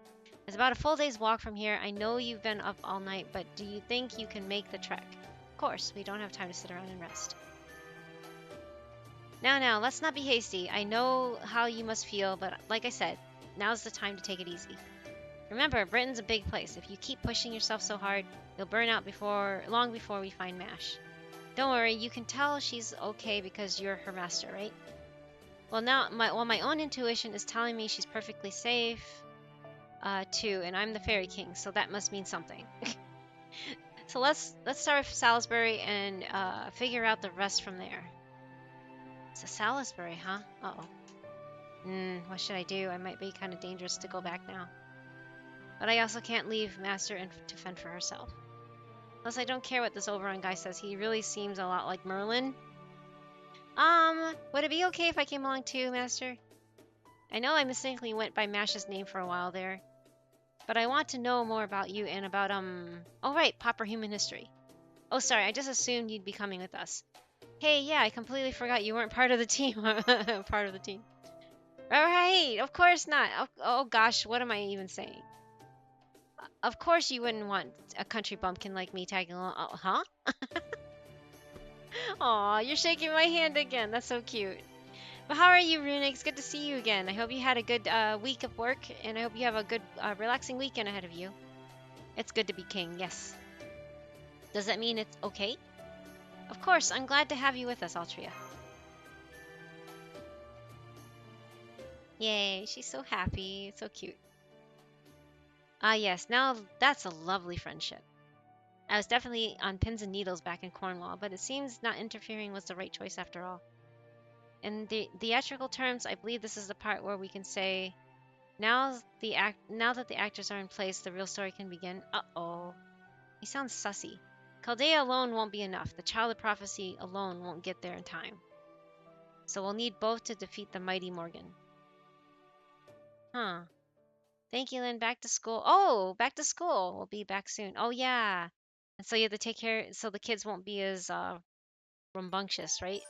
It's about a full day's walk from here. I know you've been up all night, but do you think you can make the trek? Of course, we don't have time to sit around and rest. Now, let's not be hasty. I know how you must feel, but like I said, now's the time to take it easy. Remember, Britain's a big place. If you keep pushing yourself so hard, you'll burn out long before we find Mash. Don't worry, you can tell she's okay because you're her master, right? Well, my own intuition is telling me she's perfectly safe, too, and I'm the Fairy King, so that must mean something. So let's start with Salisbury and figure out the rest from there. It's a Salisbury, huh? Uh-oh. What should I do? I might be kind of dangerous to go back now. But I also can't leave Master to fend for herself. Plus, I don't care what this Oberon guy says. He really seems a lot like Merlin. Would it be okay if I came along too, Master? I know I mistakenly went by Mash's name for a while there. But I want to know more about you and about, oh right, proper human history. Oh, sorry, I just assumed you'd be coming with us. Hey, yeah, I completely forgot you weren't part of the team. Part of the team. Alright, of course not. Oh gosh, what am I even saying? Of course you wouldn't want a country bumpkin like me tagging along. Oh, huh? Aw, you're shaking my hand again. That's so cute. But how are you, Runic? It's good to see you again. I hope you had a good week of work, and I hope you have a good, relaxing weekend ahead of you. It's good to be king, yes. Does that mean it's okay? Of course, I'm glad to have you with us, Altria. Yay, she's so happy. It's so cute. Ah, yes, now that's a lovely friendship. I was definitely on pins and needles back in Cornwall, but it seems not interfering was the right choice after all. In the theatrical terms, I believe this is the part where we can say, now that the actors are in place, the real story can begin. Uh-oh. He sounds sussy. Chaldea alone won't be enough. The Child of Prophecy alone won't get there in time. So we'll need both to defeat the mighty Morgan. Huh. Thank you, Lynn. Back to school. Oh, back to school. We'll be back soon. Oh, yeah. And so you have to take care so the kids won't be as rambunctious, right?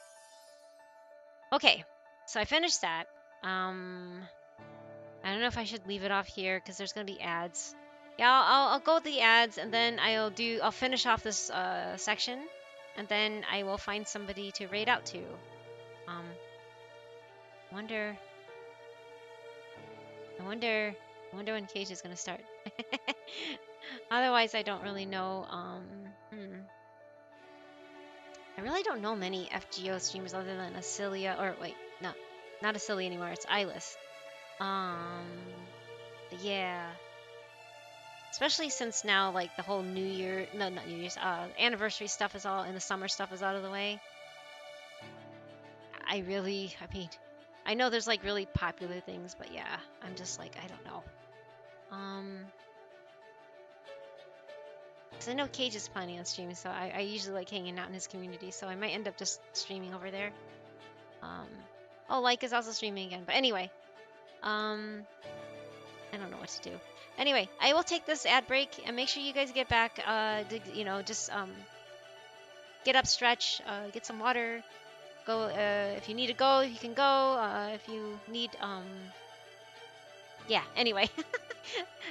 Okay. So I finished that. I don't know if I should leave it off here because there's going to be ads. Yeah, I'll go with the ads and then I'll finish off this section and then I will find somebody to raid out to. I wonder when Cage is gonna start. Otherwise, I don't really know. I really don't know many FGO streamers other than Acilia, or wait, no, not Acilia anymore. It's Eyeless. But yeah. Especially since now, like the whole New Year, no, not New Year's, anniversary stuff is all, and the summer stuff is out of the way. I mean, I know there's like really popular things, but yeah, I'm just like, I don't know. Because I know Cage is planning on streaming, so I usually like hanging out in his community, so I might end up just streaming over there. Oh, Like is also streaming again, but anyway, I don't know what to do. Anyway, I will take this ad break and make sure you guys get back, just get up, stretch, get some water, go, if you need to go, you can go, if you need, yeah, anyway,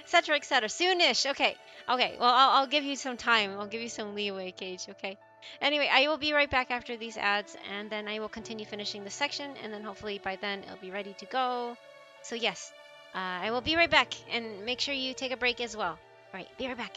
etc., etc., soonish, okay, well, I'll give you some time, I'll give you some leeway, Cage, okay? Anyway, I will be right back after these ads, and then I will continue finishing the section, and then hopefully by then it'll be ready to go. So yes, I will be right back, and make sure you take a break as well. All right, be right back.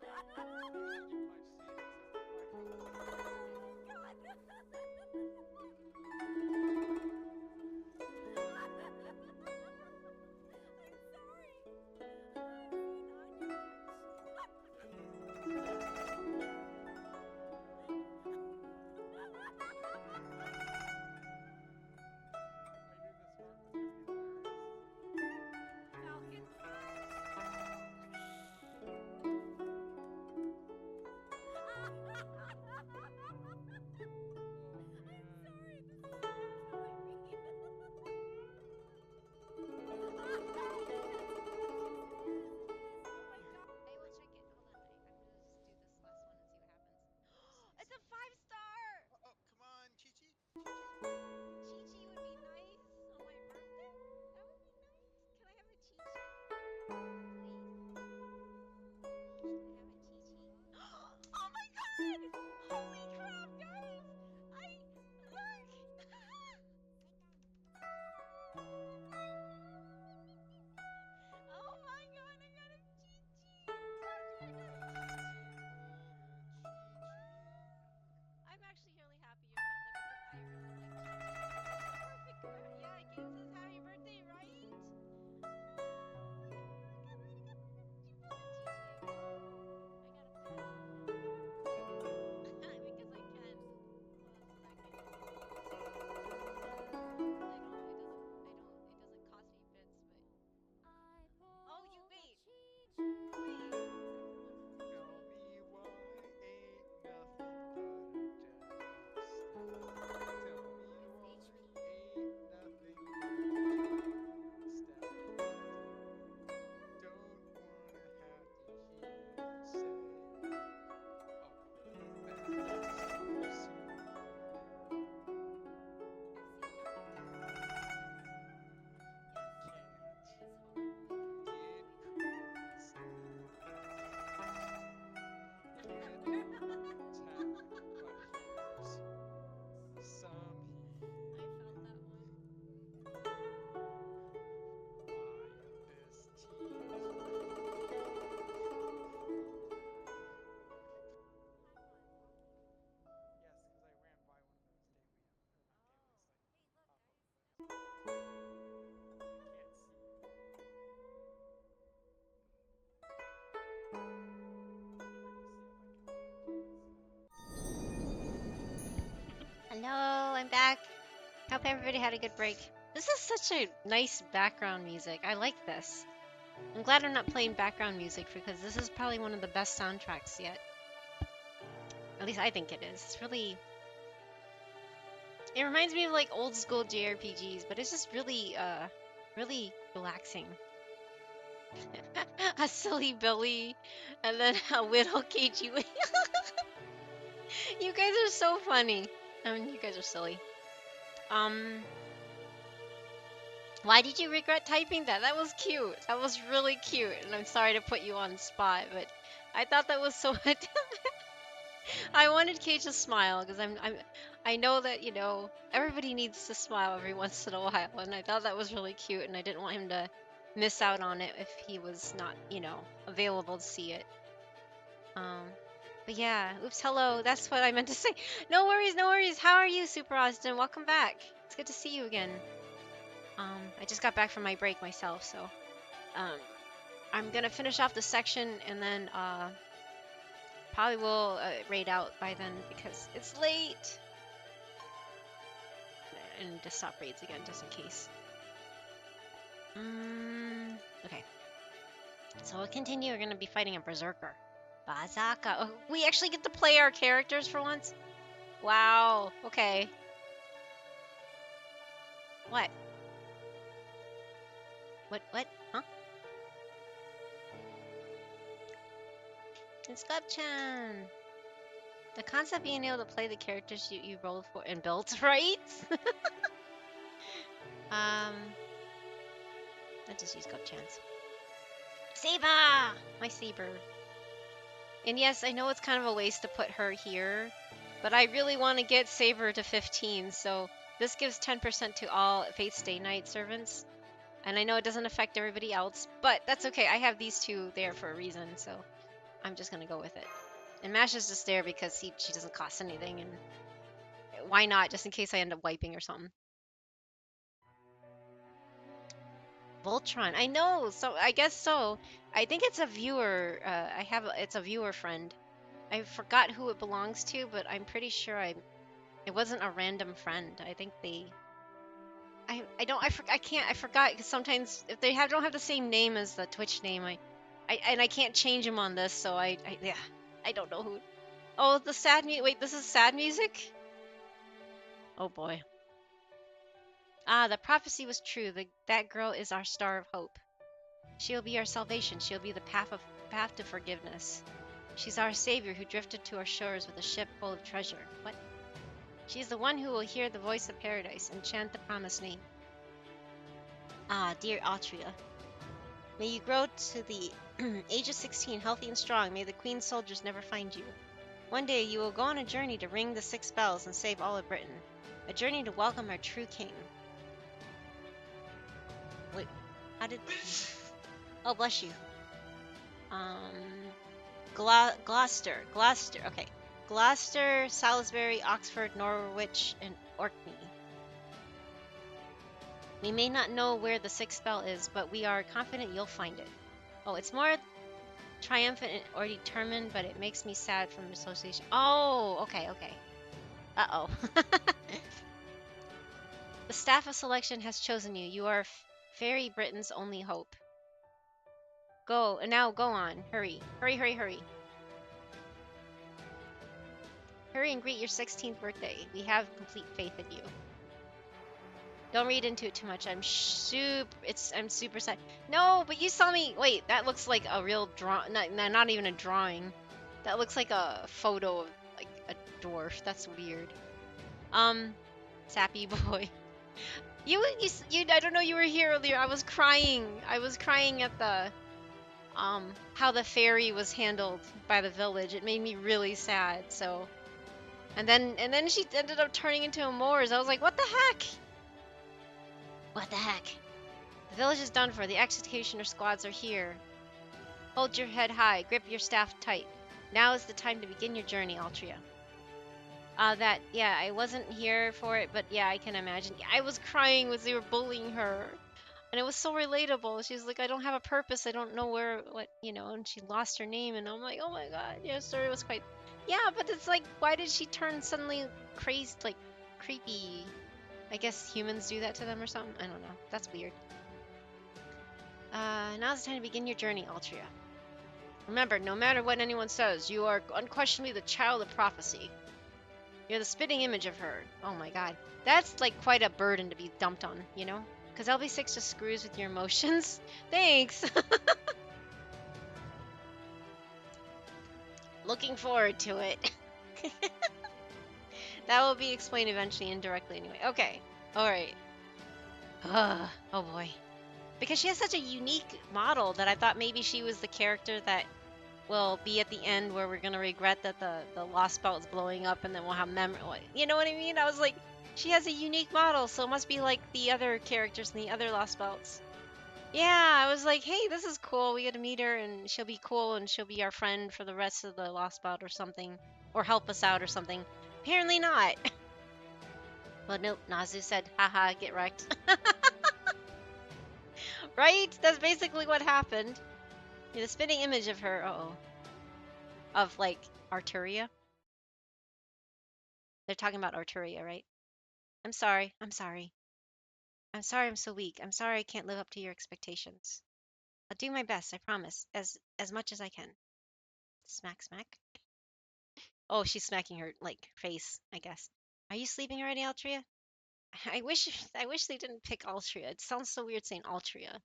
I will check it. Hold on. I'm gonna just do this last one and see what happens. It's a 5-star! Oh, come on, Chi-Chi. Chi-Chi would be nice on my birthday. That would be nice. Can I have a Chi-Chi? Please. Can I have a Chi-Chi? Oh my god! Holy crap, guys! Look! Oh my god, I got a Chi-Chi! I got a Chi-Chi! I'm actually really happy about that because I really like Chi-Chi. Perfect. Yeah, Game says happy birthday, right? Because I can. Hold on a second. It doesn't cost me bits, but. Oh, you wait. Wait. Tell me why ain't nothing but a jab. Tell me why ain't nothing but a stab. Don't wanna have to hear you say, oh, that's so soon. Some I felt that one. why this tease. Yes, because I ran by one of those can't see you. Hello, I'm back. Hope everybody had a good break. This is such a nice background music. I like this. I'm glad I'm not playing background music because this is probably one of the best soundtracks yet. At least I think it is. It's really. It reminds me of like old school JRPGs, but it's just really, really relaxing. A silly Billy, and then a little cagey. You guys are so funny. I mean, you guys are silly. Why did you regret typing that? That was cute. That was really cute. And I'm sorry to put you on the spot, but I thought that was so. I wanted Kate to smile because I know that everybody needs to smile every once in a while, and I thought that was really cute, and I didn't want him to miss out on it if he was not available to see it. But yeah, oops, hello. That's what I meant to say. No worries, no worries. How are you, Super Austin? Welcome back. It's good to see you again. I just got back from my break myself, so I'm gonna finish off the section and then probably will raid out by then because it's late. And just stop raids again just in case. Okay. So we'll continue. We're gonna be fighting a berserker. Bazaka. Oh, we actually get to play our characters for once? Wow. Okay. What? What? Huh? It's Gupchan. The concept of being able to play the characters you rolled for and built, right? Let's just use Gupchan's. Saber! My Saber. And yes, I know it's kind of a waste to put her here, but I really want to get Saber to 15, so this gives 10% to all Fate Stay Night servants. And I know it doesn't affect everybody else, but that's okay. I have these two there for a reason, so I'm just gonna go with it. And Mash is just there because she doesn't cost anything, and why not? Just in case I end up wiping or something. Voltron. I know. So I guess so. I think it's a viewer. It's a viewer friend. I forgot who it belongs to, but I'm pretty sure it wasn't a random friend. I think they. I forgot because sometimes if they don't have the same name as the Twitch name, I can't change them on this, so yeah, I don't know who. Oh, the sad music. Wait, this is sad music? Oh boy. Ah, the prophecy was true. That girl is our star of hope. She'll be our salvation. She'll be the path to forgiveness. She's our savior who drifted to our shores with a ship full of treasure. What? She's the one who will hear the voice of paradise and chant the promised name. Ah, dear Altria. May you grow to the age of 16, healthy and strong. May the Queen's soldiers never find you. One day you will go on a journey to ring the 6 bells and save all of Britain. A journey to welcome our true king. Wait, how did... Oh, bless you. Gloucester, okay. Gloucester, Salisbury, Oxford, Norwich, and Orkney. We may not know where the 6th spell is, but we are confident you'll find it. Oh, it's more triumphant or determined, but it makes me sad from association. Oh, okay. Uh-oh. The staff of selection has chosen you. You are Fairy Britain's only hope. Go, and now go on. Hurry. Hurry and greet your 16th birthday. We have complete faith in you. Don't read into it too much. I'm super sad. No, but you saw me. Wait, that looks like a real not even a drawing. That looks like a photo of like a dwarf. That's weird. Sappy boy. You I don't know, you were here earlier. I was crying at the how the fairy was handled by the village. It made me really sad. So and then she ended up turning into a Moors. I was like, what the heck? What the heck? The village is done for. The executioner squads are here. Hold your head high. Grip your staff tight. Now is the time to begin your journey, Altria. I wasn't here for it, but yeah, I can imagine. I was crying as they were bullying her. And it was so relatable. She was like, I don't have a purpose. I don't know and she lost her name. And I'm like, oh my god. Yeah, the story was quite... Yeah, but it's like, why did she turn suddenly crazy, like, creepy? I guess humans do that to them or something? I don't know. That's weird. Now's the time to begin your journey, Altria. Remember, no matter what anyone says, you are unquestionably the child of prophecy. You're the spitting image of her. Oh my god. That's like quite a burden to be dumped on, you know? Because LV6 just screws with your emotions. Thanks! Looking forward to it. That will be explained eventually indirectly anyway. Okay. Alright. Oh boy. Because she has such a unique model that I thought maybe she was the character that will be at the end where we're going to regret that the lost belt is blowing up and then we'll have memory. You know what I mean? I was like, she has a unique model, so it must be like the other characters in the other lost belts. Yeah, I was like, hey, this is cool. We get to meet her and she'll be cool and she'll be our friend for the rest of the lost belt or something. Or help us out or something. Apparently not. But nope, Nazu said, haha, get wrecked. Right? That's basically what happened. Yeah, the spitting image of her, of, like, Arturia. They're talking about Arturia, right? I'm sorry. I'm sorry I'm so weak. I'm sorry I can't live up to your expectations. I'll do my best, I promise. As much as I can. Smack, smack. Oh, she's smacking her, like, face, I guess. Are you sleeping already, Altria? I wish they didn't pick Altria. It sounds so weird saying Altria.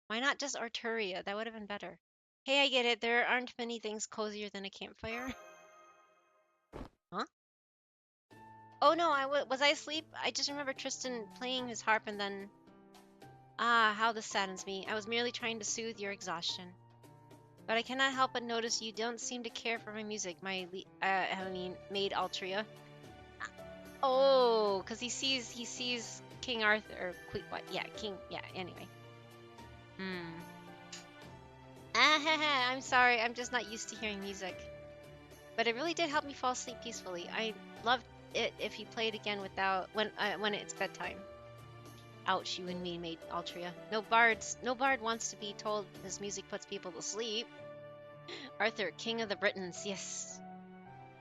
Why not just Arturia? That would have been better. Hey, I get it. There aren't many things cozier than a campfire. Huh? Oh no, was I asleep? I just remember Tristan playing his harp and then... Ah, how this saddens me. I was merely trying to soothe your exhaustion. But I cannot help but notice you don't seem to care for my music, maid Altria. Oh, because he sees King Arthur, or Queen, what? Yeah, King, yeah, anyway. I'm sorry, I'm just not used to hearing music. But it really did help me fall asleep peacefully. I loved it if you played again without when it's bedtime. Ouch, you and me, mate Altria. No bard wants to be told his music puts people to sleep. Arthur, king of the Britons, yes.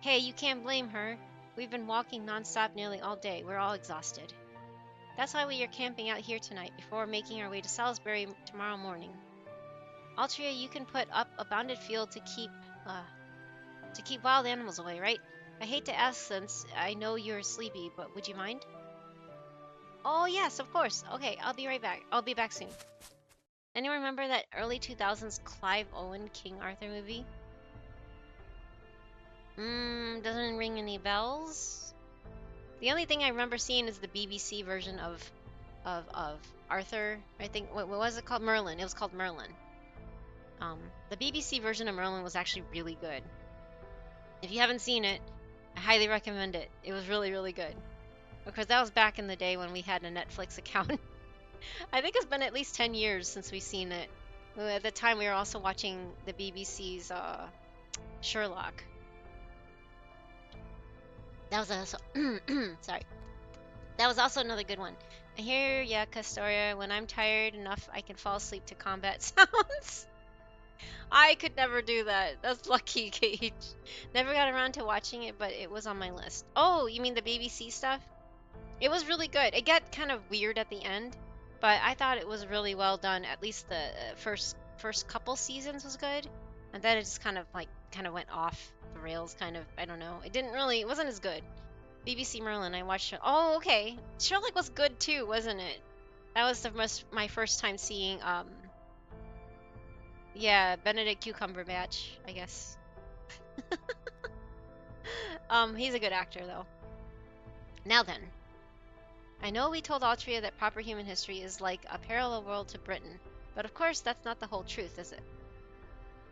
Hey, you can't blame her. We've been walking non-stop nearly all day. We're all exhausted. That's why we are camping out here tonight before making our way to Salisbury tomorrow morning. Altria, you can put up a bounded field to keep wild animals away, right? I hate to ask since I know you're sleepy, but would you mind? Oh yes, of course. Okay, I'll be right back. I'll be back soon. Anyone remember that early 2000s Clive Owen King Arthur movie? Doesn't ring any bells. The only thing I remember seeing is the BBC version of Arthur. I think what was it called? Merlin. It was called Merlin. The BBC version of Merlin was actually really good. If you haven't seen it, I highly recommend it. It was really, really good. Because that was back in the day when we had a Netflix account. I think it's been at least 10 years since we've seen it. At the time, we were also watching the BBC's Sherlock. That was also sorry. That was also another good one. I hear ya, Castoria. When I'm tired enough, I can fall asleep to combat sounds. I could never do that. That's lucky, Gage. Never got around to watching it, but it was on my list. Oh, you mean the BBC stuff? It was really good. It got kind of weird at the end, but I thought it was really well done. At least the first couple seasons was good, and then it just kind of went off the rails. Kind of, I don't know. It wasn't as good. BBC Merlin. I watched it. Oh, okay. Sherlock was good too, wasn't it? That was my first time seeing yeah, Benedict Cumberbatch, I guess. He's a good actor though. Now then, I know we told Altria that proper human history is like a parallel world to Britain, but of course that's not the whole truth, is it?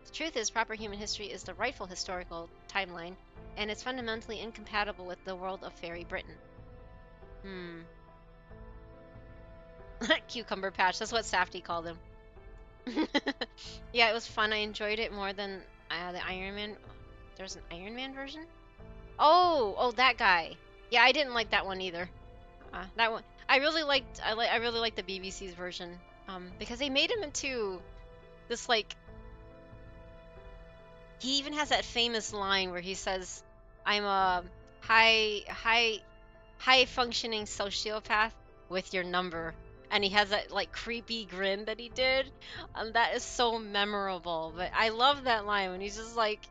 The truth is proper human history is the rightful historical timeline, and it's fundamentally incompatible with the world of fairy Britain. Cucumber patch, that's what Safety called him. Yeah, it was fun. I enjoyed it more than the Iron Man. There's an Iron Man version? Oh, that guy. Yeah, I didn't like that one either. That one I really liked. I really liked the BBC's version. Because they made him into this like. He even has that famous line where he says, "I'm a high functioning sociopath with your number," and he has that like creepy grin that he did. That is so memorable. But I love that line when he was just like,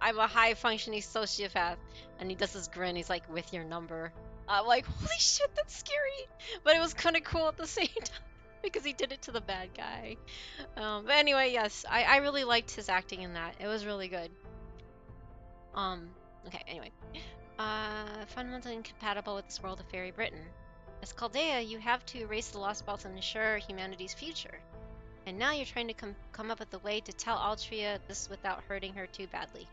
"I'm a high functioning sociopath," and he does this grin. He's like, "With your number." I'm like, holy shit, that's scary. But it was kind of cool at the same time because he did it to the bad guy. But anyway, yes, I really liked his acting in that. It was really good. Okay, anyway. Fundamentally incompatible with this world of fairy Britain. As Chaldea, you have to erase the lost belts and ensure humanity's future. And now you're trying to come up with a way to tell Altria this without hurting her too badly.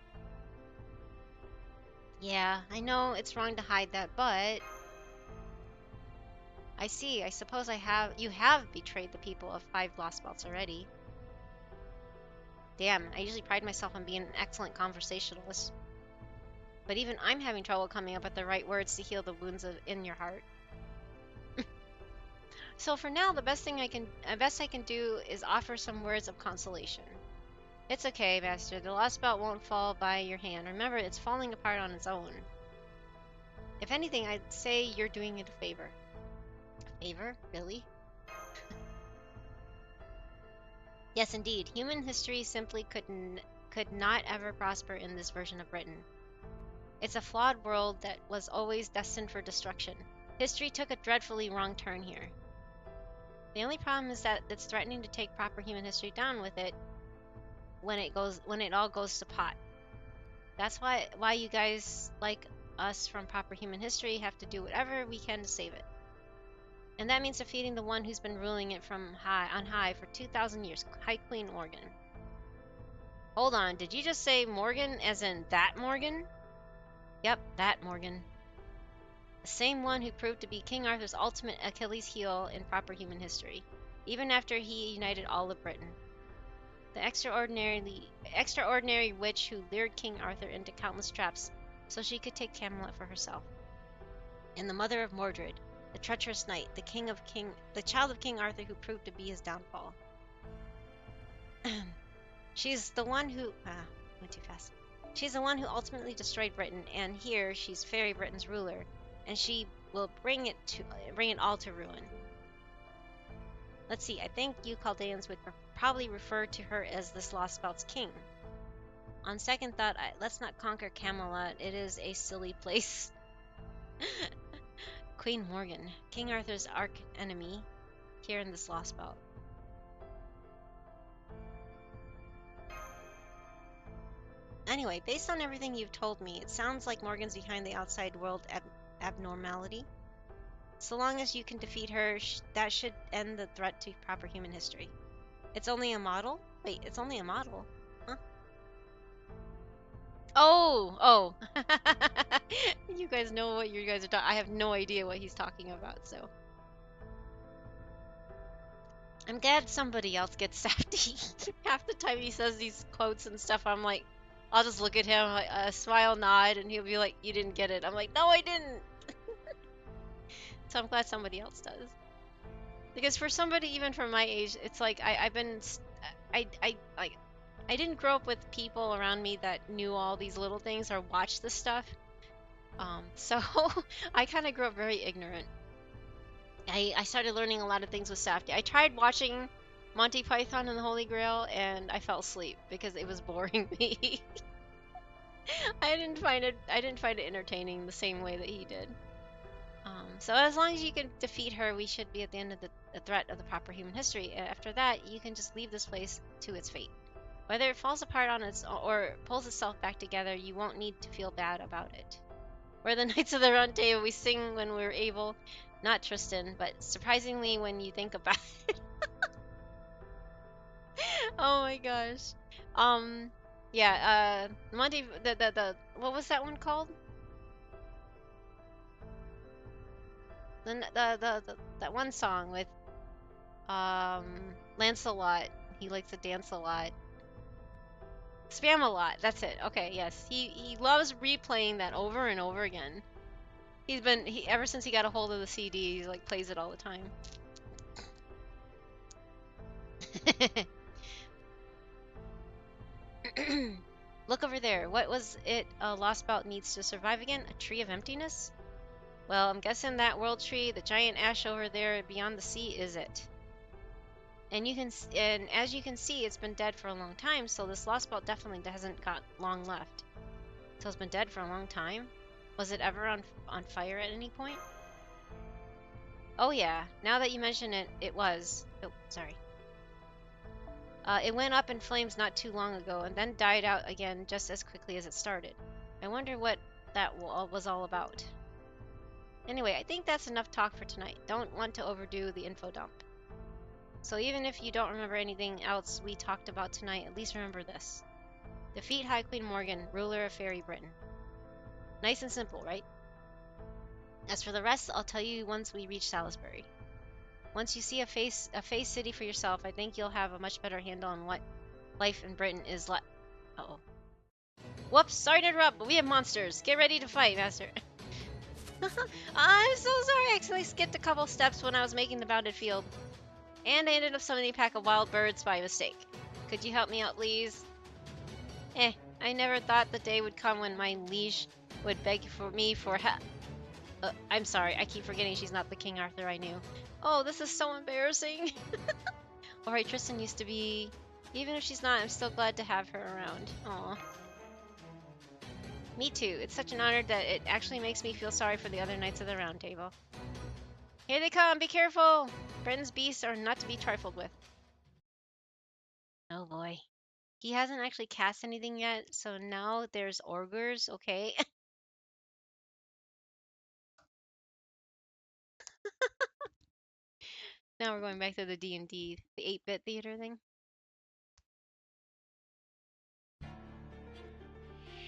Yeah, I know it's wrong to hide that, but I see. I suppose you have betrayed the people of 5 lost belts already. Damn, I usually pride myself on being an excellent conversationalist. But even I'm having trouble coming up with the right words to heal the wounds in your heart. So for now, the best I can do is offer some words of consolation. It's okay, Master. The lost belt won't fall by your hand. Remember, it's falling apart on its own. If anything, I'd say you're doing it a favor. A favor? Really? Yes, indeed. Human history simply could not ever prosper in this version of Britain. It's a flawed world that was always destined for destruction. History took a dreadfully wrong turn here. The only problem is that it's threatening to take proper human history down with it when it all goes to pot. That's why you guys like us from proper human history have to do whatever we can to save it. And that means defeating the one who's been ruling it from on high for 2,000 years, High Queen Morgan. Hold on, did you just say Morgan as in that Morgan? Yep, that Morgan. The same one who proved to be King Arthur's ultimate Achilles heel in proper human history, even after he united all of Britain. the extraordinary witch who lured King Arthur into countless traps so she could take Camelot for herself. And the mother of Mordred, the treacherous knight, the child of King Arthur who proved to be his downfall. She's the one who went too fast. She's the one who ultimately destroyed Britain, and here she's Fairy Britain's ruler, and she will bring it all to ruin. Let's see, I think you Chaldeans would probably refer to her as this lost belt's king. On second thought, let's not conquer Camelot. It is a silly place. Queen Morgan, King Arthur's arch enemy, here in this lost belt. Anyway, based on everything you've told me, it sounds like Morgan's behind the outside world abnormality. So long as you can defeat her, that should end the threat to proper human history. It's only a model? Wait, it's only a model? Huh? Oh! You guys know what you guys are talking. I have no idea what he's talking about, so. I'm glad somebody else gets safety. Half the time he says these quotes and stuff, I'm like, I'll just look at him, like, smile, nod, and he'll be like, you didn't get it. I'm like, no, I didn't. So I'm glad somebody else does. Because for somebody even from my age, it's like I didn't grow up with people around me that knew all these little things or watched this stuff. So I kind of grew up very ignorant. I started learning a lot of things with Safdie. I tried watching Monty Python and the Holy Grail, and I fell asleep because it was boring me. I didn't find it entertaining the same way that he did. So as long as you can defeat her, we should be at the end of the threat of the proper human history. After that, you can just leave this place to its fate. Whether it falls apart on its or pulls itself back together, you won't need to feel bad about it. We're the Knights of the Round Table. We sing when we're able. Not Tristan, but surprisingly when you think about it. Oh my gosh. Yeah, Monty, the what was that one called? That one song with Lancelot. He likes to dance a lot. Spam-a-lot. That's it. Okay, yes. He loves replaying that over and over again. Ever since he got a hold of the CD, he like plays it all the time. Look over there. What was it a lost belt needs to survive again? A tree of emptiness? Well, I'm guessing that world tree, the giant ash over there beyond the sea, is it. And as you can see, it's been dead for a long time, so this lost belt definitely hasn't got long left. So it's been dead for a long time? Was it ever on fire at any point? Oh yeah, now that you mention it, it was. Oh, sorry. It went up in flames not too long ago and then died out again just as quickly as it started. I wonder what that was all about. Anyway, I think that's enough talk for tonight. Don't want to overdo the info dump. So even if you don't remember anything else we talked about tonight, at least remember this. Defeat High Queen Morgan, ruler of Fairy Britain. Nice and simple, right? As for the rest, I'll tell you once we reach Salisbury. Once you see a face city for yourself, I think you'll have a much better handle on what life in Britain is like. Uh-oh. Whoops, sorry to interrupt, but we have monsters. Get ready to fight, master. I'm so sorry, I accidentally skipped a couple steps when I was making the bounded field. And I ended up summoning a pack of wild birds by mistake. Could you help me out, please? I never thought the day would come when my liege would beg for me for help. I'm sorry, I keep forgetting she's not the King Arthur I knew. Oh, this is so embarrassing. Alright, Tristan used to be... Even if she's not, I'm still glad to have her around. Aw. Me too. It's such an honor that it actually makes me feel sorry for the other Knights of the Round Table. Here they come, be careful! Britain's beasts are not to be trifled with. Oh boy. He hasn't actually cast anything yet, so now there's ogres, okay? Now we're going back to the D&D, the 8-bit theater thing.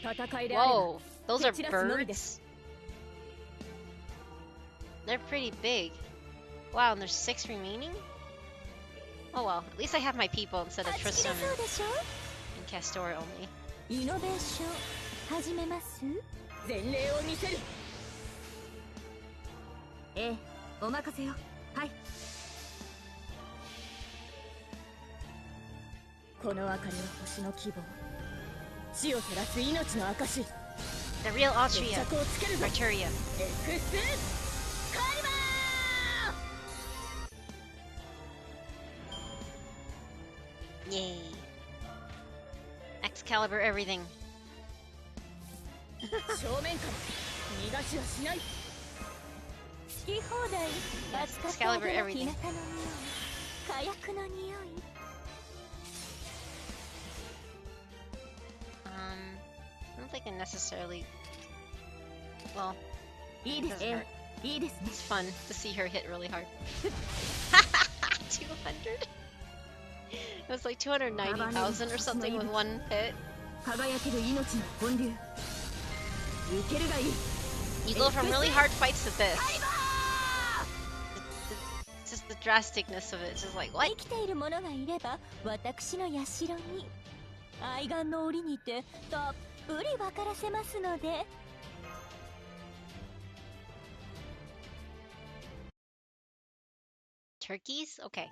Whoa, those are birds? They're pretty big. Wow, and there's 6 remaining? Oh well, at least I have my people instead of はち切れ Tristan そうでしょ and Castor only. イノベーション始めます。前例を見せる。ええ、お任せよ。はい。この明かりは星の希望。死を照らす命の証。 The real Altria, 決着をつけるぞ。 Arturia. エクスカリバー Yay. Excalibur everything. 正面から逃がしはしない。好き放題。扱ってあ Excalibur げる everything. 日向の匂い。火薬の匂い。I don't think I necessarily. Well, いいです doesn't hurt. ね。いいですね。 It's fun to see her hit really hard. 200? It was like 290,000 or something with one hit. 輝ける命の本流。受けるがいい。 You go from really hard fights to this. Just the drasticness of it. It's just like, what? 生きている者がいれば私の社に愛玩の檻にてたっぷり分からせますので。 Turkeys? Okay.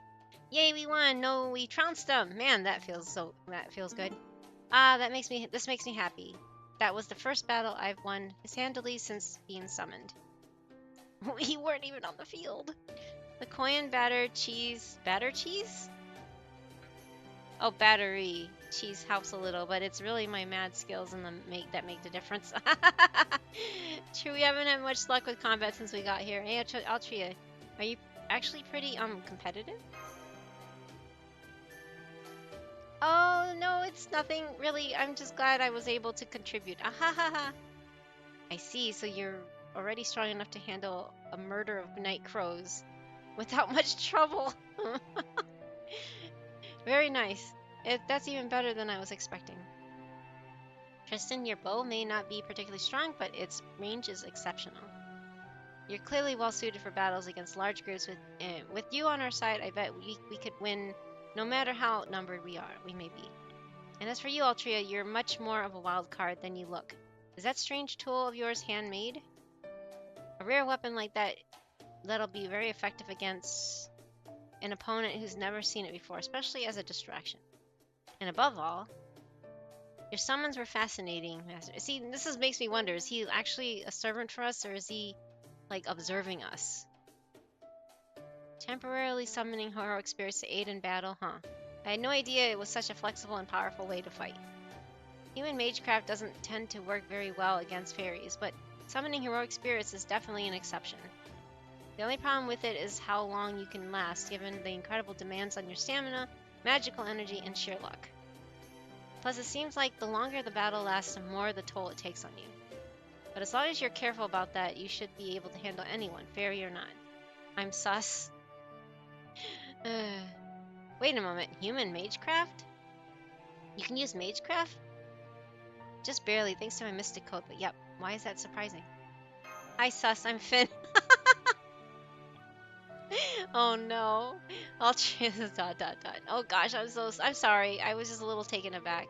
Yay, we won! No, we trounced them! Man, that feels good. This makes me happy. That was the first battle I've won handily since being summoned. We weren't even on the field. The Koyan batter cheese... Batter cheese? Oh, battery cheese helps a little, but it's really my mad skills that make the difference. True, we haven't had much luck with combat since we got here. Hey, Altria, are you actually pretty competitive? Oh no, it's nothing really. I'm just glad I was able to contribute. Ahahaha. I see, so you're already strong enough to handle a murder of night crows without much trouble. Very nice. That's even better than I was expecting. Tristan, your bow may not be particularly strong, but its range is exceptional. You're clearly well suited for battles against large groups. With you on our side, I bet we could win no matter how outnumbered we may be. And as for you, Altria, you're much more of a wild card than you look. Is that strange tool of yours handmade? A rare weapon like that'll be very effective against an opponent who's never seen it before, especially as a distraction. And above all, your summons were fascinating, Master. See, makes me wonder, is he actually a servant for us, or is he, like, observing us? Temporarily summoning heroic spirits to aid in battle, huh? I had no idea it was such a flexible and powerful way to fight. Human magecraft doesn't tend to work very well against fairies, but summoning heroic spirits is definitely an exception. The only problem with it is how long you can last, given the incredible demands on your stamina, magical energy, and sheer luck. Plus, it seems like the longer the battle lasts, the more the toll it takes on you. But as long as you're careful about that, you should be able to handle anyone, fairy or not. I'm sus. Wait a moment, human magecraft? You can use magecraft? Just barely, thanks to my mystic code, but yep, why is that surprising? Hi sus, I'm Finn. Oh no. I'll choose ... Oh gosh, I'm sorry, I was just a little taken aback.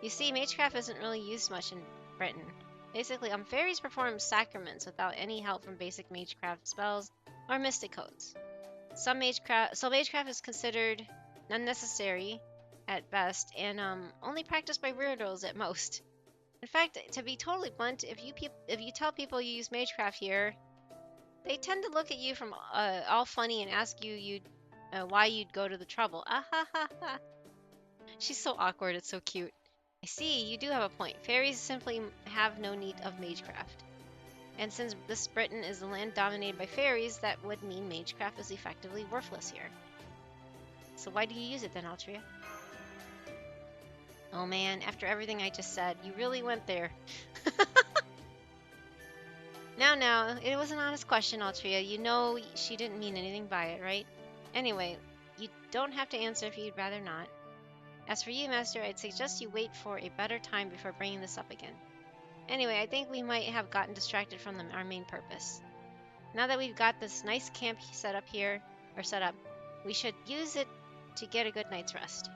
You see, magecraft isn't really used much in Britain. Basically, fairies perform sacraments without any help from basic magecraft spells or mystic codes. So magecraft is considered unnecessary at best, and only practiced by weirdos at most. In fact, to be totally blunt, if you tell people you use magecraft here, they tend to look at you from all funny and ask you why you'd go to the trouble. Ahahaha. She's so awkward, it's so cute. I see, you do have a point. Fairies simply have no need of magecraft. And since this Britain is a land dominated by fairies, that would mean magecraft is effectively worthless here. So why do you use it then, Altria? Oh man, after everything I just said, you really went there. Now, it was an honest question, Altria. You know she didn't mean anything by it, right? Anyway, you don't have to answer if you'd rather not. As for you, Master, I'd suggest you wait for a better time before bringing this up again. Anyway, I think we might have gotten distracted from our main purpose. Now that we've got this nice camp set up, we should use it to get a good night's rest.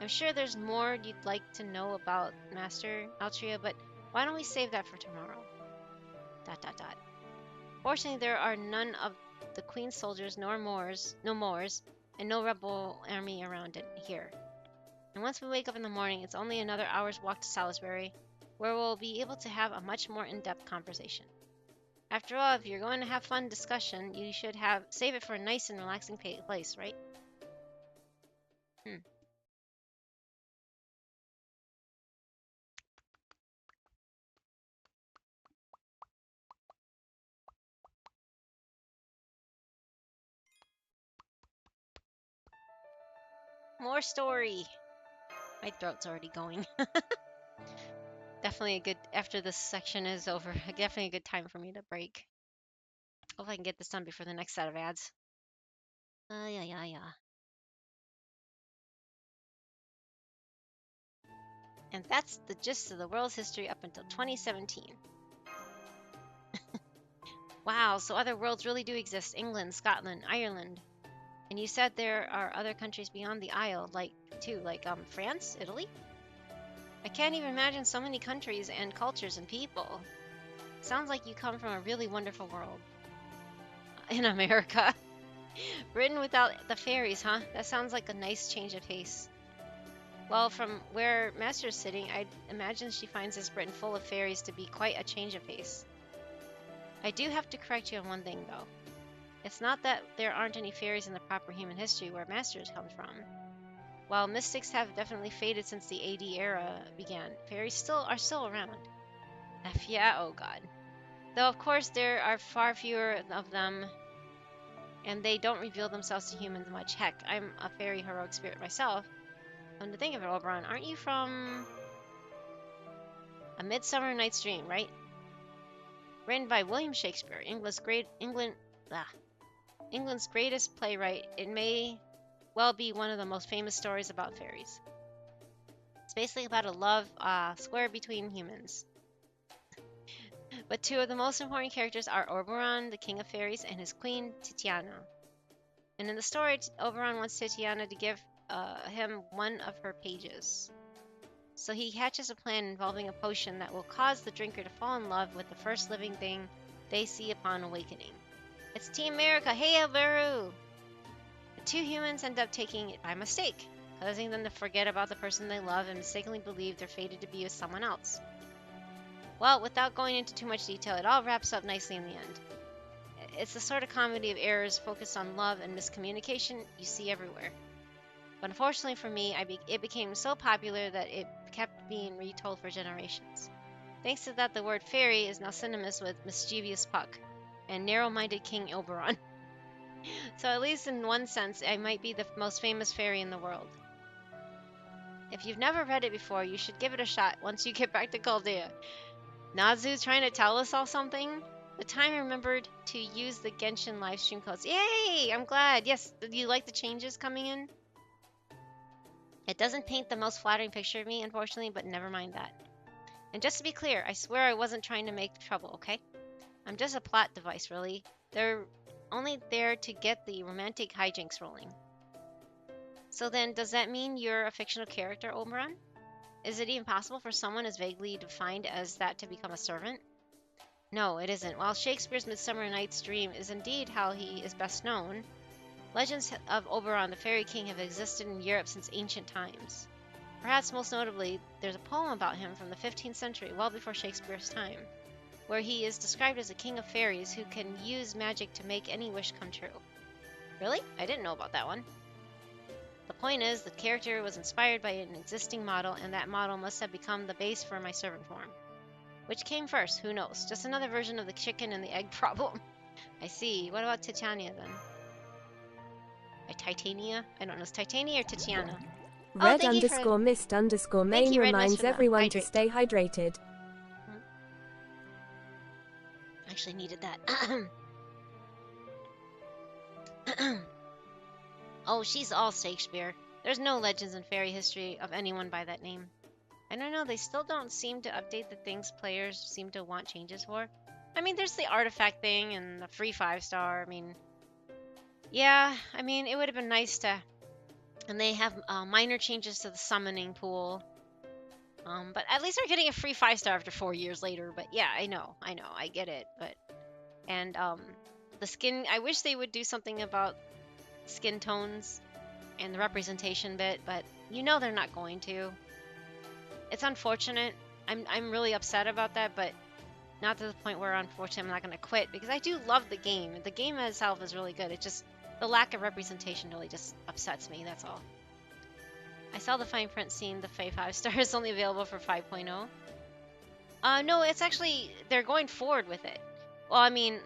I'm sure there's more you'd like to know about Master Altria, but why don't we save that for tomorrow? ... Fortunately, there are none of the Queen's soldiers, nor Moors, no Moors, and no rebel army around it here. And once we wake up in the morning, it's only another hour's walk to Salisbury, where we'll be able to have a much more in-depth conversation. After all, if you're going to have fun discussion, you should save it for a nice and relaxing place, right? More story. My throat's already going. Definitely a good, after this section is over, definitely a good time for me to break. Hope I can get this done before the next set of ads. Yeah. And that's the gist of the world's history up until 2017. Wow, so other worlds really do exist. England, Scotland, Ireland. And you said there are other countries beyond the Isle, like France, Italy? I can't even imagine so many countries and cultures and people. Sounds like you come from a really wonderful world. In America. Britain without the fairies, huh? That sounds like a nice change of pace. Well, from where Master's sitting, I'd imagine she finds this Britain full of fairies to be quite a change of pace. I do have to correct you on one thing, though. It's not that there aren't any fairies in the proper human history where Masters comes from. While mystics have definitely faded since the AD era began, fairies are still around. Yeah, oh god. Though of course there are far fewer of them, and they don't reveal themselves to humans much. Heck, I'm a fairy heroic spirit myself. Come to think of it, Oberon, aren't you from A Midsummer Night's Dream, right? Written by William Shakespeare, England's greatest playwright. It may well be one of the most famous stories about fairies. It's basically about a love square between humans. But two of the most important characters are Oberon, the king of fairies, and his queen, Titiana. And in the story, Oberon wants Titiana to give him one of her pages. So he hatches a plan involving a potion that will cause the drinker to fall in love with the first living thing they see upon awakening. It's Team America! Hey, Alberu! The two humans end up taking it by mistake, causing them to forget about the person they love and mistakenly believe they're fated to be with someone else. Well, without going into too much detail, it all wraps up nicely in the end. It's the sort of comedy of errors focused on love and miscommunication you see everywhere. But unfortunately for me, it became so popular that it kept being retold for generations. Thanks to that, the word fairy is now synonymous with mischievous Puck and narrow-minded King Oberon. So at least in one sense, I might be the most famous fairy in the world. If you've never read it before, you should give it a shot once you get back to Chaldea. Nazu's trying to tell us all something? The time remembered to use the Genshin livestream codes. Yay! I'm glad. Yes, do you like the changes coming in? It doesn't paint the most flattering picture of me, unfortunately, but never mind that. And just to be clear, I swear I wasn't trying to make trouble, okay? I'm just a plot device, really. They're only there to get the romantic hijinks rolling. So then, does that mean you're a fictional character, Oberon? Is it even possible for someone as vaguely defined as that to become a servant? No, it isn't. While Shakespeare's Midsummer Night's Dream is indeed how he is best known, legends of Oberon, the Fairy King, have existed in Europe since ancient times. Perhaps most notably, there's a poem about him from the 15th century, well before Shakespeare's time, where he is described as a king of fairies who can use magic to make any wish come true. Really? I didn't know about that one. The point is, the character was inspired by an existing model, and that model must have become the base for my servant form. Which came first? Who knows? Just another version of the chicken and the egg problem. I see. What about Titania then? Titania? I don't know. Is Titania or Titiana? Red _ mist _ main reminds everyone to stay hydrated. Actually needed that. Oh, she's all Shakespeare. There's no legends in fairy history of anyone by that name. I don't know, they still don't seem to update the things players seem to want changes for. I mean, there's the artifact thing and the free 5-star. I mean, yeah, I mean, it would have been nice to And they have minor changes to the summoning pool. But at least they're getting a free 5-star after 4 years later. But yeah, I know, I get it. But and the skin, I wish they would do something about skin tones and the representation bit, but you know they're not going to. It's unfortunate. I'm really upset about that, but not to the point where unfortunately I'm not going to quit, because I do love the game. The game itself is really good. It just, the lack of representation really just upsets me, that's all. I saw the fine print scene, the 5 is only available for 5.0. No, it's actually, they're going forward with it. Well, I mean,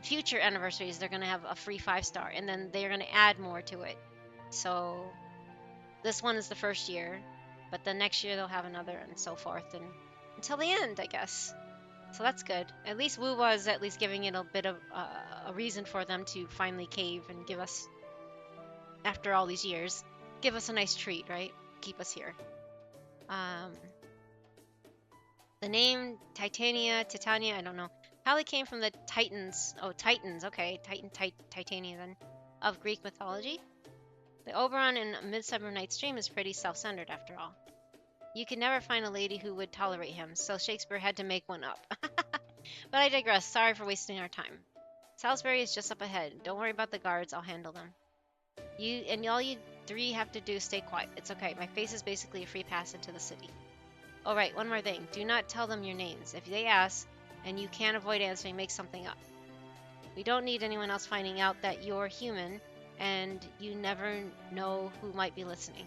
future anniversaries, they're going to have a free 5-star, and then they're going to add more to it. So this one is the first year, but the next year they'll have another, and so forth, and until the end, I guess. So that's good. At least Wu was at least giving it a bit of a reason for them to finally cave and give us, after all these years, give us a nice treat, right? Keep us here. The name Titania, I don't know. Probably came from the Titans. Oh, Titans, okay. Titania then. Of Greek mythology. The Oberon in Midsummer Night's Dream is pretty self-centered after all. You could never find a lady who would tolerate him, so Shakespeare had to make one up. But I digress. Sorry for wasting our time. Salisbury is just up ahead. Don't worry about the guards. I'll handle them. All you three have to do is stay quiet. It's okay. My face is basically a free pass into the city. Oh, right. One more thing. Do not tell them your names. If they ask, and you can't avoid answering, make something up. We don't need anyone else finding out that you're human, and you never know who might be listening.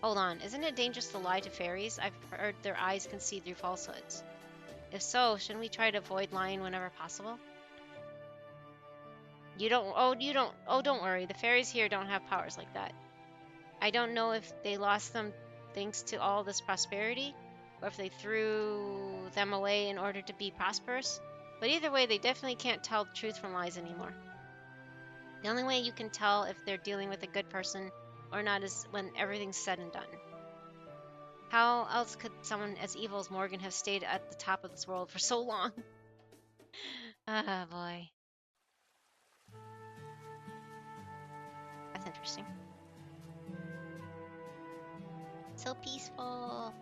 Hold on. Isn't it dangerous to lie to fairies? I've heard their eyes can see through falsehoods. If so, shouldn't we try to avoid lying whenever possible? Don't worry. The fairies here don't have powers like that. I don't know if they lost them thanks to all this prosperity, or if they threw them away in order to be prosperous. But either way, they definitely can't tell the truth from lies anymore. The only way you can tell if they're dealing with a good person or not is when everything's said and done. How else could someone as evil as Morgan have stayed at the top of this world for so long? Ah, boy. That's interesting. So peaceful.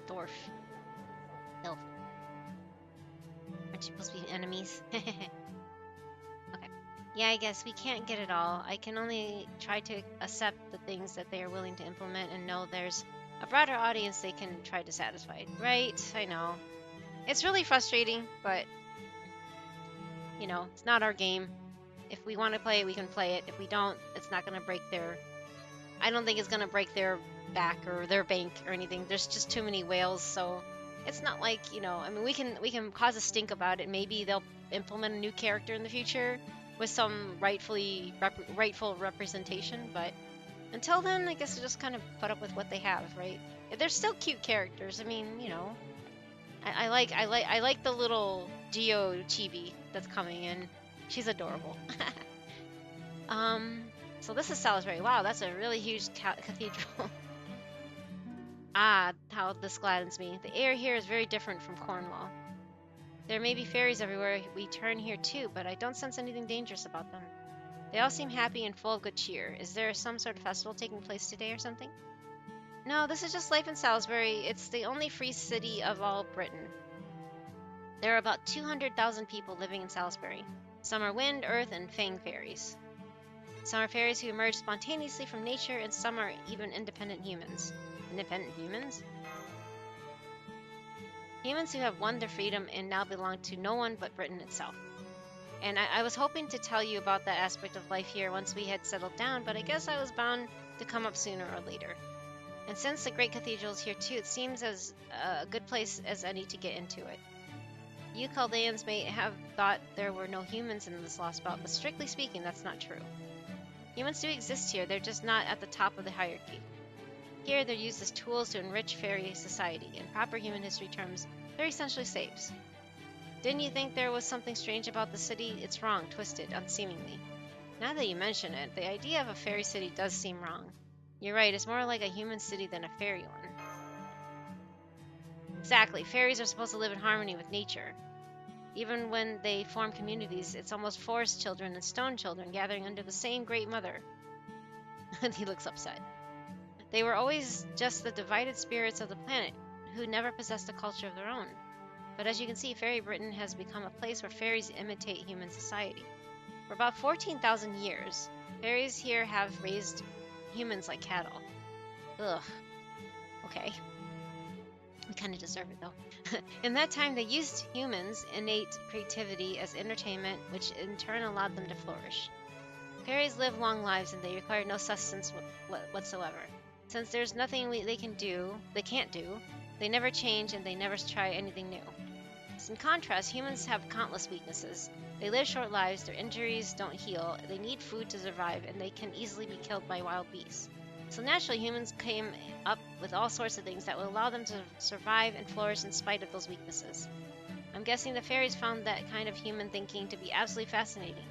Dwarf. Elf. Aren't you supposed to be enemies? Okay. Yeah, I guess we can't get it all. I can only try to accept the things that they are willing to implement and know there's a broader audience they can try to satisfy. Right, I know. It's really frustrating, but, you know, it's not our game. If we want to play it, we can play it. If we don't, it's not going to break their... I don't think it's going to break their back or their bank or anything. There's just too many whales, so it's not like, you know, I mean, we can cause a stink about it. Maybe they'll implement a new character in the future with some rightful representation, but until then, I guess we just kind of put up with what they have, right? They're still cute characters. I mean, you know, I like the little Geo chibi that's coming in. She's adorable. So this is Salisbury. Wow, that's a really huge cathedral. Ah, how this gladdens me. The air here is very different from Cornwall. There may be fairies everywhere we turn here too, but I don't sense anything dangerous about them. They all seem happy and full of good cheer. Is there some sort of festival taking place today or something? No, this is just life in Salisbury. It's the only free city of all Britain. There are about 200,000 people living in Salisbury. Some are wind, earth, and fang fairies. Some are fairies who emerge spontaneously from nature, and some are even independent humans. Independent humans? Humans who have won their freedom and now belong to no one but Britain itself. And I was hoping to tell you about that aspect of life here once we had settled down, but I guess I was bound to come up sooner or later. And since the great cathedral is here too, it seems as a good place as any to get into it. You Chaldeans may have thought there were no humans in this lost belt, but strictly speaking, that's not true. Humans do exist here, they're just not at the top of the hierarchy. Here, they're used as tools to enrich fairy society. In proper human history terms, they're essentially slaves. Didn't you think there was something strange about the city? It's wrong, twisted, unseemingly. Now that you mention it, the idea of a fairy city does seem wrong. You're right, it's more like a human city than a fairy one. Exactly, fairies are supposed to live in harmony with nature. Even when they form communities, it's almost forest children and stone children gathering under the same Great Mother. And he looks upset. They were always just the divided spirits of the planet, who never possessed a culture of their own. But as you can see, Fairy Britain has become a place where fairies imitate human society. For about 14,000 years, fairies here have raised humans like cattle. Ugh. Okay. We kind of deserve it, though. In that time, they used humans' innate creativity as entertainment, which in turn allowed them to flourish. Fairies live long lives and they require no sustenance whatsoever. Since there's nothing they can't do, they never change and they never try anything new. In contrast, humans have countless weaknesses. They live short lives, their injuries don't heal, they need food to survive, and they can easily be killed by wild beasts. So naturally, humans came up with all sorts of things that will allow them to survive and flourish in spite of those weaknesses. I'm guessing the fairies found that kind of human thinking to be absolutely fascinating.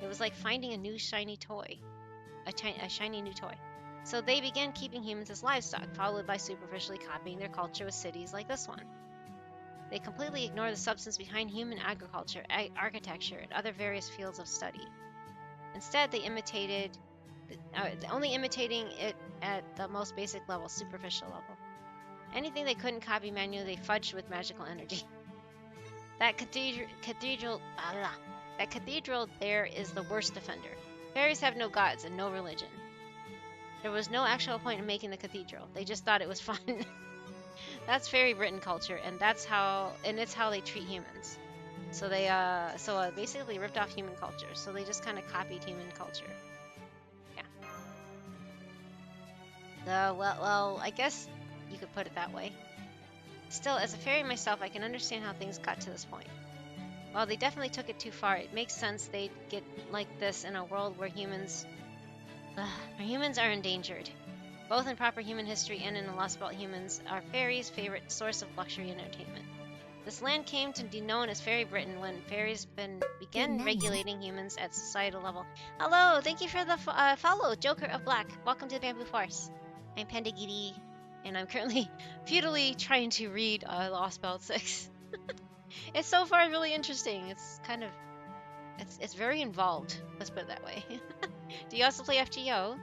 It was like finding a new shiny toy. A shiny new toy. So they began keeping humans as livestock, followed by superficially copying their culture with cities like this one. They completely ignore the substance behind human agriculture, architecture, and other various fields of study. Instead, they only imitating it at the most basic level, superficial level. Anything they couldn't copy manually, they fudged with magical energy. That cathedral there is the worst offender. Fairies have no gods and no religion. There was no actual point in making the cathedral. They just thought it was fun. That's Fairy Britain culture, and it's how they treat humans. So they basically ripped off human culture. So they just kind of copied human culture. Yeah. Well, I guess you could put it that way. Still, as a fairy myself, I can understand how things got to this point. While they definitely took it too far, it makes sense they'd get like this in a world where humans are endangered. Both in proper human history and in the Lost Belt, humans are fairies' favorite source of luxury and entertainment. This land came to be known as Fairy Britain when fairies began regulating humans at societal level. Hello, thank you for the follow, Joker of Black. Welcome to the Bamboo Forest. I'm Pandagiri, and I'm currently futilely trying to read Lost Belt 6. It's so far really interesting. It's kind of, it's very involved. Let's put it that way. Do you also play FGO?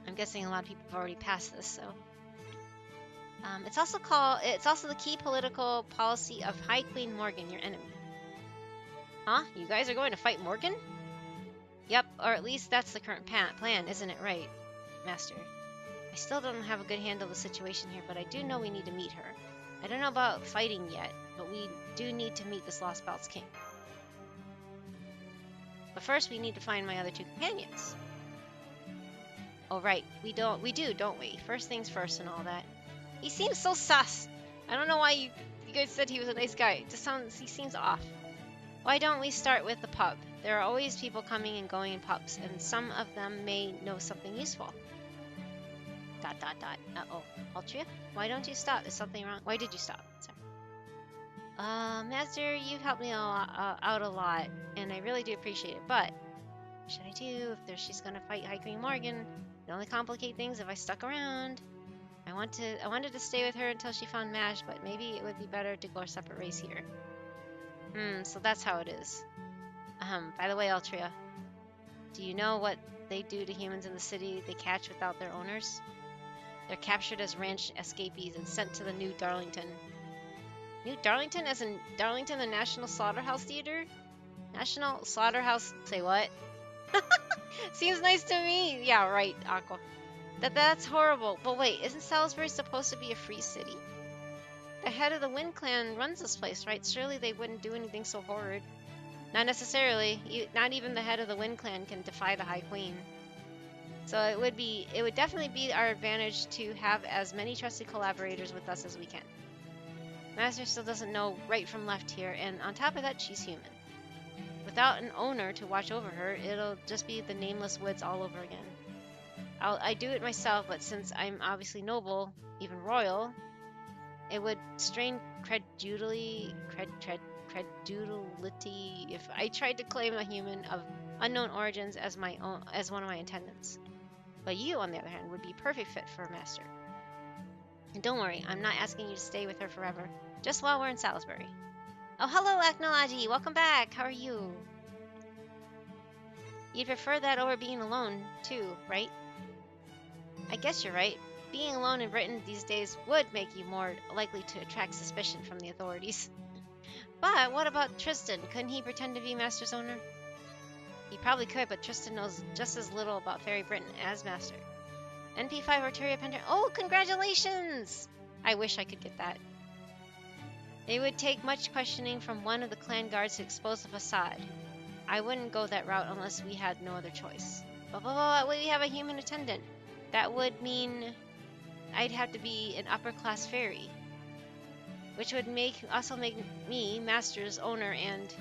I'm guessing a lot of people have already passed this, so. It's also the key political policy of High Queen Morgan, your enemy. Huh? You guys are going to fight Morgan? Yep, or at least that's the current plan, isn't it right, Master? I still don't have a good handle of the situation here, but I do know we need to meet her. I don't know about fighting yet, but we do need to meet this Lost Belts king. But first we need to find my other two companions. Oh right, we do, don't we? First things first and all that. He seems so sus. I don't know why you guys said he was a nice guy. He seems off. Why don't we start with the pub? There are always people coming and going in pubs, and some of them may know something useful. ... Uh-oh. Altria? Why don't you stop? Is something wrong? Why did you stop? Sorry. Master, you've helped me out a lot, and I really do appreciate it, but what should I do if she's gonna fight High Queen Morgan? It'd only complicate things if I stuck around. I wanted to stay with her until she found Mash, but maybe it would be better to go our separate ways here. So that's how it is. By the way, Altria, do you know what they do to humans in the city they catch without their owners? They're captured as ranch escapees and sent to the New Darlington. New Darlington? As in Darlington, the National Slaughterhouse Theater? National Slaughterhouse... Say what? Seems nice to me. Yeah, right, Aqua. That's horrible. But wait, isn't Salisbury supposed to be a free city? The head of the Wind Clan runs this place, right? Surely they wouldn't do anything so horrid. Not necessarily. Not even the head of the Wind Clan can defy the High Queen. So it would definitely be our advantage to have as many trusted collaborators with us as we can. Master still doesn't know right from left here, and on top of that, she's human. Without an owner to watch over her, it'll just be the nameless woods all over again. I do it myself, but since I'm obviously noble, even royal, it would strain credulity if I tried to claim a human of unknown origins as one of my attendants. But you, on the other hand, would be a perfect fit for a master. And don't worry, I'm not asking you to stay with her forever. Just while we're in Salisbury. Oh, hello, Acnology. Welcome back. How are you? You'd prefer that over being alone, too, right? I guess you're right. Being alone in Britain these days would make you more likely to attract suspicion from the authorities. But what about Tristan? Couldn't he pretend to be Master's owner? He probably could, but Tristan knows just as little about Fairy Britain as Master. NP5 Arteria Pender. Oh, congratulations! I wish I could get that. It would take much questioning from one of the clan guards to expose the facade. I wouldn't go that route unless we had no other choice. But we have a human attendant. That would mean I'd have to be an upper-class fairy, which would also make me Master's owner, and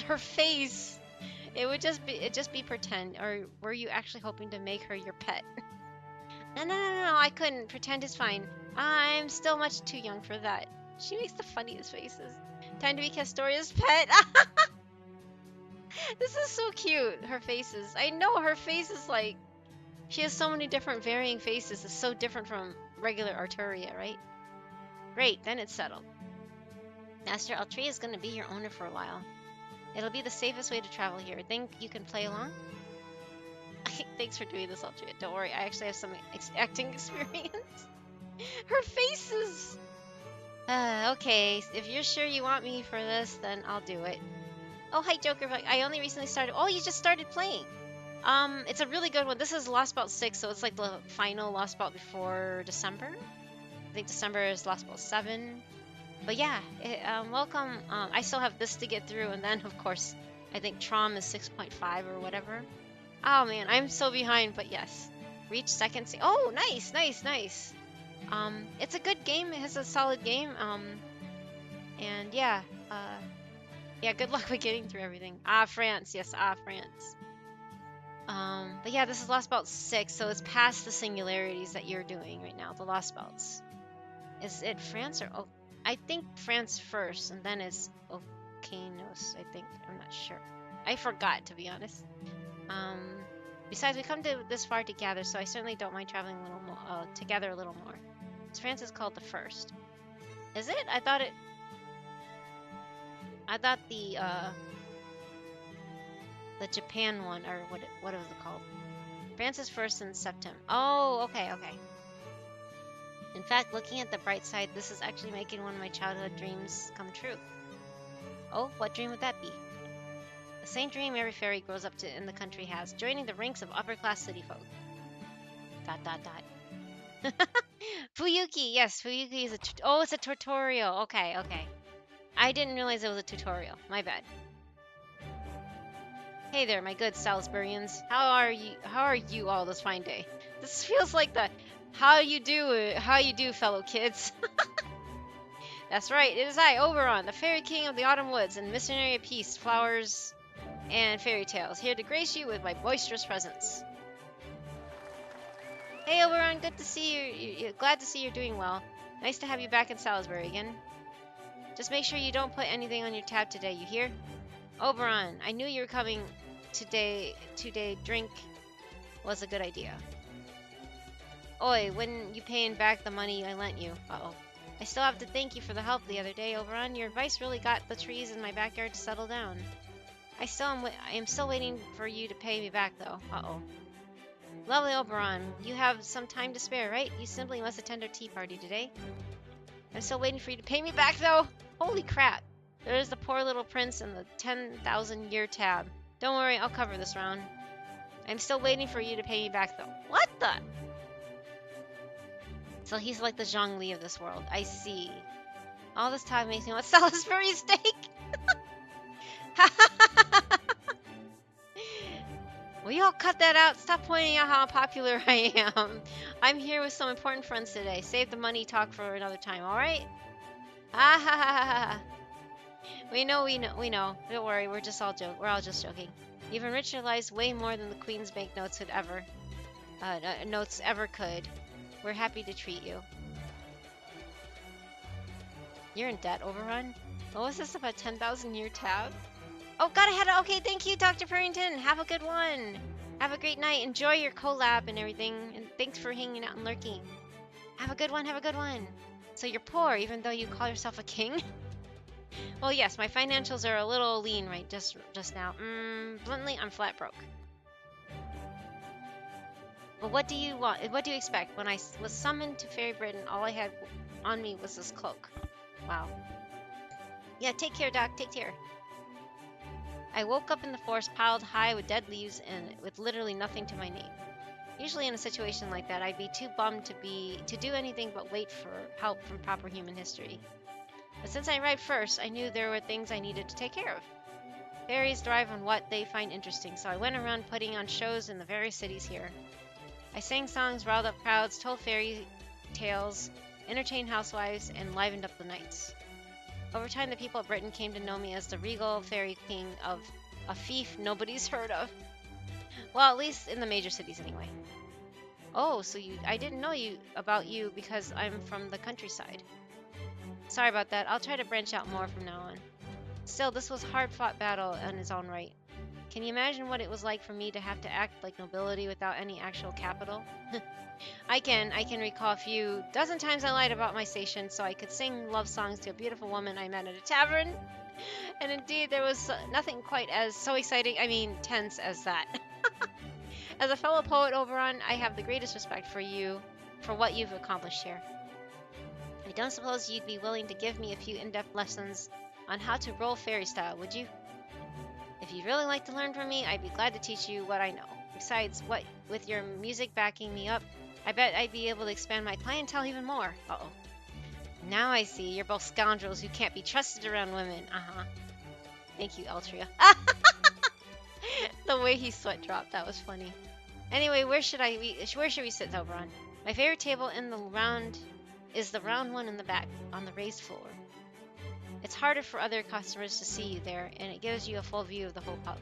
her face. It'd just be pretend. Or were you actually hoping to make her your pet? No, I couldn't. Pretend is fine. I'm still much too young for that. She makes the funniest faces. Time to be Castoria's pet. This is so cute. Her faces. I know her face is like, she has so many different varying faces. It's so different from regular Arteria, right? Great, then it's settled. Master Altria is going to be your owner for a while. It'll be the safest way to travel here. Think you can play along? Thanks for doing this, Altria. Don't worry, I actually have some acting experience. Her faces! Okay, if you're sure you want me for this, then I'll do it. Oh, hi, Joker. I only recently started. Oh, you just started playing. It's a really good one. This is Lost Bout 6, so it's like the final Lost Bout before December. I think December is Lost Bout 7. But yeah, welcome. I still have this to get through, and then, of course, I think Trom is 6.5 or whatever. Oh, man, I'm so behind, but yes. Reach second. Oh, nice. It's a good game. It has a solid game. And yeah, good luck with getting through everything. France. Yes, France. But yeah, this is Lost Bout 6, so it's past the singularities that you're doing right now, the Lost Bouts. Is it France or... Oh, I think France first, and then it's Okanos, I think. I'm not sure. I forgot, to be honest. Besides, we come to this far together, so I certainly don't mind traveling a little more, together a little more. France is called the first. Is it? I thought the Japan one, or what was it called? France is first in September. Oh, okay. In fact, looking at the bright side, this is actually making one of my childhood dreams come true. Oh, what dream would that be? The same dream every fairy grows up to in the country has, joining the ranks of upper-class city folk. ... Fuyuki, yes, Fuyuki is it's a tutorial. Okay. I didn't realize it was a tutorial. My bad. Hey there, my good Salisburyans. How are you all this fine day? This feels like the how you do, fellow kids. That's right, it is I, Oberon, the fairy king of the autumn woods and missionary of peace, flowers, and fairy tales, here to grace you with my boisterous presence. Hey Oberon, good to see you. Glad to see you're doing well. Nice to have you back in Salisbury again. Just make sure you don't put anything on your tab today, you hear? Oberon, I knew you were coming today. Drink was a good idea. Oi, when you paying back the money I lent you? Uh-oh. I still have to thank you for the help the other day, Oberon. Your advice really got the trees in my backyard to settle down. I am still waiting for you to pay me back, though. Uh-oh. Lovely Oberon, you have some time to spare, right? You simply must attend our tea party today. I'm still waiting for you to pay me back, though. Holy crap. There's the poor little prince and the 10,000-year tab. Don't worry, I'll cover this round. I'm still waiting for you to pay me back, though. What the? So he's like the Zhongli of this world. I see. All this time makes me want Salisbury steak. Will you all cut that out? Stop pointing out how unpopular I am. I'm here with some important friends today. Save the money talk for another time, alright? Ah ha ha ha ha. We know. Don't worry, we're all just joking. Even richer lies way more than the Queen's banknotes ever could. We're happy to treat you. You're in debt, Overrun? What was this about 10,000-year tab? Oh, got ahead. Okay, thank you, Dr. Purrington. Have a good one. Have a great night. Enjoy your collab and everything. And thanks for hanging out and lurking. Have a good one. So you're poor even though you call yourself a king? Well, yes, my financials are a little lean right just now. Bluntly, I'm flat broke. But what do you want? What do you expect? When I was summoned to Fairy Britain, all I had on me was this cloak. Wow. Yeah, take care, Doc. Take care. I woke up in the forest piled high with dead leaves and with literally nothing to my name. Usually in a situation like that, I'd be too bummed to do anything but wait for help from proper human history. But since I arrived first, I knew there were things I needed to take care of. Fairies thrive on what they find interesting, so I went around putting on shows in the various cities here. I sang songs, riled up crowds, told fairy tales, entertained housewives, and livened up the nights. Over time, the people of Britain came to know me as the regal fairy king of a fief nobody's heard of. Well, at least in the major cities anyway. Oh, so I didn't know about you because I'm from the countryside. Sorry about that. I'll try to branch out more from now on. Still, this was a hard-fought battle in its own right. Can you imagine what it was like for me to have to act like nobility without any actual capital? I can recall a few dozen times I lied about my station so I could sing love songs to a beautiful woman I met at a tavern. And indeed, there was nothing quite as so exciting, tense as that. As a fellow poet, Oberon, I have the greatest respect for you, for what you've accomplished here. I don't suppose you'd be willing to give me a few in-depth lessons on how to roll fairy style, would you? If you'd really like to learn from me, I'd be glad to teach you what I know. Besides, with your music backing me up, I bet I'd be able to expand my clientele even more. Uh-oh. Now I see. You're both scoundrels who can't be trusted around women. Uh-huh. Thank you, Altria. The way he sweat dropped, that was funny. Anyway, where should we sit, Oberon? My favorite table is the round one in the back, on the raised floor. It's harder for other customers to see you there, and it gives you a full view of the whole pub.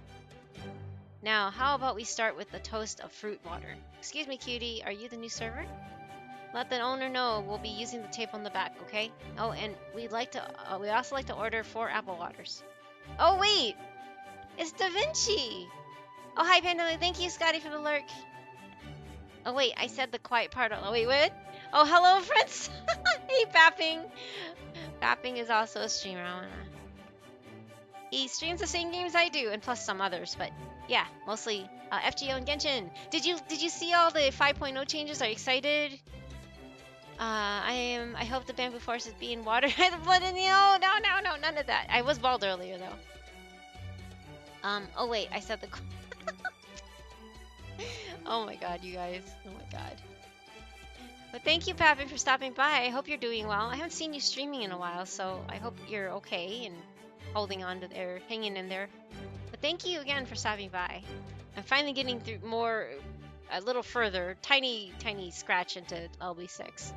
Now, how about we start with the toast of fruit water? Excuse me, cutie, are you the new server? Let the owner know we'll be using the table in the back, okay? Oh, and we also like to order 4 apple waters. Oh, wait! It's Da Vinci! Oh, hi, Panda. Thank you, Scotty, for the lurk. Oh, wait, I said the quiet part. Oh, wait, what? Oh, hello, friends! Hey, Bapping! Bapping is also a streamer. He streams the same games I do, and plus some others, but yeah, mostly FGO and Genshin. Did you see all the 5.0 changes? Are you excited? I hope the bamboo forest is being watered by the blood in the no, none of that. I was bald earlier though. Oh wait, I said the. Oh my god, you guys. Oh my god. But thank you, Pappy, for stopping by. I hope you're doing well. I haven't seen you streaming in a while, so I hope you're okay and hanging in there. But thank you again for stopping by. I'm finally getting through a little further, tiny scratch into LB6.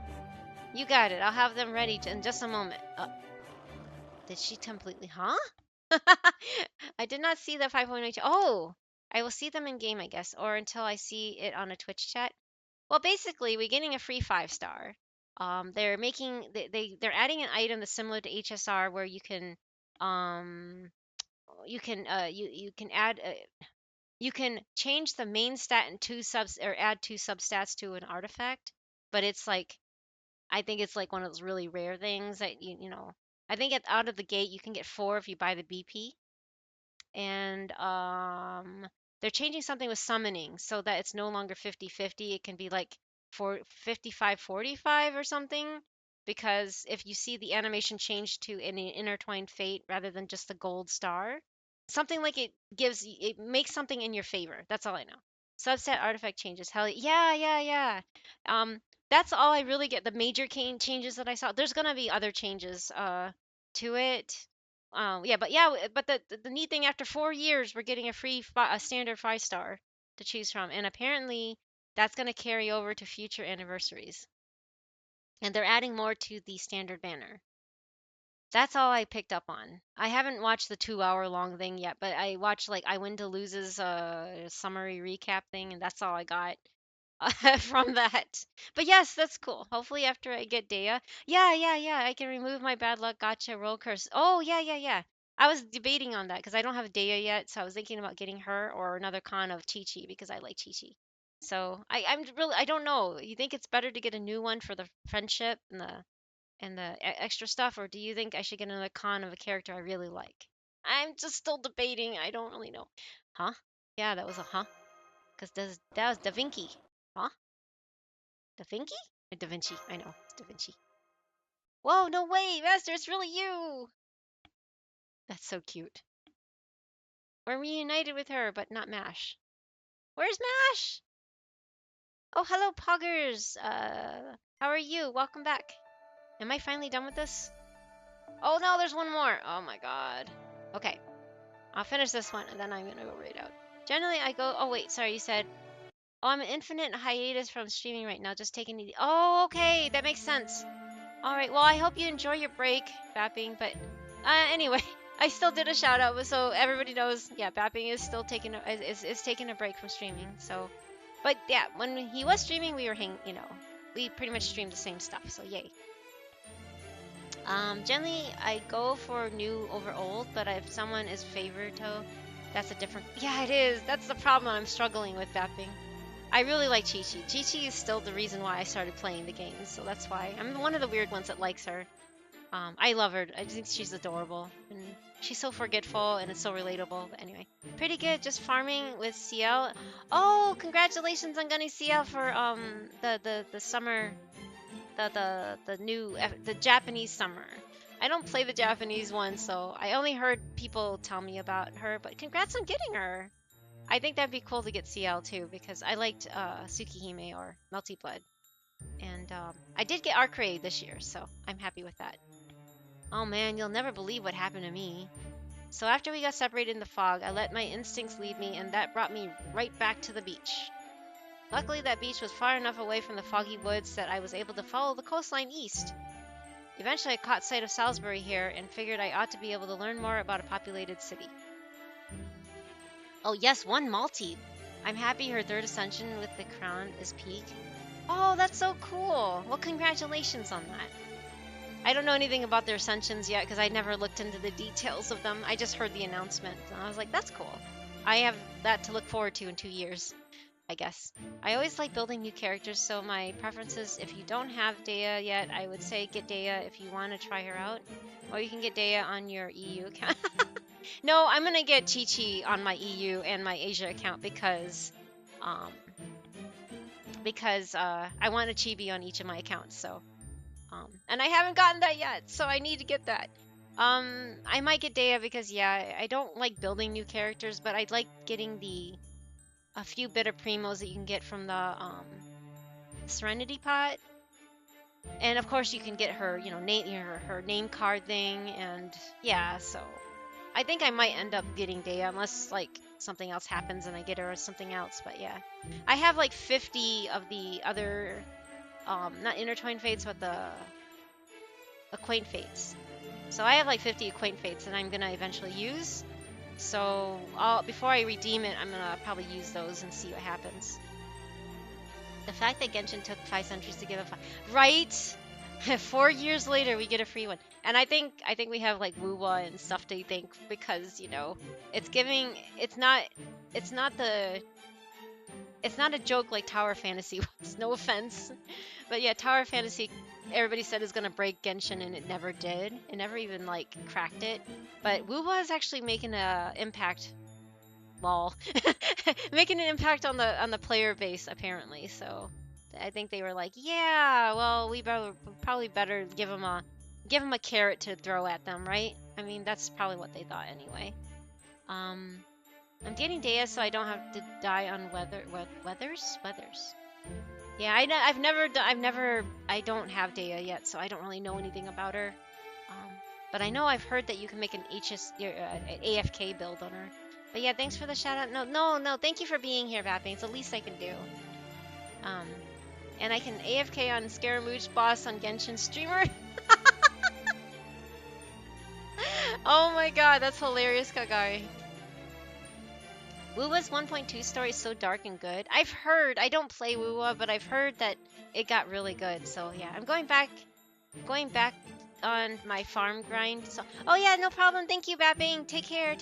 You got it. I'll have them ready in just a moment. Did she completely, huh? I did not see the 5.0. Oh, I will see them in game, I guess, or until I see it on a Twitch chat. Well, basically, we're getting a free 5-star. They're adding an item that's similar to HSR where you can you can change the main stat in 2 subs or add 2 substats to an artifact, but it's like I think it's like one of those really rare things that I think out of the gate you can get 4 if you buy the BP. And they're changing something with summoning so that it's no longer 50-50. It can be like 55-45 or something, because if you see the animation change to an intertwined fate rather than just the gold star, something like it makes something in your favor. That's all I know. Subset artifact changes. Hell yeah. That's all I really get. The major changes that I saw. There's gonna be other changes to it. But the neat thing, after 4 years, we're getting a standard 5-star to choose from, and apparently that's going to carry over to future anniversaries. And they're adding more to the standard banner. That's all I picked up on. I haven't watched the 2-hour long thing yet, but I watched like I Win to Lose's summary recap thing, and that's all I got from that. But yes, that's cool. Hopefully after I get Dea. Yeah. I can remove my bad luck gotcha roll curse. Oh, yeah. I was debating on that because I don't have Dea yet, so I was thinking about getting her or another con of Chi-Chi because I like Chi-Chi. So I don't know. You think it's better to get a new one for the friendship and the and the extra stuff, or do you think I should get another con of a character I really like? I'm just still debating. I don't really know. Huh? Yeah, that was a huh. Because that was Da Vinci. Huh? Da Vinci? Or Da Vinci. I know. It's Da Vinci. Whoa, no way, Master, it's really you! That's so cute. We're reunited with her, but not Mash. Where's Mash? Oh, hello, Poggers. How are you? Welcome back. Am I finally done with this? Oh no, there's one more. Oh my god. Okay, I'll finish this one and then I'm gonna go right out. Generally, I go. Oh wait, sorry, you said. Oh, I'm an infinite hiatus from streaming right now, just taking it. Oh, okay, that makes sense. All right, well, I hope you enjoy your break, Bapping. But anyway, I still did a shout out, so everybody knows. Yeah, Bapping is still taking is taking a break from streaming. So, but yeah, when he was streaming, we were we pretty much streamed the same stuff. So yay. Generally, I go for new over old, but if someone is favorito, that's a different. Yeah, it is. That's the problem I'm struggling with, Bapping. I really like Chi-Chi. Chi-Chi is still the reason why I started playing the games, so that's why. I'm one of the weird ones that likes her. I love her. I think she's adorable. And she's so forgetful, and it's so relatable. But anyway, pretty good. Just farming with CL. Oh, congratulations on getting CL for the summer, the Japanese summer. I don't play the Japanese one, so I only heard people tell me about her. But congrats on getting her. I think that'd be cool to get CL too, because I liked Tsukihime or Melty Blood. And I did get Arc Raid this year, so I'm happy with that. Oh man, you'll never believe what happened to me. So after we got separated in the fog, I let my instincts lead me, and that brought me right back to the beach. Luckily, that beach was far enough away from the foggy woods that I was able to follow the coastline east. Eventually, I caught sight of Salisbury here and figured I ought to be able to learn more about a populated city. Oh yes, one Maltese. I'm happy her third ascension with the crown is peak. Oh, that's so cool. Well, congratulations on that. I don't know anything about their ascensions yet because I never looked into the details of them. I just heard the announcement and I was like, that's cool. I have that to look forward to in 2 years, I guess. I always like building new characters, so my preference is if you don't have Dea yet, I would say get Dea if you want to try her out. Or you can get Dea on your EU account. No, I'm gonna get Chi-Chi on my EU and my Asia account because I want a Chibi on each of my accounts. So, and I haven't gotten that yet, so I need to get that. I might get Dea because yeah, I don't like building new characters, but I'd like getting a few bit of primos that you can get from the Serenity pot. And of course, you can get her, her name card thing, and yeah, so. I think I might end up getting Dea unless like something else happens and I get her as something else. But yeah, I have like 50 of the other, not intertwined fates, but the acquaint fates. So I have like 50 acquaint fates that I'm gonna eventually use. So before I redeem it, I'm gonna probably use those and see what happens. The fact that Genshin took 5 centuries to give a right. 4 years later, we get a free one, and I think we have like Wuwa and stuff to thank because it's giving. It's not a joke like Tower Fantasy was. No offense, but yeah, Tower Fantasy. Everybody said is gonna break Genshin, and it never did. It never even like cracked it. But Wuwa is actually making an impact. Lol, making an impact on the player base apparently. So. I think they were like, yeah, well, we probably better give them a carrot to throw at them, right? I mean, that's probably what they thought anyway. I'm getting Dea so I don't have to die on weathers. Yeah, I don't have Dea yet, so I don't really know anything about her. But I know I've heard that you can make an AFK build on her. But yeah, thanks for the shout out. No, thank you for being here, Vapping. It's the least I can do. And I can AFK on Scaramouche boss on Genshin streamer. Oh my god, that's hilarious, Kagari. Wuwa's 1.2 story is so dark and good. I've heard, I don't play Wuwa, but I've heard that it got really good. So yeah, I'm going back on my farm grind. So, oh yeah, no problem. Thank you, Bapping. Take care.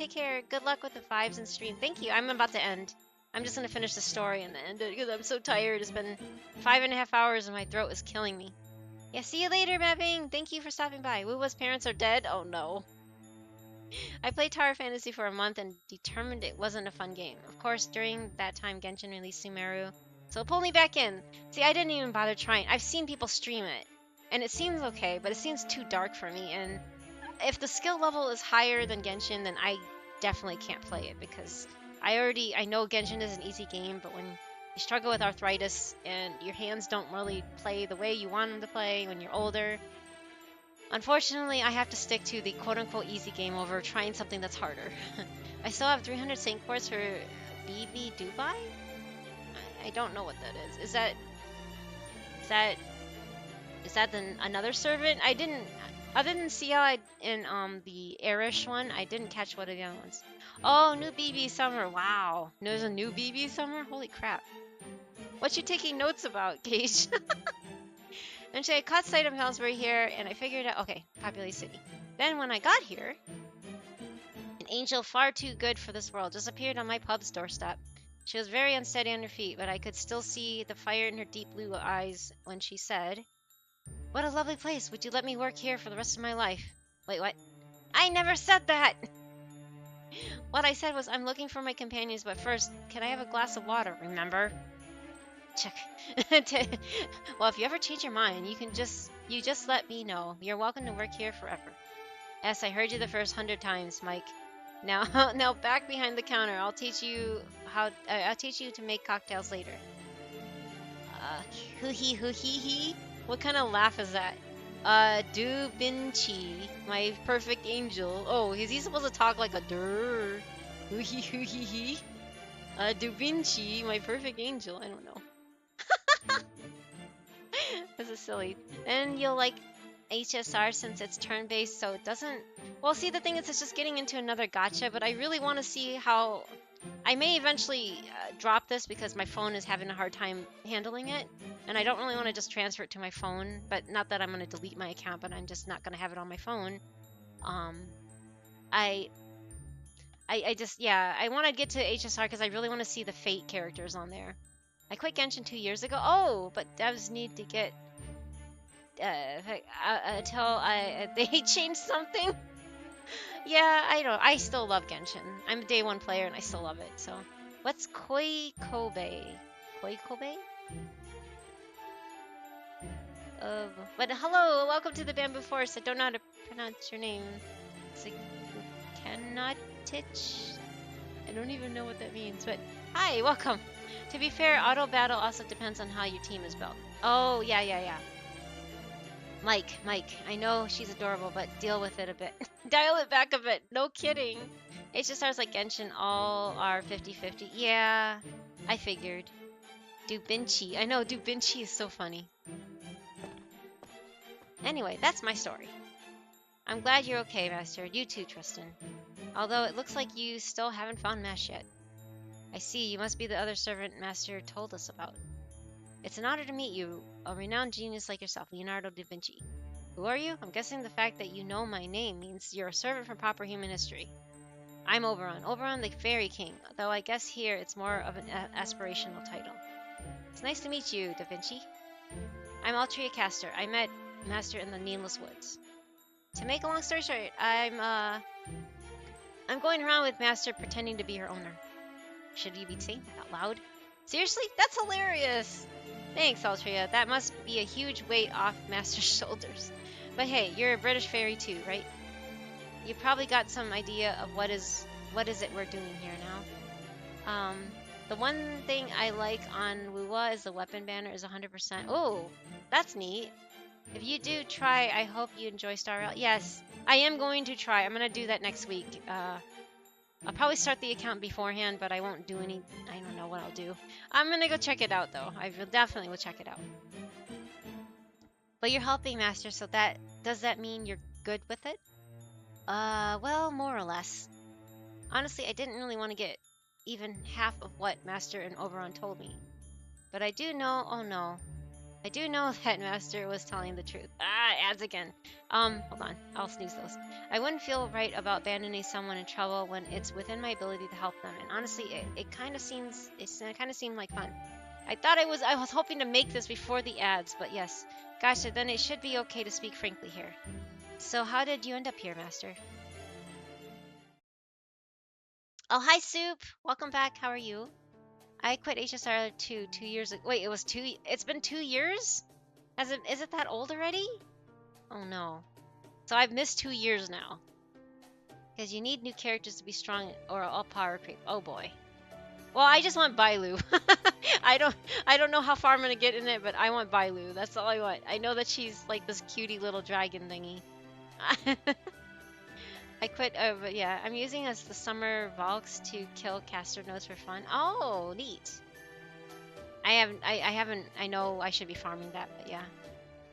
Good luck with the 5s and stream. Thank you. I'm about to end. I'm just gonna finish the story and end it because I'm so tired. It's been 5.5 hours and my throat is killing me. Yeah, see you later, Mapping. Thank you for stopping by. Wuwa's parents are dead? Oh no. I played Tower Fantasy for a month and determined it wasn't a fun game. Of course, during that time, Genshin released Sumeru, so it pulled me back in. See, I didn't even bother trying. I've seen people stream it, and it seems okay, but it seems too dark for me, and if the skill level is higher than Genshin, then I definitely can't play it, because I know Genshin is an easy game, but when you struggle with arthritis and your hands don't really play the way you want them to play when you're older, unfortunately, I have to stick to the quote-unquote easy game over trying something that's harder. I still have 300 sync ports for BB Dubai? I don't know what that is. Is that another servant? I didn't, other than Sia in the Airish one, I didn't catch what are the other ones. Oh, new BB Summer. Wow. There's a new BB Summer? Holy crap. What you taking notes about, Gage? And so I caught sight of Hellsbury here, and I figured out, okay, populated city. Then when I got here, an angel far too good for this world just appeared on my pub's doorstep. She was very unsteady on her feet, but I could still see the fire in her deep blue eyes when she said, "What a lovely place. Would you let me work here for the rest of my life?" Wait, what? I never said that! What I said was, I'm looking for my companions, but first, can I have a glass of water, remember? Check. Well, if you ever change your mind, you just let me know. You're welcome to work here forever. Yes, I heard you the first 100 times, Mike. Now, now back behind the counter. I'll teach you to make cocktails later. Hoo hee. What kind of laugh is that? Dubinchi, my perfect angel. Oh, is he supposed to talk like a durr? Hoo hee. Dubinchi, my perfect angel. I don't know. This is silly. And you'll like HSR since it's turn-based, so it doesn't... Well, see, the thing is, it's just getting into another gacha, but I really want to see how... I may eventually drop this because my phone is having a hard time handling it, and I don't really want to just transfer it to my phone, but not that I'm going to delete my account, but I'm just not going to have it on my phone. I want to get to HSR because I really want to see the Fate characters on there. I quit Genshin 2 years ago. Oh, but devs need to get until they change something. Yeah, I still love Genshin. I'm a day one player and I still love it. So, what's Koi Kobe? Koi Kobe? But hello, welcome to the Bamboo Forest. I don't know how to pronounce your name. It's like cannot titch. I don't even know what that means, but hi, welcome. To be fair, auto battle also depends on how your team is built. Oh, yeah. Mike, I know she's adorable, but deal with it a bit. Dial it back a bit. No kidding. HSRs like Genshin all are 50-50. Yeah, I figured. Dubinchi. I know, Dubinchi is so funny. Anyway, that's my story. I'm glad you're okay, Master. You too, Tristan. Although it looks like you still haven't found Mesh yet. I see, you must be the other servant Master told us about. It's an honor to meet you, a renowned genius like yourself, Leonardo da Vinci. Who are you? I'm guessing the fact that you know my name means you're a servant from proper human history. I'm Oberon. Oberon the Fairy King, though I guess here it's more of an aspirational title. It's nice to meet you, Da Vinci. I'm Altria Castor. I met Master in the Nameless Woods. To make a long story short, I'm going around with Master pretending to be her owner. Should you be saying that out loud? Seriously? That's hilarious! Thanks, Altria. That must be a huge weight off Master's shoulders. But hey, you're a British fairy too, right? You probably got some idea of what is it we're doing here now. The one thing I like on Wuwa is the weapon banner is 100%. Oh, that's neat. If you do try, I hope you enjoy Star Rail. Yes, I am going to try. I'm going to do that next week. I'll probably start the account beforehand, but I won't do any... I don't know what I'll do. I'm going to go check it out, though. I definitely will check it out. But you're helping Master, so does that mean you're good with it? Well, more or less. Honestly, I didn't really want to get even half of what Master and Oberon told me. But I do know... Oh, no. I do know that Master was telling the truth. Ads again. Hold on. I'll sneeze those. I wouldn't feel right about abandoning someone in trouble when it's within my ability to help them. And honestly, it kind of seemed like fun. I was hoping to make this before the ads, but yes. Gosh, then it should be okay to speak frankly here. So how did you end up here, Master? Oh, hi, Soup. Welcome back. How are you? I quit HSR 2 years ago. Wait, it's been 2 years? Is it that old already? Oh no. So I've missed 2 years now. Because you need new characters to be strong or I'll power creep. Oh boy. Well, I just want Bailu. I don't know how far I'm gonna get in it, but I want Bailu. That's all I want. I know that she's like this cutie little dragon thingy. I quit, but yeah, I'm using as the summer Valks to kill caster nodes for fun. Oh, neat. I know I should be farming that, but yeah.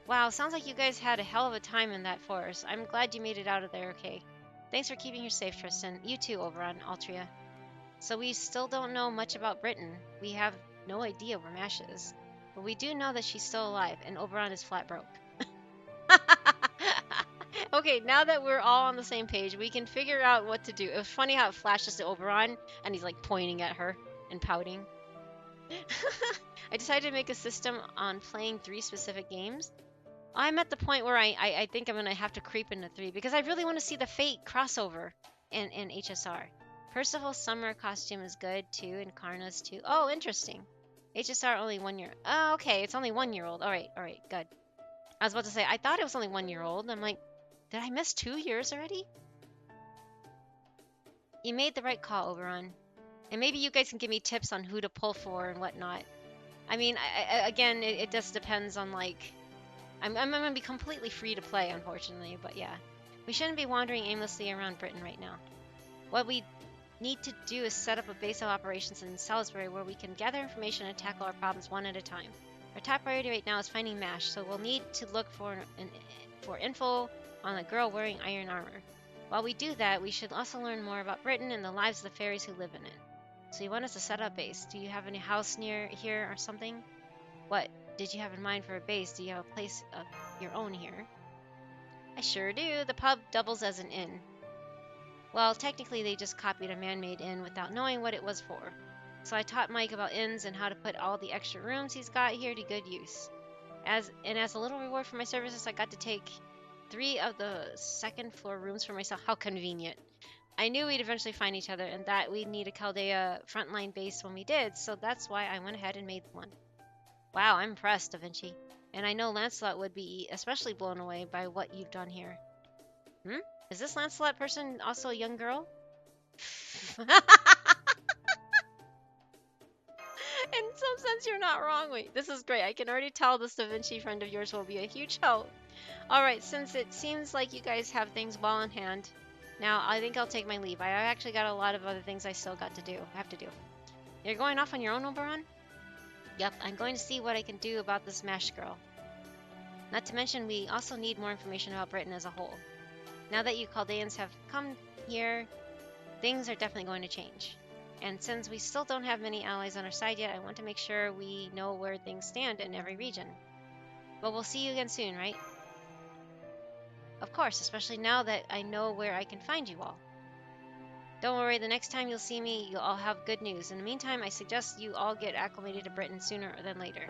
Wow, sounds like you guys had a hell of a time in that forest. I'm glad you made it out of there okay. Thanks for keeping her safe, Tristan. You too, over on Altria. So we still don't know much about Britain. We have no idea where Mash is. But we do know that she's still alive, and Oberon is flat broke. Okay, now that we're all on the same page, we can figure out what to do. It was funny how it flashes to Oberon, and he's like pointing at her and pouting. I decided to make a system on playing 3 specific games. I'm at the point where I think I'm going to have to creep into 3, because I really want to see the Fate crossover in HSR. Percival's summer costume is good too, and Karna's too. Oh, interesting. HSR only 1 year. Oh, okay, it's only 1 year old. All right, good. I was about to say, I thought it was only 1 year old. I'm like, did I miss 2 years already? You made the right call, Oberon. And maybe you guys can give me tips on who to pull for and whatnot. I mean, again, it just depends on, like... I'm going to be completely free to play, unfortunately, but yeah. We shouldn't be wandering aimlessly around Britain right now. What we need to do is set up a base of operations in Salisbury where we can gather information and tackle our problems one at a time. Our top priority right now is finding Mash, so we'll need to look for info on the girl wearing iron armor. While we do that, we should also learn more about Britain and the lives of the fairies who live in it. So you want us to set up base. Do you have any house near here or something? What did you have in mind for a base? Do you have a place of your own here? I sure do. The pub doubles as an inn. Well, technically they just copied a man-made inn without knowing what it was for. So I taught Mike about inns and how to put all the extra rooms he's got here to good use. As a little reward for my services, I got to take 3 of the second floor rooms for myself. How convenient. I knew we'd eventually find each other and that we'd need a Chaldea frontline base when we did, so that's why I went ahead and made one. Wow, I'm impressed, Da Vinci. And I know Lancelot would be especially blown away by what you've done here. Is this Lancelot person also a young girl? In some sense, you're not wrong. Wait, this is great. I can already tell this Da Vinci friend of yours will be a huge help. Alright, since it seems like you guys have things well in hand, now I think I'll take my leave. I actually got a lot of other things I still have to do. You're going off on your own, Oberon? Yep, I'm going to see what I can do about this Mash girl. Not to mention, we also need more information about Britain as a whole. Now that you Chaldeans have come here, things are definitely going to change. And since we still don't have many allies on our side yet, I want to make sure we know where things stand in every region. But we'll see you again soon, right? Of course, especially now that I know where I can find you all. Don't worry, the next time you'll see me, you'll all have good news. In the meantime, I suggest you all get acclimated to Britain sooner than later.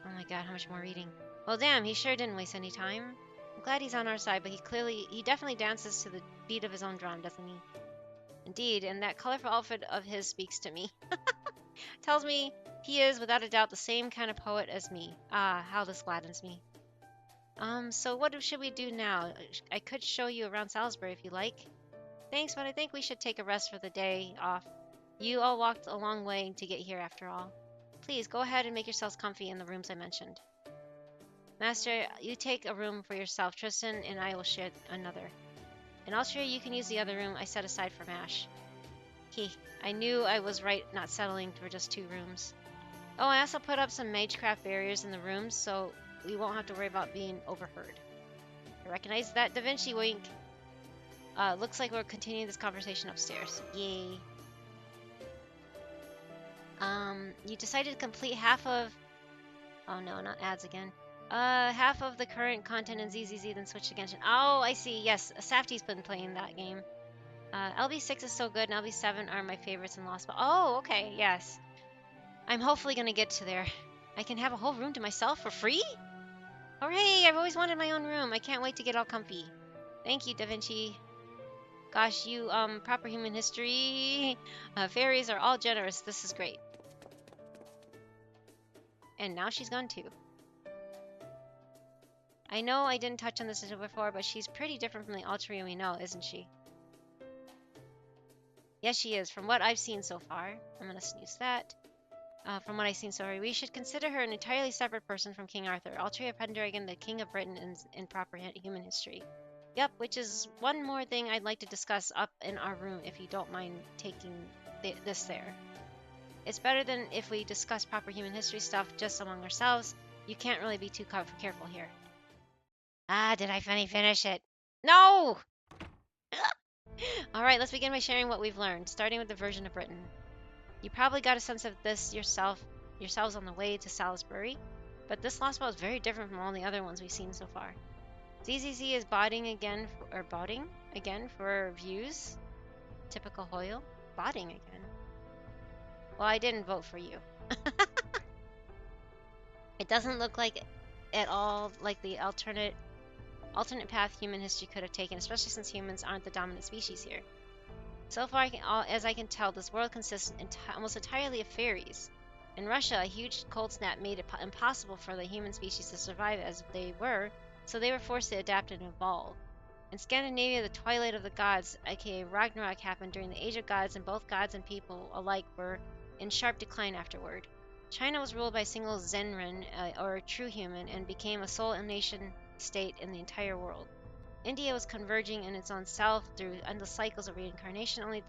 Oh my god, how much more reading. Well, damn, he sure didn't waste any time. I'm glad he's on our side, but he definitely dances to the beat of his own drum, doesn't he? Indeed, and that colorful outfit of his speaks to me. Tells me he is, without a doubt, the same kind of poet as me. Ah, how this gladdens me. So what should we do now? I could show you around Salisbury if you like. Thanks, but I think we should take a rest for the day off. You all walked a long way to get here after all. Please, go ahead and make yourselves comfy in the rooms I mentioned. Master, you take a room for yourself. Tristan and I will share another. And Altria, you can use the other room I set aside for Mash. I knew I was right not settling for just 2 rooms. Oh, I also put up some magecraft barriers in the rooms, so we won't have to worry about being overheard. I recognize that, Da Vinci wink. Looks like we're continuing this conversation upstairs. Yay. You decided to complete half of... Oh no, not ads again. Half of the current content in ZZZ, then switch to Genshin. Oh, I see. Yes, Safty's been playing that game. LB6 is so good, and LB7 are my favorites in Lost. Oh, okay, yes. I'm hopefully gonna get to there. I can have a whole room to myself for free? Hooray! I've always wanted my own room. I can't wait to get all comfy. Thank you, Da Vinci. Gosh, you, proper human history. Fairies are all generous. This is great. And now she's gone too. I know I didn't touch on this before, but she's pretty different from the Altaria we know, isn't she? Yes, she is. From what I've seen so far. I'm gonna snooze that. From what I've seen so far, we should consider her an entirely separate person from King Arthur. Altaria Pendragon, the King of Britain in proper human history. Yep, which is one more thing I'd like to discuss up in our room if you don't mind taking this there. It's better than if we discuss proper human history stuff just among ourselves. You can't really be too careful here. Ah, did I finally finish it? No! Alright, let's begin by sharing what we've learned, starting with the version of Britain. You probably got a sense of this yourselves on the way to Salisbury, but this lost ball is very different from all the other ones we've seen so far. ZZZ is botting again for views. Typical Hoyle. Botting again. Well, I didn't vote for you. It doesn't look like at all like the alternate path human history could have taken, especially since humans aren't the dominant species here. So far, as I can tell, this world consists almost entirely of fairies. In Russia, a huge cold snap made it impossible for the human species to survive as they were, so they were forced to adapt and evolve. In Scandinavia, the twilight of the gods, aka Ragnarok, happened during the Age of Gods, and both gods and people alike were in sharp decline afterward. China was ruled by a single Zenren, or true human, and became a sole nation state in the entire world. India was converging in its own self through endless cycles of reincarnation, only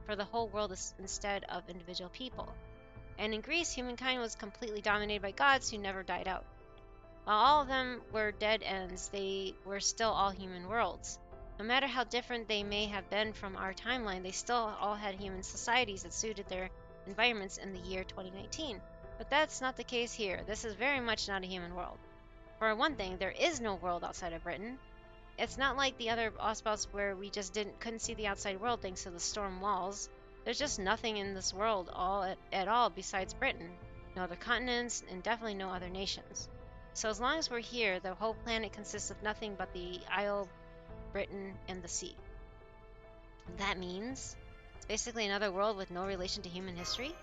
for the whole world instead of individual people. And in Greece, humankind was completely dominated by gods who never died out. While all of them were dead ends, they were still all human worlds. No matter how different they may have been from our timeline, they still all had human societies that suited their environments in the year 2019. But that's not the case here. This is very much not a human world. For one thing, there is no world outside of Britain. It's not like the other Osbalds where we just couldn't see the outside world thanks to the storm walls. There's just nothing in this world at all besides Britain. No other continents, and definitely no other nations. So as long as we're here, the whole planet consists of nothing but the Isle, Britain, and the sea. That means it's basically another world with no relation to human history?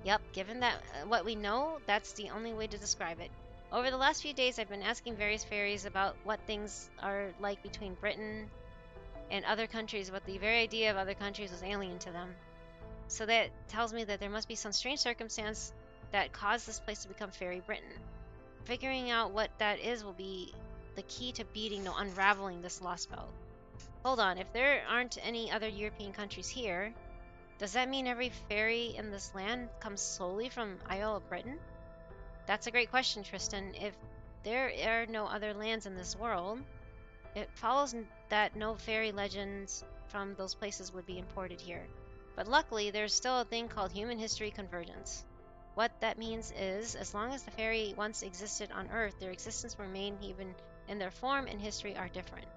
Yep, given that what we know, that's the only way to describe it. Over the last few days, I've been asking various fairies about what things are like between Britain and other countries, but the very idea of other countries was alien to them. So that tells me that there must be some strange circumstance that caused this place to become Fairy Britain. Figuring out what that is will be the key to unraveling this lost belt. Hold on, if there aren't any other European countries here, does that mean every fairy in this land comes solely from Isle of Britain? That's a great question, Tristan. If there are no other lands in this world, it follows that no fairy legends from those places would be imported here. But luckily, there's still a thing called human history convergence. What that means is, as long as the fairy once existed on Earth, their existence will remain even in their form and history are different.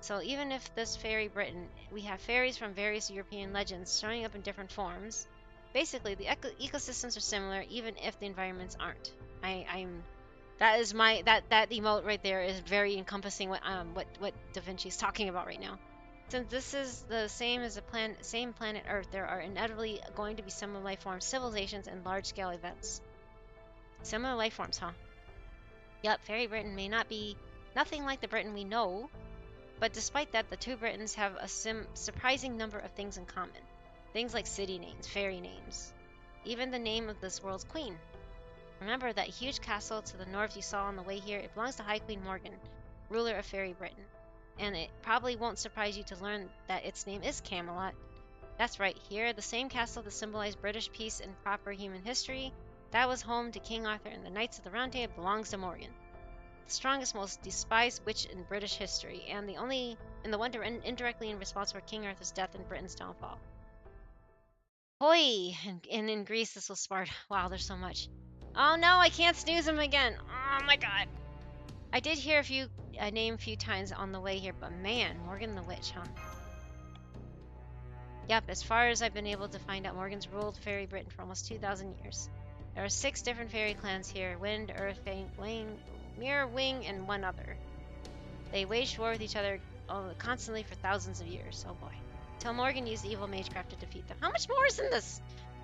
So even if this Fairy Britain, we have fairies from various European legends showing up in different forms, basically the ecosystems are similar even if the environments aren't. That emote right there is very encompassing what Da Vinci is talking about right now. Since this is the same as same planet Earth, there are inevitably going to be similar life forms, civilizations, and large-scale events. Similar life forms, huh? Yup, Fairy Britain may not be nothing like the Britain we know, but despite that, the two Britons have a surprising number of things in common. Things like city names, fairy names, even the name of this world's queen. Remember that huge castle to the north you saw on the way here? It belongs to High Queen Morgan, ruler of Fairy Britain. And it probably won't surprise you to learn that its name is Camelot. That's right, here, the same castle that symbolized British peace and proper human history, that was home to King Arthur and the Knights of the Round Table belongs to Morgan. The strongest, most despised witch in British history, and the one indirectly responsible for King Arthur's death and Britain's downfall. Hoi! And in Greece, this was smart. Wow, there's so much. Oh no, I can't snooze him again. Oh my god. I did hear a name a few times on the way here, but man, Morgan the Witch, huh? Yep, as far as I've been able to find out, Morgans ruled Fairy Britain for almost 2,000 years. There are 6 different fairy clans here: Wind, Earth, Mirror, Wing, and one other. They waged war with each other constantly for thousands of years. Oh boy. Till Morgan used the evil magecraft to defeat them. How much more is in this?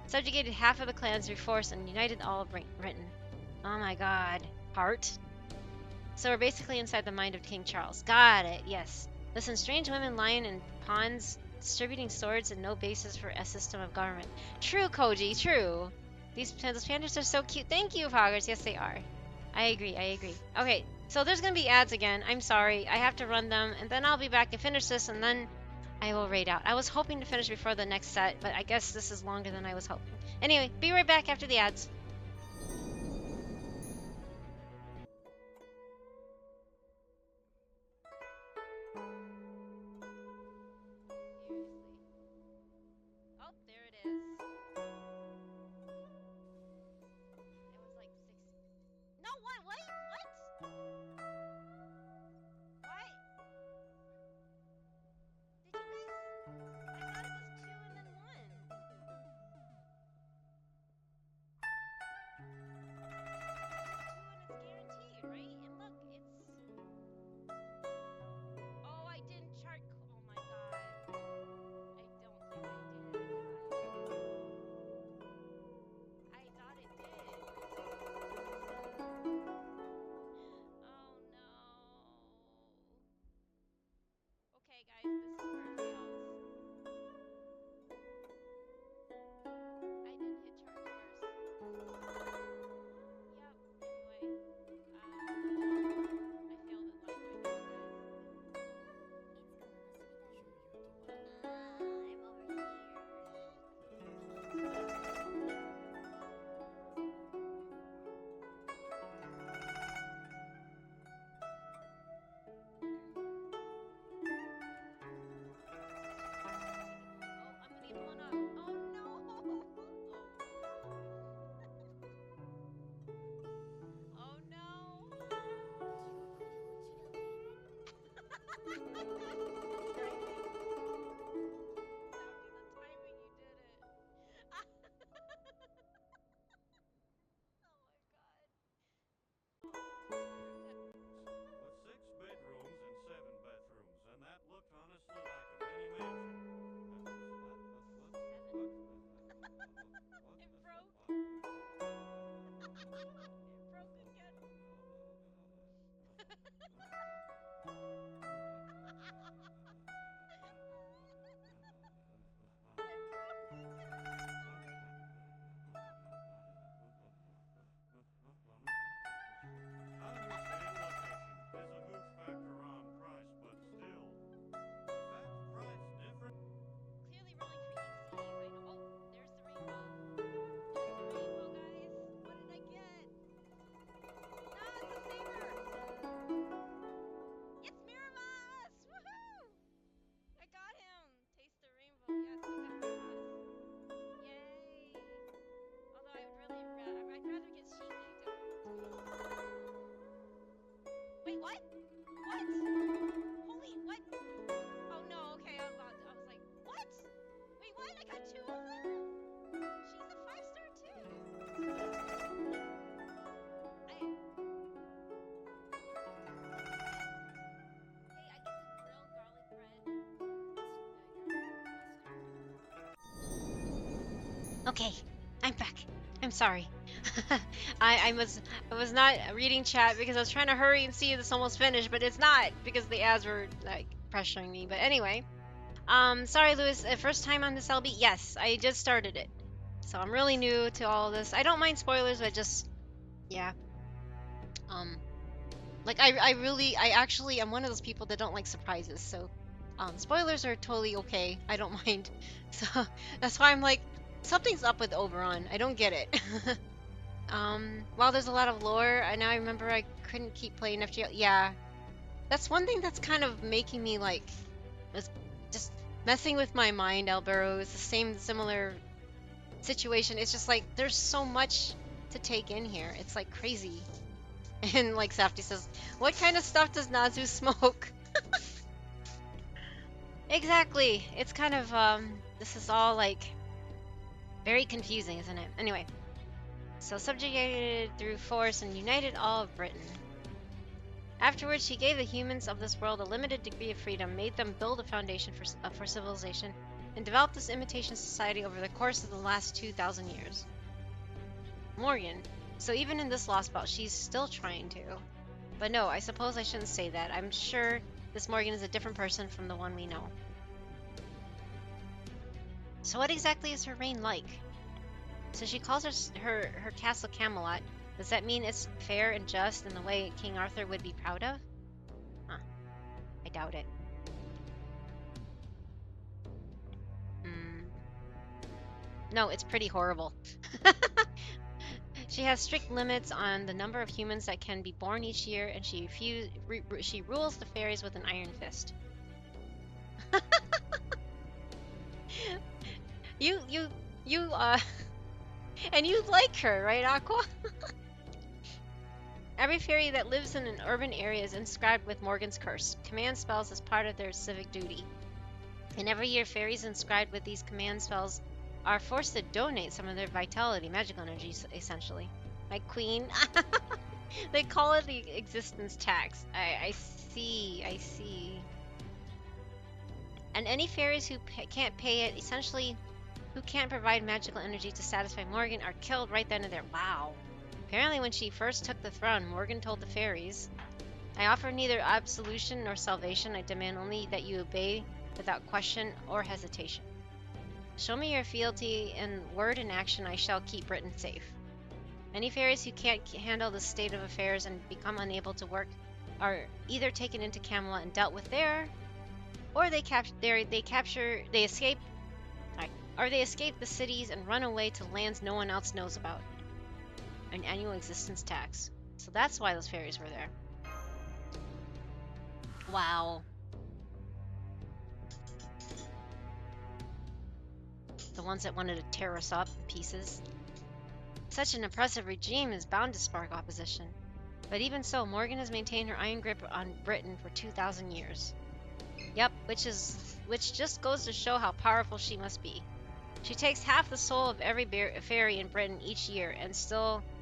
Subjugated half of the clans through force and united all of Britain. Oh my god. Heart? So we're basically inside the mind of King Charles. Got it, yes. Listen, strange women lying in ponds, distributing swords, and no basis for a system of government. True, Koji, true. Those pandas are so cute. Thank you, Poggers. Yes, they are. I agree. Okay, so there's gonna be ads again. I'm sorry. I have to run them, and then I'll be back and finish this, and then I will raid out. I was hoping to finish before the next set, but I guess this is longer than I was hoping. Anyway, be right back after the ads. Oh, there it is. It was like 6. No, what? What? What? What? Did you guys? I thought it was 2 and then 1. 2 and it's guaranteed, right? And look, it's. Oh, I didn't chart. Oh my god. I don't think I did. I thought it did. Oh no. Okay, guys, this is where it fails. I didn't hit chart first. Yep. Anyway, I failed at life, I guess, guys. I'm over here. Oh, I'm gonna need one up. Oh no! Oh no! That would be the timing you did it. Oh my god. With 6 bedrooms and 7 bathrooms, and that looked honestly like a mini mansion. It broke. It broke again. I understand location is a huge factor on price, but still, the fact price difference. Clearly rolling for ECs. I know. Oh, there's the rainbow. There's the rainbow, guys. What did I get? Ah, it's a saber. It's Miramas! Woohoo! I got him. Taste the rainbow. Yes, I got Miramas. Yay! Although I would really, I'd rather get Shiki to be honest. Wait, what? What? Holy, what? Oh no, okay, I was like, what? Wait, what? I got 2 of them? She's a 5-star too. Hey, I get the grilled garlic bread. Okay, I'm back. I'm sorry. I was not reading chat because I was trying to hurry and see this almost finished, but it's not because the ads were like pressuring me. But anyway, sorry, Lewis. First time on this LB? Yes, I just started it, so I'm really new to all of this. I don't mind spoilers, but just yeah. Like I actually am one of those people that don't like surprises. So, spoilers are totally okay. I don't mind. So that's why I'm like, something's up with Oberon. I don't get it. While there's a lot of lore, I remember I couldn't keep playing FGL. Yeah, that's one thing that's kind of making me like, just messing with my mind. Albero is the similar situation. It's just like there's so much to take in here. It's like crazy. And like Safty says, what kind of stuff does Nazu smoke? Exactly. It's kind of This is all like very confusing, isn't it? Anyway, so subjugated through force and united all of Britain. Afterwards, she gave the humans of this world a limited degree of freedom, made them build a foundation for civilization, and developed this imitation society over the course of the last 2,000 years. Morgan. So even in this lost belt, she's still trying to. But no, I suppose I shouldn't say that. I'm sure this Morgan is a different person from the one we know. So what exactly is her reign like? So she calls her castle Camelot. Does that mean it's fair and just in the way King Arthur would be proud of? Huh. I doubt it. No, it's pretty horrible. She has strict limits on the number of humans that can be born each year, and she rules the fairies with an iron fist. you and you like her, right, Aqua? Every fairy that lives in an urban area is inscribed with Morgan's curse, command spells as part of their civic duty. And every year, fairies inscribed with these command spells are forced to donate some of their vitality, magical energy, essentially. My queen. They call it the existence tax. I see. And any fairies who can't pay it, essentially, who can't provide magical energy to satisfy Morgan, are killed right then and there. Wow. Apparently, when she first took the throne, Morgan told the fairies, I offer neither absolution nor salvation. I demand only that you obey without question or hesitation. Show me your fealty in word and action, I shall keep Britain safe. Any fairies who can't handle the state of affairs and become unable to work are either taken into Camelot and dealt with there, or they escape the cities and run away to lands no one else knows about. An annual existence tax. So that's why those fairies were there. Wow. The ones that wanted to tear us up in pieces. Such an oppressive regime is bound to spark opposition. But even so, Morgan has maintained her iron grip on Britain for 2,000 years. Yep, which just goes to show how powerful she must be. She takes half the soul of every fairy in Britain each year, and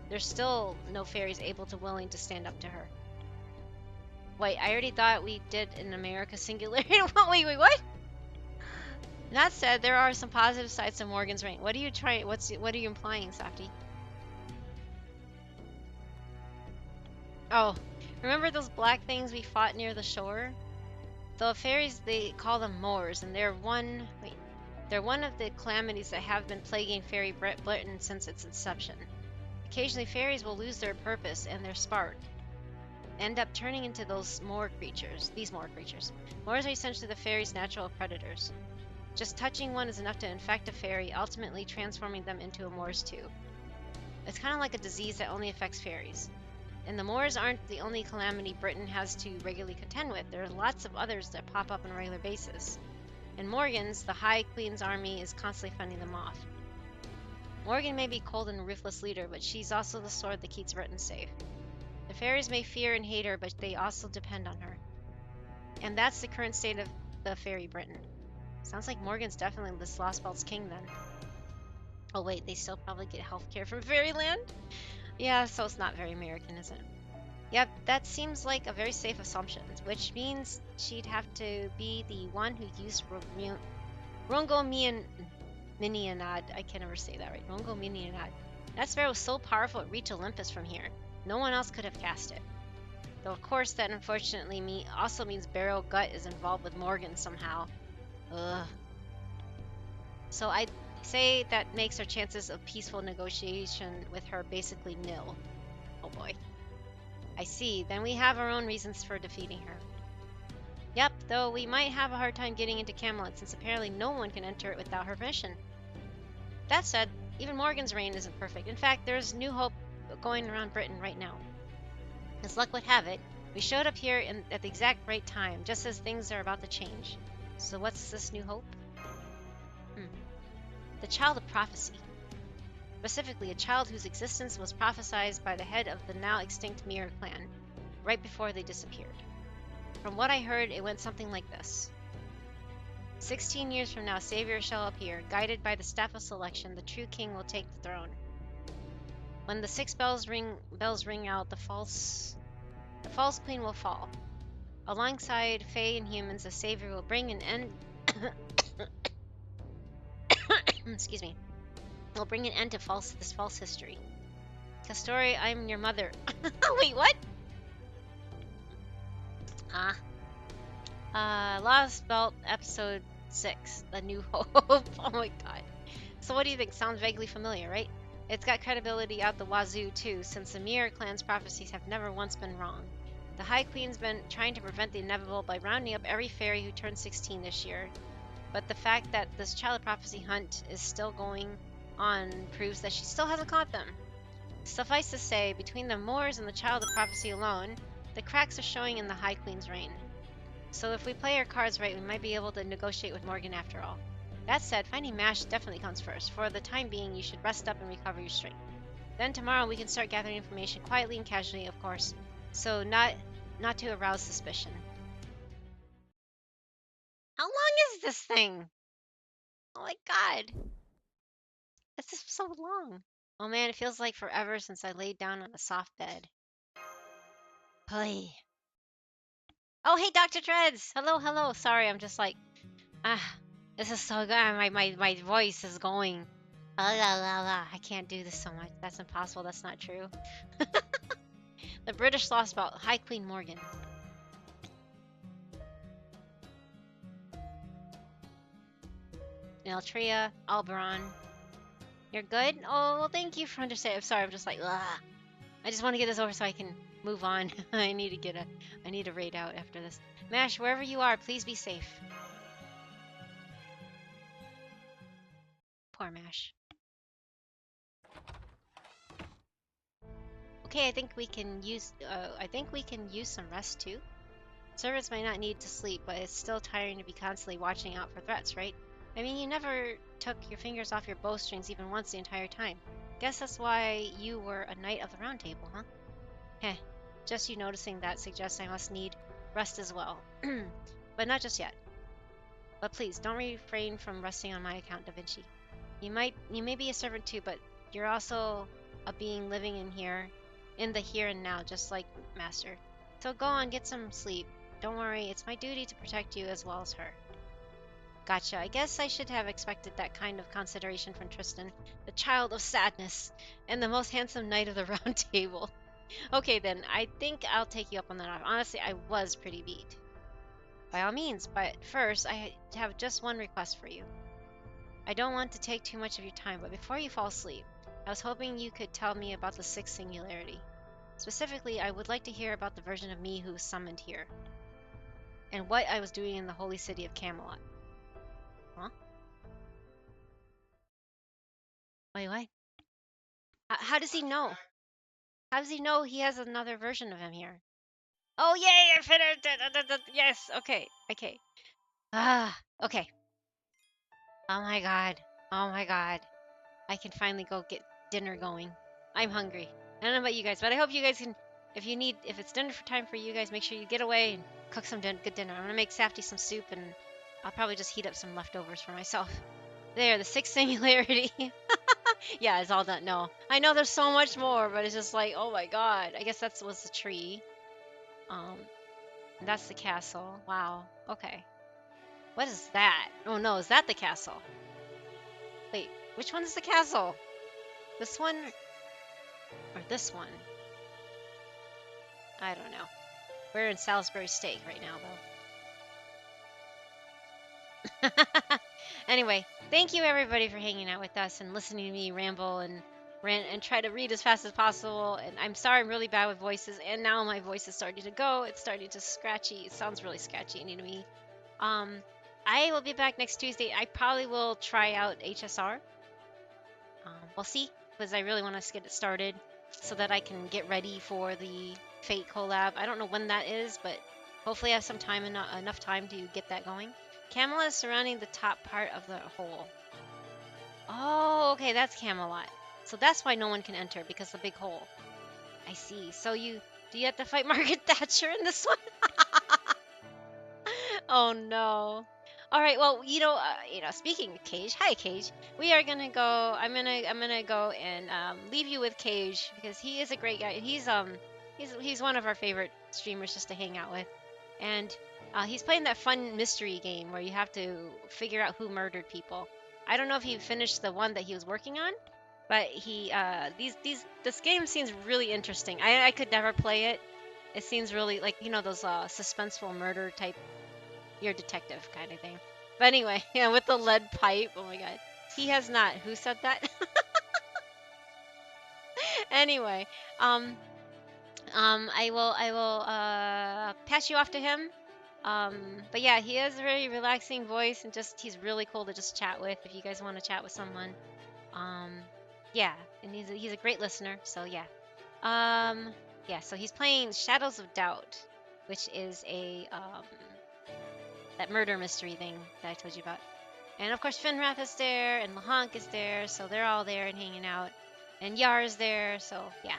there's still no fairies able to willing to stand up to her. Wait, I already thought we did in America singularity. Wait, what? That said, there are some positive sides to Morgan's reign. What are you implying, Safti? Oh, remember those black things we fought near the shore? The fairies, they call them Moors, and they're one of the calamities that have been plaguing fairy Britain since its inception. Occasionally, fairies will lose their purpose and their spark, end up turning into these Moor creatures. Moors are essentially the fairies' natural predators. Just touching one is enough to infect a fairy, ultimately transforming them into a Moors too. It's kind of like a disease that only affects fairies. And the Moors aren't the only calamity Britain has to regularly contend with. There are lots of others that pop up on a regular basis. And Morgan's, the High Queen's army, is constantly fending them off. Morgan may be cold and ruthless leader, but she's also the sword that keeps Britain safe. The fairies may fear and hate her, but they also depend on her. And that's the current state of the fairy Britain. Sounds like Morgan's definitely this Lost Belt's king then. Oh wait, they still probably get healthcare from Fairyland? Yeah, so it's not very American, is it? Yep, that seems like a very safe assumption, which means she'd have to be the one who used Rongominianad. I can never say that right. Rongominianad. That spell was so powerful it reached Olympus from here. No one else could have cast it. Though of course that unfortunately also means Beryl Gut is involved with Morgan somehow. Ugh. So I'd say that makes our chances of peaceful negotiation with her basically nil. Oh boy. I see. Then we have our own reasons for defeating her. Yep, though we might have a hard time getting into Camelot since apparently no one can enter it without her permission. That said, even Morgan's reign isn't perfect. In fact, there's new hope going around Britain right now. As luck would have it, we showed up here at the exact right time, just as things are about to change. So what's this new hope? The child of prophecy. Specifically, a child whose existence was prophesied by the head of the now extinct Mirror clan, right before they disappeared. From what I heard, it went something like this. 16 years from now, Savior shall appear. Guided by the staff of selection, the true king will take the throne. When the 6 bells ring out, the false queen will fall. Alongside Fae and humans, the Savior will bring an end. Excuse me. Will bring an end to this false history. Castori, I'm your mother. Wait, what? Lost Belt, episode 6, The New Hope. Oh my god. So what do you think? Sounds vaguely familiar, right? It's got credibility out the wazoo, too, since the Mirror Clan's prophecies have never once been wrong. The High Queen's been trying to prevent the inevitable by rounding up every fairy who turned 16 this year. But the fact that this child prophecy hunt is still going on proves that she still hasn't caught them. Suffice to say, between the Moors and the child of prophecy alone, the cracks are showing in the High Queen's reign. So if we play our cards right, we might be able to negotiate with Morgan after all. That said, finding Mash definitely comes first. For the time being, you should rest up and recover your strength. Then tomorrow we can start gathering information quietly and casually, of course, so not to arouse suspicion. How long is this thing? Oh my god. This is so long. Oh man, it feels like forever since I laid down on a soft bed. Hey. Oh, hey, Dr. Dreads! Hello. Sorry, I'm just like, this is so good. My voice is going. I can't do this so much. That's impossible. That's not true. The British lost about High Queen Morgan. Neltria, Alberon. You're good? Oh, well, thank you for understanding. I'm sorry, I'm just like, ugh. I just want to get this over so I can move on. I need to raid out after this. Mash, wherever you are, please be safe. Poor Mash. Okay, I think we can use some rest too. Servants might not need to sleep, but it's still tiring to be constantly watching out for threats, right? I mean, you never took your fingers off your bowstrings even once the entire time. Guess that's why you were a knight of the round table, huh? Heh, just you noticing that suggests I must need rest as well. But not just yet. But please, don't refrain from resting on my account, Da Vinci. You may be a servant too, but you're also a being living in the here and now, just like Master. So go on, get some sleep. Don't worry, it's my duty to protect you as well as her. Gotcha. I guess I should have expected that kind of consideration from Tristan, the child of sadness, and the most handsome knight of the round table. Okay then, I think I'll take you up on that offer. Honestly, I was pretty beat. By all means, but first, I have just one request for you. I don't want to take too much of your time, but before you fall asleep, I was hoping you could tell me about the sixth singularity. Specifically, I would like to hear about the version of me who was summoned here, and what I was doing in the holy city of Camelot. Huh? Wait, what? How does he know? How does he know he has another version of him here? Oh, yay! I finished it! Yes! Okay. Okay. Oh my god. I can finally go get dinner going. I'm hungry. I don't know about you guys, but I hope you guys can, if it's dinner time for you guys, make sure you get away and cook some good dinner. I'm gonna make Safty some soup, and I'll probably just heat up some leftovers for myself. There, the sixth singularity. Yeah, it's all done. No, I know there's so much more, but it's just like, oh my god. I guess that was the tree. That's the castle. Wow. Okay. What is that? Oh no, is that the castle? Wait, which one is the castle? This one? Or this one? I don't know. We're in Salisbury Steak right now, though. Anyway, thank you everybody for hanging out with us and listening to me ramble and rant and try to read as fast as possible. And I'm sorry, I'm really bad with voices, and now my voice is starting to go. It's starting to scratchy. It sounds really scratchy to me. I will be back next Tuesday. I probably will try out HSR. We'll see, because I really want to get it started so that I can get ready for the Fate collab. I don't know when that is, but hopefully I have some time, enough time to get that going. Camelot is surrounding the top part of the hole. Oh, okay, that's Camelot. So that's why no one can enter, because the big hole. I see. So do you have to fight Margaret Thatcher in this one? Oh no. All right. Well, speaking of Cage, hi Cage. We are gonna go. I'm gonna go and leave you with Cage because he is a great guy. He's one of our favorite streamers just to hang out with, and he's playing that fun mystery game where you have to figure out who murdered people. I don't know if he finished the one that he was working on, but this game seems really interesting. I could never play it. It seems really like those suspenseful murder type, you're a detective kind of thing. But anyway, yeah, with the lead pipe. Oh my god. He has not. Who said that? Anyway, um I will pass you off to him. But yeah, he has a very relaxing voice and just he's really cool to just chat with if you guys want to chat with someone. Um yeah, and he's a great listener. So yeah. Yeah, so he's playing Shadows of Doubt, which is a that murder mystery thing that I told you about. And of course, Finrath is there, and Lahank is there, so they're all there and hanging out. And Yar is there, so yeah.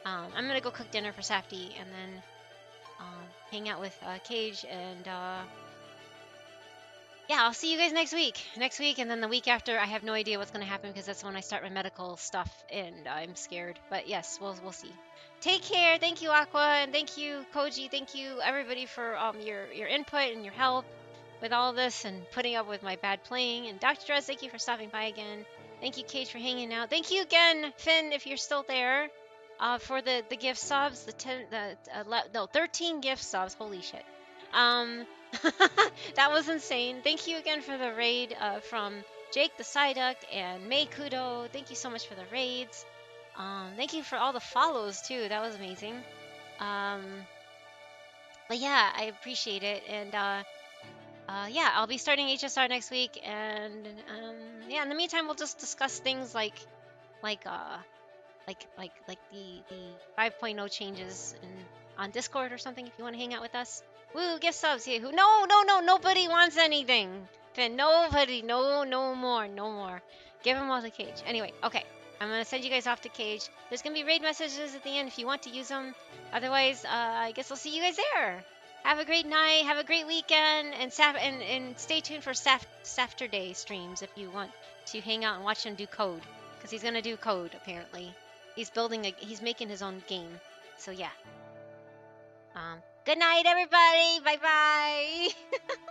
I'm gonna go cook dinner for Safty, and then hang out with Cage, and yeah, I'll see you guys next week. Next week, and then the week after, I have no idea what's gonna happen because that's when I start my medical stuff, and I'm scared. But yes, we'll see. Take care. Thank you, Aqua, and thank you, Koji. Thank you, everybody, for your input and your help with all this and putting up with my bad playing. And Dr. Dress, thank you for stopping by again. Thank you, Cage, for hanging out. Thank you again, Finn, if you're still there, for the gift subs. No, 13 gift subs. Holy shit. Um, that was insane. Thank you again for the raid from Jake the Psyduck and May Kudo. Thank you so much for the raids. Thank you for all the follows too. That was amazing. Um, but yeah, I appreciate it. And yeah, I'll be starting HSR next week. And yeah, in the meantime, we'll just discuss things like the 5.0 changes on Discord or something if you want to hang out with us. Woo, gift subs here. Who? No, no, no, nobody wants anything. Finn, nobody, no more, no more. Give them all to Cage. Anyway, okay. I'm gonna send you guys off to Cage. There's gonna be raid messages at the end if you want to use them. Otherwise, I guess I'll see you guys there. Have a great night. Have a great weekend, and stay tuned for Saturday streams if you want to hang out and watch him do code, because he's gonna do code apparently. He's making his own game. So yeah. Good night, everybody. Bye bye.